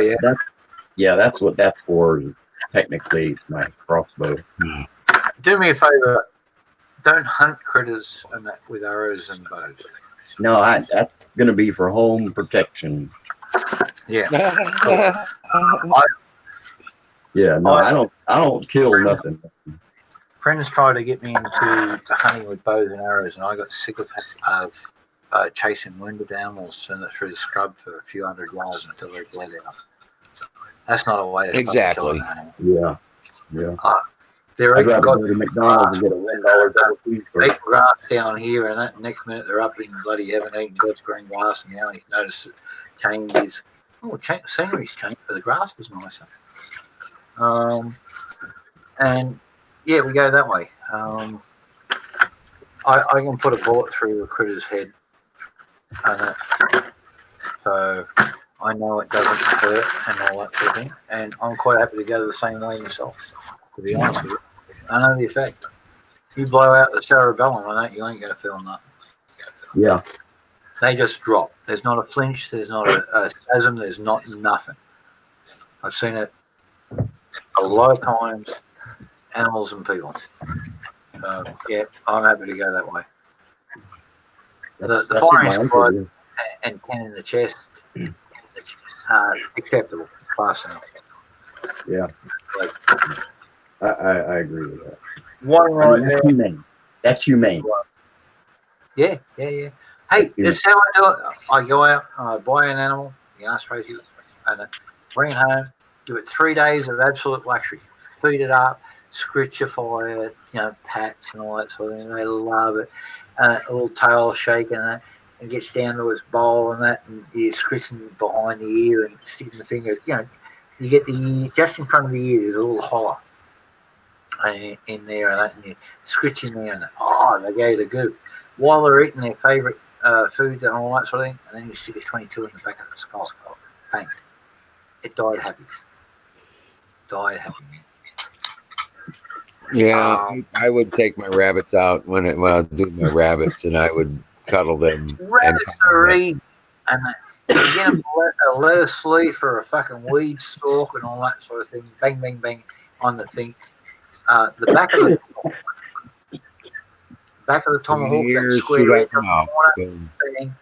that's what that's for. Technically, it's my crossbow. Do me a favor. Don't hunt critters with arrows and bows. No, that's gonna be for home protection. Yeah. I don't kill nothing. Friends tried to get me into hunting with bows and arrows, and I got sick of chasing wounded animals through the scrub for a few hundred yards until they bled out. That's not a way to exactly. kill an animal. Yeah. I'd rather go to McDonald's and get a $1 double cheeseburger. Eating grass down here, and that next minute they're up in bloody heaven eating God's green grass, and now he's noticed changes. The scenery's changed, but the grass was nicer. And yeah, we go that way. I can put a bullet through a critter's head, so I know it doesn't hurt and all that sort of thing. And I'm quite happy to go the same way myself, to be honest with you. I know the effect. If you blow out the cerebellum on that, you ain't going to feel nothing. Yeah. They just drop. There's not a flinch. There's not a spasm. There's not nothing. I've seen it a lot of times, animals and people. Yeah, I'm happy to go that way. The firing squad and 10 in the chest, acceptable, class enough. Yeah. I agree with that. One right there. That's humane. Yeah. Hey, this is how I do it. I go out, I buy an animal, Tracy, and then bring it home, give it 3 days of absolute luxury. Feed it up, scritchify it, pats and all that sort of thing. They love it. A little tail shaking and that, and gets down to its bowl and that, and you're scritching behind the ear and sticking the finger. You get the ear, just in front of the ear, there's a little hollow in there and that, and you scritch in there, and they go to goo. While they're eating their favourite foods and all that sort of thing, and then you stick a 22 in the back of the skull. Bang. It died happy. Yeah, I would take my rabbits out when I was doing my rabbits, and I would cuddle them. Rabbits are easy, and you get them a lettuce leaf or a fucking weed stalk and all that sort of thing. Bang, bang, bang on the thing. The back of the tomahawk, that square edge on the corner, bang,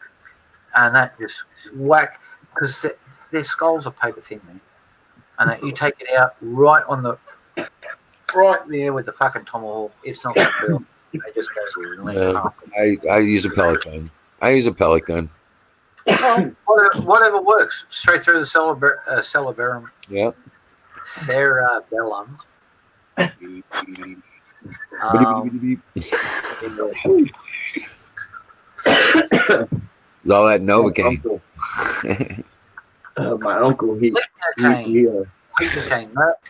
and that just whack, because their skulls are paper thin, man. And that you take it out right there with the fucking tomahawk. It's not going to feel. They just go to the I use a pellet gun. Whatever works. Straight through the cerebellum. Yeah. Cerebellum. Is all that Novocaine. My uncle, he Lignocaine.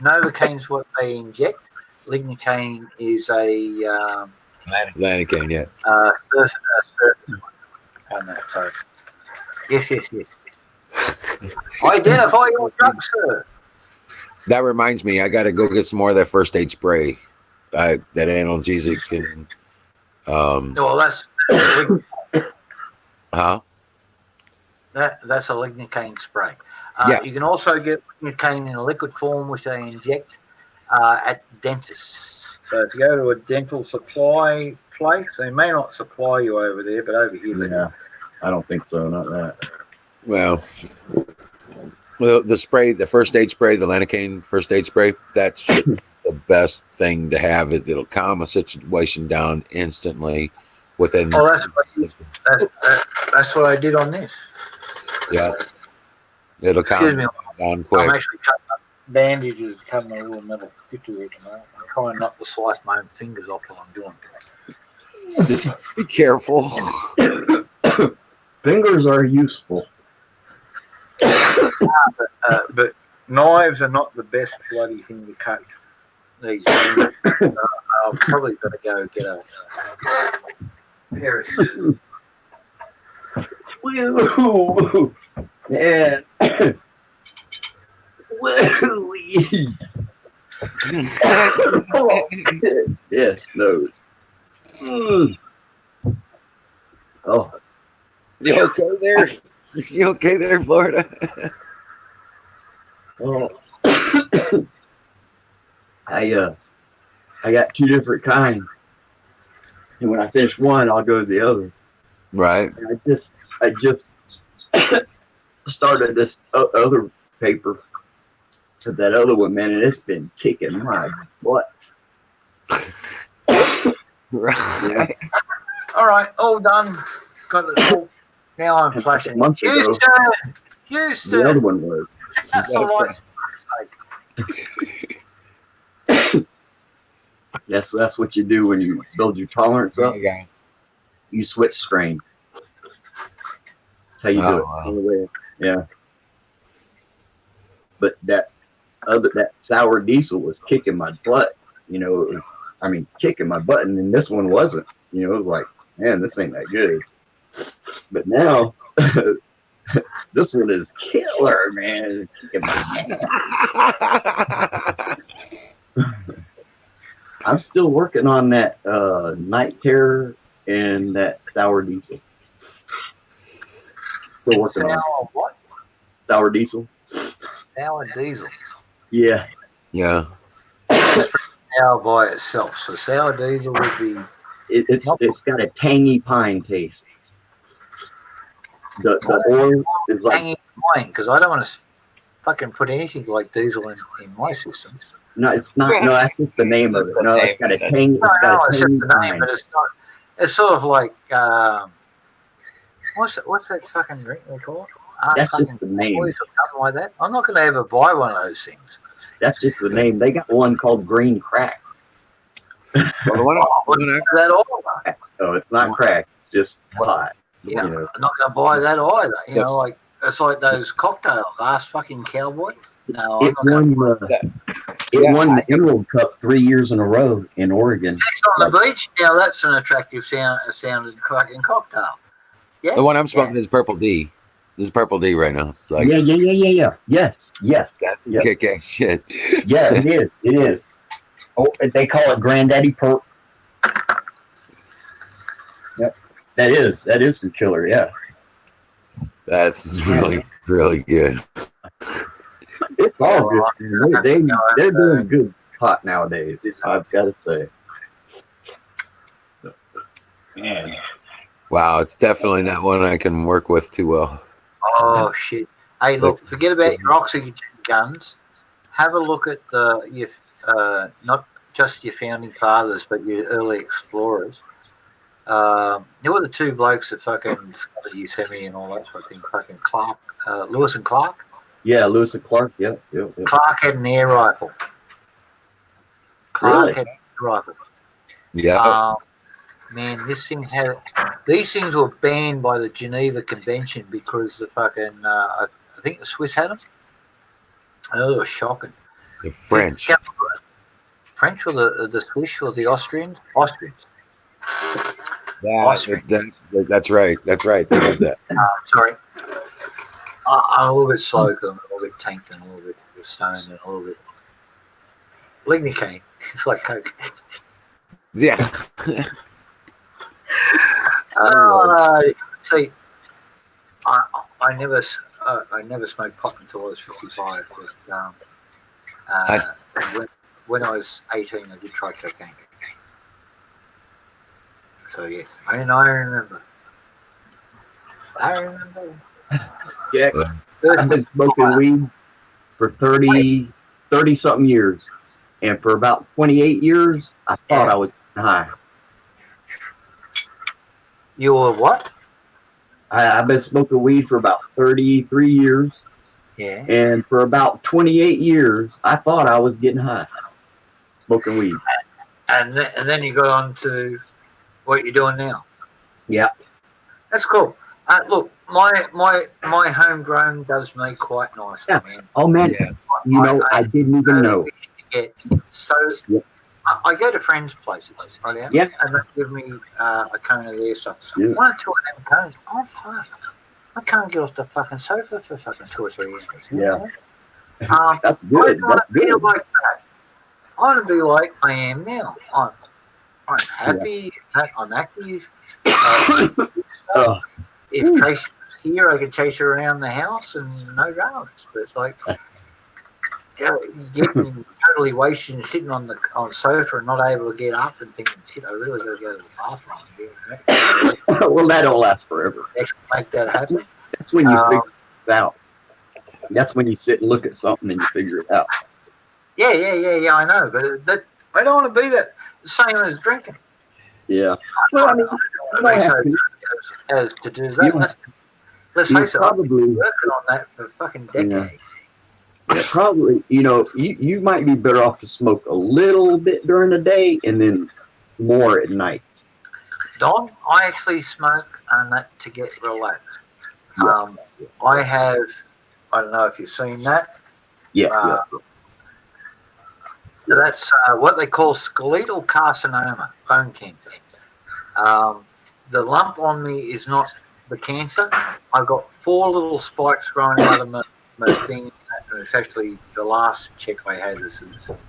Novocaine's what they inject. Lignocaine is a Lanacane, yeah. Sorry. Yes. Identify your drug, sir. That reminds me, I got to go get some more of that first aid spray. That analgesic and. Well, that's huh? That's a lignocaine spray. Yeah. You can also get lignocaine in a liquid form, which they inject at dentists. So if you go to a dental supply place, they may not supply you over there, but over here they do. I don't think so. Not that. Well, the spray, the first aid spray, the Lanacane first aid spray, that's the best thing to have. It'll calm a situation down instantly within. Oh, that's what I did on this. Yeah. It'll calm down quick. I'm actually cutting up bandages, cutting a little metal sticker at the moment. I'm trying not to slice my own fingers off while I'm doing it. Just be careful. Fingers are useful. But knives are not the best bloody thing to cut these days. I'll probably better go get a pair of scissors. Woo! Yeah. Woo! Yes, no. Oh. You okay there? You okay there, Florida? Well, I got two different kinds, and when I finish one, I'll go to the other. Right. And I just started this other paper for that other one, man, and it's been kicking my butt. Right. Yeah. All right, all done. Got it all. Now I'm flashing. Houston. The other one was. That's all right. Yes, that's what you do when you build your tolerance up. Okay. You switch strain. That's how you do it. Wow. All the way. Yeah. But that sour diesel was kicking my butt. You know, kicking my butt, and this one wasn't. You know, it was like, man, this ain't that good. But now, this one is killer, man. It's kicking my butt. I'm still working on that Night Terror and that sour diesel. Still working on what? Sour diesel. Sour diesel. Yeah. Yeah. It's pretty sour by itself. So sour diesel would be. It's got a tangy pine taste. The oil is like tangy pine, because I don't want to fucking put anything like diesel in my system. No, it's not. No, that's just the name of it. No, it's got a tangy. It's just the name, but it's not. It's sort of like what's that fucking drink they call it? That's just the name. Or something like that. I'm not going to ever buy one of those things. That's just the name. They got one called Green Crack. That oil. Oh, it's not crack. It's just hot. Yeah, you know. I'm not going to buy that either. You know, like it's like those cocktails. Ass fucking cowboy. No, it won the Emerald Cup 3 years in a row in Oregon. Sex on the beach. Now that's an attractive sounding fucking cocktail. Yeah. The one I'm smoking is Purple D. This is Purple D right now. It's like, yeah. Yes. That's kick-ass shit. Yeah, it is. It is. Oh, they call it Granddaddy Perk. Yep. That is some killer. Yeah. That's really, really good. It's all good. They're doing good pot nowadays. I've got to say. Man. Wow, it's definitely not one I can work with too well. Oh shit! Hey, look, forget about your oxygen guns. Have a look at your not just your founding fathers, but your early explorers. Who were the two blokes that fucking discovered Yosemite and all that sort of thing? Fucking Clark, Lewis and Clark. Yeah, Lewis and Clark. Yeah. Clark had an air rifle. Clark had an air rifle. Yeah. Man, this thing had These things were banned by the Geneva Convention because the fucking I think the Swiss had them. Oh, it was shocking. The French. French or the Swiss or the Austrians? Austrians. That's right. That's right. They did that. Sorry. I'm a little bit slow because I'm a little bit tanked and a little bit stoned and a little bit lignocaine. It's like Coke. Yeah. See, I never smoked pot until I was 55. But when I was 18, I did try cocaine. So yes, I remember. Jack, I've been smoking weed for 30 something years, and for about 28 years, I thought I was high. You were what? I've been smoking weed for about 33 years. Yeah. And for about 28 years, I thought I was getting high smoking weed. And then you got on to what you're doing now. Yeah. That's cool. Look, my homegrown does me quite nicely, man. Oh man, I didn't even know. I go to friends' places, right? Yeah. And they give me a cone of their stuff. Yeah. 1 or 2 of them cones. Oh fuck! I can't get off the fucking sofa for fucking 2 or 3 years. Yeah. That's good. That's good. Like that. I want to be like I am now. I'm happy. Yeah. I'm active. If Tracy was here, I could chase her around the house and no dramas. But it's like getting totally wasted and sitting on the sofa and not able to get up and thinking, shit, I really got to go to the bathroom. Well, that don't last forever. Make that happen. That's when you figure it out. That's when you sit and look at something and you figure it out. Yeah, I know. But I don't want to be that same as drinking. Yeah. Well, I mean, as to do that. Let's face it, I've been working on that for fucking decades. Yeah, probably, you might be better off to smoke a little bit during the day and then more at night. Don, I actually smoke to get relaxed. Yeah. I don't know if you've seen that. Yeah. That's what they call skeletal carcinoma, bone cancer. The lump on me is not the cancer. I've got 4 little spikes growing out of my thing. And it's actually the last check I had.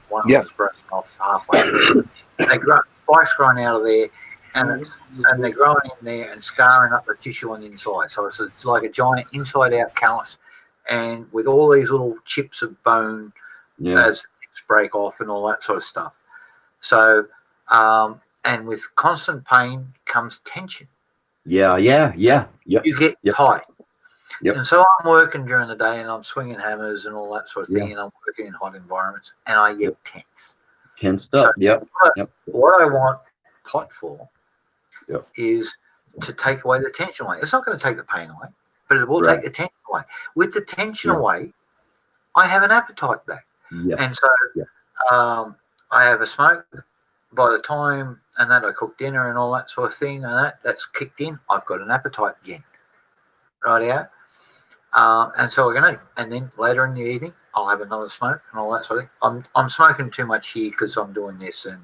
One was broken off halfway through. Spikes growing out of there, and they're growing in there and scarring up the tissue on the inside. So it's like a giant inside-out callus, and with all these little chips of bone as chips break off and all that sort of stuff. So, and with constant pain comes tension. Yeah. You get tight. Yep. And so I'm working during the day and I'm swinging hammers and all that sort of thing, and I'm working in hot environments and I get tense. Tensed up. So what I want pot for is to take away the tension away. It's not going to take the pain away, but it will take the tension away. With the tension away, I have an appetite back. Yeah. And so I have a smoke. By the time and then I cook dinner and all that sort of thing, and that's kicked in, I've got an appetite again. Right. And so we're going to eat. And then later in the evening, I'll have another smoke and all that sort of thing. I'm smoking too much here because I'm doing this and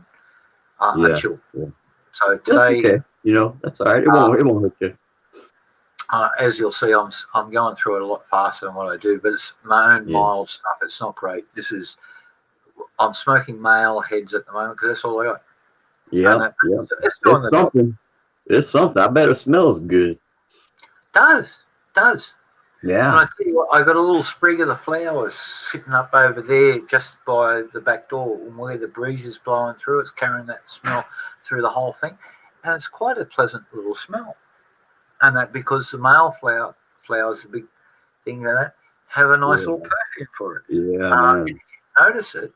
I chill. Yeah. So today, that's okay. That's all right. It won't hurt you. As you'll see, I'm going through it a lot faster than what I do, but it's my own mild stuff. It's not great. I'm smoking male heads at the moment because that's all I got. Yeah. It's something. It's something. I bet it smells good. Does. Yeah. And I tell you what, I got a little sprig of the flowers sitting up over there just by the back door, and where the breeze is blowing through, it's carrying that smell through the whole thing, and it's quite a pleasant little smell. And that because the male flowers, the big thing that have a nice little perfume for it. Yeah. If you notice it,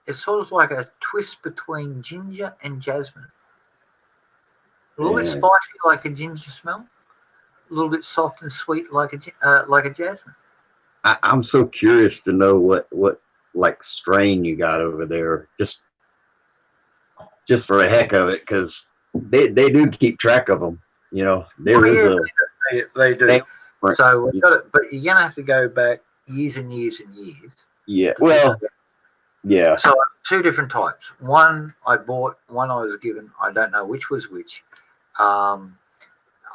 it's sort of like a twist between ginger and jasmine. A little bit spicy like a ginger smell. A little bit soft and sweet like a jasmine. I'm so curious to know what like strain you got over there, just for the heck of it, because they do keep track of them. You know, there is they do. So we've got it, but you're gonna have to go back years and years and years. Yeah. Well. Yeah. So two different types. One I bought, one I was given. I don't know which was which.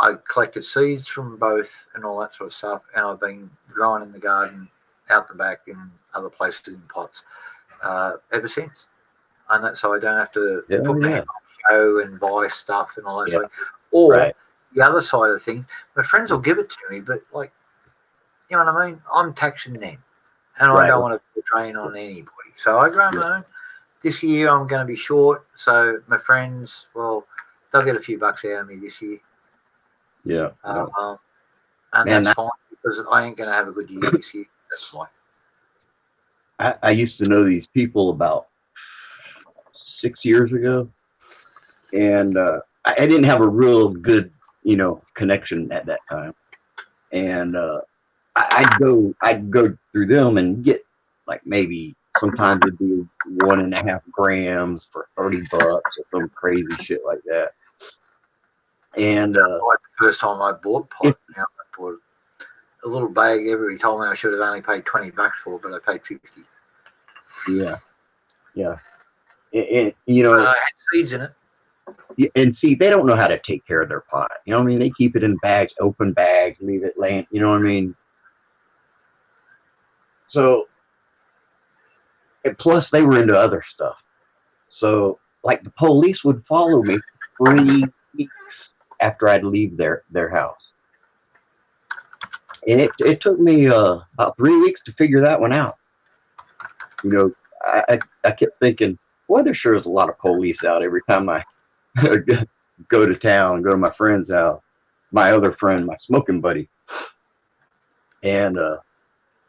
I collected seeds from both and all that sort of stuff, and I've been growing in the garden, out the back, and other places in pots ever since. And that's so I don't have to put my hand on the show and buy stuff and all that sort of thing. Or the other side of things, my friends will give it to me, but like, you know what I mean? I'm taxing them, and I don't want to put a drain on anybody. So I grow my own. This year I'm going to be short, so my friends, well, they'll get a few bucks out of me this year. Yeah. And man, that's fine because I ain't going to have a good year this year. That's like. I used to know these people about 6 years ago, and I didn't have a real good, you know, connection at that time. And I'd go through them and get like maybe sometimes it'd be 1.5 grams for $30 or some crazy shit like that. And like the first time I bought pot, I bought a little bag. Everybody told me I should have only paid $20 for, but I paid 50. Yeah. And you know, I had seeds in it. And see, they don't know how to take care of their pot. You know what I mean? They keep it in bags, open bags, leave it laying. You know what I mean? So, and plus they were into other stuff. So, like the police would follow me 3 weeks after I'd leave their house. And it took me about 3 weeks to figure that one out. You know, I kept thinking, boy, there sure is a lot of police out every time I go to town, go to my friend's house, my other friend, my smoking buddy. And,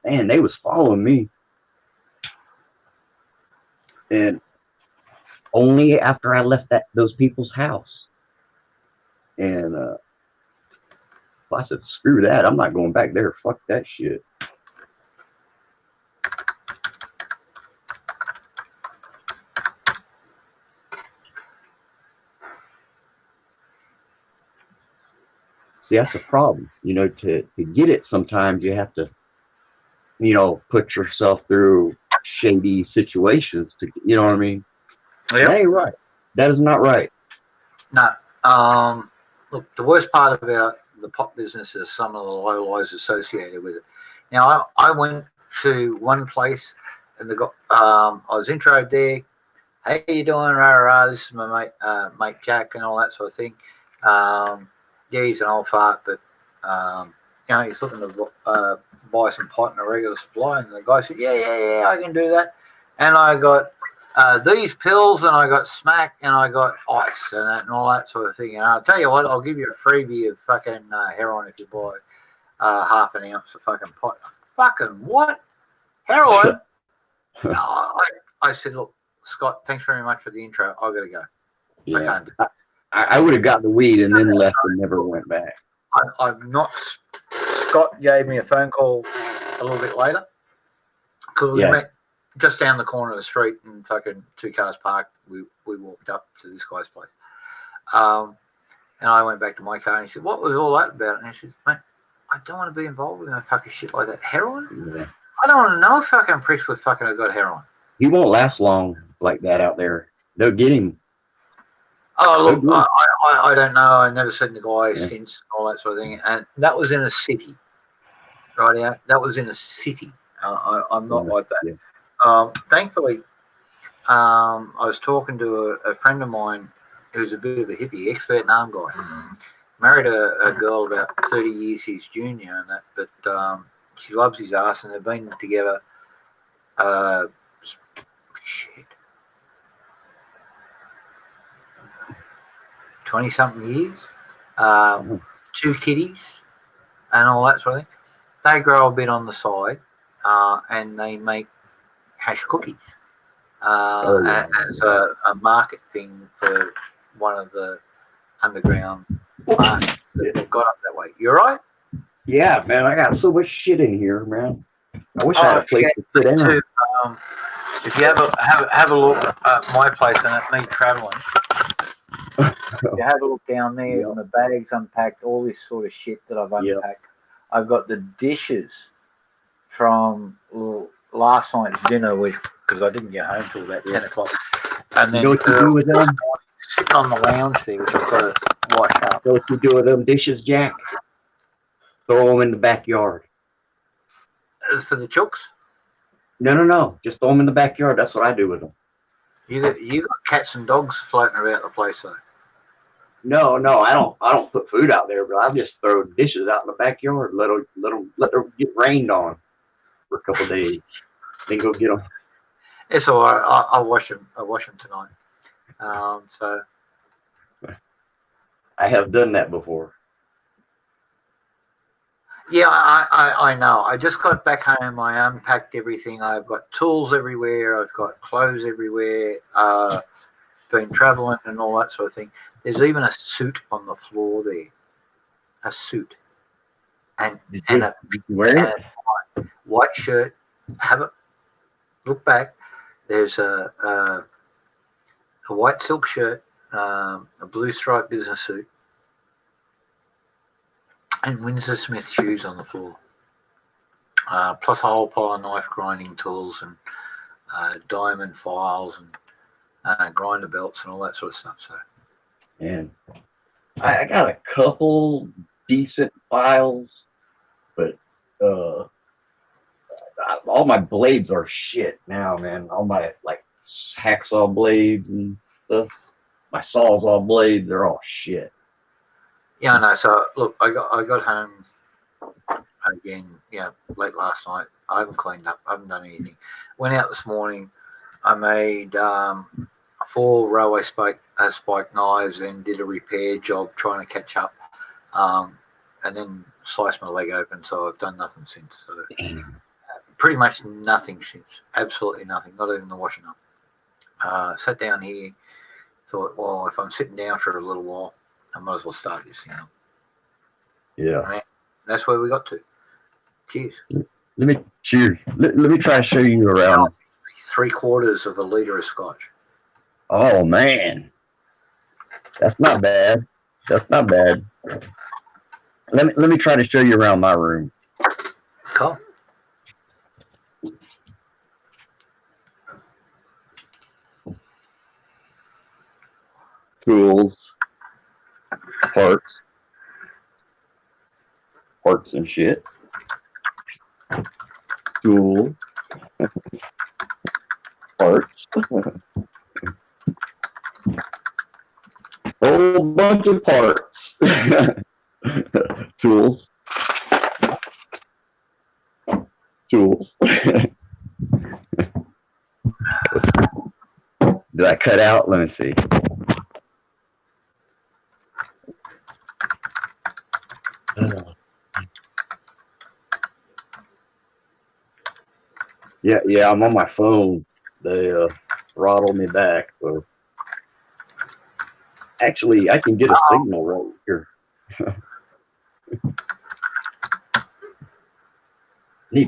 man, they was following me. And only after I left those people's house. And I said, screw that. I'm not going back there. Fuck that shit. See, that's a problem. You know, to get it, sometimes you have to, you know, put yourself through shady situations to, you know what I mean? Yep. That ain't right. That is not right. No. Look, the worst part about the pot business is some of the low lies associated with it. Now, I went to one place and I was introed there. Hey, you doing? Rah, rah. This is my mate Jack and all that sort of thing. Yeah, he's an old fart, but you know, he's looking to buy some pot in a regular supply. And the guy said, yeah, I can do that. And I got these pills, and I got smack, and I got ice and all that sort of thing. And I'll tell you what, I'll give you a freebie of fucking heroin if you buy half an ounce of fucking pot. Fucking what? Heroin? I said, look, Scott, thanks very much for the intro. I've got to go. Yeah. I can't do it. I would have got the weed and then left and never went back. I've not. Scott gave me a phone call a little bit later because we met just down the corner of the street and fucking 2 cars parked. We walked up to this guy's place. And I went back to my car and he said, what was all that about? And he said, mate, I don't want to be involved with no fucking shit like that. Heroin? Yeah. I don't want to know fucking pricks with fucking got heroin. He won't last long like that out there. They'll get him. Oh, look, I don't know. I never seen the guy since, all that sort of thing. And that was in a city, right? Yeah, that was in a city. I'm not like that. Yeah. Thankfully, I was talking to a friend of mine who's a bit of a hippie, ex-Vietnam guy. Married a girl about 30 years his junior and that, but she loves his ass, and they've been together 20-something years, 2 kiddies, and all that sort of thing. They grow a bit on the side, and they make hash cookies as a market thing for one of the underground markets that got up that way. You all right? Yeah, man, I got so much shit in here, man. I wish I had a place to sit down. If you have a look at my place and at me traveling, You have a look down there, Yep. and the bags unpacked, all this sort of shit that I've Yep. unpacked. I've got the dishes from last night's dinner, because I didn't get home till about 10 o'clock. And You then know what you do with them? sitting on the lounge there, which I've got to wash up. You know what you do with them dishes, Jack? Throw them in the backyard. For the chooks? No. Just throw them in the backyard. That's what I do with them. You got cats and dogs floating around the place, though. No, I don't put food out there, but I just throw dishes out in the backyard. Let them get rained on for a couple of days. Then go get them. It's all right. I'll wash them. I'll wash them tonight. So I have done that before. yeah, I know. I just got back home. I unpacked everything. I've got tools everywhere. I've got clothes everywhere. Been traveling and all that sort of thing. There's even a suit on the floor there. A suit. And Did you wear it? White shirt. Have a look back. There's a white silk shirt, a blue striped business suit, and Windsor Smith shoes on the floor. Plus a whole pile of knife grinding tools and diamond files and grinder belts and all that sort of stuff. So, And I got a couple decent files, but all my blades are shit now, man. All my hacksaw blades and stuff, my sawzall blades, they're all shit. yeah, no. So look, I got home again, late last night. I haven't cleaned up. I haven't done anything. Went out this morning. I made 4 railway spike knives, and did a repair job trying to catch up, and then sliced my leg open. So I've done nothing since. So pretty much nothing since. Absolutely nothing. Not even the washing up. Sat down here. Thought, well, if I'm sitting down for a little while, I might as well start this thing up. Yeah. I mean, that's where we got to. Cheers. Let me cheers. Let me try to show you around. 3/4 of a liter of scotch. Oh man, that's not bad. That's not bad. Let me try to show you around my room. Cool. Tools, parts and shit. Tools, parts. Whole bunch of parts. Tools. Did I cut out? Let me see. Yeah, I'm on my phone. They throttled me back. So actually, I can get a signal right here.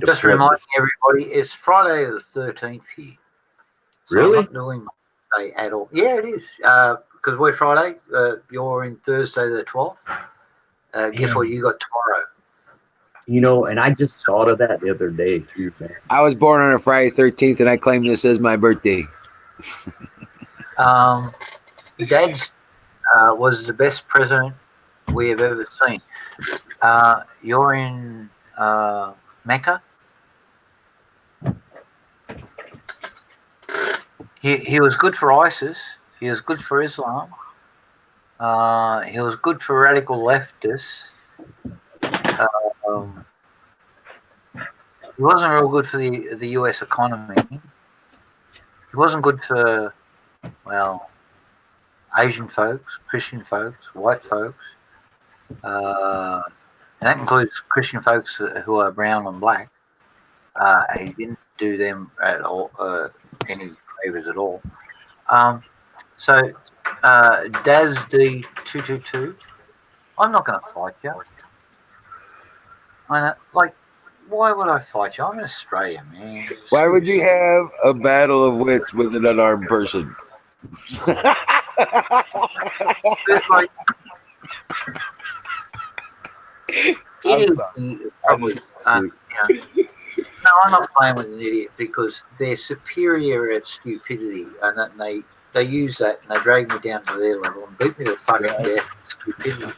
Just reminding everybody, it's Friday the 13th here. So really? I'm not doing Monday at all. Yeah, it is. Because we're Friday. You're in Thursday the 12th. Guess what you got tomorrow? You know, and I just thought of that the other day too, man. I was born on a Friday 13th, and I claim this as my birthday. Dad's was the best president we have ever seen. You're in Mecca. He was good for ISIS. He was good for Islam. He was good for radical leftists. He wasn't real good for the US economy. He wasn't good for, well, Asian folks, Christian folks, white folks. And that includes Christian folks who are brown and black. He didn't do them at all, any favors at all. So Daz D222, I'm not going to fight you. I know, why would I fight you? I'm in Australia, man. Why would you have a battle of wits with an unarmed person? It's like, idiots probably, no, I'm not playing with an idiot because they're superior at stupidity, and that they use that and they drag me down to their level and beat me to fucking death with stupidity.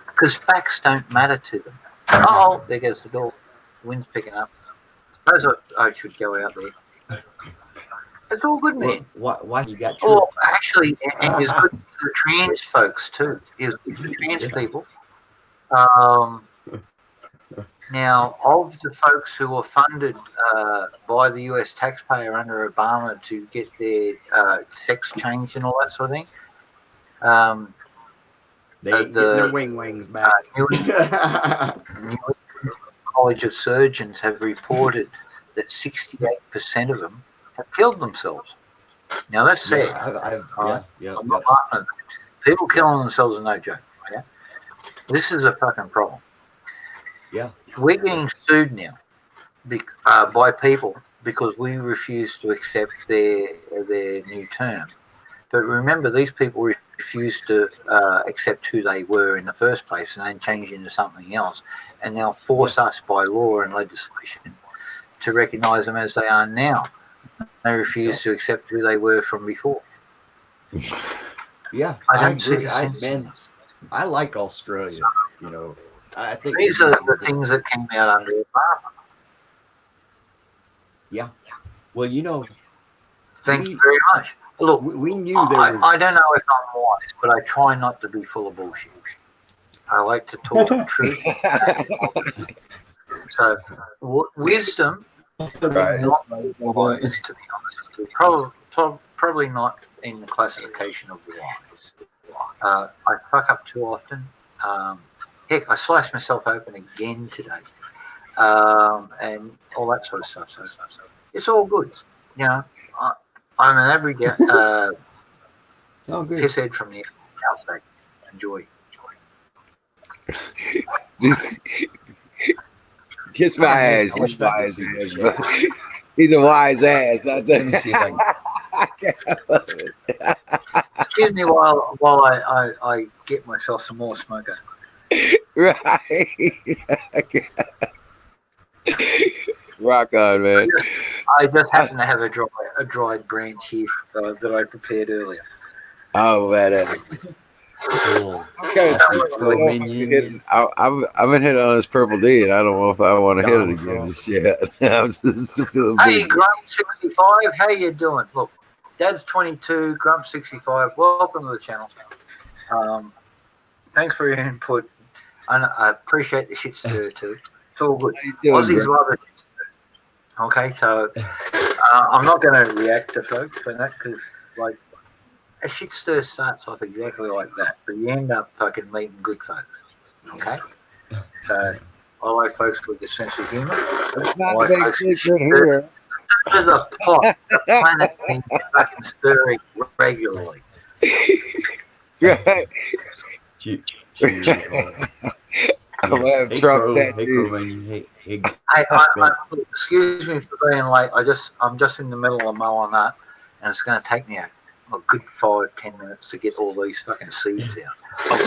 Because facts don't matter to them. Oh, there goes the door. The wind's picking up. Suppose I should go out there. It's all good, man. Why you got? Oh, actually, and it's good for the trans folks too. It's good for trans people. Now, of the folks who were funded by the US taxpayer under Obama to get their sex changed and all that sort of thing, they get their wings back. New England College of Surgeons have reported that 68% of them have killed themselves. Now, that's sad. I'm not laughing at that. People killing themselves are no joke. Okay? This is a fucking problem. Yeah. We're getting sued now by people because we refuse to accept their new term. But remember, these people refused to accept who they were in the first place and then change into something else, and now force us by law and legislation to recognise them as they are now. They refuse to accept who they were from before. Yeah, I don't see the sense. I like Australia. You know, I think these are the things that came out under Obama. Yeah. Well, you know. Thank you very much. Look, we knew there was... I don't know if I'm wise, but I try not to be full of bullshit. I like to talk the truth. So, wisdom, not wise, to be honest with you. Probably not in the classification of wise. I fuck up too often. Heck, I sliced myself open again today, and all that sort of stuff. So it's all good, you know. I'm an average pisshead from the outside. Enjoy. Kiss my ass. He's a wise ass. Excuse me while I get myself some more smoker. Right. Rock on, man. I just happen to have a dried branch here that I prepared earlier. Oh, man. Cool. I've been hitting on this purple D, and I don't know if I want to hit it again just yet. I'm still feeling hey, Grump65, how you doing? Look, Dad's 22, Grump65. Welcome to the channel. Thanks for your input. I appreciate the shit stir too. It's all good. Aussies love it. Okay, so I'm not going to react to folks for that because, like, a shit stir starts off exactly like that, but you end up fucking meeting good folks. Okay? So I like folks with a sense of humour. It's not a big secret here. There's a pot. The planet needs fucking stirring regularly. Right. I'm gonna have Trump tattoo. Excuse me for being late. I'm just in the middle of mowing that, and it's going to take me a good 5-10 minutes to get all these fucking seeds out.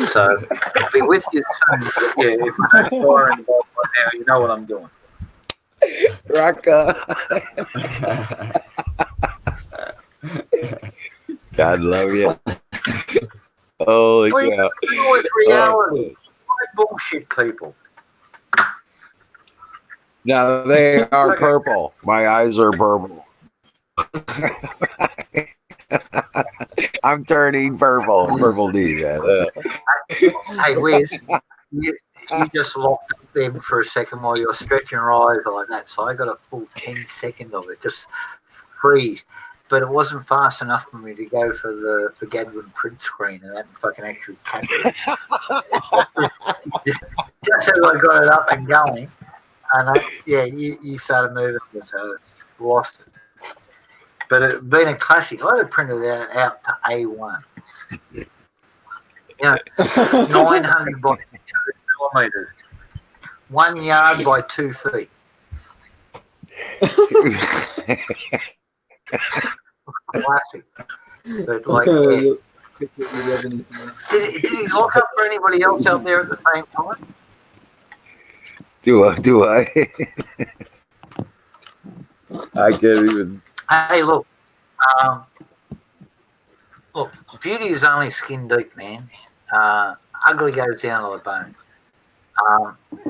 So I'll be with you soon. But yeah, if I'm fire involved right now, you know what I'm doing. Rock God love you. Holy cow. With reality. Bullshit people. No, they are purple. My eyes are purple. I'm turning purple. Purple D, man. Hey, Wiz, you just locked up them for a second while you're stretching your eyes like that. So I got a full 10 seconds of it. Just freeze. But it wasn't fast enough for me to go for the Gadwin print screen and that fucking actually capture it. Just as I got it up and going, and you started moving with lost it. But it being a classic, I'd have printed that out to A1. You know, 900 by 600 millimeters, 1 yard by 2 feet. Classic. But like, yeah. Did Did he look up for anybody else out there at the same time? Do I? I can't even. Hey, look, look, beauty is only skin deep, man. Ugly goes down to the bone.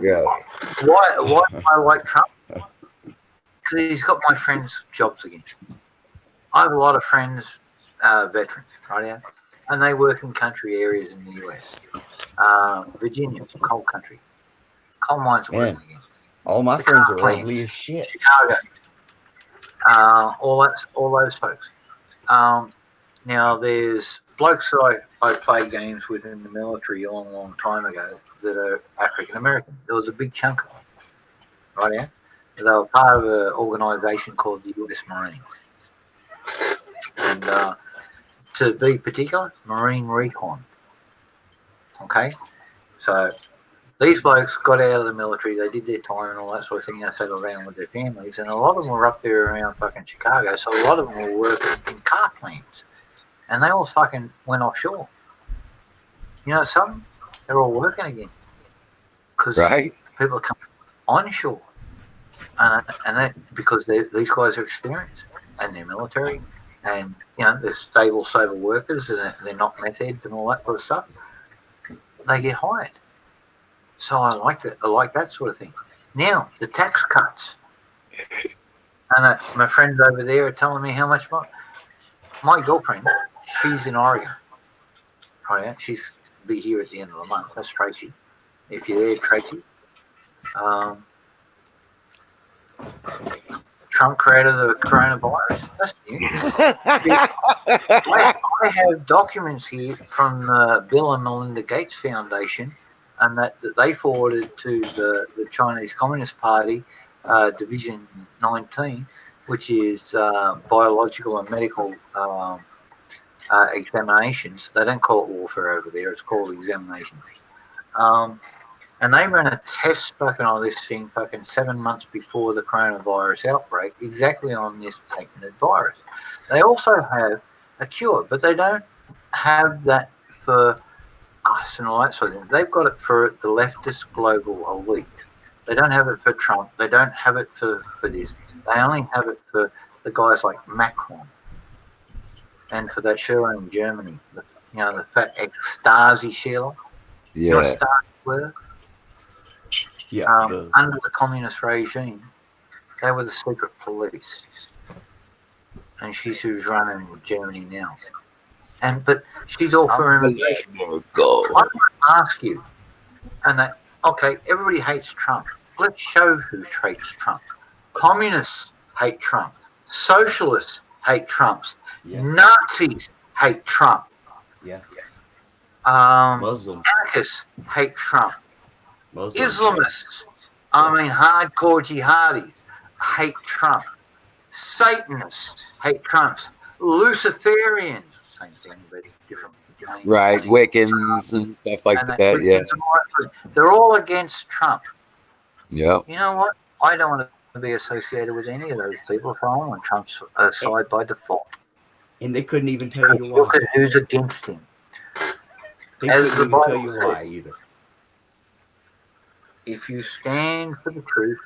Yeah. Why do I like Trump? Because he's got my friends' jobs again. I have a lot of friends, veterans, right now, and they work in country areas in the US. Virginia, coal country. Coal mines are working again. All my The friends car are plants, ugly as shit. Chicago. All those folks. Now, there's blokes that I played games with in the military a long time ago that are African American. There was a big chunk of them, right? Yeah, they were part of an organisation called the US Marines, and to be particular, Marine Recon. Okay, so these blokes got out of the military, they did their time and all that sort of thing, they settled around with their families, and a lot of them were up there around fucking Chicago, so a lot of them were working in car plants. And they all fucking went offshore. You know something? They're all working again. Because people are coming onshore. And that because these guys are experienced. And they're military. And, you know, they're stable, sober workers. And they're not meth heads and all that sort of stuff. They get hired. So I like that sort of thing. Now, the tax cuts. And my friends over there are telling me how much my girlfriend, she's in Oregon. Oh yeah, she's be here at the end of the month. That's Tracy. If you're there, Tracy. Trump created the coronavirus. That's new. I have documents here from the Bill and Melinda Gates Foundation, and that they forwarded to the Chinese Communist Party, Division 19, which is biological and medical examinations. They don't call it warfare over there. It's called examinations. And they ran a test fucking on this thing fucking 7 months before the coronavirus outbreak, exactly on this patented virus. They also have a cure, but they don't have that for us and all that sort of thing. They've got it for the leftist global elite. They don't have it for Trump. They don't have it for this. They only have it for the guys like Macron. And for that Sheila in Germany, the fat ex-Stasi Sheila. Yeah. You know what Stasi were? Yeah. Under the communist regime, they were the secret police. And she's who's running Germany now. But she's all for immigration. I'm going to ask you, okay, everybody hates Trump. Let's show who hates Trump. Communists hate Trump. Socialists hate Trump. Yeah. Nazis hate Trump. Yeah. Anarchists hate Trump. Islamists, hardcore jihadis hate Trump. Satanists hate Trump. Luciferians, same thing, but different. Right, Wiccans and stuff like that. Yeah. They're all against Trump. Yeah. You know what? I don't want to be associated with any of those people if I'm on Trump's side by default. And they couldn't even tell you why. Look at who's against him. They couldn't even tell you why either. If you stand for the truth,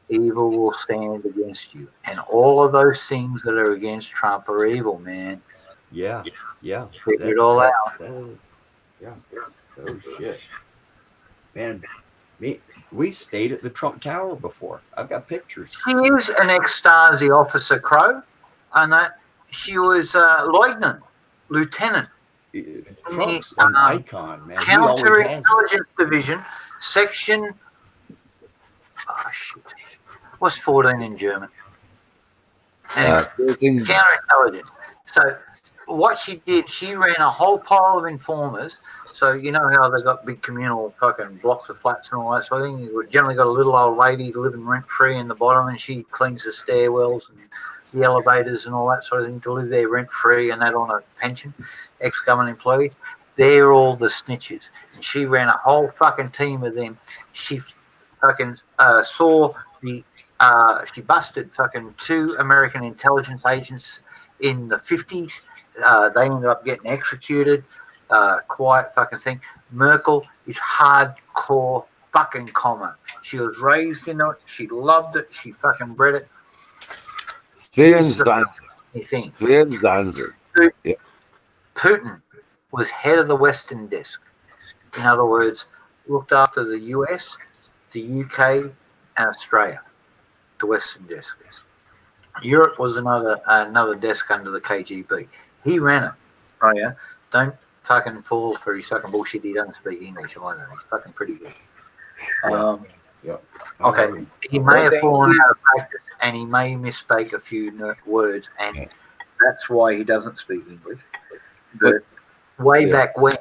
evil will stand against you. And all of those things that are against Trump are evil, man. Yeah. Figure it all out. Yeah. Oh, shit. Man, we stayed at the Trump Tower before. I've got pictures. She is an ex-Stasi officer, Crow. And she was lieutenant. Trump's an icon, man. Counterintelligence Division, section. Oh shit! What's 14 in German? Counterintelligence. So what she did, she ran a whole pile of informers. So you know how they got big communal fucking blocks of flats and all that sort of thing. You generally got a little old lady living rent free in the bottom, and she cleans the stairwells and the elevators and all that sort of thing to live there rent free, and that on a pension, ex-government employee. They're all the snitches. And she ran a whole fucking team of them. She fucking she busted fucking 2 American intelligence agents in the 50s. They ended up getting executed. Quiet fucking thing. Merkel is hardcore fucking common. She was raised in it. She loved it. She fucking bred it. Putin was head of the Western desk. In other words, looked after the US, the UK, and Australia. The Western desk. Europe was another desk under the KGB. He ran it. Oh yeah. Don't fucking fall for his fucking bullshit. He doesn't speak English either. He's fucking pretty good. Okay. He may have fallen out of practice and he may misspeak a few words, and that's why he doesn't speak English. But way back when.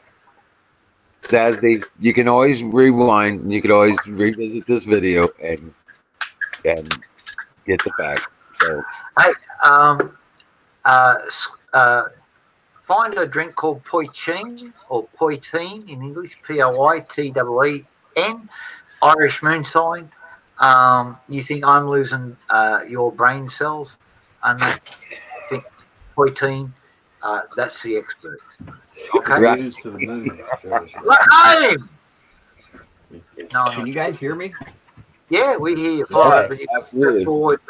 Dazzy, you can always rewind and you can always revisit this video and get the facts. So, hey, find a drink called poitin or poitin in English, Poiteen, Irish moonshine. You think I'm losing your brain cells? I think poitin. That's the expert. Okay. Right. News to the moon. No, can you guys hear me? Yeah, we hear you fine, but you absolutely. Forward.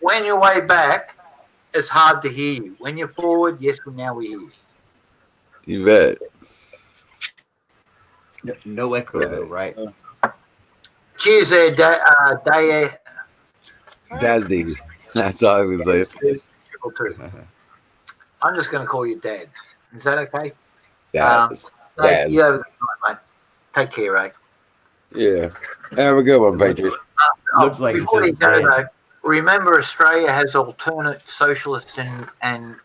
When you're way back, it's hard to hear you. When you're forward, yes, now we hear you. You bet. No echo though, right? Cheers there, Dazzy. That's all I was saying. I'm just going to call you Dad. Is that okay? Daz. You have a good night, mate. Take care, Ray. Yeah. Have a good one, Patriot. Looks like before you go, though, remember Australia has alternate socialist and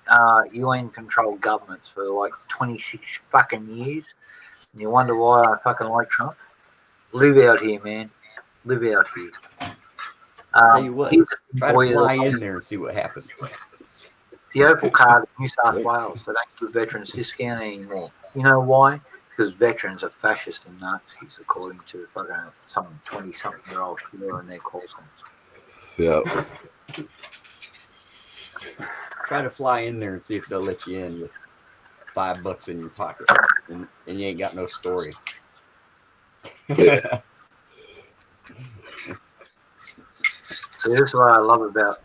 UN-controlled governments for like 26 fucking years. And you wonder why I fucking like Trump? Live out here, man. Live out here. Tell you what, try to fly in there and see what happens. The Opal card in New South Wales, they don't give veterans discount anymore. You know why? Because veterans are fascist and Nazis, according to fucking some 20-something-year-old shooter in their call centers. Yeah. Try to fly in there and see if they'll let you in with $5 in your pocket, and you ain't got no story. Yeah. So this is what I love about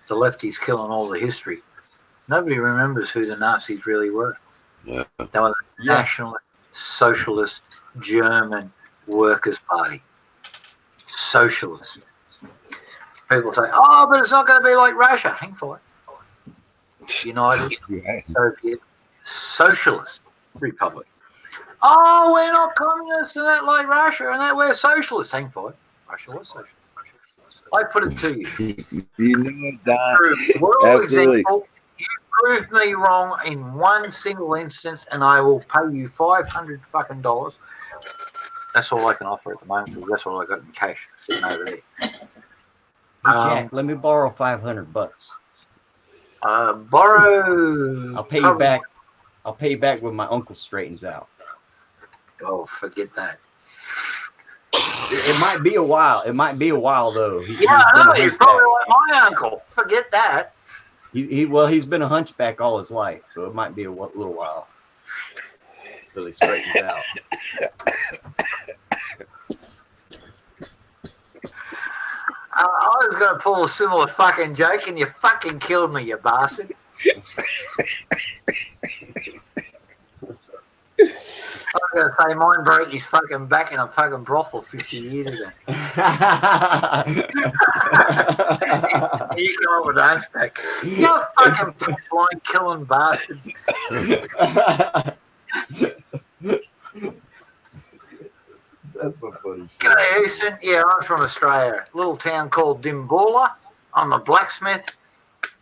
the lefties killing all the history. Nobody remembers who the Nazis really were. Yeah. They were the nationalist, socialist, German Workers' Party. Socialist. People say, oh, but it's not going to be like Russia. Hang for it. United Soviet Socialist Republic. Oh, we're not communists and that like Russia and that we're socialists. Hang for it. Russia was socialist. I put it to you. You know that. Absolutely. You proved me wrong in one single instance, and I will pay you $500 fucking dollars. That's all I can offer at the moment because that's all I got in cash sitting over there. Jack, let me borrow $500. Borrow. I'll pay you back. I'll pay you back when my uncle straightens out. Oh, forget that. It might be a while. It might be a while though. He's probably like my uncle. Forget that. He's been a hunchback all his life, so it might be a little while until he straightens out. I was going to pull a similar fucking joke, and you fucking killed me, you bastard. I was going to say mine broke his fucking back in a fucking brothel 50 years ago. You come up with a hunchback. You fucking punchline killing bastard. That's so funny. G'day, Easton. Yeah, I'm from Australia. A little town called Dimboola. I'm a blacksmith.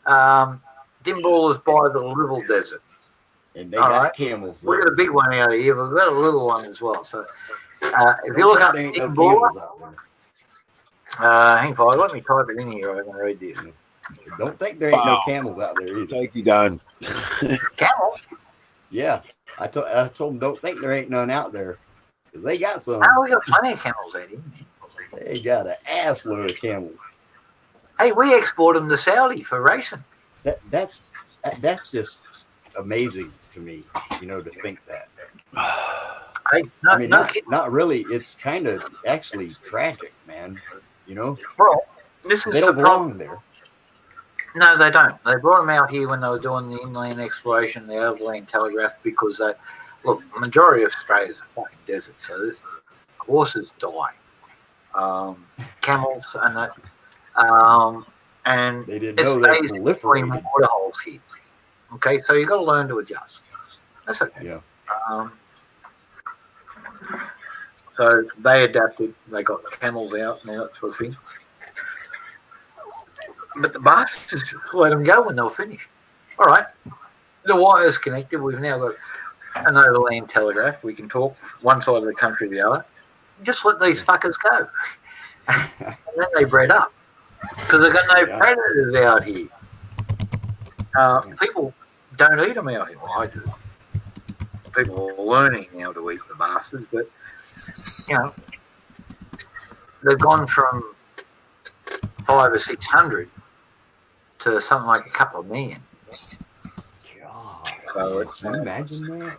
Dimboola's by the Little Desert. And they got camels. We've got a big one out here, but we've got a little one as well. So if you look up Dimboola, hang on, let me type it in here. I can read this. Don't think there ain't no camels out there either. Thank you, Don. Camel? Yeah, I told them don't think there ain't none out there. Cause they got some. Oh, we got plenty of camels out here. They got an ass load of camels. Hey, we export them to Saudi for racing. that's just amazing to me. You know, to think that. Hey, I mean, no kidding. not really. It's kind of actually tragic, man. You know, Well, this they is the don't problem. belong there. No, they don't. They brought them out here when they were doing the inland exploration, the overland telegraph, because the majority of Australia is a fucking desert, so this horses die, camels and that, and They didn't it know they stays between proliferated. water holes here. Okay, so you've got to learn to adjust. That's okay. Yeah. So they adapted. They got camels out and all that sort of thing. But the bastards just let them go when they were finished. All right, the wire's connected. We've now got an overland telegraph. We can talk one side of the country to the other. Just let these fuckers go. And then they bred up because they've got no predators out here. People don't eat them out here. Well, I do. People are learning now to eat the bastards, but you know they've gone from 500 or 600 to something like a couple of million. God, So man, can you imagine that?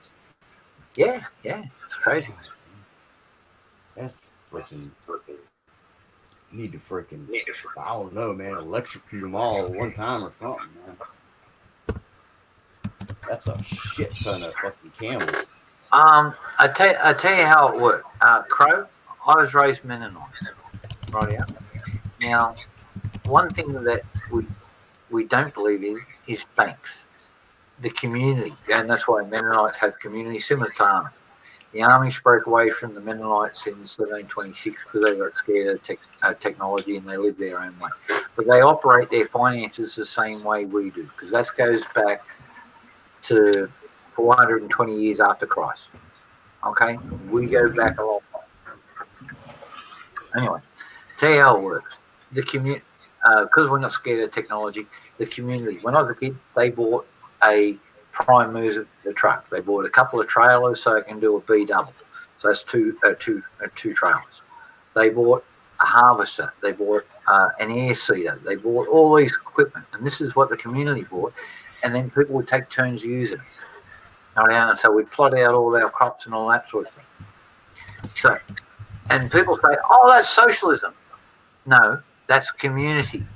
Yeah, it's crazy. That's freaking. Need to freaking. I don't know, man. Electrocute them all at one time or something, man. That's a shit ton of fucking camels. I tell you how it worked. Crow, I was raised Mennonite, right out. Now, one thing that we don't believe in is thanks. The community, and that's why Mennonites have community similar to Army. The Army broke away from the Mennonites in 1726 because they got scared of technology and they live their own way. But they operate their finances the same way we do because that goes back to 420 years after Christ. Okay? We go back a long way. Anyway, tell you how it works. The community, because we're not scared of technology, the community, when I was a kid, they bought a prime mover, the truck. They bought a couple of trailers so it can do a B double. So that's two trailers. They bought a harvester. They bought an air seeder. They bought all these equipment, and this is what the community bought. And then people would take turns using it. And so we'd plot out all our crops and all that sort of thing. So, and people say, "Oh, that's socialism." No, that's community.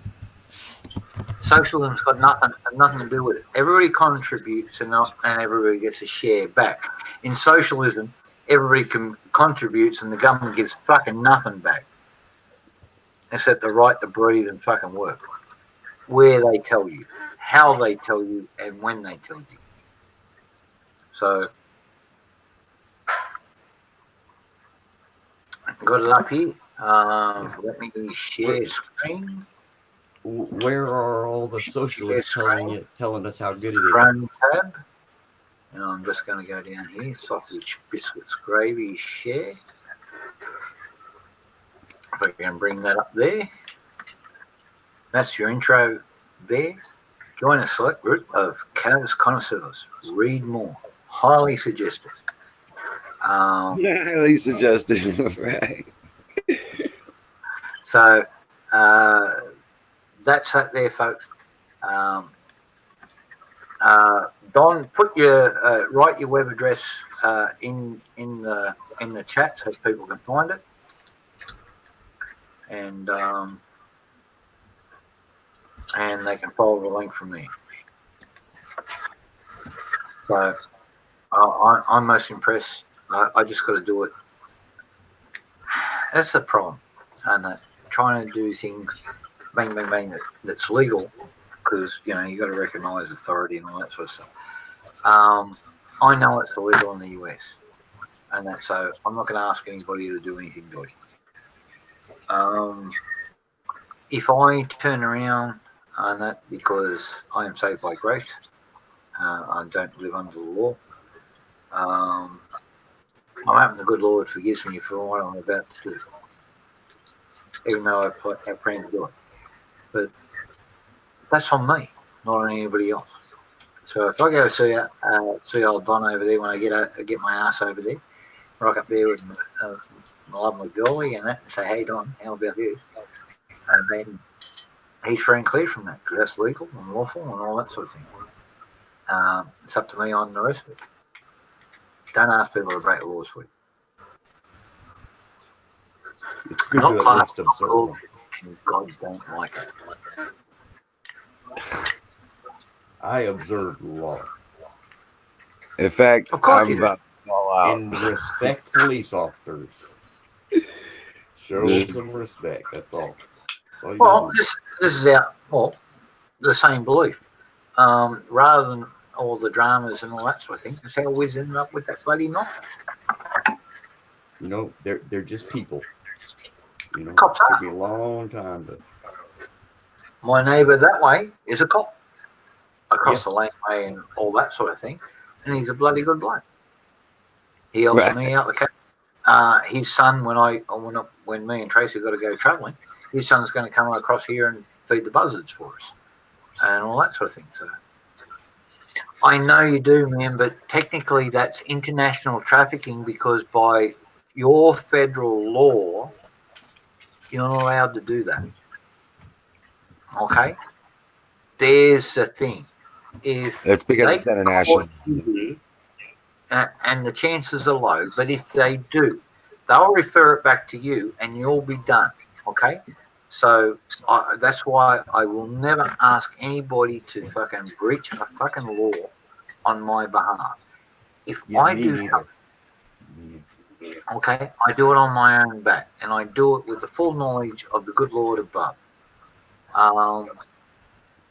Socialism's got nothing to do with it. Everybody contributes and everybody gets a share back. In socialism, everybody contributes and the government gives fucking nothing back. Except the right to breathe and fucking work. Where they tell you, how they tell you, and when they tell you. So, got it up here. Let me share screen. Where are all the socialists telling us how good it is? Chrome tab. And I'm just going to go down here. Sausage, biscuits, gravy, share. If I can bring that up there. That's your intro there. Join a select group of cannabis connoisseurs. Read more. Highly suggested. Highly suggested, right? So that's it there, folks. Don, put your write your web address in the chat so people can find it, and they can follow the link from there. So I'm most impressed. I just got to do it. That's the problem, and trying to do things, bang, bang, bang, that's legal, because you got to recognise authority and all that sort of stuff. I know it's illegal in the US, and so I'm not going to ask anybody to do anything dodgy. If I turn around and that because I am saved by grace, I don't live under the law. I'm hoping the good Lord forgives me for what I'm about to do, even though I plan to do it. But that's on me, not on anybody else. So if I go see old Don over there when I get my ass over there, rock up there with my lovely girlie and that, and say, "Hey Don, how about this?" And then he's free and clear from that because that's legal and lawful and all that sort of thing. It's up to me on the rest of it. Don't ask people to break the laws for you. It's good to at least observe them. God don't like it. I observe the law. In fact, Of course I'm about to fall out. And respect police officers. Show some respect. That's all. Well, this is the same belief. Rather than all the dramas and all that sort of thing, that's how we ended up with that bloody knot. You know, they're just people. You know, Cops it are. took me a long time to. My neighbour that way is a cop across the laneway and all that sort of thing, and he's a bloody good bloke. He helps me out the cat. His son, when me and Tracy got to go travelling, his son's going to come across here and feed the buzzards for us and all that sort of thing. So I know you do, man, but technically that's international trafficking because by your federal law, you're not allowed to do that. Okay? There's the thing. If it's because it's international. And the chances are low, but if they do, they'll refer it back to you and you'll be done. Okay? So that's why I will never ask anybody to fucking breach a fucking law on my behalf. If I do something, okay, I do it on my own back, and I do it with the full knowledge of the good Lord above.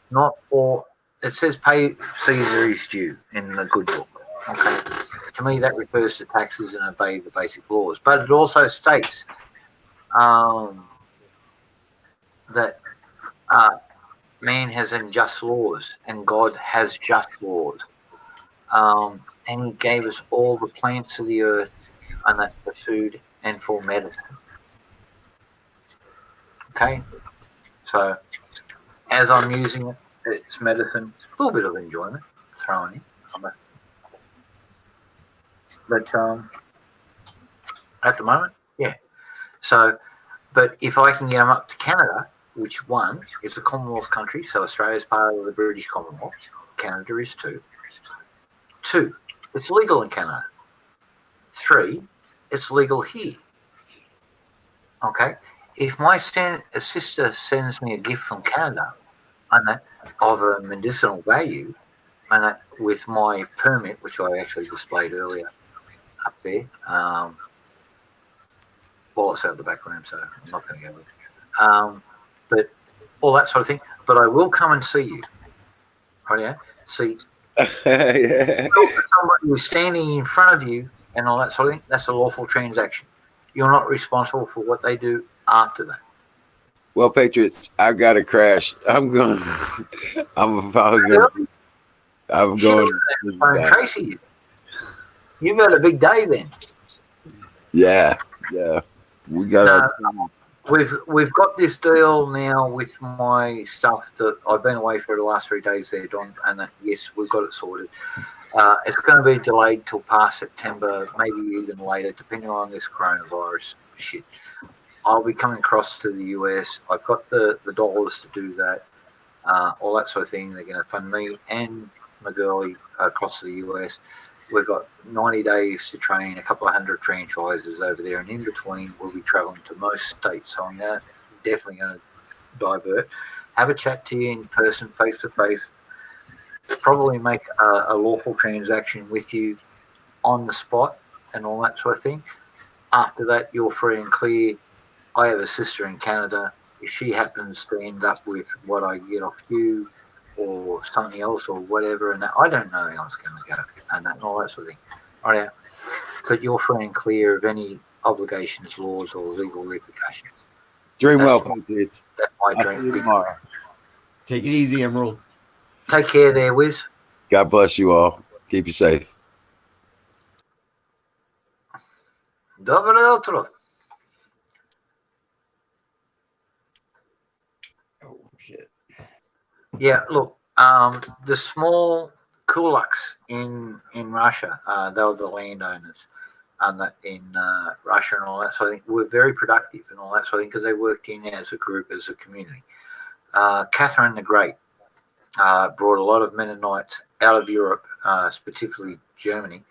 Not all. It says pay Caesar his due in the good book. Okay, to me that refers to taxes and obey the basic laws, but it also states that man has unjust laws and God has just laws. And he gave us all the plants of the earth, and that's for food and for medicine. Okay? So, as I'm using it, it's medicine, a little bit of enjoyment thrown in. But at the moment, yeah. So, but if I can get them up to Canada, which one is a Commonwealth country, so Australia's part of the British Commonwealth, Canada is too. 2, it's legal in Canada. 3, it's legal here. Okay? If my sister sends me a gift from Canada and of a medicinal value, and with my permit, which I actually displayed earlier up there, well, it's out the back room, so I'm not going to go there. But all that sort of thing. But I will come and see you. Right? Yeah? See, somebody who's standing in front of you and all that sort of thing, that's a lawful transaction. You're not responsible for what they do after that. Well, Patriots, I've got to crash. I'm going. I'm going. Tracy, you've had a big day then. Yeah. We got. We've got this deal now with my stuff that I've been away for the last 3 days there, Don, and yes, we've got it sorted. It's going to be delayed till past September, maybe even later, depending on this coronavirus shit. I'll be coming across to the US. I've got the dollars to do that, all that sort of thing. They're going to fund me and my girlie across to the US. We've got 90 days to train, a couple of hundred franchises over there, and in between we'll be traveling to most states. So I'm definitely going to divert, have a chat to you in person, face to face, probably make a lawful transaction with you on the spot and all that sort of thing. After that, you're free and clear. I have a sister in Canada. If she happens to end up with what I get off you or something else or whatever, and that, I don't know how it's going to go and all that sort of thing. All right, but you're free and clear of any obligations, laws, or legal repercussions. Dream well, Patriots. That's my I'll dream. see you tomorrow. Take it easy, Emerald. Take care there, Wiz. God bless you all. Keep you safe. Dobre jutro. Oh, shit. Yeah, look, the small kulaks in Russia, they were the landowners in Russia and all that sort of thing, were very productive and all that sort of thing because they worked in as a group, as a community. Catherine the Great brought a lot of Mennonites out of Europe, specifically Germany,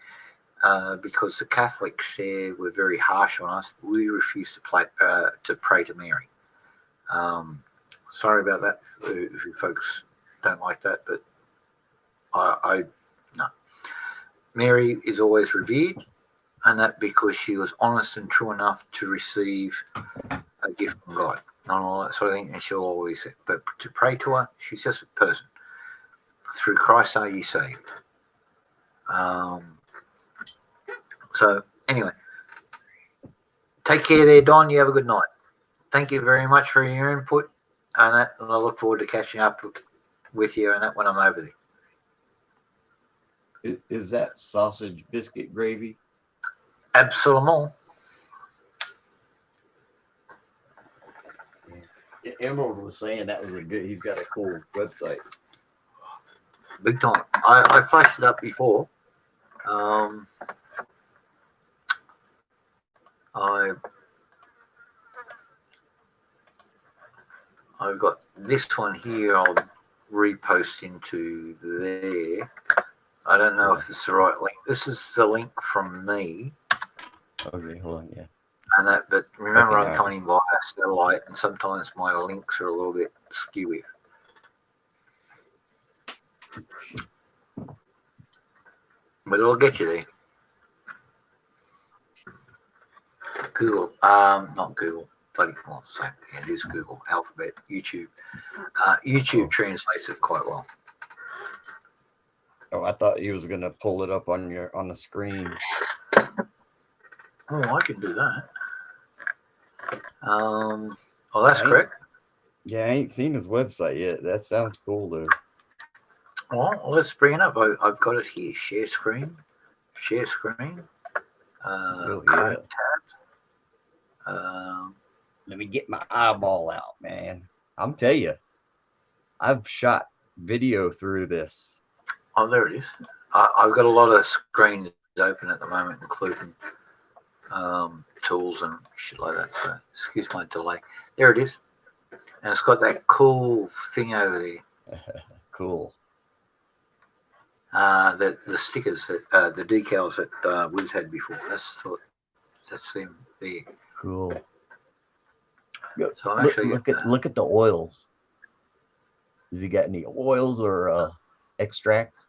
because the Catholics there were very harsh on us. We refused to pray to Mary. Sorry about that if you folks don't like that, but no. Mary is always revered, and that because she was honest and true enough to receive a gift from God, and all that sort of thing. And she'll always, but to pray to her, she's just a person. Through Christ are ye saved. So anyway, take care there, Don. You have a good night. Thank you very much for your input, and I look forward to catching up with you on that when I'm over there. Is that sausage biscuit gravy? Absolument. Emerald was saying that was he's got a cool website. Big time. I flashed it up before. I've got this one here. I'll repost into there. I don't know if it's the right link. This is the link from me. Okay, hold on, yeah. And that, but remember, I'm coming via satellite, and sometimes my links are a little bit skewy. But it'll get you there. Google, not Google. Bloody well, it is Google. Alphabet, YouTube. YouTube translates it quite well. Oh, I thought he was gonna pull it up on the screen. Oh, I can do that. Oh, that's correct. Yeah, I ain't seen his website yet. That sounds cool, though. Well, let's bring it up. I've got it here. Share screen. Share screen. Current tab. Let me get my eyeball out, man. I'm tell you, I've shot video through this. Oh, there it is. I've got a lot of screens open at the moment, including tools and shit like that. So excuse my delay. There it is. And it's got that cool thing over there. Cool. The stickers, that the decals that Wiz had before. That's them there. Cool. So I'm actually look at the oils. Has he got any oils or extracts?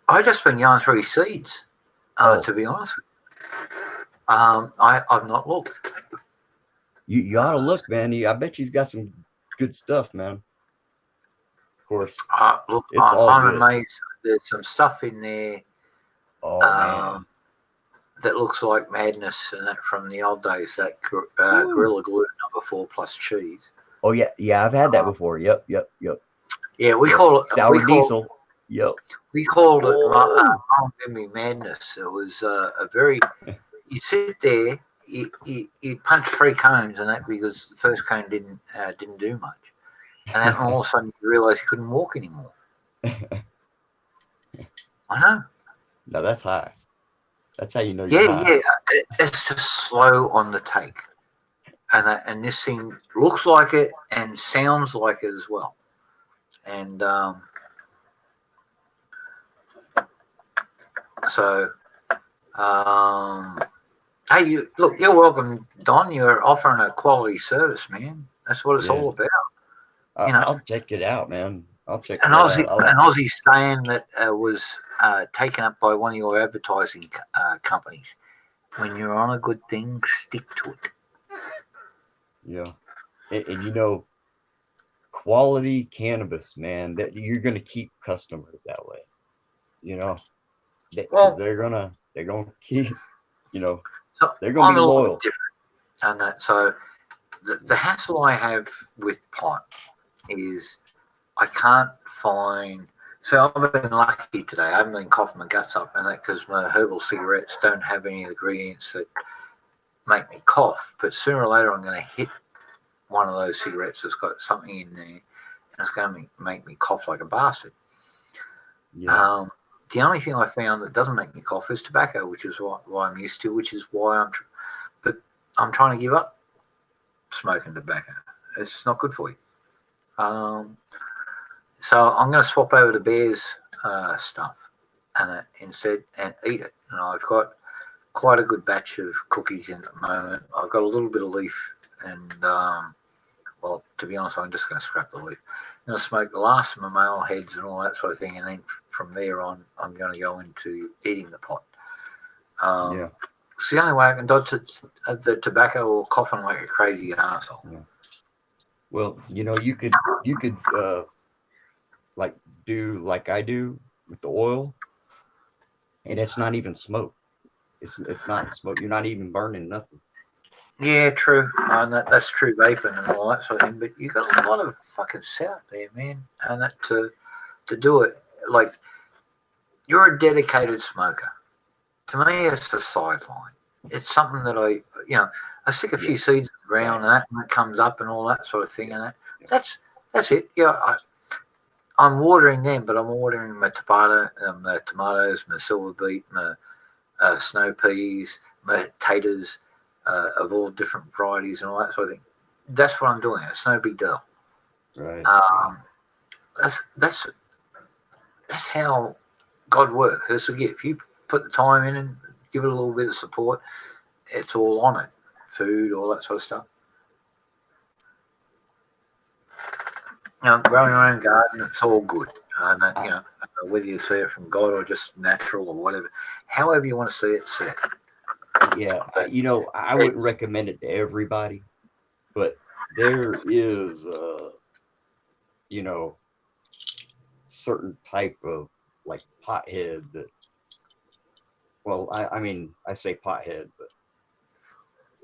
I just been going through his seeds, to be honest. I've not looked. You ought to look, man. I bet he's got some good stuff, man. Of course. Look, I'm amazed. There's some stuff in there. Oh man. That looks like madness, and that from the old days. That Gorilla Glue #4 plus cheese. Oh yeah, I've had that before. Yep. Yeah, we call it sour diesel. Yep. We called it madness. It was a very. You sit there, you punch 3 cones, and that because the first cone didn't do much, and then all of a sudden you realise you couldn't walk anymore. I know. No, that's high. That's how you know. Yeah. It's just slow on the take, and this thing looks like it and sounds like it as well, and so. Hey, you're welcome, Don. You're offering a quality service, man. That's what it's all about. I'll check it out, man. I'll check it out. An Aussie saying that was taken up by one of your advertising companies. When you're on a good thing, stick to it. Yeah. And quality cannabis, man, that you're going to keep customers that way. They're gonna keep, so they're gonna be loyal. And that, so the hassle I have with pot is I can't find. So I've been lucky today. I haven't been coughing my guts up, and that because my herbal cigarettes don't have any of the ingredients that make me cough. But sooner or later, I'm going to hit one of those cigarettes that's got something in there, and it's going to make me cough like a bastard. Yeah. The only thing I found that doesn't make me cough is tobacco, which is what I'm used to, which is why I'm trying to give up smoking tobacco. It's not good for you. So I'm going to swap over to Bear's stuff and instead and eat it. And I've got quite a good batch of cookies in at the moment. I've got a little bit of leaf and, well, to be honest, I'm just going to scrap the leaf. I'm going to smoke the last of my male heads and all that sort of thing. And then from there on, I'm going to go into eating the pot. Yeah. It's the only way I can dodge the tobacco or coughing like a crazy asshole. Yeah. Well, you could like do like I do with the oil, and it's not even smoke. It's not smoke. You're not even burning nothing. Yeah, true. That's true vaping and all that sort of thing. But you got a lot of fucking setup there, man. And that to do it, like, you're a dedicated smoker. To me, it's a sideline. It's something that I stick a few seeds in the ground and it comes up and all that sort of thing. And that's it. Yeah, I'm watering them, but I'm watering my tomatoes, my silver beet, my snow peas, my taters of all different varieties and all that sort of thing. That's what I'm doing. It's no big deal. Right. That's how God works. It's a gift. You put the time in and give it a little bit of support. It's all on it. Food, all that sort of stuff. Growing your own garden, it's all good. Whether you see it from God or just natural or whatever, however you want to see it, see it. Yeah, I wouldn't recommend it to everybody, but there is, certain type of like pothead that, well, I mean, I say pothead, but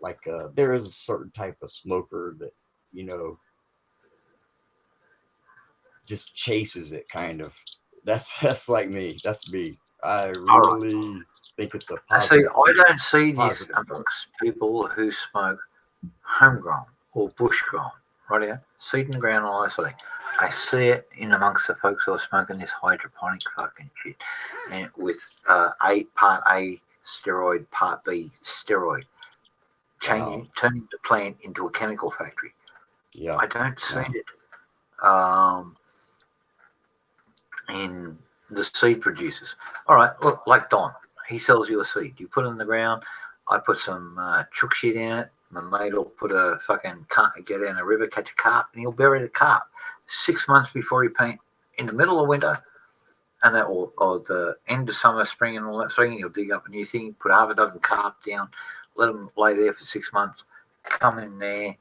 like there is a certain type of smoker that, just chases it kind of. That's like me. That's me. I really think it's a positive. I don't see this amongst people who smoke homegrown or bushgrown, right here, seed in the ground and all that sort of thing. I see it in amongst the folks who are smoking this hydroponic fucking shit, and with part A steroid, part B steroid, turning the plant into a chemical factory. Yeah, I don't see it. In the seed producers. All right, look, like Don, he sells you a seed. You put it in the ground. I put some chook shit in it. My mate will put a fucking get in a river, catch a carp, and he'll bury the carp 6 months before he paint in the middle of winter, and that or the end of summer, spring, and all that sort of thing. He'll dig up a new thing, put half a dozen carp down, let them lay there for 6 months, come in there,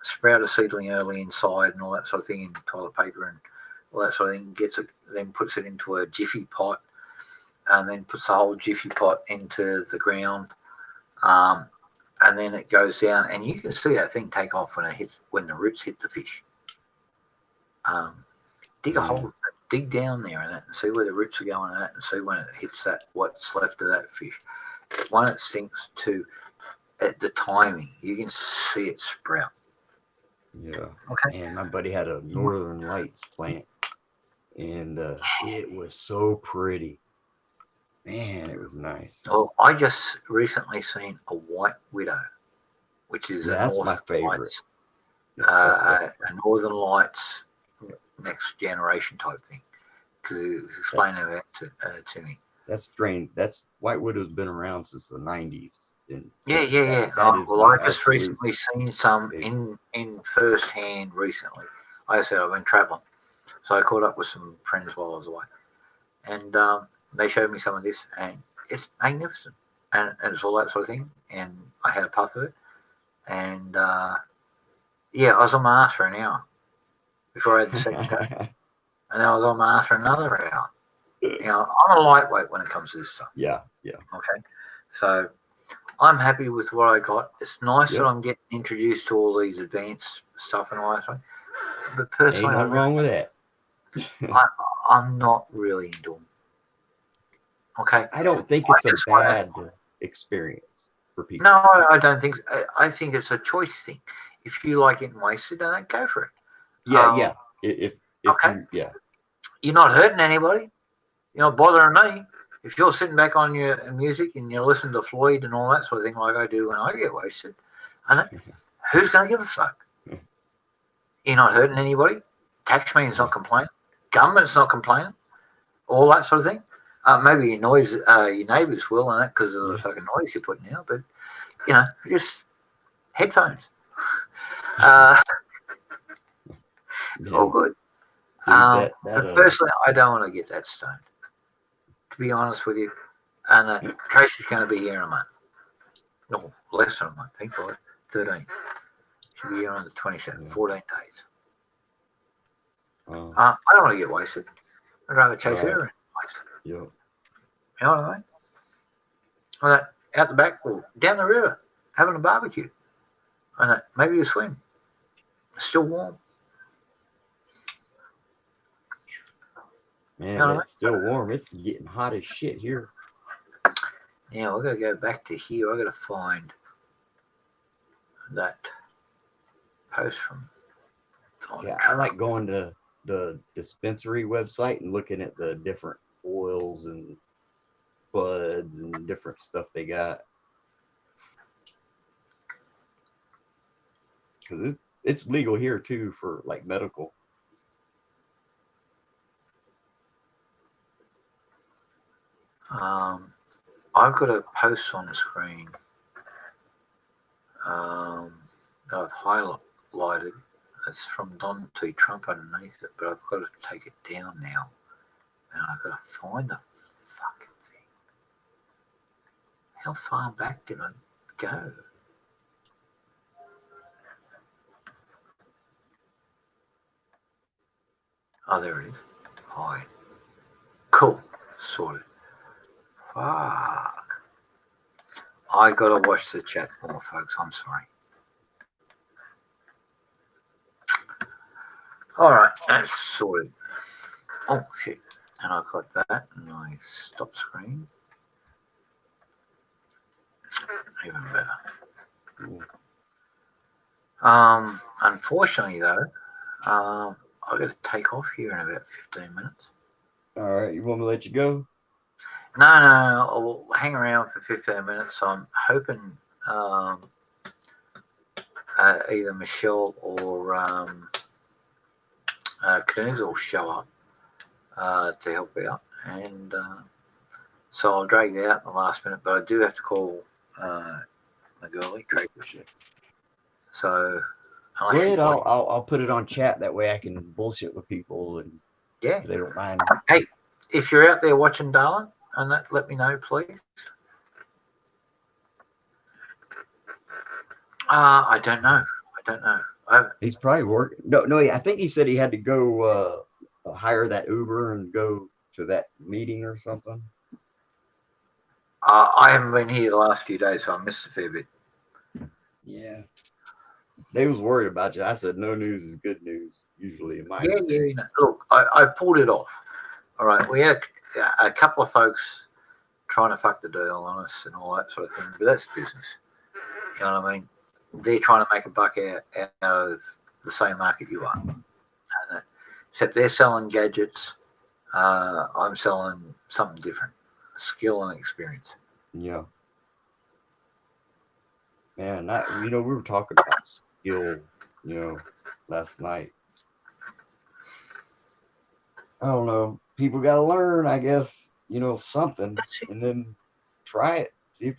sprout a seedling early inside, and all that sort of thing in toilet paper and all that sort of thing, gets it, then puts it into a jiffy pot, and then puts the whole jiffy pot into the ground, and then it goes down, and you can see that thing take off when the roots hit the fish. Dig a hole, dig down there and see where the roots are going at, and see when it hits that what's left of that fish. One, it sinks. Two, at the timing, you can see it sprout. Yeah. Okay. And my buddy had a Northern Lights plant, and it was so pretty. Man, it was nice. Well, I just recently seen a white widow, which is a that's Northern my favorite. Lights, a Northern Lights next generation type thing. Because he was explaining that to me. That's White Widow's been around since the 90s. Yeah. Well, I just recently seen some in first hand recently. Like I said, I've been traveling, so I caught up with some friends while I was away, and they showed me some of this, and it's magnificent, and it's all that sort of thing. And I had a puff of it, and I was on my ass for an hour before I had the second go, and then I was on my ass for another hour. I'm a lightweight when it comes to this stuff. Yeah. Okay, so I'm happy with what I got. It's nice that I'm getting introduced to all these advanced stuff and all that stuff. But personally, ain't nothing wrong with that. I'm not really into them. Okay. I don't think it's a bad experience for people. No, I don't think so. I think it's a choice thing. If you like getting wasted, then go for it. Yeah. If okay. You're not hurting anybody. You're not bothering me. If you're sitting back on your music and you listen to Floyd and all that sort of thing like I do when I get wasted, who's going to give a fuck? You're not hurting anybody. Taxman's not complaining. Government's not complaining. All that sort of thing. Maybe your neighbours will, and that because of the fucking noise you're putting out. But just headphones. All good. Dude, but personally, I don't want to get that stoned. To be honest with you, and Tracy's going to be here in a month. No, less than a month. Think about it. 13. She'll be here on the 27th. 14 days. I don't want to get wasted. I'd rather chase her in place. Yeah. You know what I mean? Well, out the back or down the river, having a barbecue. And maybe a swim. It's still warm. Man, you know it's still warm. It's getting hot as shit here. Yeah, we're going to go back to here. I've got to find that post from Donald Yeah, Trump. I like going to the dispensary website and looking at the different oils and buds and different stuff they got. Because it's legal here too for like medical. I've got a post on the screen that I've highlighted. It's from Donald T. Trump underneath it, but I've got to take it down now. And I've got to find the fucking thing. How far back did I go? Oh, there it is. Hide. Cool. Sorted. Fuck. I gotta watch the chat more, folks. I'm sorry. Alright, that's sorted. Oh, shit. And I got that, and I stop screen. Even better. Unfortunately, though, I've got to take off here in about 15 minutes. All right, you want me to let you go? No, I'll hang around for 15 minutes. I'm hoping either Michelle or Kearns will show up to help out. And so I'll drag that out in the last minute, but I do have to call my girlie, Tracy. So go ahead, I'll put it on chat. That way I can bullshit with people and yeah, they don't mind. Hey, if you're out there watching, darling, and let me know, please. I don't know. He's probably working. No. I think he said he had to go hire that Uber and go to that meeting or something. I haven't been here the last few days, so I missed a fair bit. Yeah. They was worried about you. I said no news is good news, usually in my opinion. Look, I pulled it off. All right, we had a couple of folks trying to fuck the deal on us and all that sort of thing, but that's business. You know what I mean? They're trying to make a buck out of the same market you are. Except they're selling gadgets. I'm selling something different. Skill and experience. Yeah. Man, we were talking about skill, last night. I don't know. People got to learn, I guess, something, and then try it. See if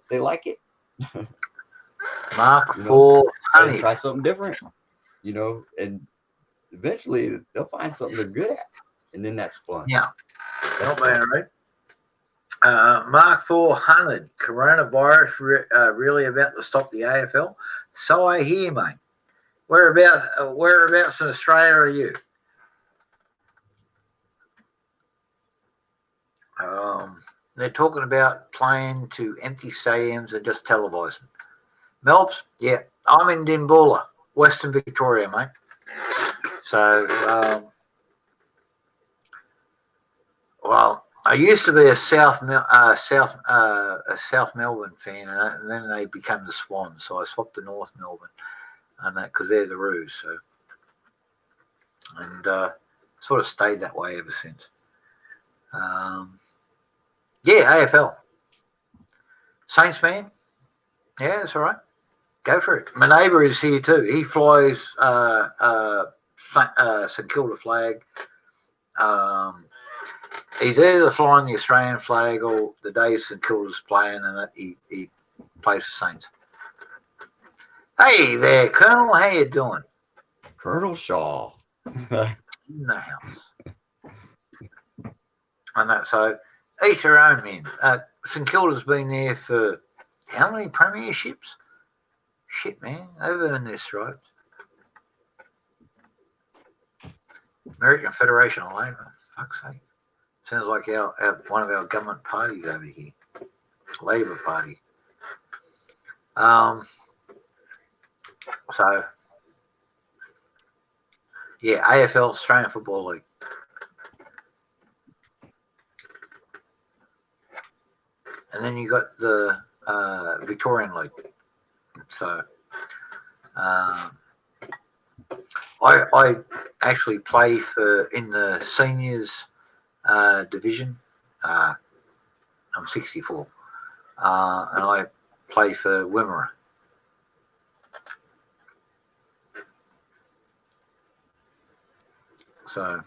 they like it. Mark for honey. Try something different, and eventually they'll find something they're good at, and then that's fun. Yeah. Not bad, right? Mark 400, coronavirus really about to stop the AFL? So I hear, mate. Whereabouts in Australia are you? They're talking about playing to empty stadiums and just televising. Melbs, yeah, I'm in Dinboola, Western Victoria, mate. So, well, I used to be a South Melbourne fan, and then they became the Swans, so I swapped to North Melbourne, and that because they're the Roos. So, and sort of stayed that way ever since. Yeah, AFL. Saints fan. Yeah, that's all right. Go for it. My neighbour is here too. He flies St Kilda flag. He's either flying the Australian flag or the day St Kilda's playing, and that he plays the Saints. Hey there, Colonel. How you doing? Colonel Shaw. In the house. And that, so each their own, men. St Kilda's been there for how many premierships? Shit, man. They've earned their stripes. American Federation of Labour. Fuck's sake. Sounds like one of our government parties over here. Labour Party. So, yeah, AFL, Australian Football League. And then you got the Victorian League. So, I actually play in the seniors division. I'm 64, and I play for Wimmera. So,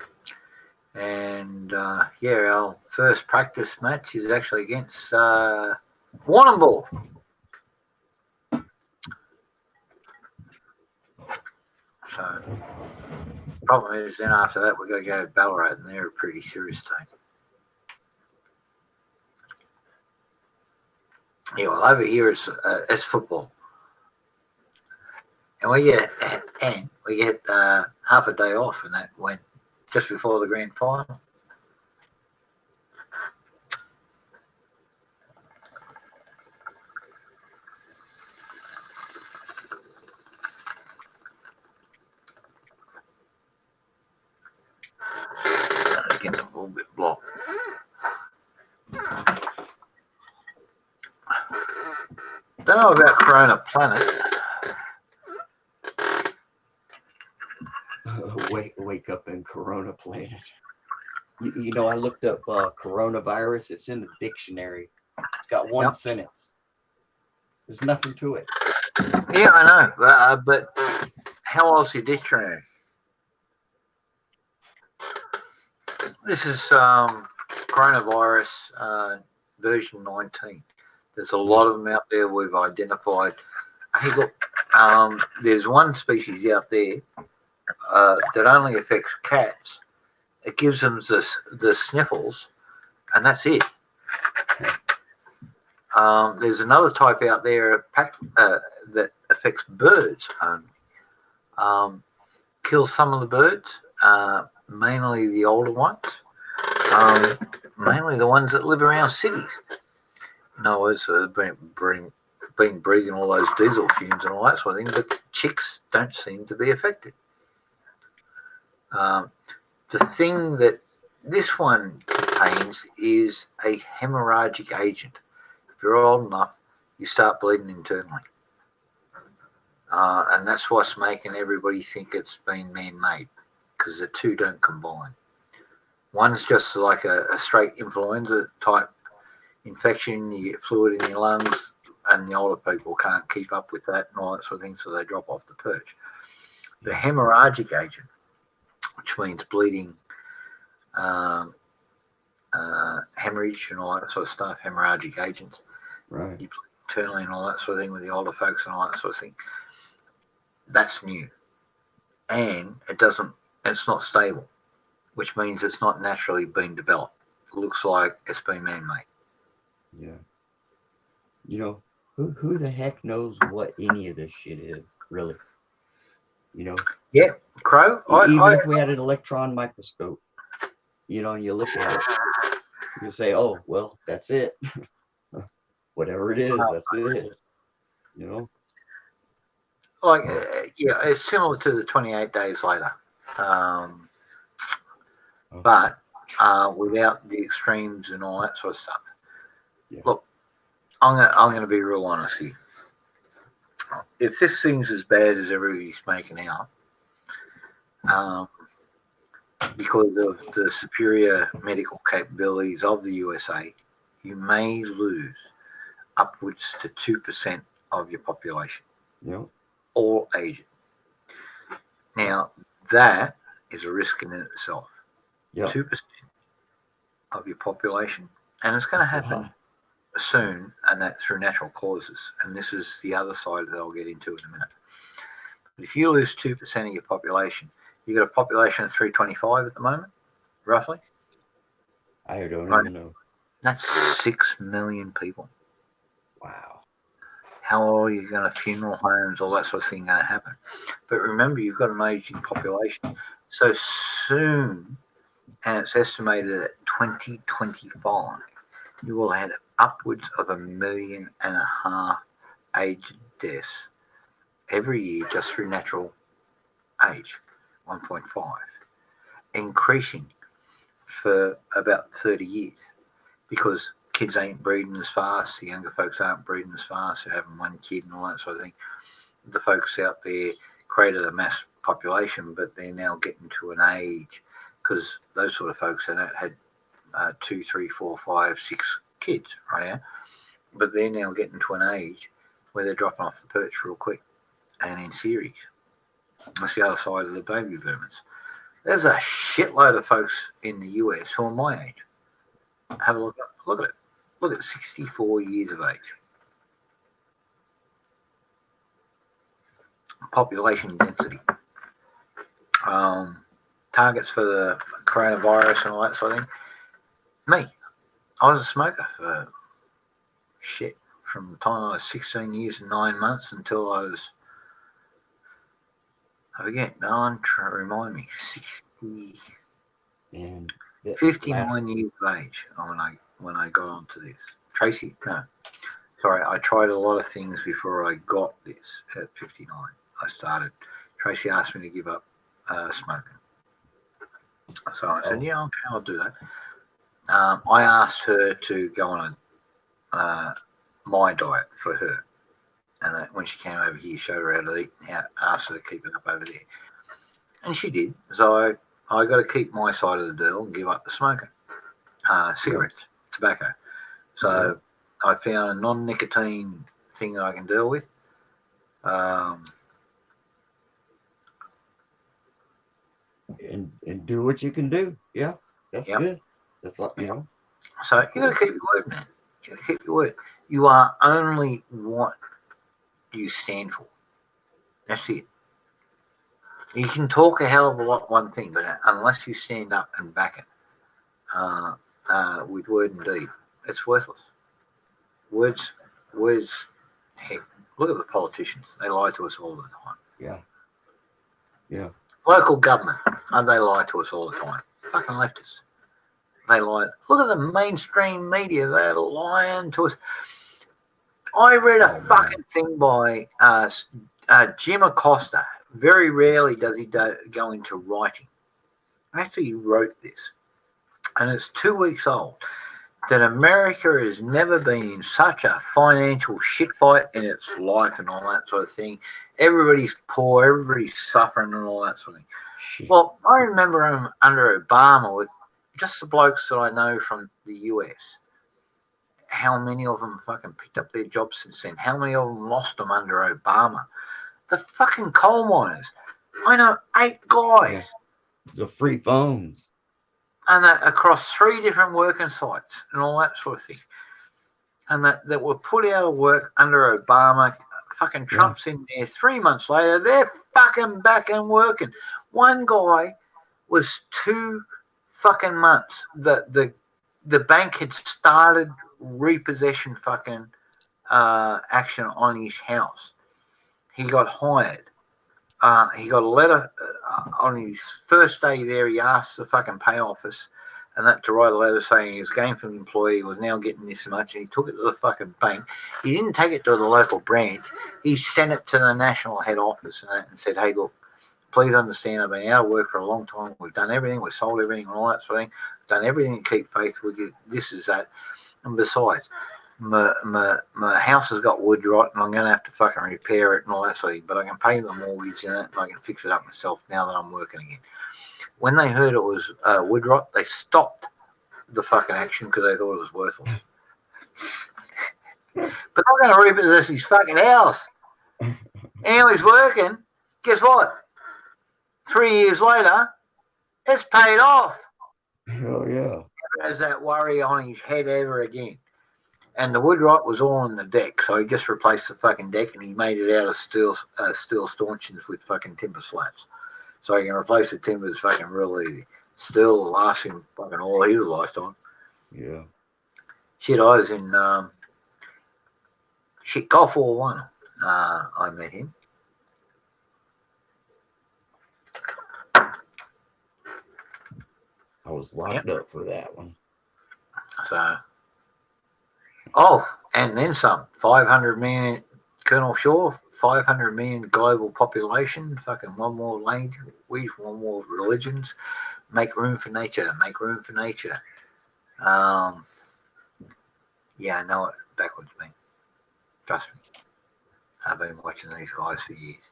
and yeah, our first practice match is actually against Warrnambool. So, problem is, then after that, we've got to go to Ballarat, and they're a pretty serious team. Yeah, well, over here it's football, and we get half a day off, and that went just before the grand final. Getting a little bit blocked. Don't know about Corona Planet. Wake up in Corona Planet. You know, I looked up coronavirus. It's in the dictionary. It's got one sentence. There's nothing to it. Yeah, I know. But how else is your dictionary? This is coronavirus version 19. There's a lot of them out there we've identified. Hey, look, there's one species out there that only affects cats. It gives them the sniffles, and that's it. There's another type out there that affects birds only. Kills some of the birds, mainly the older ones, mainly the ones that live around cities. In other words, been breathing all those diesel fumes and all that sort of thing, but chicks don't seem to be affected. The thing that this one contains is a hemorrhagic agent. If you're old enough, you start bleeding internally. And that's what's making everybody think it's been man-made, because the two don't combine. One's just like a straight influenza type infection. You get fluid in your lungs, and the older people can't keep up with that and all that sort of thing, so they drop off the perch. The hemorrhagic agent, which means bleeding, hemorrhage and all that sort of stuff, hemorrhagic agents. Right. You bleed internally and all that sort of thing with the older folks and all that sort of thing. That's new. And it's not stable, which means it's not naturally been developed. It looks like it's been man-made. Yeah. You know, who the heck knows what any of this shit is, really? You know? Yeah, Crow. Even if we had an electron microscope, you know, and you look at it, you can say, oh, well, that's it. Whatever it is, that's it. You know? Like, yeah, it's similar to the 28 days later. But without the extremes and all that sort of stuff. Yeah. Look, I'm going to be real honest here. If this thing's as bad as everybody's making out, because of the superior medical capabilities of the USA, you may lose upwards to 2% of your population. Yep. all ages. Now, that is a risk in itself. Yep. 2% of your population, and it's going to happen soon, and that through natural causes. And this is the other side that I'll get into in a minute. But if you lose 2% of your population, you've got a population of 325 at the moment, roughly. I don't Right? even know. That's 6 million people. Wow. How are you going to funeral homes, all that sort of thing going to happen? But remember, you've got an aging population. So soon, and it's estimated at 2025, you will have upwards of 1.5 million aged deaths every year just through natural age, 1.5, increasing for about 30 years because kids ain't breeding as fast, the younger folks aren't breeding as fast, they're having one kid and all that sort of thing. The folks out there created a mass population, but they're now getting to an age, because those sort of folks had 2, 3, 4, 5, 6 kids right now, but they're now getting to an age where they're dropping off the perch real quick and in series. That's the other side of the baby boomers. There's a shitload of folks in the US who are my age. Have a look at it. Look at 64 years of age. Population density. Targets for the coronavirus and all that sort of thing. Me, I was a smoker for from the time I was 16 years and 9 months until I was, I forget, remind me, 60, And 59 years of age when I got onto this. Tracy, no, sorry, I tried a lot of things before I got this. At 59, I started. Tracy asked me to give up smoking. So I said, yeah, okay, I'll do that. I asked her to go on my diet for her. And when she came over here, showed her how to eat, and asked her to keep it up over there. And she did. So I got to keep my side of the deal and give up the smoking. Cigarettes, tobacco. So I found a non-nicotine thing that I can deal with. And do what you can do. Yeah, that's good. That's like, you know. So you got to keep your word, man. You got to keep your word. You are only what you stand for. That's it. You can talk a hell of a lot one thing, but unless you stand up and back it with word and deed, it's worthless. Words. Heck, look at the politicians. They lie to us all the time. Yeah. Local government, they lie to us all the time. Fucking leftists. They lie. Look at the mainstream media. They're lying to us. I read a fucking thing by Jim Acosta. Very rarely does he go into writing. Actually, he wrote this, and it's 2 weeks old. That America has never been in such a financial shit fight in its life and all that sort of thing. Everybody's poor, everybody's suffering and all that sort of thing. Well, I remember him under Obama with just the blokes that I know from the US. How many of them fucking picked up their jobs since then? How many of them lost them under Obama? The fucking coal miners. I know 8 guys. The free phones. And that across 3 different working sites and all that sort of thing. And that were put out of work under Obama. Fucking Trump's in there. 3 months later, they're fucking back and working. One guy was 2 fucking months. The bank had started repossession fucking action on his house. He got hired. He got a letter on his first day there. He asked the fucking pay office and that to write a letter saying his gainful employee was now getting this much, and he took it to the fucking bank. He didn't take it to the local branch. He sent it to the national head office and said, hey, look, please understand I've been out of work for a long time. We've done everything. We've sold everything and all that sort of thing. We've done everything to keep faith with you. This is that. And besides, my house has got wood rot and I'm going to have to fucking repair it and all that sort of thing, but I can pay the mortgage in it and I can fix it up myself now that I'm working again. When they heard it was wood rot, they stopped the fucking action because they thought it was worthless. But they're going to repossess his fucking house. And he was working. Guess what? 3 years later, it's paid off. Hell yeah. Never has that worry on his head ever again. And the wood rot was all on the deck, so he just replaced the fucking deck and he made it out of steel stanchions with fucking timber slats. So he can replace the timbers fucking real easy. Still lasts him fucking all his lifetime. Yeah. Shit, I was in Gulf War One. I met him. I was locked up for that one. So, and then some. 500 million, Colonel Shaw, 500 million global population, fucking one more language, one more religions. Make room for nature, make room for nature. Yeah, I know it backwards, man. Trust me. I've been watching these guys for years.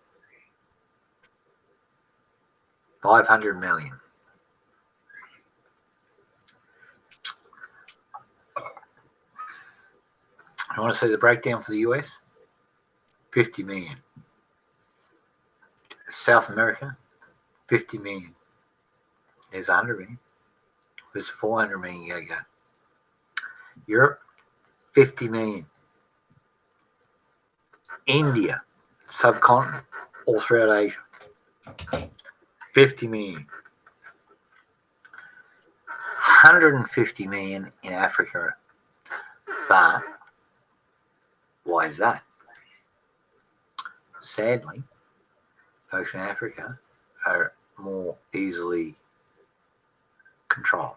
500 million. I want to see the breakdown for the US. 50 million. South America, 50 million. There's 100 million. There's 400 million you gotta go. Europe, 50 million. India, subcontinent, all throughout Asia, 50 million. 150 million in Africa. But why is that? Sadly, folks in Africa are more easily controlled.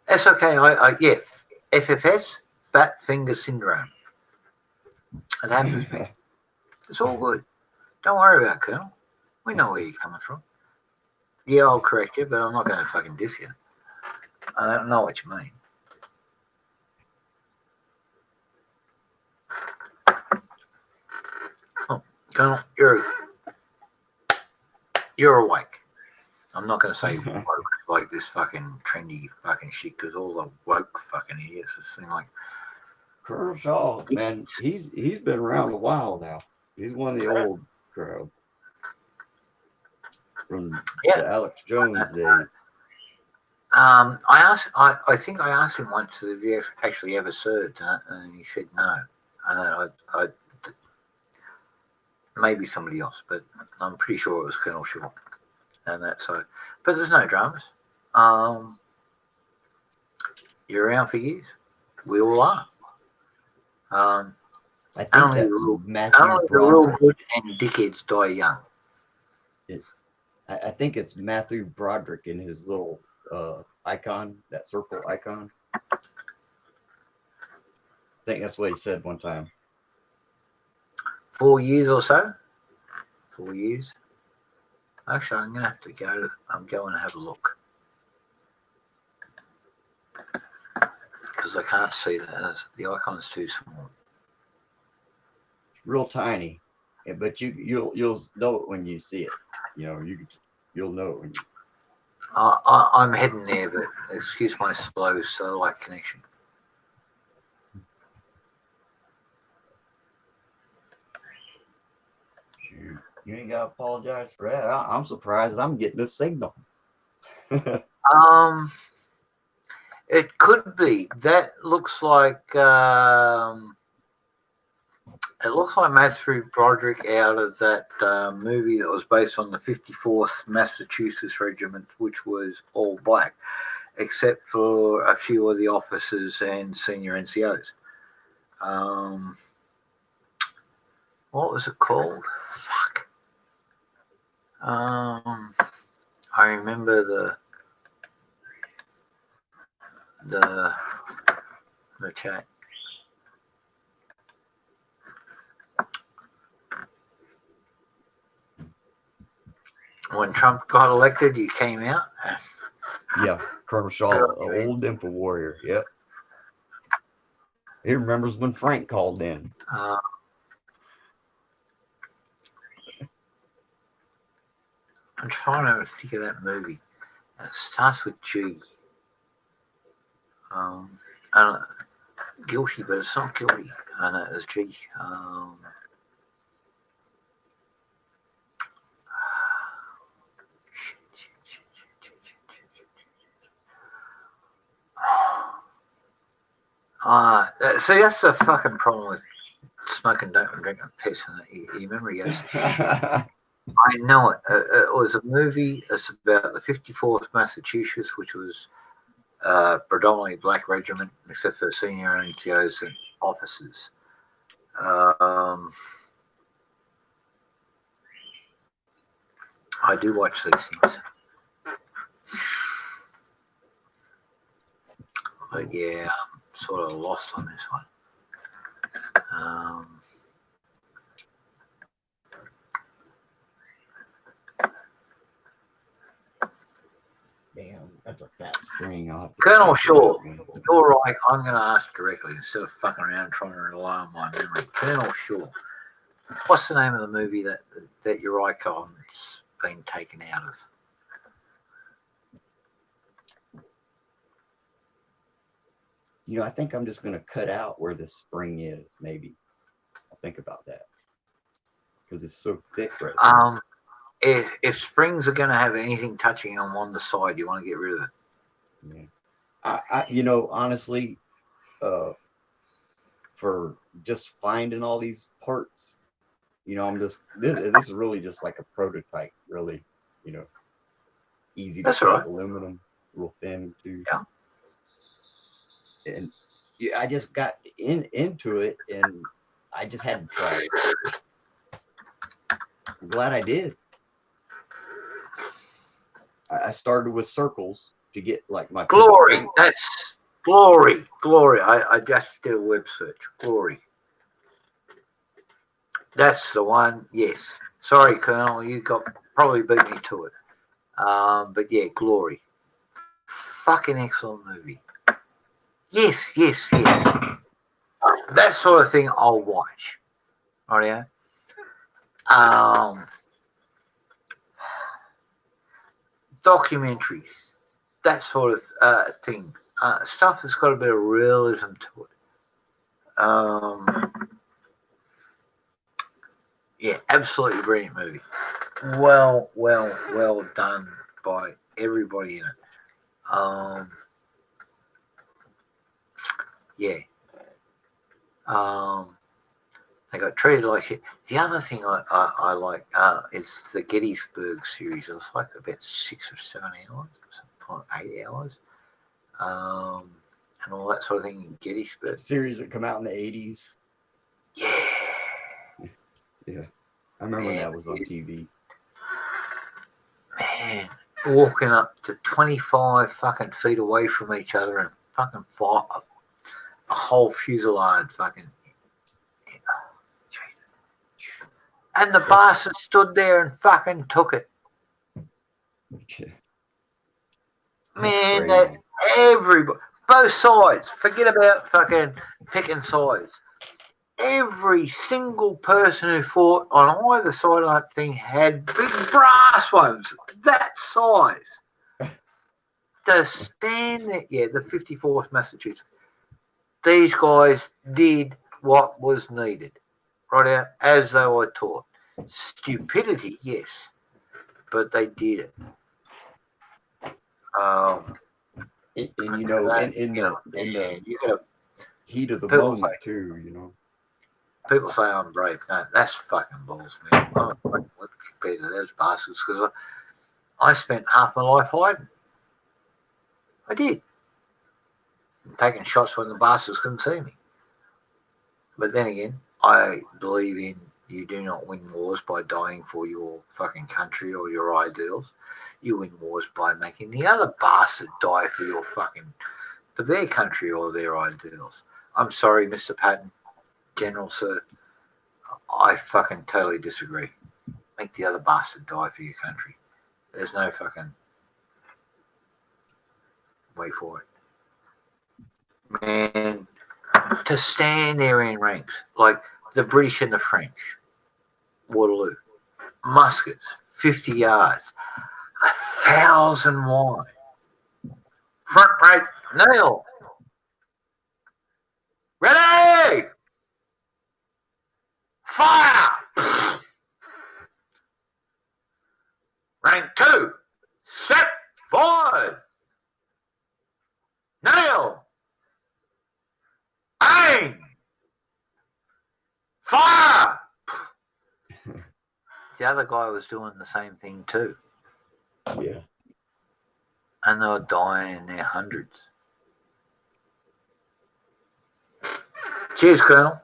That's okay. Yeah, FFS, fat finger syndrome. It happens, man. It's all good. Don't worry about it, Colonel. We know where you're coming from. Yeah, I'll correct you, but I'm not going to fucking diss you. I don't know what you mean. Oh, Colonel, you're awake. I'm not going to say woke like this fucking trendy fucking shit because all the woke fucking idiots seem like. Colonel Shaw, man, he's been around a while now. He's one of the old crowd from the Alex Jones days. I think I asked him once if he actually ever served, and he said no. And I maybe somebody else, but I'm pretty sure it was Colonel Shaw. And that's so. But there's no dramas. You're around for years. We all are. I think only that's the real good and dickheads die young. I think it's Matthew Broderick in his little icon, that circle icon. I think that's what he said one time. 4 years or so. 4 years. Actually, I'm going to have to go. I'm going to have a look. Because I can't see that. The icon's too small. Real tiny. Yeah, but you'll know it when you see it. You know, you'll know it when you. I'm heading there, but excuse my slow satellite connection. Shoot, you ain't got to apologize for that. I'm surprised I'm getting a signal. It could be. That looks like it looks like Matthew Broderick out of that movie that was based on the 54th Massachusetts Regiment, which was all black, except for a few of the officers and senior NCOs. What was it called? Fuck. I remember the chat. When Trump got elected, he came out. Yeah, Colonel Shaw, an old info warrior. Yep. He remembers when Frank called in. I'm trying to think of that movie. It starts with G. I don't know. guilty, but it's not guilty. I know it's G. See, that's the fucking problem with smoking dope and drinking piss. And you remember he goes, I know it. It was a movie. It's about the 54th Massachusetts, which was predominantly black regiment, except for senior NCOs and officers. I do watch these things. But yeah, I'm sort of lost on this one. Damn, that's a fat spring. Colonel Shaw, you're right. I'm going to ask directly instead of fucking around trying to rely on my memory. Colonel Shaw, what's the name of the movie that your icon's been taken out of? You know, I think I'm just going to cut out where the spring is, maybe. I'll think about that. Because it's so thick right now. If springs are going to have anything touching on one side, you want to get rid of it. Yeah. I you know, honestly, for just finding all these parts, you know, I'm just, this is really just like a prototype, really, you know, easy to cut, aluminum, real thin too. Yeah. And yeah, I just got into it, and I just had to try it. I'm glad I did. I started with circles to get like my glory. That's glory. I just did a web search. Glory. That's the one. Yes. Sorry, Colonel. You probably beat me to it. But yeah, Glory. Fucking excellent movie. Yes. That sort of thing I'll watch. Right, yeah. Documentaries, that sort of thing. Stuff that's got a bit of realism to it. Yeah, absolutely brilliant movie. Well done by everybody in it. Yeah. They got treated like shit. The other thing I like is the Gettysburg series. It was like about 6 or 7 hours, something like 8 hours, and all that sort of thing in Gettysburg. Series that come out in the 80s. Yeah. Yeah. I remember when that was on TV. Man, walking up to 25 fucking feet away from each other and fucking fire a whole fuselage fucking. And the bastard stood there and fucking took it. Man, everybody, both sides, forget about fucking picking sides. Every single person who fought on either side of that thing had big brass ones that size. To stand there, yeah, the 54th Massachusetts. These guys did what was needed, right out, as they were taught. Stupidity, yes, but they did it. And you know, in the heat of the moment too, you know. People say I'm brave. No, that's fucking balls, man. I'm fucking compared to those bastards because I spent half my life hiding. I did. Taking shots when the bastards couldn't see me. But then again, I believe in you do not win wars by dying for your fucking country or your ideals. You win wars by making the other bastard die for their country or their ideals. I'm sorry, Mr. Patton, General Sir. I fucking totally disagree. Make the other bastard die for your country. There's no fucking way for it. Man, to stand there in ranks, like the British and the French, Waterloo, muskets, 50 yards, 1,000 wide, front right, nail. Ready! Fire! Rank 2. Set. Forward. Nail. Aim. Fire! The other guy was doing the same thing too. Yeah. And they were dying in their hundreds. Cheers, Colonel.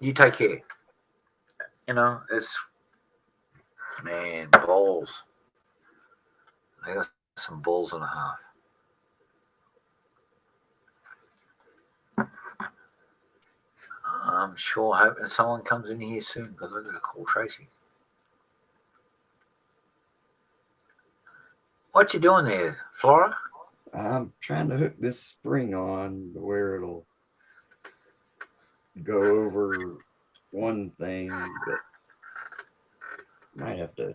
You take care. You know, it's, man, balls. They got some balls and a half. I'm sure hoping someone comes in here soon because I've got to call Tracy. What you doing there, Flora? I'm trying to hook this spring on to where it'll go over one thing, but might have to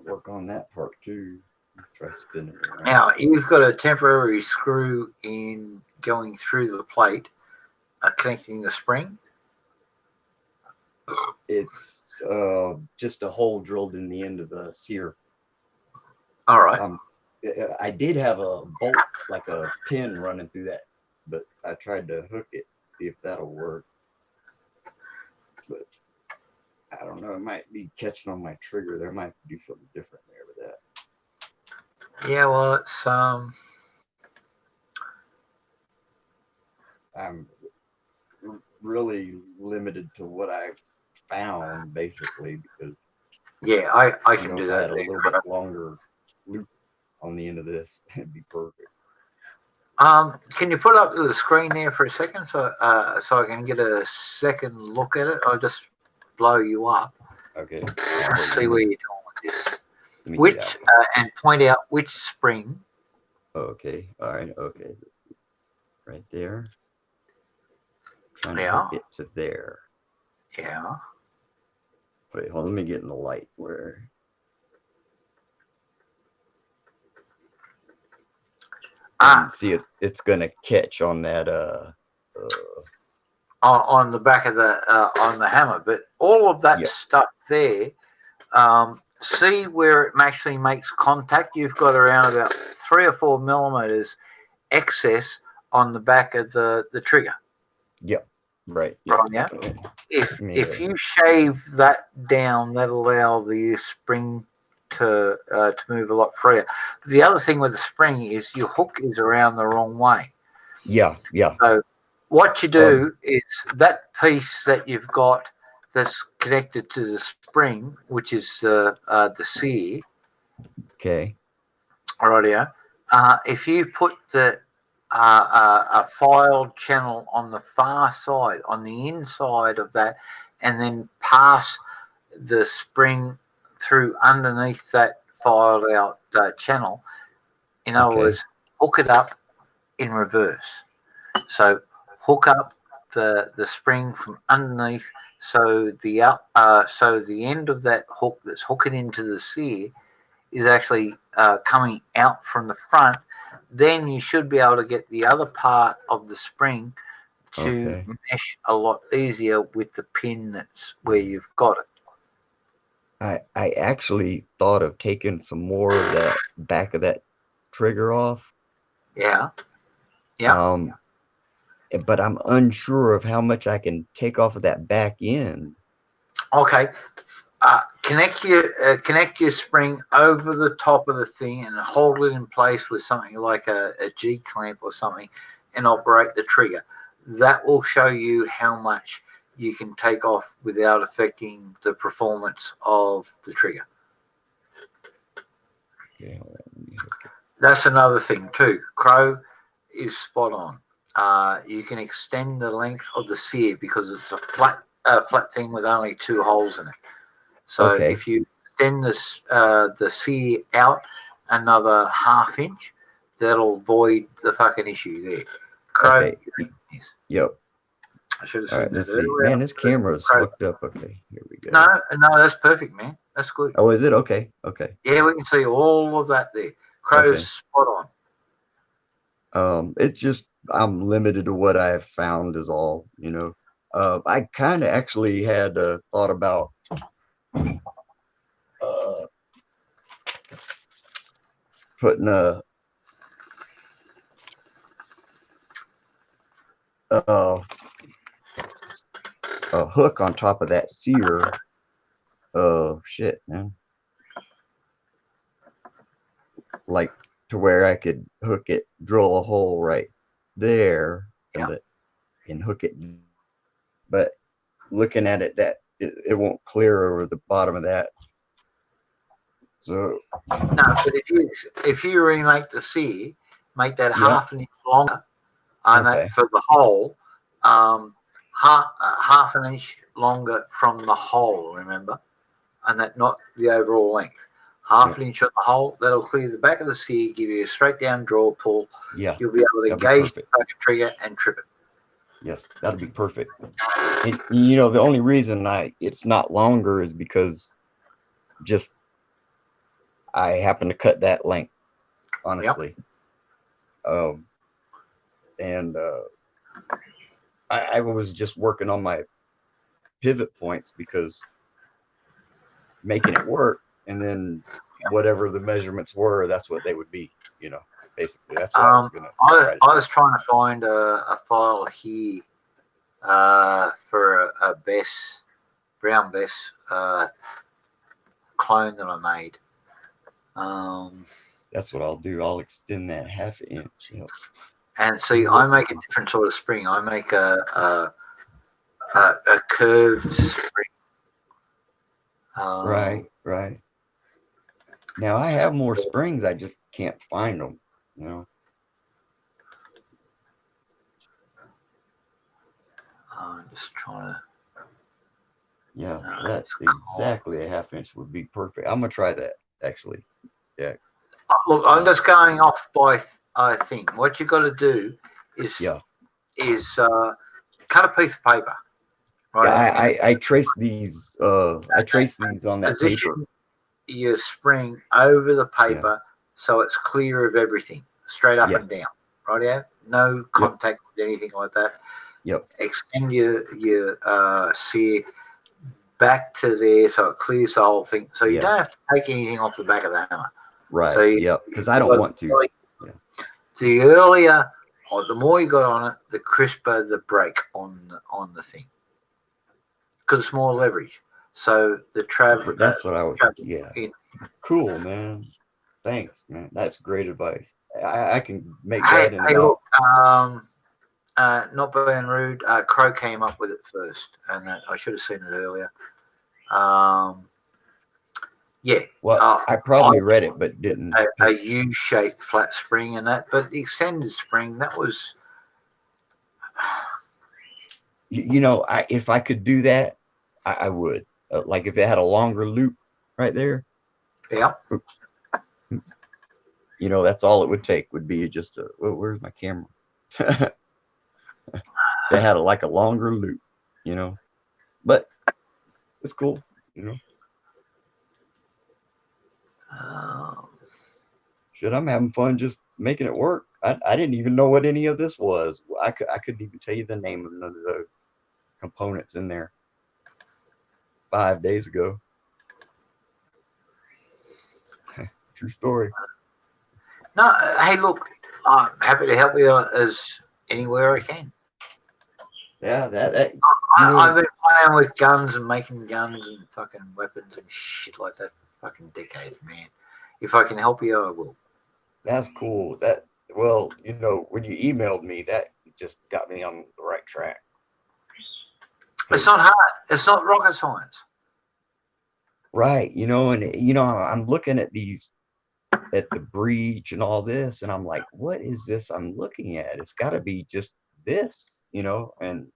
work on that part too. Try spinning it around. Now, you've got a temporary screw in going through the plate, connecting the spring. It's just a hole drilled in the end of the sear. All right. I did have a bolt, like a pin running through that, but I tried to hook it, see if that'll work. But I don't know, it might be catching on my trigger. There might do something different there with that. Yeah, well, it's I'm really limited to what I've found, basically, because yeah, I can do if I that. had a little bit longer loop on the end of this, it'd be perfect. Can you put up the screen there for a second so I can get a second look at it? I'll just blow you up. Okay. See where you're going with this. Which and point out which spring. Okay. All right. Okay. Let's see. Right there. Trying to hook it to there. Yeah. Wait, hold on, let me get in the light where. See, it's gonna catch on that on the back of the on the hammer, but all of that stuff there. See where it actually makes contact. You've got around about 3 or 4 millimeters excess on the back of the trigger. Yep. Right. Yep. Right. Yeah. If you shave that down, that'll allow the spring to move a lot freer. The other thing with the spring is your hook is around the wrong way. Yeah. Yeah. So what you do is that piece that you've got that's connected to the spring, which is the sear. Okay. Alrighty. If you put a filed channel on the far side, on the inside of that, and then pass the spring through underneath that filed out channel, in other words, hook it up in reverse. So hook up the spring from underneath, so the end of that hook that's hooking into the sear is actually coming out from the front. Then you should be able to get the other part of the spring to mesh a lot easier with the pin that's where you've got it. I actually thought of taking some more of that back of that trigger off. Yeah. Yeah. But I'm unsure of how much I can take off of that back end. Okay. Connect your spring over the top of the thing and hold it in place with something like a G clamp or something, and operate the trigger. That will show you how much you can take off without affecting the performance of the trigger. Yeah. That's another thing too. Crow is spot on. You can extend the length of the sear because it's a flat thing with only 2 holes in it. So if you extend this the sear out another ½ inch, that'll avoid the fucking issue there. Crow. Yep. I should have said that. Man, this camera's hooked up. Okay, here we go. No, that's perfect, man. That's good. Oh, is it? Okay. Yeah, we can see all of that there. Crow's spot It's just I'm limited to what I've found is all, I kind of actually had thought about putting a hook on top of that sear. Oh shit, man! Like to where I could hook it, drill a hole right there, and hook it. But looking at it, that it won't clear over the bottom of that. So no, but if you remake the sear, make that half an inch longer, and that for the hole, half an inch longer from the hole. Remember, and that not the overall length. Half an inch on the hole, that'll clear the back of the sear, give you a straight down draw pull. Yeah, you'll be able to engage the fucking trigger and trip it. Yes, that'll be perfect. And, the only reason it's not longer is because just I happen to cut that length, honestly. And I was just working on my pivot points because making it work, and then whatever the measurements were, that's what they would be. Basically that's what I was gonna. I was trying to find a file here for a Bess, brown Bess clone that I made. That's what I'll do. I'll extend that half inch. And see, I make a different sort of spring. I make a curved spring. Right. Now I have more springs. I just can't find them. I'm just trying to. Yeah, that's exactly a half inch would be perfect. I'm gonna try that actually. Yeah. Look, I'm just going off by I think what you got to do is cut a piece of paper. Right. Yeah, I trace these. I trace these on that paper. Your spring over the paper so it's clear of everything, straight up and down. Right out. No contact with anything like that. Yep. Extend your sear back to there so it clears the whole thing. So you don't have to take anything off the back of the hammer. Right. So because I don't want to. The earlier or the more you got on it, the crisper the break on the thing. Because it's more leverage. So the travel. That's what I was. Cool, man. Thanks, man. That's great advice. I can make that in about. Look, not being rude, Crow came up with it first, and I should have seen it earlier. Well, I probably read it, but didn't. A U-shaped flat spring and that, but the extended spring, that was. If I could do that, I would. Like if it had a longer loop right there. Yeah. That's all it would take would be just where's my camera? They had like a longer loop, but it's cool, Shit, I'm having fun just making it work. I didn't even know what any of this was. I couldn't even tell you the name of none of those components in there 5 days ago. True story. No, hey, look, I'm happy to help you as anywhere I can. Yeah, I've been playing with guns and making guns and fucking weapons and shit like that for fucking decades, man. If I can help you, I will. That's cool. When you emailed me, that just got me on the right track. It's not hard. It's not rocket science. Right. I'm looking at at the breach and all this, and I'm like, what is this I'm looking at? It's got to be just this, and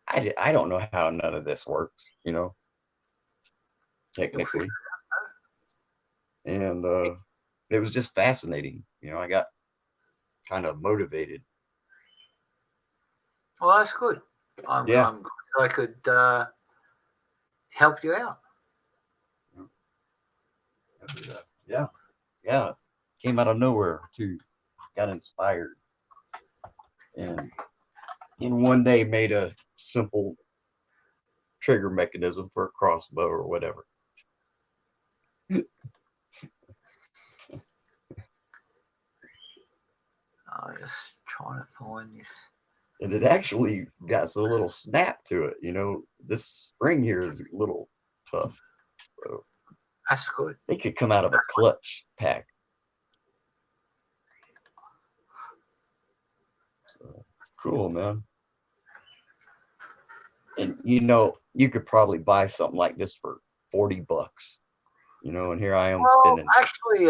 I don't know how none of this works, technically. And it was just fascinating. I got kind of motivated. Well, that's good. I'm glad I could help you out. Yeah. Came out of nowhere too. got inspired, and in one day made a simple trigger mechanism for a crossbow or whatever. I'm just trying to find this. And it actually got a little snap to it. You know, this spring here is a little tough. So that's good. They could come out of a clutch pack. So, cool, man. And you know, you could probably buy something like this for $40. You know, and here I am spending. Actually,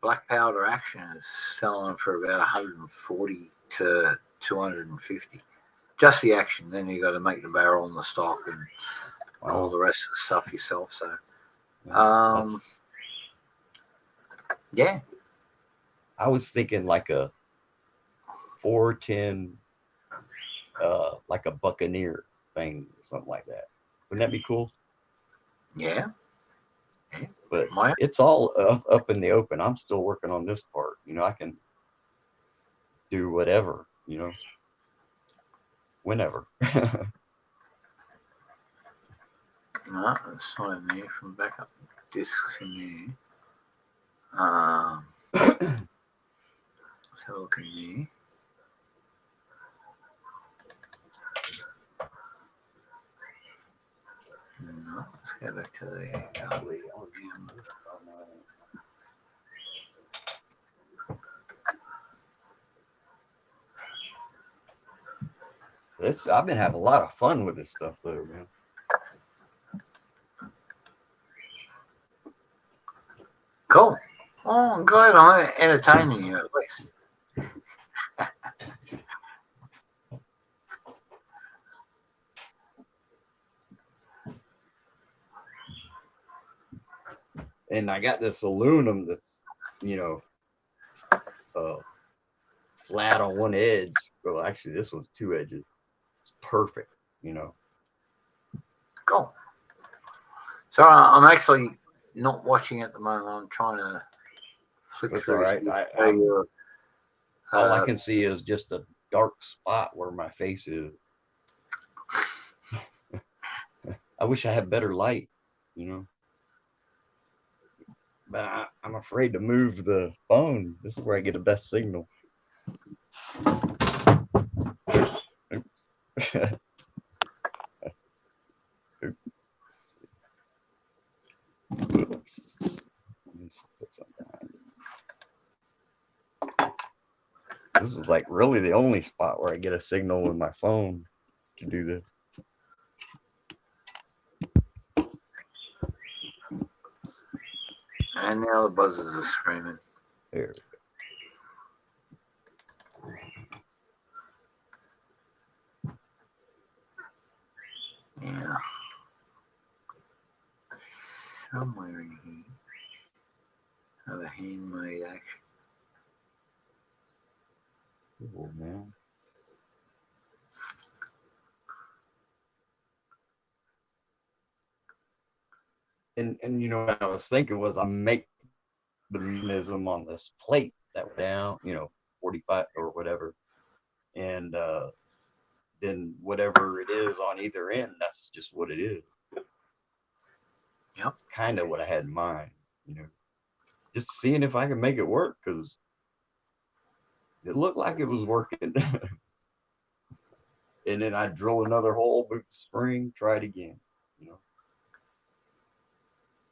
black powder action is selling for about 140 to 250. Just the action. Then you got to make the barrel and the stock and all the rest of the stuff yourself. So, yeah. I was thinking like a 410, like a Buccaneer thing, or something like that. Wouldn't that be cool? Yeah. But it's all up in the open. I'm still working on this part. You know, I can do whatever, you know, whenever. No, that's not in there from backup. Discs in there. Let's have a look in there. No, let's go back to the I've been having a lot of fun with this stuff though, man. Cool. Oh, I'm glad I'm entertaining you at least. And I got this aluminum that's, you know, flat on one edge. Well, actually, this was two edges. It's perfect, you know. Cool. So I'm actually not watching at the moment. I'm trying to flick That's through. all right. All I can see is just a dark spot where my face is. I wish I had better light, you know. But I'm afraid to move the phone. This is where I get the best signal. Oops. Oops. Let's put something behind it. This is like really the only spot where I get a signal with my phone to do this. And now the buzzers are screaming. There we go. Yeah. Somewhere in here. Have a handmade action. cool, man. And you know what I was thinking was I make the mechanism on this plate that went down, you know, 45 or whatever, and then whatever it is on either end, that's just what it is. Yep. That's kind of what I had in mind, you know, just seeing if I can make it work because it looked like it was working. And then I drill another hole, boot the spring, try it again, you know.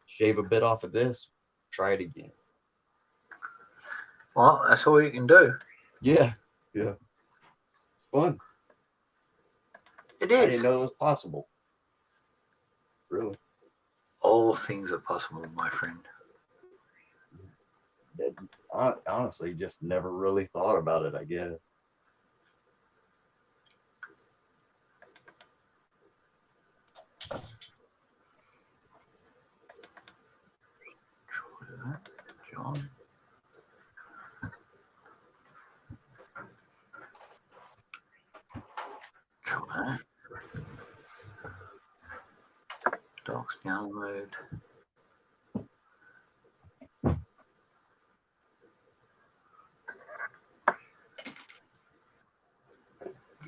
Shave a bit off of this, try it again. Well, that's all you can do. Yeah, yeah. It's fun. It I is. didn't know it was possible. Really. All things are possible, my friend. I honestly just never really thought about it, I guess. John. Try that. Docs download.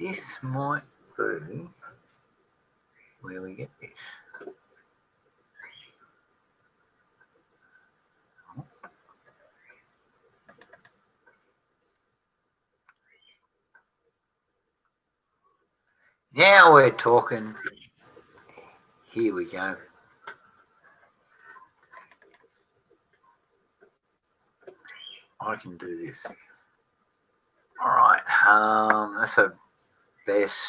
this might be where we get this. Now we're talking. Here we go. I can do this. All right. That's a best.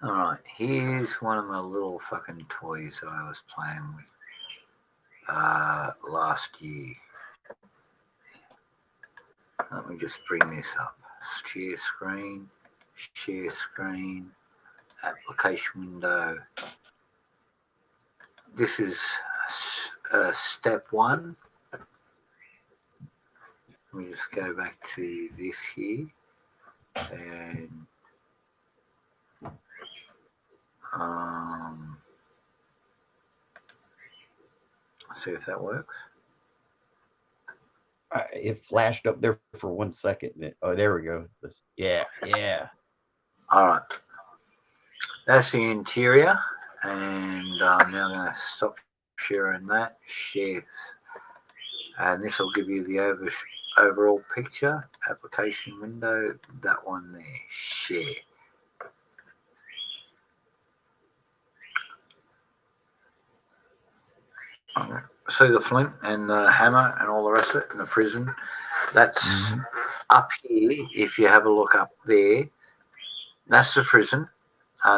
All right. Here's one of my little fucking toys that I was playing with last year. Let me just bring this up. Share screen, application window. This is step one. Let me just go back to this here and see if that works. It flashed up there for 1 second. Oh, there we go. Yeah. All right. That's the interior, and I'm now going to stop sharing that. Share, and this will give you the overall picture. Application window, that one there. Share. See the flint and the hammer and all the rest of it, and the frizzen. That's up here. If you have a look up there, that's the frizzen.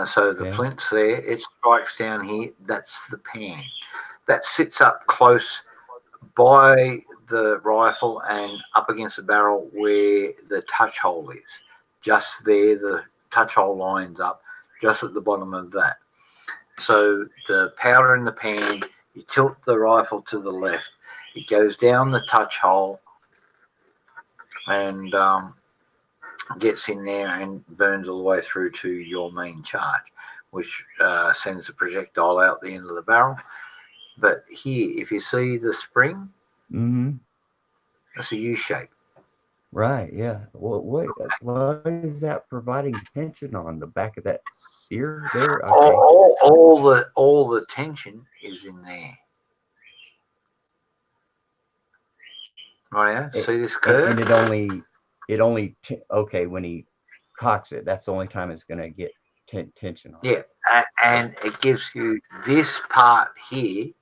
So the flint's there. It strikes down here. That's the pan. That sits up close by the rifle and up against the barrel where the touch hole is. Just there, the touch hole lines up just at the bottom of that. So the powder in the pan, you tilt the rifle to the left. It goes down the touch hole and gets in there and burns all the way through to your main charge, which sends the projectile out the end of the barrel. But here, if you see the spring, that's a U shape. Right, yeah. Well, what is that providing tension on the back of that sear there? Okay. All the tension is in there. Right, see this curve? And okay, when he cocks it, that's the only time it's going to get tension on. Yeah, and it gives you this part here.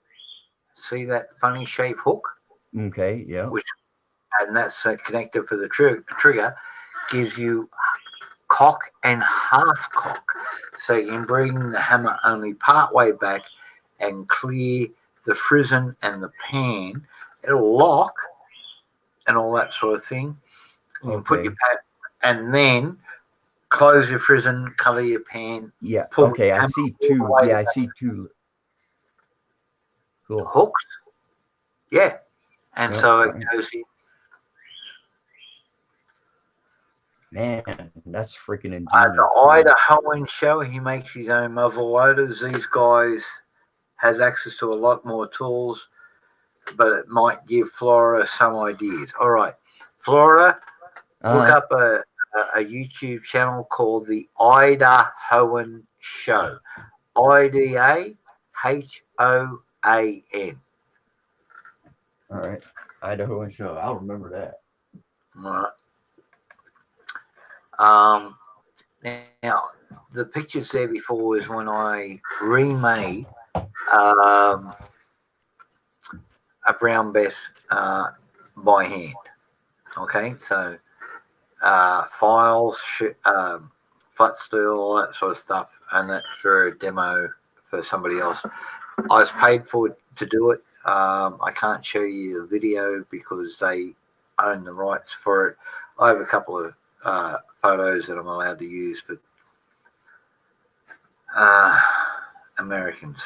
See that funny shape hook? Okay, yeah. And that's a connector for the trigger. Gives you cock and half cock, so you can bring the hammer only part way back and clear the frizzen and the pan. It'll lock and all that sort of thing. You can put your pan and then close your frizzen, cover your pan. Yeah. Okay, I see two. Yeah, I see two. Cool. Hooks. Yeah. And so it goes in. Man, that's freaking ingenious. The Idahoan show, he makes his own muzzle loaders. These guys has access to a lot more tools, but it might give Flora some ideas. All right, Flora, look up a YouTube channel called the Idahoan Show. IDAHOAN. All right, Idahoan Show. I'll remember that. All right. Now, the pictures there before is when I remade a brown bess by hand. Okay, so files, flat steel, all that sort of stuff, and that's for a demo for somebody else. I was paid for to do it. I can't show you the video because they own the rights for it. I have a couple of photos that I'm allowed to use, but Americans,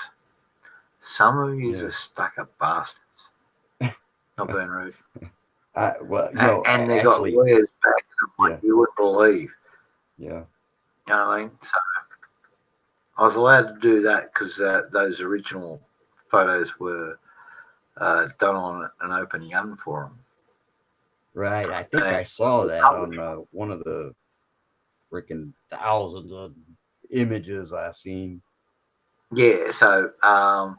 some of you are stuck-up bastards. Not being rude. Well, no, and they got lawyers back like you wouldn't believe. Yeah. You know what I mean? So I was allowed to do that because those original photos were done on an open gun for them. Right. I think I saw that on one of the freaking thousands of images I've seen. Yeah, so I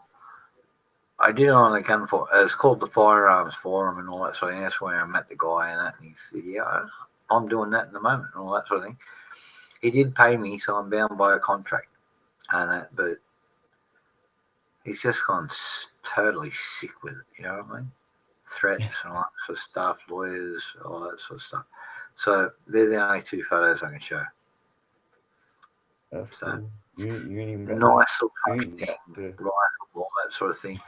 did it on a gun for. It's called the Firearms Forum and all that sort of thing. That's where I met the guy and that, and he said, "Yeah, I'm doing that in the moment and all that sort of thing." He did pay me, so I'm bound by a contract and that, but he's just gone totally sick with it. You know what I mean? Threats and all that sort of stuff, lawyers, all that sort of stuff. So they're the only two photos I can show. That's so cool. You ain't even got nice little you ain't fucking got to, rifle, all that sort of thing,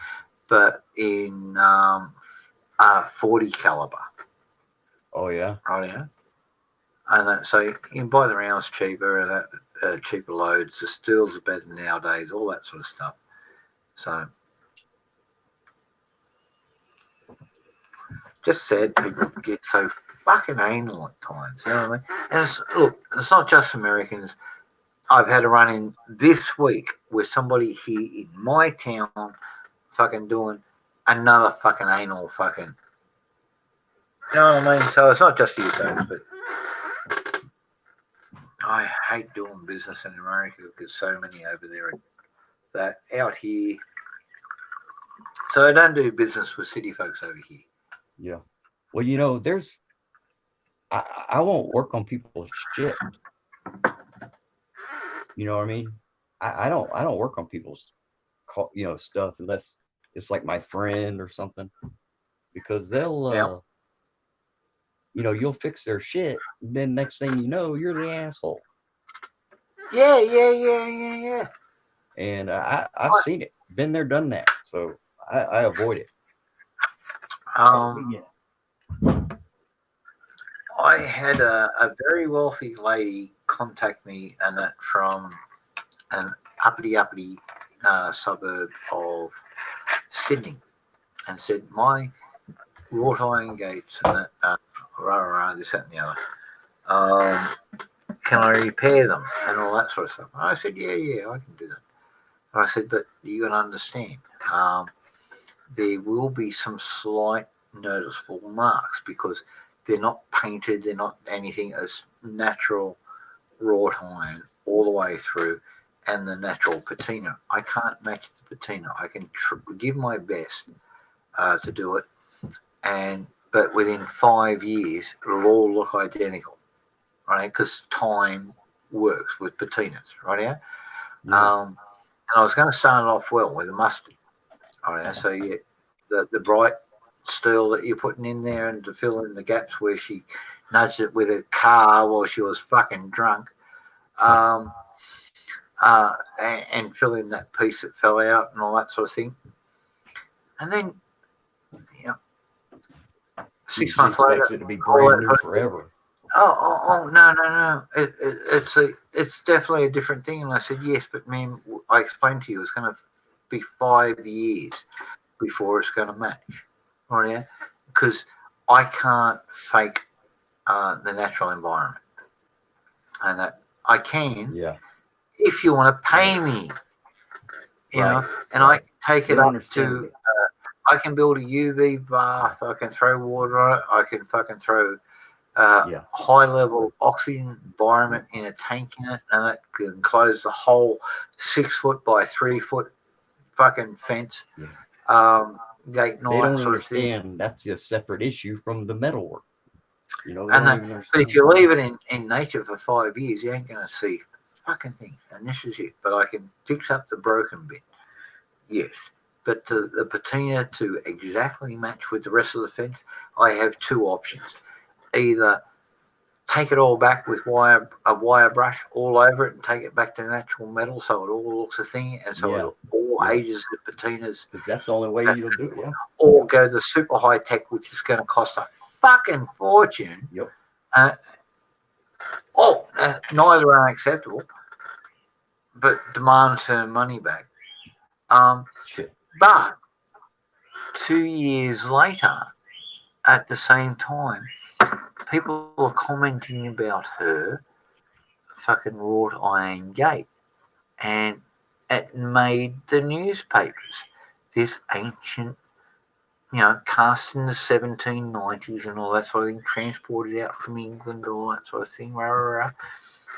but in 40 caliber. Oh yeah. Right, yeah. And so you can buy the rounds cheaper, and that cheaper loads. The steels are better nowadays, all that sort of stuff. So just sad people get so fucking anal at times. You know what I mean? And it's not just Americans. I've had a run in this week with somebody here in my town fucking doing another fucking anal fucking. You know what I mean? So it's not just you folks, but I hate doing business in America because so many over there that out here. So I don't do business with city folks over here. Yeah. Well, I won't work on people's shit. You know what I mean? I don't work on people's stuff unless it's like my friend or something, because they'll you'll fix their shit, and then next thing you know, you're the asshole. Yeah. And I've seen it, been there, done that, so I avoid it. I had a very wealthy lady contact me, and that from an uppity suburb of Sydney, and said my wrought iron gates and that this, that, and the other. Can I repair them and all that sort of stuff? And I said, yeah, I can do that. And I said, but you got to understand, there will be some slight noticeable marks because they're not painted, they're not anything. It's natural wrought iron all the way through, and the natural patina. I can't match the patina. I can give my best to do it, but within 5 years, it'll all look identical, right? Because time works with patinas, right? Yeah. And I was going to start it off well with a mustard, right? So the bright steel that you're putting in there, and to fill in the gaps where she nudged it with a car while she was fucking drunk, and fill in that piece that fell out and all that sort of thing. And then, 6 months later, it to be brand new forever. Oh no! It's definitely a different thing. And I said yes, but man, I explained to you it's going to be 5 years before it's going to match, right? Yeah, because I can't fake the natural environment, and that I can. Yeah. If you want to pay me, you know, and I take it up to. I can build a UV bath. I can throw water on it. I can fucking throw high level oxygen environment in a tank in it, and that can close the whole 6 foot by 3 foot fucking fence. Gate They don't sort of thing. understand that's a separate issue from the metalwork. But if you leave it in nature for 5 years, you ain't gonna see fucking thing. And this is it. But I can fix up the broken bit. Yes. But the patina to exactly match with the rest of the fence, I have 2 options. Either take it all back with a wire brush all over it and take it back to natural metal so it all looks a thing, and so it all ages the patinas. That's the only way you'll do it, Or go the super high tech, which is going to cost a fucking fortune. Yep. Neither are acceptable, but demands her money back. But 2 years later, at the same time, people are commenting about her fucking wrought iron gate, and it made the newspapers. This ancient cast in the 1790s and all that sort of thing, transported out from England, all that sort of thing,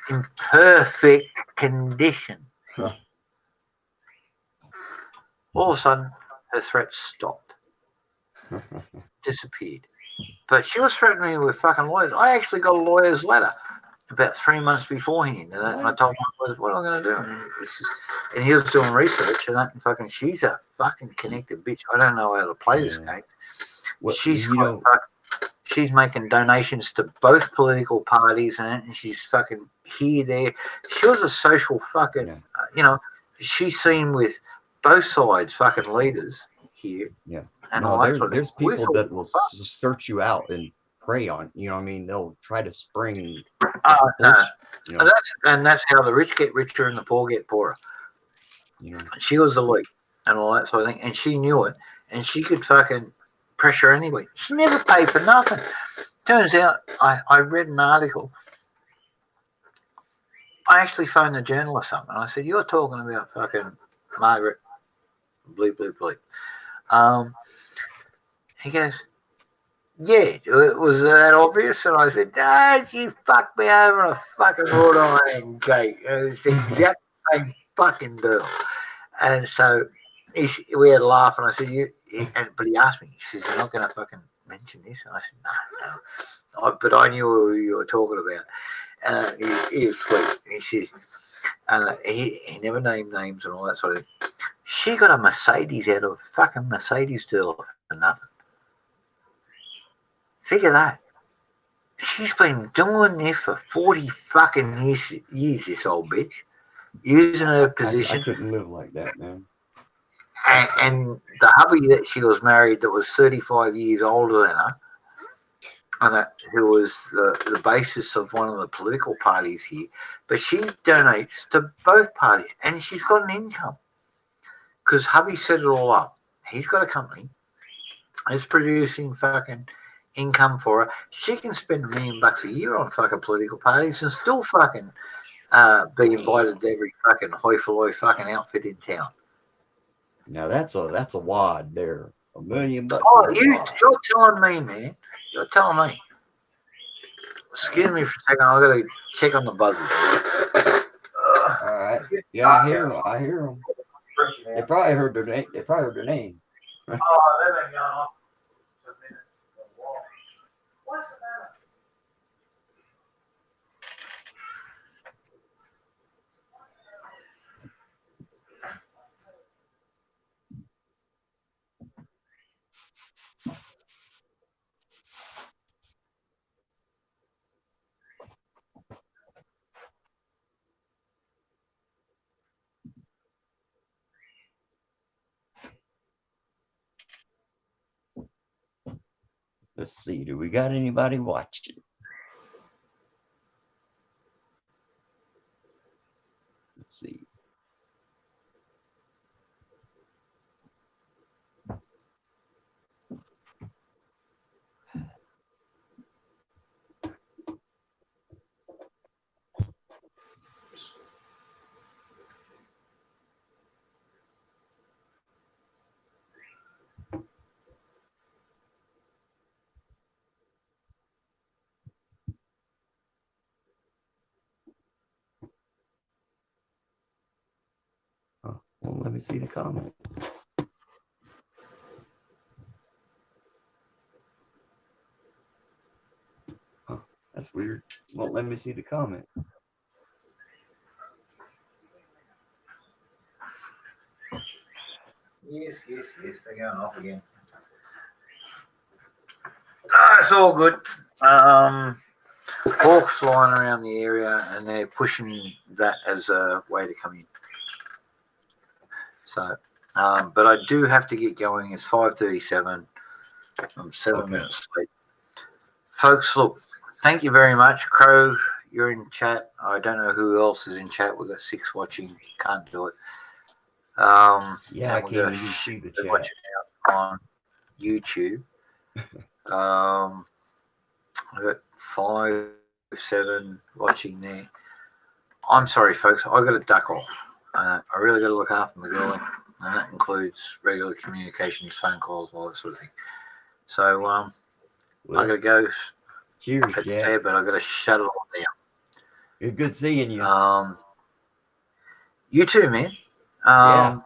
in perfect condition. All of a sudden, her threats stopped, disappeared. But she was threatening me with fucking lawyers. I actually got a lawyer's letter about 3 months beforehand, and I told my lawyers, what am I going to do? And he was doing research, and she's a fucking connected bitch. I don't know how to play this game. She's making donations to both political parties, and she's fucking here, there. She was a social fucking, she's seen with both sides fucking leaders here. Yeah. And no, there's people that will search you out and prey on, they'll try to spring. No. That's how the rich get richer and the poor get poorer. She was the lead and all that sort of thing, and she knew it, and she could fucking pressure anybody. She never paid for nothing. Turns out, I read an article. I actually phoned the journalist up, and I said, "You're talking about fucking Margaret bleep bleep bleep." He goes, "Yeah, was that obvious?" And I said, she fucked me over a fucking wrought iron gate. And it's the exact same fucking girl. And so we had a laugh, and I said, but he asked me, he says, "You're not going to fucking mention this?" And I said, no. But I knew who you were talking about. And he was sweet. He says, he never named names and all that sort of thing. She got a Mercedes out of a fucking Mercedes dealer for nothing. Figure that. She's been doing this for 40 fucking years, this old bitch. Using her position. I couldn't live like that, man. And the hubby that she was married that was 35 years older than her, and who was the basis of one of the political parties here, but she donates to both parties, and she's got an income. Because hubby set it all up. He's got a company. It's producing fucking income for her. She can spend $1 million a year on fucking political parties and still fucking be invited to every fucking hoi polloi fucking outfit in town. Now that's a wad there. $1 million. Oh, you're telling me, man. You're telling me. Excuse me for a second. I got to check on the buzzers. All right. Yeah, I hear them. They probably heard their name. Oh, they've been going off for a minute. What's the matter? Let's see. Do we got anybody watching? Let's see. Oh, well, let me see the comments. Oh, that's weird. Won't let me see the comments. Yes, they're going off again. It's all good. Hawks flying around the area, and they're pushing that as a way to come in. So, but I do have to get going. It's 5:37. I'm 7 minutes late. Folks, look, thank you very much. Crow, you're in chat. I don't know who else is in chat. We've got 6 watching. Can't do it. Yeah, I can't even see the chat. Watching out on YouTube. I've got 5, 7 watching there. I'm sorry, folks. I got to duck off. I really got to look after my girl. and that includes regular communications, phone calls, all that sort of thing. So Well, I got to go. Cheers, Jack. But I got to shut it all down. It's good seeing you. You too, man. Yeah.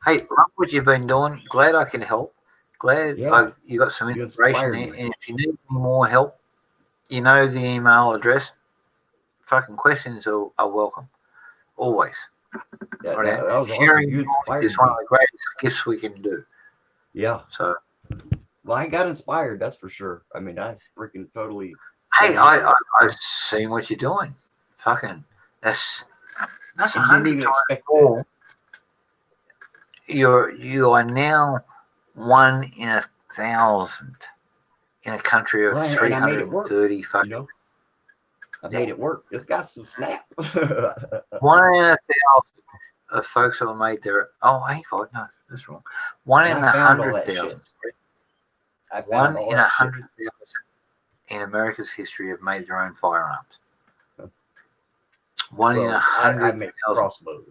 Hey, love what you've been doing. Glad I can help. Glad Yeah. you got some You inspiration inspired there. me. And if you need any more help, you know the email address. Fucking questions are welcome. Always. That Right, was sharing awesome. You knowledge inspired is one of me. the greatest gifts we can do. Yeah. So, Well, I got inspired, that's for sure. I mean, I freaking totally. hey, I've seen what you're doing. Fucking, that's And didn't 100 even times expect more. You are now 1 in 1,000 in a country of Well, and I made it work. 330 fucking. You know, I made it work. It's got some snap. 1 in 1,000 of folks have made their. Oh, hey, God, no, that's wrong. 1 in And I found all that 100,000. I 1 found all in that shit. 100,000 in America's history have made their own firearms. 1 in Well, I make 100,000. crossbow.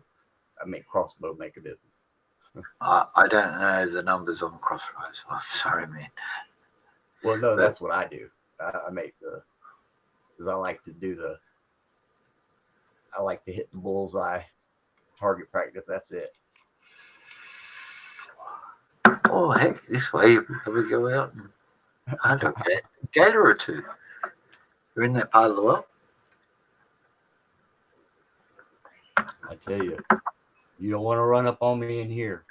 I make crossbow mechanism. I don't know the numbers on Crossroads. I'm sorry, man. Well, no, that's what I do. I make because I like to hit the bullseye target practice. That's it. Oh, heck, this way we go out and hunt a gator or two. We're in that part of the world. I tell you, you don't want to run up on me in here.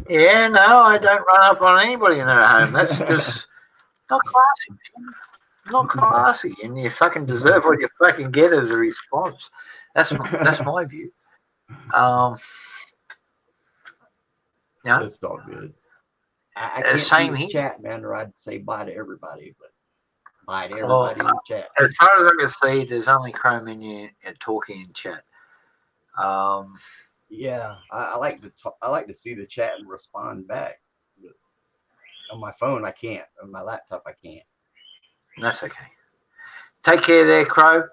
Yeah, no, I don't run up on anybody in their home. That's just not classy, man. Not classy, and you fucking deserve what you fucking get as a response. That's my view. Yeah, It's all good. I can't same see here. the chat, man, or I'd say bye to everybody, but bye to everybody in the chat. As far as I can see, there's only Chrome in you and talking in chat. Yeah, I like to I like to see the chat and respond back. But on my phone, I can't. On my laptop, I can't. That's okay. Take care there, Crow.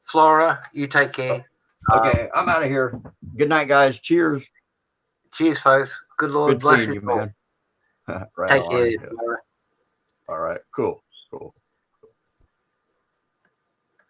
Flora, you take care. Okay, I'm out of here. Good night, guys. Cheers. Cheers, folks. Good Lord Good bless seeing you, man. Right Take on. care, Yeah. Flora. All right. Cool.